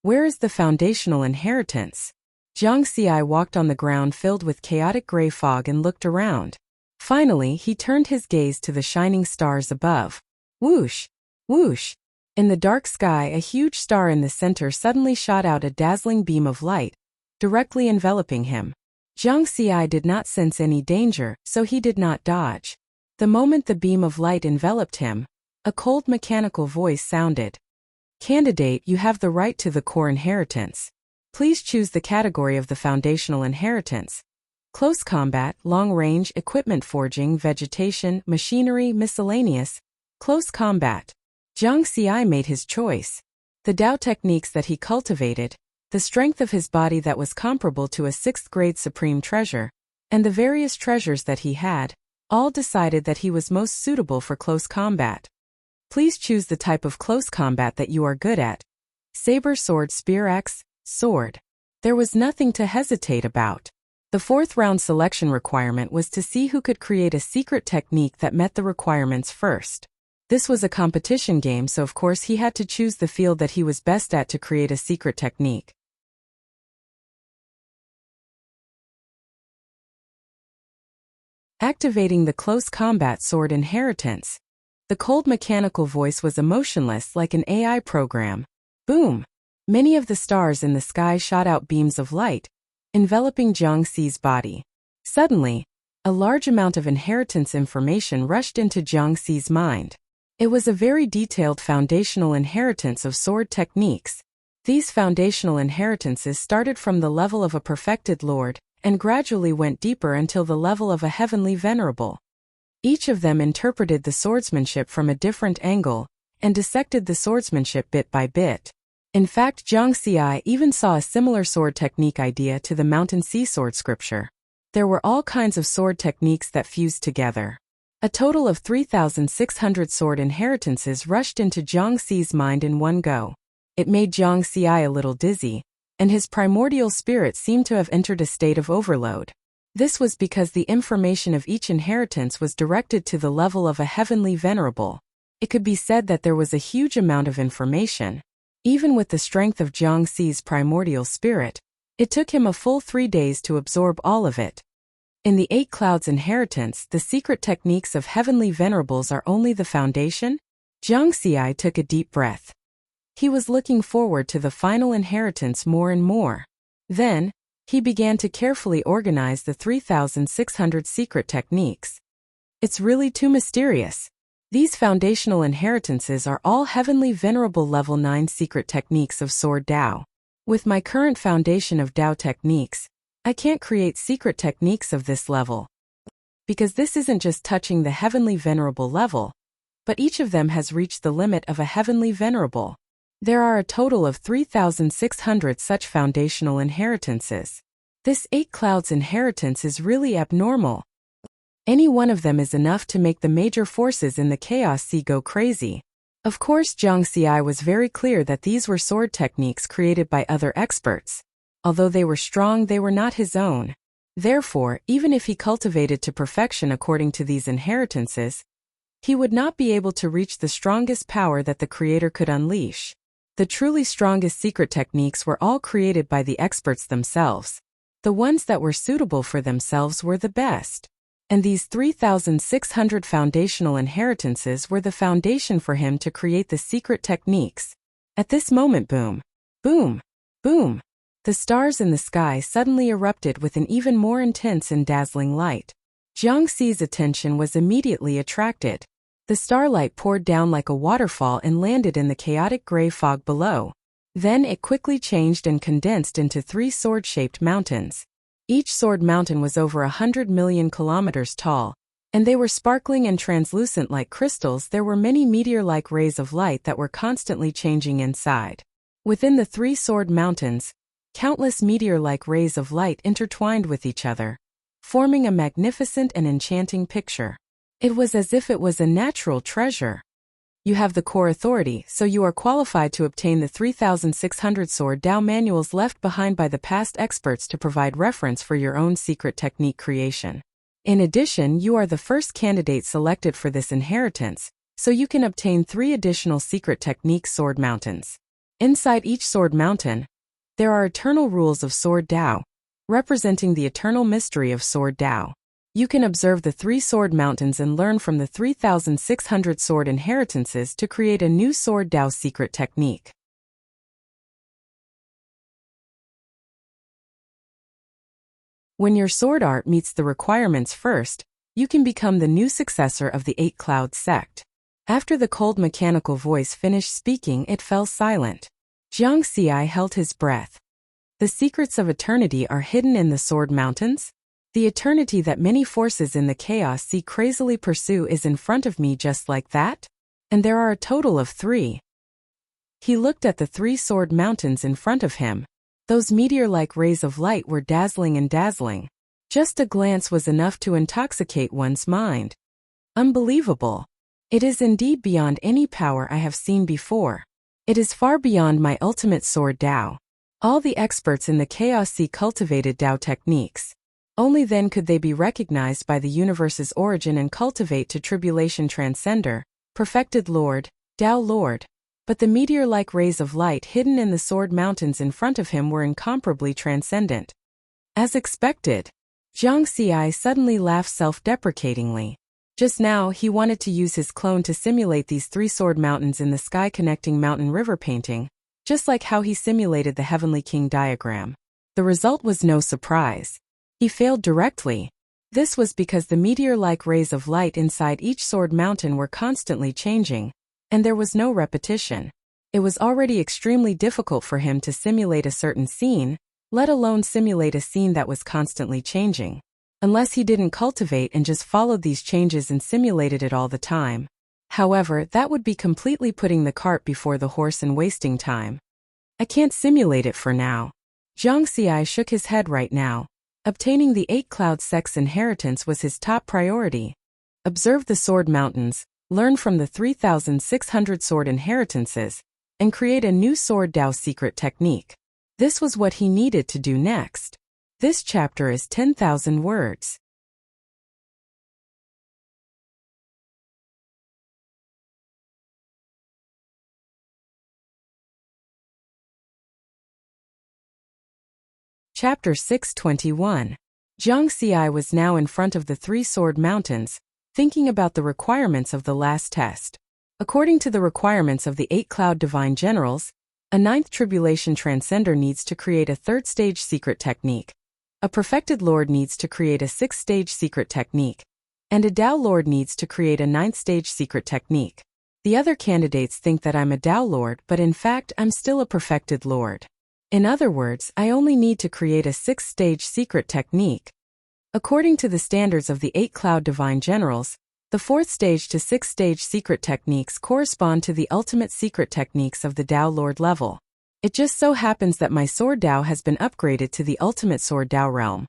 Where is the foundational inheritance? Jiang Xi walked on the ground filled with chaotic gray fog and looked around. Finally, he turned his gaze to the shining stars above. Whoosh! Whoosh! In the dark sky, a huge star in the center suddenly shot out a dazzling beam of light, directly enveloping him. Jiang Xi did not sense any danger, so he did not dodge. The moment the beam of light enveloped him, a cold mechanical voice sounded. Candidate, you have the right to the core inheritance. Please choose the category of the foundational inheritance. Close combat, long range, equipment forging, vegetation, machinery, miscellaneous. Close combat. Jiang Xi made his choice. The Tao techniques that he cultivated, the strength of his body that was comparable to a 6th grade supreme treasure, and the various treasures that he had, all decided that he was most suitable for close combat. Please choose the type of close combat that you are good at. Saber, sword, spear, axe, sword. There was nothing to hesitate about. The 4th round selection requirement was to see who could create a secret technique that met the requirements first. This was a competition game, so of course he had to choose the field that he was best at to create a secret technique. Activating the close combat sword inheritance. The cold mechanical voice was emotionless like an AI program. Boom! Many of the stars in the sky shot out beams of light, enveloping Jiang Xi's body. Suddenly, a large amount of inheritance information rushed into Jiang Xi's mind. It was a very detailed foundational inheritance of sword techniques. These foundational inheritances started from the level of a perfected lord, and gradually went deeper until the level of a heavenly venerable. Each of them interpreted the swordsmanship from a different angle, and dissected the swordsmanship bit by bit. In fact, Jiang Xi even saw a similar sword technique idea to the Mountain Sea sword scripture. There were all kinds of sword techniques that fused together. A total of 3,600 sword inheritances rushed into Jiang Xi's mind in one go. It made Jiang Xi a little dizzy, and his primordial spirit seemed to have entered a state of overload. This was because the information of each inheritance was directed to the level of a heavenly venerable. It could be said that there was a huge amount of information. Even with the strength of Jiang Xi's primordial spirit, it took him a full 3 days to absorb all of it. In the Eight Clouds inheritance, the secret techniques of heavenly venerables are only the foundation. Jiang Xi took a deep breath. He was looking forward to the final inheritance more and more. Then, he began to carefully organize the 3,600 secret techniques. It's really too mysterious. These foundational inheritances are all heavenly venerable level 9 secret techniques of Sword Dao. With my current foundation of Dao techniques, I can't create secret techniques of this level. Because this isn't just touching the heavenly venerable level, but each of them has reached the limit of a heavenly venerable. There are a total of 3,600 such foundational inheritances. This 8 Clouds inheritance is really abnormal. Any one of them is enough to make the major forces in the Chaos Sea go crazy. Of course, Jiang Xi was very clear that these were sword techniques created by other experts. Although they were strong, they were not his own. Therefore, even if he cultivated to perfection according to these inheritances, he would not be able to reach the strongest power that the Creator could unleash. The truly strongest secret techniques were all created by the experts themselves. The ones that were suitable for themselves were the best. And these 3,600 foundational inheritances were the foundation for him to create the secret techniques. At this moment, boom, boom, boom. The stars in the sky suddenly erupted with an even more intense and dazzling light. Jiang Xi's attention was immediately attracted. The starlight poured down like a waterfall and landed in the chaotic gray fog below. Then it quickly changed and condensed into 3 sword-shaped mountains. Each sword mountain was over 100 million kilometers tall, and they were sparkling and translucent like crystals. There were many meteor-like rays of light that were constantly changing inside. Within the 3 sword mountains, countless meteor-like rays of light intertwined with each other, forming a magnificent and enchanting picture. It was as if it was a natural treasure. You have the core authority, so you are qualified to obtain the 3,600 Sword Dao manuals left behind by the past experts to provide reference for your own secret technique creation. In addition, you are the first candidate selected for this inheritance, so you can obtain 3 additional secret technique sword mountains. Inside each sword mountain, there are eternal rules of Sword Dao, representing the eternal mystery of Sword Dao. You can observe the 3 sword mountains and learn from the 3,600 sword inheritances to create a new Sword Dao secret technique. When your sword art meets the requirements first, you can become the new successor of the 8 Clouds sect. After the cold mechanical voice finished speaking, it fell silent. Jiang Xi held his breath. The secrets of eternity are hidden in the sword mountains? The eternity that many forces in the Chaos Sea crazily pursue is in front of me just like that? And there are a total of 3. He looked at the 3 sword mountains in front of him. Those meteor-like rays of light were dazzling and dazzling. Just a glance was enough to intoxicate one's mind. Unbelievable. It is indeed beyond any power I have seen before. It is far beyond my ultimate Sword Dao. All the experts in the Chaos Sea cultivated Dao techniques. Only then could they be recognized by the universe's origin and cultivate to tribulation transcender, perfected Lord, Dao Lord. But the meteor-like rays of light hidden in the sword mountains in front of him were incomparably transcendent. As expected, Jiang Xi suddenly laughed self-deprecatingly. Just now, he wanted to use his clone to simulate these 3 sword mountains in the sky connecting mountain river painting, just like how he simulated the Heavenly King diagram. The result was no surprise. He failed directly. This was because the meteor-like rays of light inside each sword mountain were constantly changing, and there was no repetition. It was already extremely difficult for him to simulate a certain scene, let alone simulate a scene that was constantly changing. Unless he didn't cultivate and just followed these changes and simulated it all the time. However, that would be completely putting the cart before the horse and wasting time. I can't simulate it for now. Jiang Xi shook his head right now. Obtaining the 8 Clouds sect's inheritance was his top priority. Observe the sword mountains, learn from the 3,600 sword inheritances, and create a new Sword Dao secret technique. This was what he needed to do next. This chapter is 10,000 words. Chapter 621. Jiang Xi was now in front of the three-sword mountains, thinking about the requirements of the last test. According to the requirements of the 8-cloud divine generals, a 9th tribulation transcender needs to create a 3rd-stage secret technique. A perfected lord needs to create a 6th-stage secret technique. And a Tao lord needs to create a 9th-stage secret technique. The other candidates think that I'm a Tao lord, but in fact I'm still a perfected lord. In other words, I only need to create a 6th-stage secret technique. According to the standards of the 8-cloud divine generals, the 4th stage to 6th stage secret techniques correspond to the ultimate secret techniques of the Tao lord level. It just so happens that my sword Tao has been upgraded to the ultimate sword Tao realm,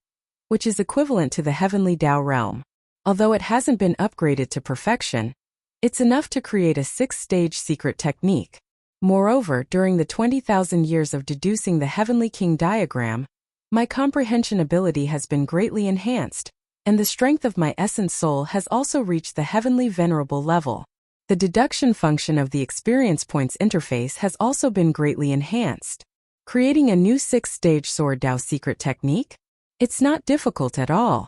which is equivalent to the heavenly Tao realm. Although it hasn't been upgraded to perfection, it's enough to create a 6th-stage secret technique. Moreover, during the 20,000 years of deducing the Heavenly King diagram, my comprehension ability has been greatly enhanced, and the strength of my essence soul has also reached the heavenly venerable level. The deduction function of the experience points interface has also been greatly enhanced. Creating a new 6th-stage sword Tao secret technique? It's not difficult at all.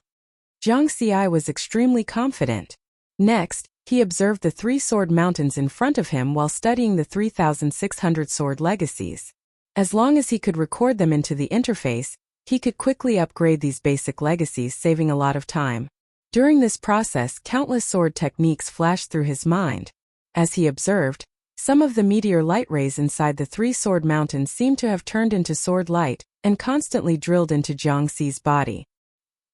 Jiang Xi was extremely confident. Next, he observed the 3-sword mountains in front of him while studying the 3,600 sword legacies. As long as he could record them into the interface, he could quickly upgrade these basic legacies, saving a lot of time. During this process, countless sword techniques flashed through his mind. As he observed, some of the meteor light rays inside the 3-sword mountains seemed to have turned into sword light and constantly drilled into Jiang Xi's body.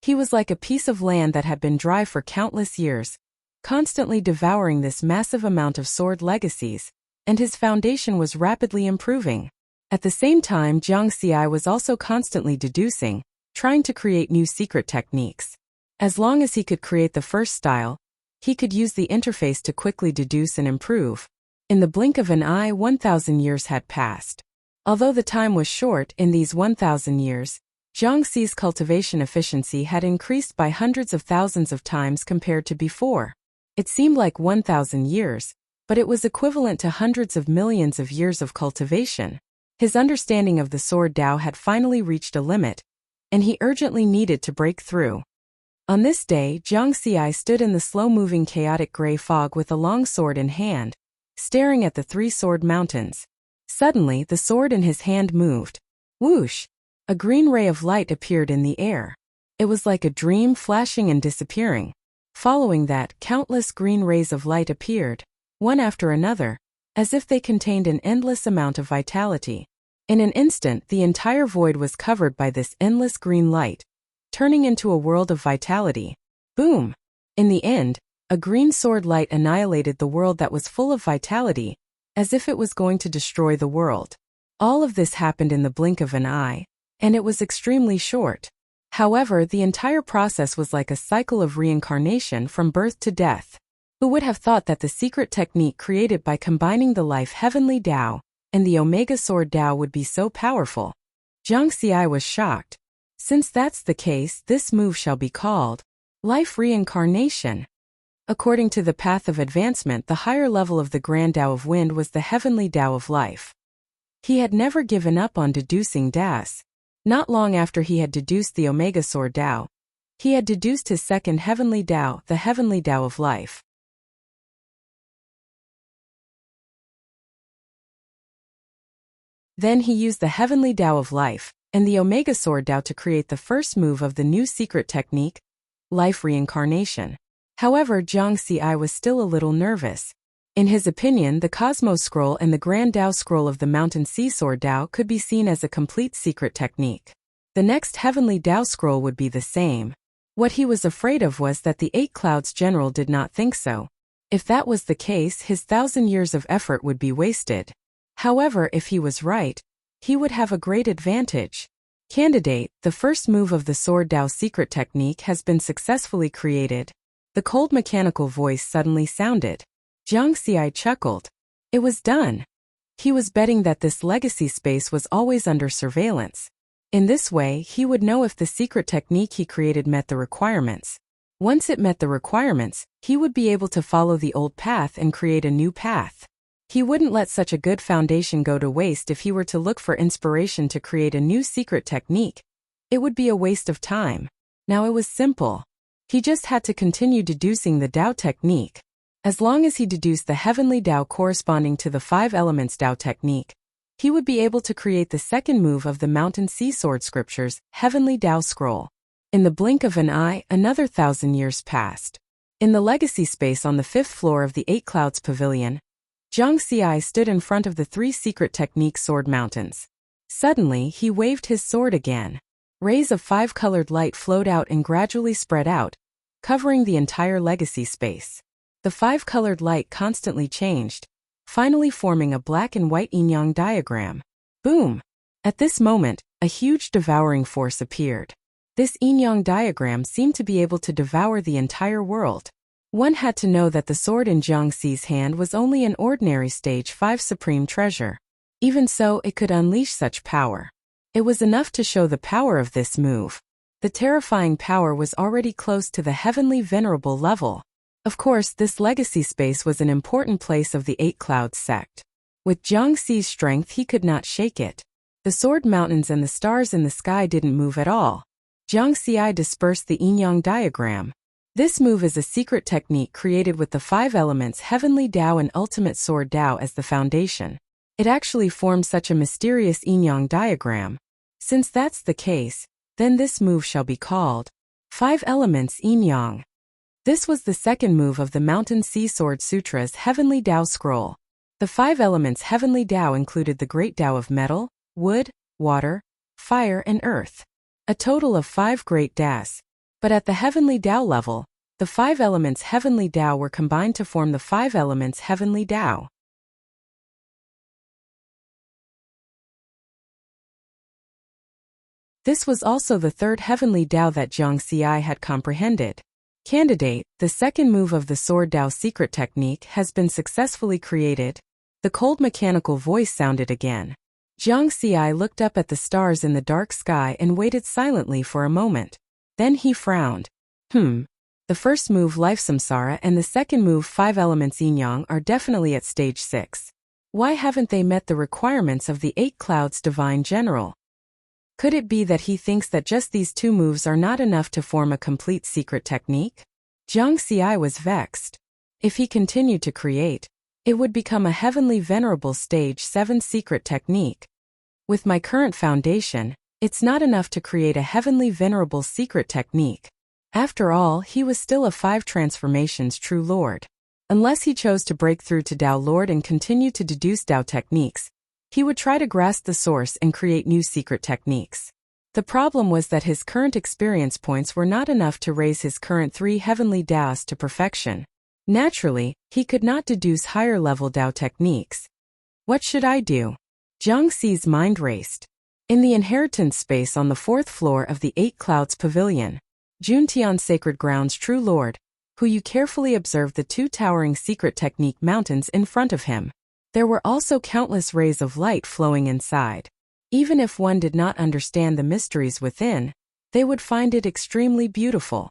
He was like a piece of land that had been dry for countless years, constantly devouring this massive amount of sword legacies, and his foundation was rapidly improving. At the same time, Jiang Xi was also constantly deducing, trying to create new secret techniques. As long as he could create the first style, he could use the interface to quickly deduce and improve. In the blink of an eye, 1,000 years had passed. Although the time was short, in these 1,000 years, Jiang Xi's cultivation efficiency had increased by hundreds of thousands of times compared to before. It seemed like 1,000 years, but it was equivalent to hundreds of millions of years of cultivation. His understanding of the sword Tao had finally reached a limit, and he urgently needed to break through. On this day, Jiang Xi stood in the slow-moving chaotic gray fog with a long sword in hand, staring at the 3-sword mountains. Suddenly, the sword in his hand moved. Whoosh! A green ray of light appeared in the air. It was like a dream, flashing and disappearing. Following that, countless green rays of light appeared, one after another, as if they contained an endless amount of vitality. In an instant, the entire void was covered by this endless green light, turning into a world of vitality. Boom! In the end, a green sword light annihilated the world that was full of vitality, as if it was going to destroy the world. All of this happened in the blink of an eye, and it was extremely short. However, the entire process was like a cycle of reincarnation from birth to death. Who would have thought that the secret technique created by combining the life heavenly Tao and the Omega Sword Tao would be so powerful? Jiang Xi was shocked. Since that's the case, this move shall be called life reincarnation. According to the path of advancement, the higher level of the Grand Tao of Wind was the heavenly Tao of life. He had never given up on deducing Das. Not long after he had deduced the Omega Sword Tao, he had deduced his second heavenly Tao, the heavenly Tao of life. Then he used the heavenly Tao of life and the Omega Sword Tao to create the first move of the new secret technique, life reincarnation. However, Jiang Xi was still a little nervous. In his opinion, the Cosmos Scroll and the Grand Tao Scroll of the Mountain Sea Sword Tao could be seen as a complete secret technique. The next Heavenly Tao Scroll would be the same. What he was afraid of was that the 8 Clouds General did not think so. If that was the case, his 1,000 years of effort would be wasted. However, if he was right, he would have a great advantage. Candidate, the first move of the Sword Tao secret technique has been successfully created. The cold mechanical voice suddenly sounded. Jiang Xi chuckled. It was done. He was betting that this legacy space was always under surveillance. In this way, he would know if the secret technique he created met the requirements. Once it met the requirements, he would be able to follow the old path and create a new path. He wouldn't let such a good foundation go to waste if he were to look for inspiration to create a new secret technique. It would be a waste of time. Now it was simple. He just had to continue deducing the Tao technique. As long as he deduced the heavenly Tao corresponding to the 5 elements Tao technique, he would be able to create the second move of the Mountain Sea Sword Scriptures, Heavenly Tao Scroll. In the blink of an eye, another 1,000 years passed. In the legacy space on the 5th floor of the 8 Clouds Pavilion, Zhang Xiai stood in front of the 3 secret technique sword mountains. Suddenly, he waved his sword again. Rays of 5-colored light flowed out and gradually spread out, covering the entire legacy space. The 5-colored light constantly changed, finally forming a black and white yin-yang diagram. Boom! At this moment, a huge devouring force appeared. This yin-yang diagram seemed to be able to devour the entire world. One had to know that the sword in Zhang Xi's hand was only an ordinary stage 5 supreme treasure. Even so, it could unleash such power. It was enough to show the power of this move. The terrifying power was already close to the heavenly venerable level. Of course, this legacy space was an important place of the 8 Clouds sect. With Zhang Xi's strength, he could not shake it. The sword mountains and the stars in the sky didn't move at all. Zhang Xiai dispersed the yin-yang diagram. This move is a secret technique created with the 5 elements Heavenly Tao and Ultimate Sword Tao as the foundation. It actually forms such a mysterious yin-yang diagram. Since that's the case, then this move shall be called 5 Elements Yin-Yang. This was the second move of the Mountain Sea Sword Sutra's Heavenly Tao Scroll. The 5 elements Heavenly Tao included the Great Tao of metal, wood, water, fire and earth. A total of 5 Great Taos. But at the Heavenly Tao level, the 5 elements Heavenly Tao were combined to form the 5 elements Heavenly Tao. This was also the 3rd Heavenly Tao that Zhang Xiai had comprehended. Candidate, the second move of the Sword Tao secret technique has been successfully created. The cold mechanical voice sounded again. Zhang Xiai looked up at the stars in the dark sky and waited silently for a moment. Then he frowned. The first move Life Samsara and the second move 5 Elements Yin-Yang are definitely at stage 6. Why haven't they met the requirements of the 8 Clouds Divine General? Could it be that he thinks that just these 2 moves are not enough to form a complete secret technique? Zhang Xiai was vexed. If he continued to create, it would become a heavenly venerable stage 7 secret technique. With my current foundation, it's not enough to create a heavenly venerable secret technique. After all, he was still a 5 transformations true lord. Unless he chose to break through to Tao Lord and continue to deduce Tao techniques, he would try to grasp the source and create new secret techniques. The problem was that his current experience points were not enough to raise his current 3 heavenly Taos to perfection. Naturally, he could not deduce higher-level Tao techniques. What should I do? Zhang Xi's mind raced. In the inheritance space on the 4th floor of the 8 Clouds Pavilion, Juntian Sacred Grounds True Lord, who you carefully observed the 2 towering secret technique mountains in front of him. There were also countless rays of light flowing inside. Even if one did not understand the mysteries within, they would find it extremely beautiful.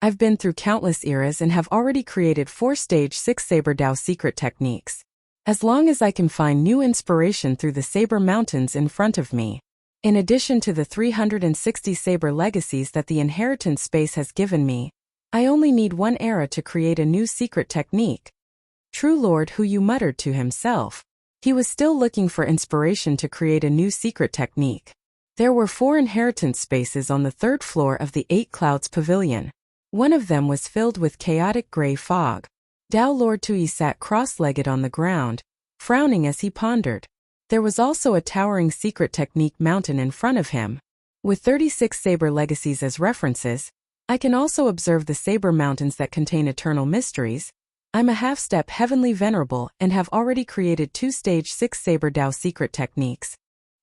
I've been through countless eras and have already created 4 stage 6 Saber Tao secret techniques. As long as I can find new inspiration through the Saber Mountains in front of me, in addition to the 360 Saber legacies that the inheritance space has given me, I only need 1 era to create a new secret technique. True Lord Hu Yu muttered to himself. He was still looking for inspiration to create a new secret technique. There were 4 inheritance spaces on the 3rd floor of the 8 Clouds Pavilion. One of them was filled with chaotic gray fog. Tao Lord Tui sat cross-legged on the ground, frowning as he pondered. There was also a towering secret technique mountain in front of him. With 36 Saber legacies as references, I can also observe the Saber Mountains that contain eternal mysteries. I'm a half-step heavenly venerable and have already created 2 stage 6 Saber Tao secret techniques.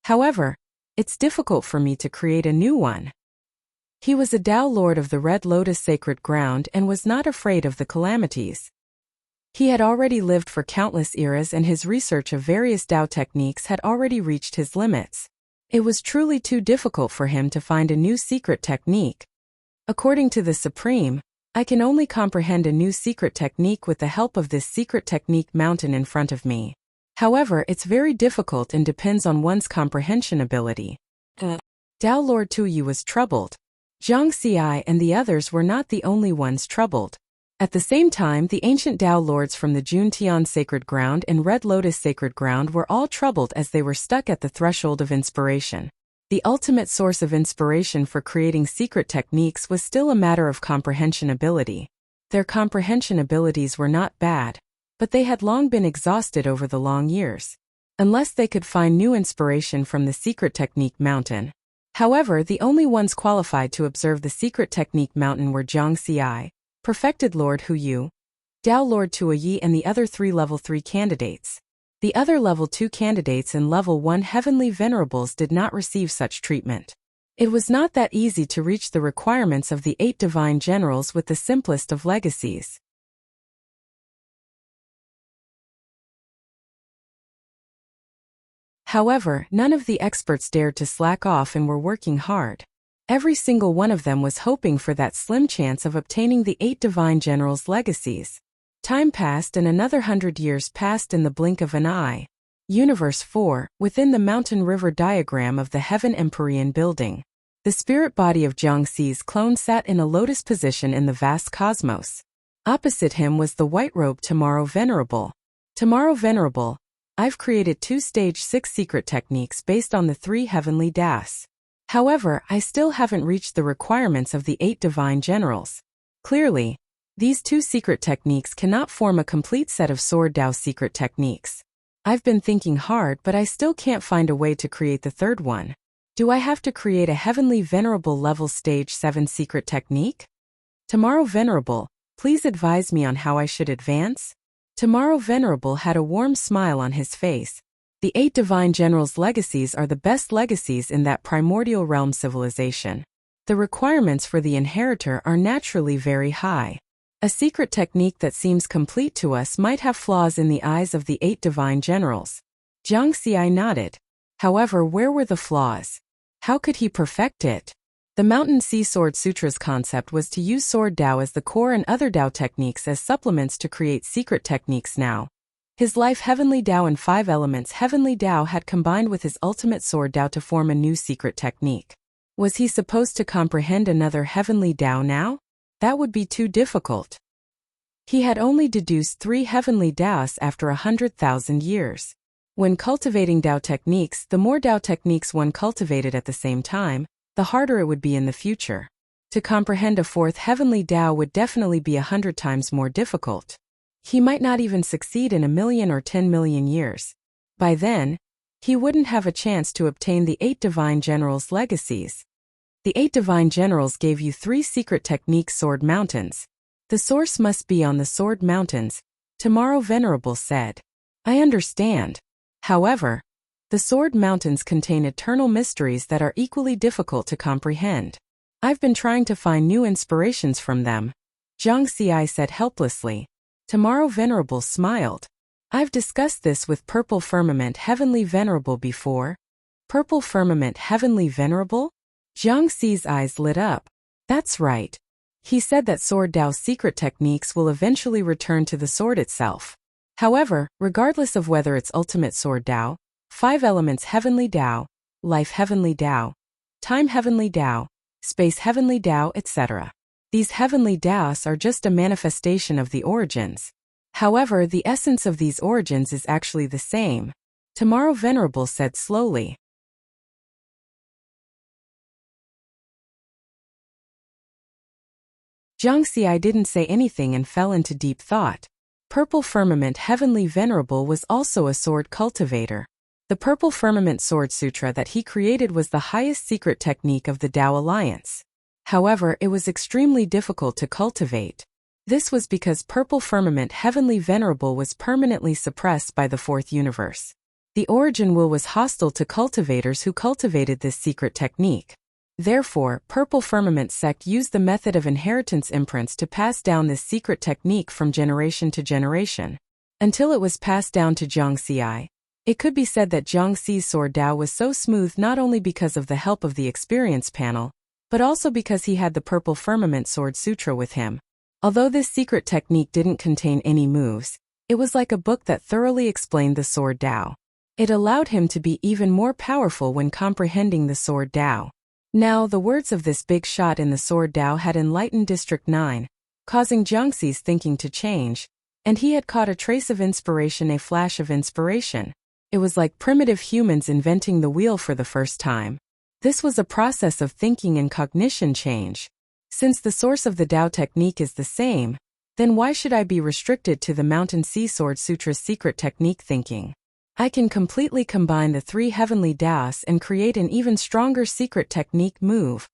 However, it's difficult for me to create a new one. He was a Tao Lord of the Red Lotus Sacred Ground and was not afraid of the calamities. He had already lived for countless eras and his research of various Tao techniques had already reached his limits. It was truly too difficult for him to find a new secret technique. According to the Supreme, I can only comprehend a new secret technique with the help of this secret technique mountain in front of me. However, it's very difficult and depends on one's comprehension ability. Dao Lord Tuyi was troubled. Zhang Xi and the others were not the only ones troubled. At the same time, the ancient Dao lords from the Juntian Sacred Ground and Red Lotus Sacred Ground were all troubled as they were stuck at the threshold of inspiration. The ultimate source of inspiration for creating secret techniques was still a matter of comprehension ability. Their comprehension abilities were not bad, but they had long been exhausted over the long years. Unless they could find new inspiration from the secret technique mountain. However, the only ones qualified to observe the secret technique mountain were Zhang Xi, Perfected Lord Hu Yu, Dao Lord Tuoyi and the other 3 level 3 candidates. The other level 2 candidates and level 1 heavenly venerables did not receive such treatment. It was not that easy to reach the requirements of the 8 divine generals with the simplest of legacies. However, none of the experts dared to slack off and were working hard. Every single one of them was hoping for that slim chance of obtaining the 8 divine generals' legacies. Time passed and another 100 years passed in the blink of an eye. Universe 4, within the mountain river diagram of the Heaven Empyrean building. The spirit body of Zhang Xi's clone sat in a lotus position in the vast cosmos. Opposite him was the white-robed Tomorrow Venerable. Tomorrow Venerable, I've created 2 stage 6 secret techniques based on the 3 heavenly Das. However, I still haven't reached the requirements of the 8 divine generals. Clearly, these 2 secret techniques cannot form a complete set of Sword Dao secret techniques. I've been thinking hard, but I still can't find a way to create the 3rd one. Do I have to create a heavenly venerable level stage 7 secret technique? Tomorrow Venerable, please advise me on how I should advance? Tomorrow Venerable had a warm smile on his face. The 8 divine generals' legacies are the best legacies in that primordial realm civilization. The requirements for the inheritor are naturally very high. A secret technique that seems complete to us might have flaws in the eyes of the 8 divine generals. Zhang Xi nodded. However, where were the flaws? How could he perfect it? The Mountain Sea Sword Sutra's concept was to use Sword Dao as the core and other Dao techniques as supplements to create secret techniques now. His life Heavenly Dao and 5 elements Heavenly Dao had combined with his ultimate Sword Dao to form a new secret technique. Was he supposed to comprehend another Heavenly Dao now? That would be too difficult. He had only deduced 3 Heavenly Daos after 100,000 years. When cultivating Dao techniques, the more Dao techniques one cultivated at the same time, the harder it would be in the future. To comprehend a 4th Heavenly Dao would definitely be 100 times more difficult. He might not even succeed in 1,000,000 or 10,000,000 years. By then, he wouldn't have a chance to obtain the 8 divine generals' legacies. The 8 divine generals gave you 3 secret techniques Sword Mountains. The source must be on the Sword Mountains, Tomorrow Venerable said. I understand. However, the Sword Mountains contain eternal mysteries that are equally difficult to comprehend. I've been trying to find new inspirations from them. Zhang Xi said helplessly. Tomorrow Venerable smiled. I've discussed this with Purple Firmament Heavenly Venerable before. Purple Firmament Heavenly Venerable? Zhang Xi's eyes lit up. That's right. He said that Sword Dao's secret techniques will eventually return to the sword itself. However, regardless of whether it's Ultimate Sword Dao, 5 elements Heavenly Dao, Life Heavenly Dao, Time Heavenly Dao, Space Heavenly Dao, etc. These Heavenly Daos are just a manifestation of the origins. However, the essence of these origins is actually the same. Tomorrow Venerable said slowly. Zhang Xi didn't say anything and fell into deep thought. Purple Firmament Heavenly Venerable was also a sword cultivator. The Purple Firmament Sword Sutra that he created was the highest secret technique of the Dao Alliance. However, it was extremely difficult to cultivate. This was because Purple Firmament Heavenly Venerable was permanently suppressed by the 4th universe. The origin will was hostile to cultivators who cultivated this secret technique. Therefore, Purple Firmament sect used the method of inheritance imprints to pass down this secret technique from generation to generation. Until it was passed down to Zhang Xi. It could be said that Zhang Xi's Sword Dao was so smooth not only because of the help of the experience panel, but also because he had the Purple Firmament Sword Sutra with him. Although this secret technique didn't contain any moves, it was like a book that thoroughly explained the Sword Dao. It allowed him to be even more powerful when comprehending the Sword Dao. Now, the words of this big shot in the sword Dao had enlightened District 9, causing Jiangxi's thinking to change, and he had caught a trace of inspiration, a flash of inspiration. It was like primitive humans inventing the wheel for the first time. This was a process of thinking and cognition change. Since the source of the Dao technique is the same, then why should I be restricted to the Mountain Sea Sword Sutra's secret technique thinking? I can completely combine the 3 heavenly Daos and create an even stronger secret technique move.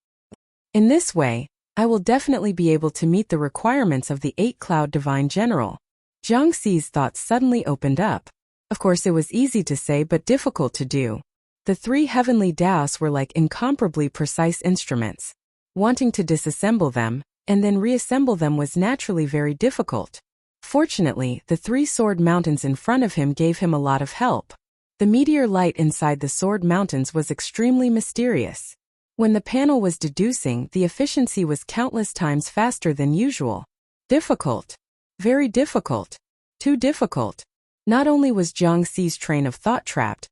In this way, I will definitely be able to meet the requirements of the 8-Cloud Divine General. Jiangxi's thoughts suddenly opened up. Of course, it was easy to say but difficult to do. The 3 heavenly Daos were like incomparably precise instruments. Wanting to disassemble them, and then reassemble them was naturally very difficult. Fortunately, the 3 sword mountains in front of him gave him a lot of help. The meteor light inside the sword mountains was extremely mysterious. When the panel was deducing, the efficiency was countless times faster than usual. Difficult. Very difficult. Too difficult. Not only was Jiangxi's train of thought trapped,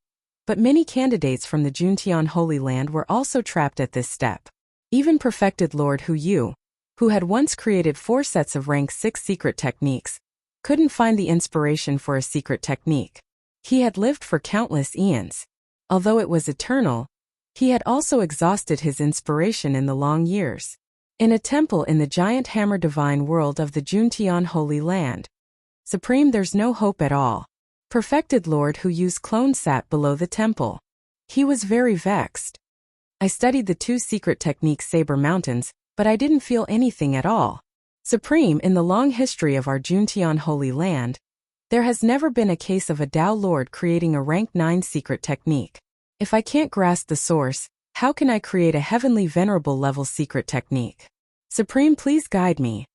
but many candidates from the Juntian Holy Land were also trapped at this step. Even perfected Lord Hu Yu, who had once created 4 sets of rank 6 secret techniques, couldn't find the inspiration for a secret technique. He had lived for countless eons. Although it was eternal, he had also exhausted his inspiration in the long years. In a temple in the giant hammer divine world of the Juntian Holy Land. Supreme, there's no hope at all. Perfected Lord Hu Yu's clone sat below the temple. He was very vexed. I studied the 2 secret techniques Saber Mountains, but I didn't feel anything at all. Supreme, in the long history of our Juntian Holy Land, there has never been a case of a Dao Lord creating a rank 9 secret technique. If I can't grasp the source, how can I create a heavenly venerable level secret technique? Supreme, please guide me.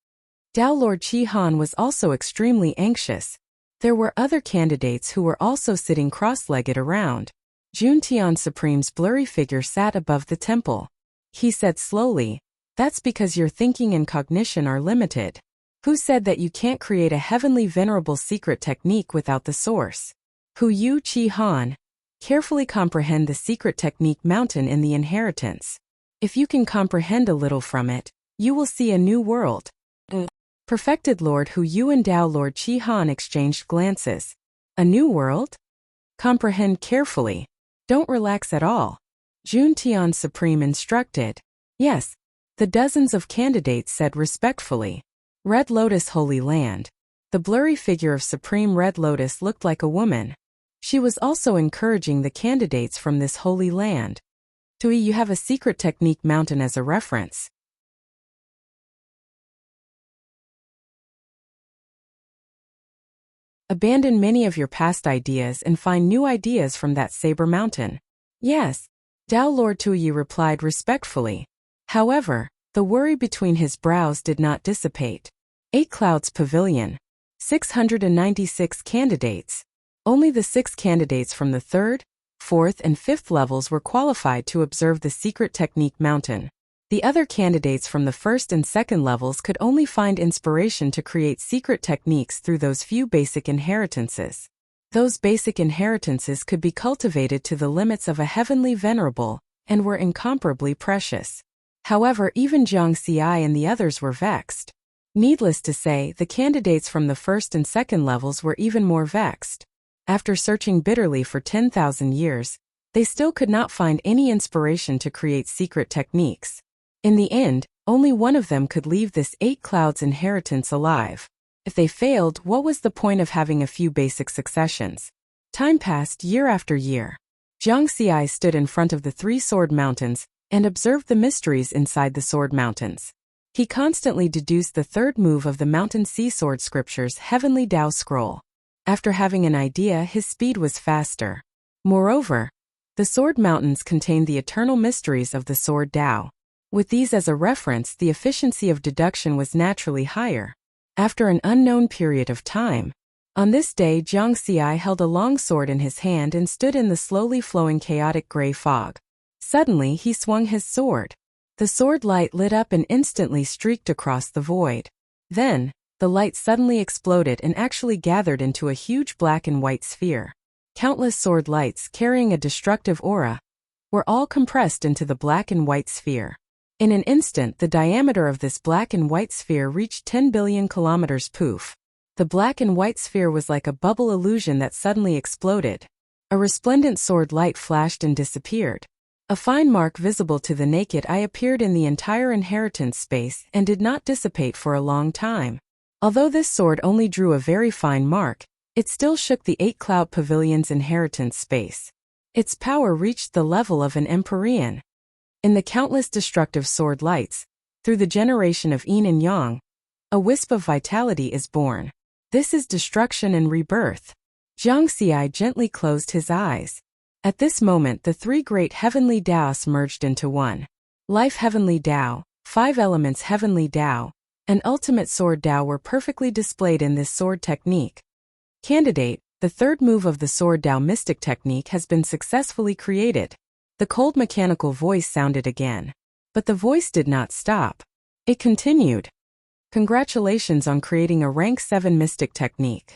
Dao Lord Qi Han was also extremely anxious. There were other candidates who were also sitting cross-legged around. Juntian Supreme's blurry figure sat above the temple. He said slowly, "That's because your thinking and cognition are limited. Who said that you can't create a heavenly venerable secret technique without the source?" Hu Yu Qi Han. Carefully comprehend the secret technique mountain in the inheritance. If you can comprehend a little from it, you will see a new world. Perfected Lord Hu Yu and Dao Lord Qi Han exchanged glances. A new world? Comprehend carefully. Don't relax at all. Juntian Supreme instructed. Yes. The dozens of candidates said respectfully. Red Lotus Holy Land. The blurry figure of Supreme Red Lotus looked like a woman. She was also encouraging the candidates from this holy land. Tui, you have a secret technique mountain as a reference. Abandon many of your past ideas and find new ideas from that Saber Mountain. Yes. Dao Lord Tui replied respectfully. However, the worry between his brows did not dissipate. 8 Clouds Pavilion. 696 candidates. Only the 6 candidates from the 3rd, 4th, and 5th levels were qualified to observe the secret technique mountain. The other candidates from the 1st and 2nd levels could only find inspiration to create secret techniques through those few basic inheritances. Those basic inheritances could be cultivated to the limits of a heavenly venerable, and were incomparably precious. However, even Jiangxi and the others were vexed. Needless to say, the candidates from the 1st and 2nd levels were even more vexed. After searching bitterly for 10,000 years, they still could not find any inspiration to create secret techniques. In the end, only one of them could leave this 8 Clouds inheritance alive. If they failed, what was the point of having a few basic successions? Time passed year after year. Jiangxi stood in front of the 3 sword mountains, and observed the mysteries inside the sword mountains. He constantly deduced the 3rd move of the Mountain Sea Sword Scripture's Heavenly Dao Scroll. After having an idea, his speed was faster. Moreover, the sword mountains contained the eternal mysteries of the sword Dao. With these as a reference, the efficiency of deduction was naturally higher. After an unknown period of time, on this day Jiangxi held a long sword in his hand and stood in the slowly flowing chaotic gray fog. Suddenly he swung his sword. The sword light lit up and instantly streaked across the void. Then, the light suddenly exploded and actually gathered into a huge black and white sphere. Countless sword lights carrying a destructive aura. were all compressed into the black and white sphere. In an instant, the diameter of this black and white sphere reached 10 billion kilometers. Poof. The black and white sphere was like a bubble illusion that suddenly exploded. A resplendent sword light flashed and disappeared. A fine mark visible to the naked eye appeared in the entire inheritance space and did not dissipate for a long time. Although this sword only drew a very fine mark, it still shook the 8 Cloud Pavilion's inheritance space. Its power reached the level of an empyrean. In the countless destructive sword lights, through the generation of yin and yang, a wisp of vitality is born. This is destruction and rebirth. Jiang Xi gently closed his eyes. At this moment the 3 great heavenly Taoists merged into one. Life Heavenly Tao, 5 Elements Heavenly Tao, and Ultimate Sword Tao were perfectly displayed in this sword technique. Candidate, the third move of the Sword Tao Mystic Technique has been successfully created. The cold mechanical voice sounded again. But the voice did not stop. It continued. Congratulations on creating a Rank 7 Mystic Technique.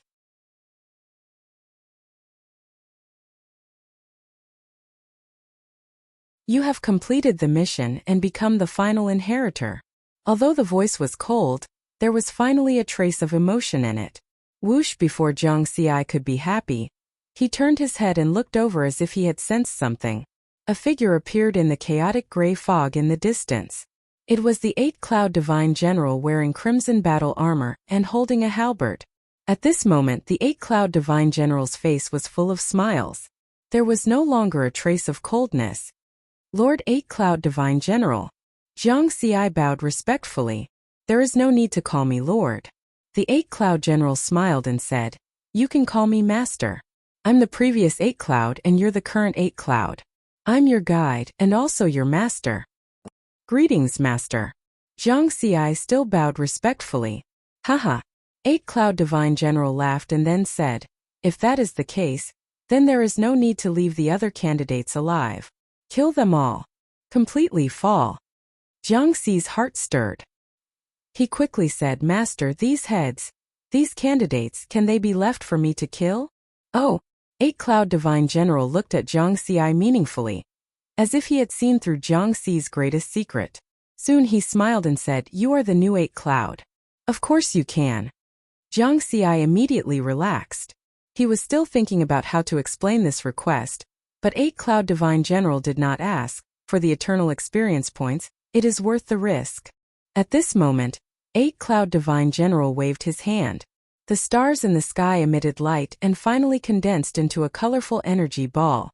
You have completed the mission and become the final inheritor. Although the voice was cold, there was finally a trace of emotion in it. Whoosh! Before Jiang Xi could be happy, he turned his head and looked over as if he had sensed something. A figure appeared in the chaotic gray fog in the distance. It was the 8 Cloud Divine General wearing crimson battle armor and holding a halberd. At this moment the 8 Cloud Divine General's face was full of smiles. There was no longer a trace of coldness. Lord 8 Cloud Divine General. Jiang Xi bowed respectfully. There is no need to call me Lord. The 8 Cloud General smiled and said, You can call me Master. I'm the previous 8 Cloud and you're the current 8 Cloud. I'm your guide and also your master. Greetings, Master. Jiang Xi still bowed respectfully. Haha. 8 Cloud Divine General laughed and then said, If that is the case, then there is no need to leave the other candidates alive. Kill them all. Completely fall. Jiang Xi's heart stirred. He quickly said, Master, these heads, these candidates, can they be left for me to kill? Oh. 8 Cloud Divine General looked at Jiang Xi meaningfully, as if he had seen through Jiang Xi's greatest secret. Soon he smiled and said, You are the new 8 Cloud. Of course you can. Jiang Xi immediately relaxed. He was still thinking about how to explain this request, but 8 Cloud Divine General did not ask, for the eternal experience points, it is worth the risk. At this moment, 8 Cloud Divine General waved his hand. The stars in the sky emitted light and finally condensed into a colorful energy ball.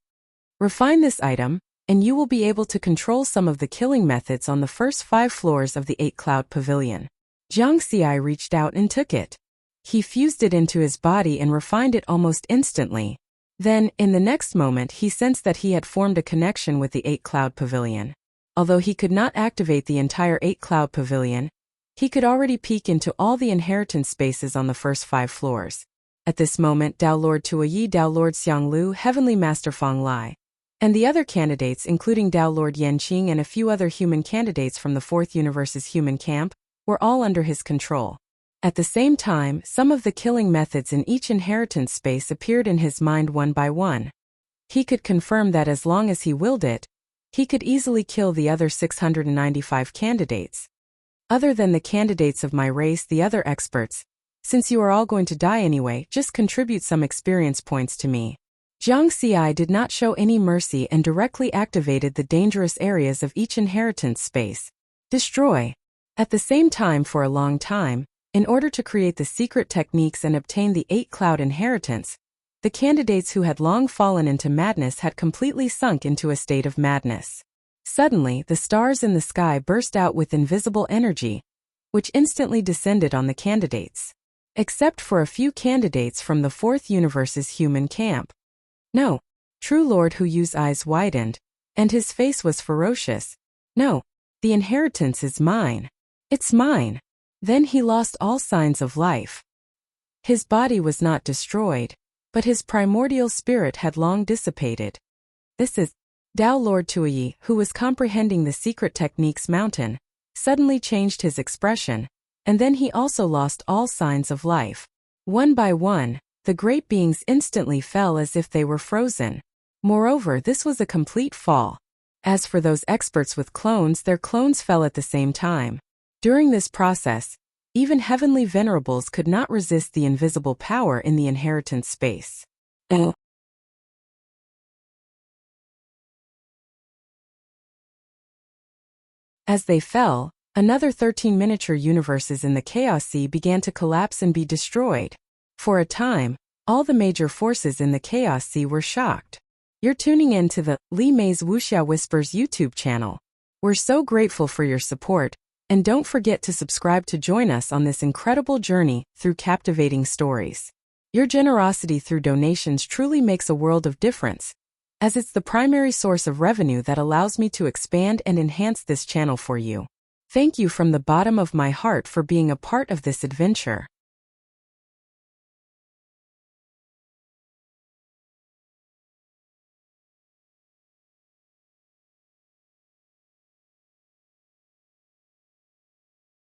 Refine this item, and you will be able to control some of the killing methods on the first 5 floors of the 8 Cloud Pavilion. Jiang Xi reached out and took it. He fused it into his body and refined it almost instantly. Then, in the next moment, he sensed that he had formed a connection with the 8 Cloud Pavilion. Although he could not activate the entire 8 Cloud Pavilion, he could already peek into all the inheritance spaces on the first 5 floors. At this moment, Tao Lord Tuoyi, Tao Lord Xianglu, Heavenly Master Feng Lai, and the other candidates, including Tao Lord Yanqing and a few other human candidates from the 4th Universe's human camp, were all under his control. At the same time, some of the killing methods in each inheritance space appeared in his mind one by one. He could confirm that as long as he willed it, he could easily kill the other 695 candidates. Other than the candidates of my race, the other experts, since you are all going to die anyway, just contribute some experience points to me. Jiang Xi did not show any mercy and directly activated the dangerous areas of each inheritance space. Destroy. At the same time, for a long time, in order to create the secret techniques and obtain the 8 Cloud inheritance, the candidates who had long fallen into madness had completely sunk into a state of madness. Suddenly, the stars in the sky burst out with invisible energy, which instantly descended on the candidates. Except for a few candidates from the 4th Universe's human camp. No. True Lord Huyu's eyes widened, and his face was ferocious. No. The inheritance is mine. It's mine. Then he lost all signs of life. His body was not destroyed, but his primordial spirit had long dissipated. This is Tao Lord Tuoyi, who was comprehending the secret techniques mountain, suddenly changed his expression, and then he also lost all signs of life. One by one, the great beings instantly fell as if they were frozen. Moreover, this was a complete fall. As for those experts with clones, their clones fell at the same time. During this process, even heavenly venerables could not resist the invisible power in the inheritance space. As they fell, another 13 miniature universes in the Chaos Sea began to collapse and be destroyed. For a time, all the major forces in the Chaos Sea were shocked. You're tuning in to the Li Mei's Wuxia Whispers YouTube channel. We're so grateful for your support, and don't forget to subscribe to join us on this incredible journey through captivating stories. Your generosity through donations truly makes a world of difference, as it's the primary source of revenue that allows me to expand and enhance this channel for you. Thank you from the bottom of my heart for being a part of this adventure.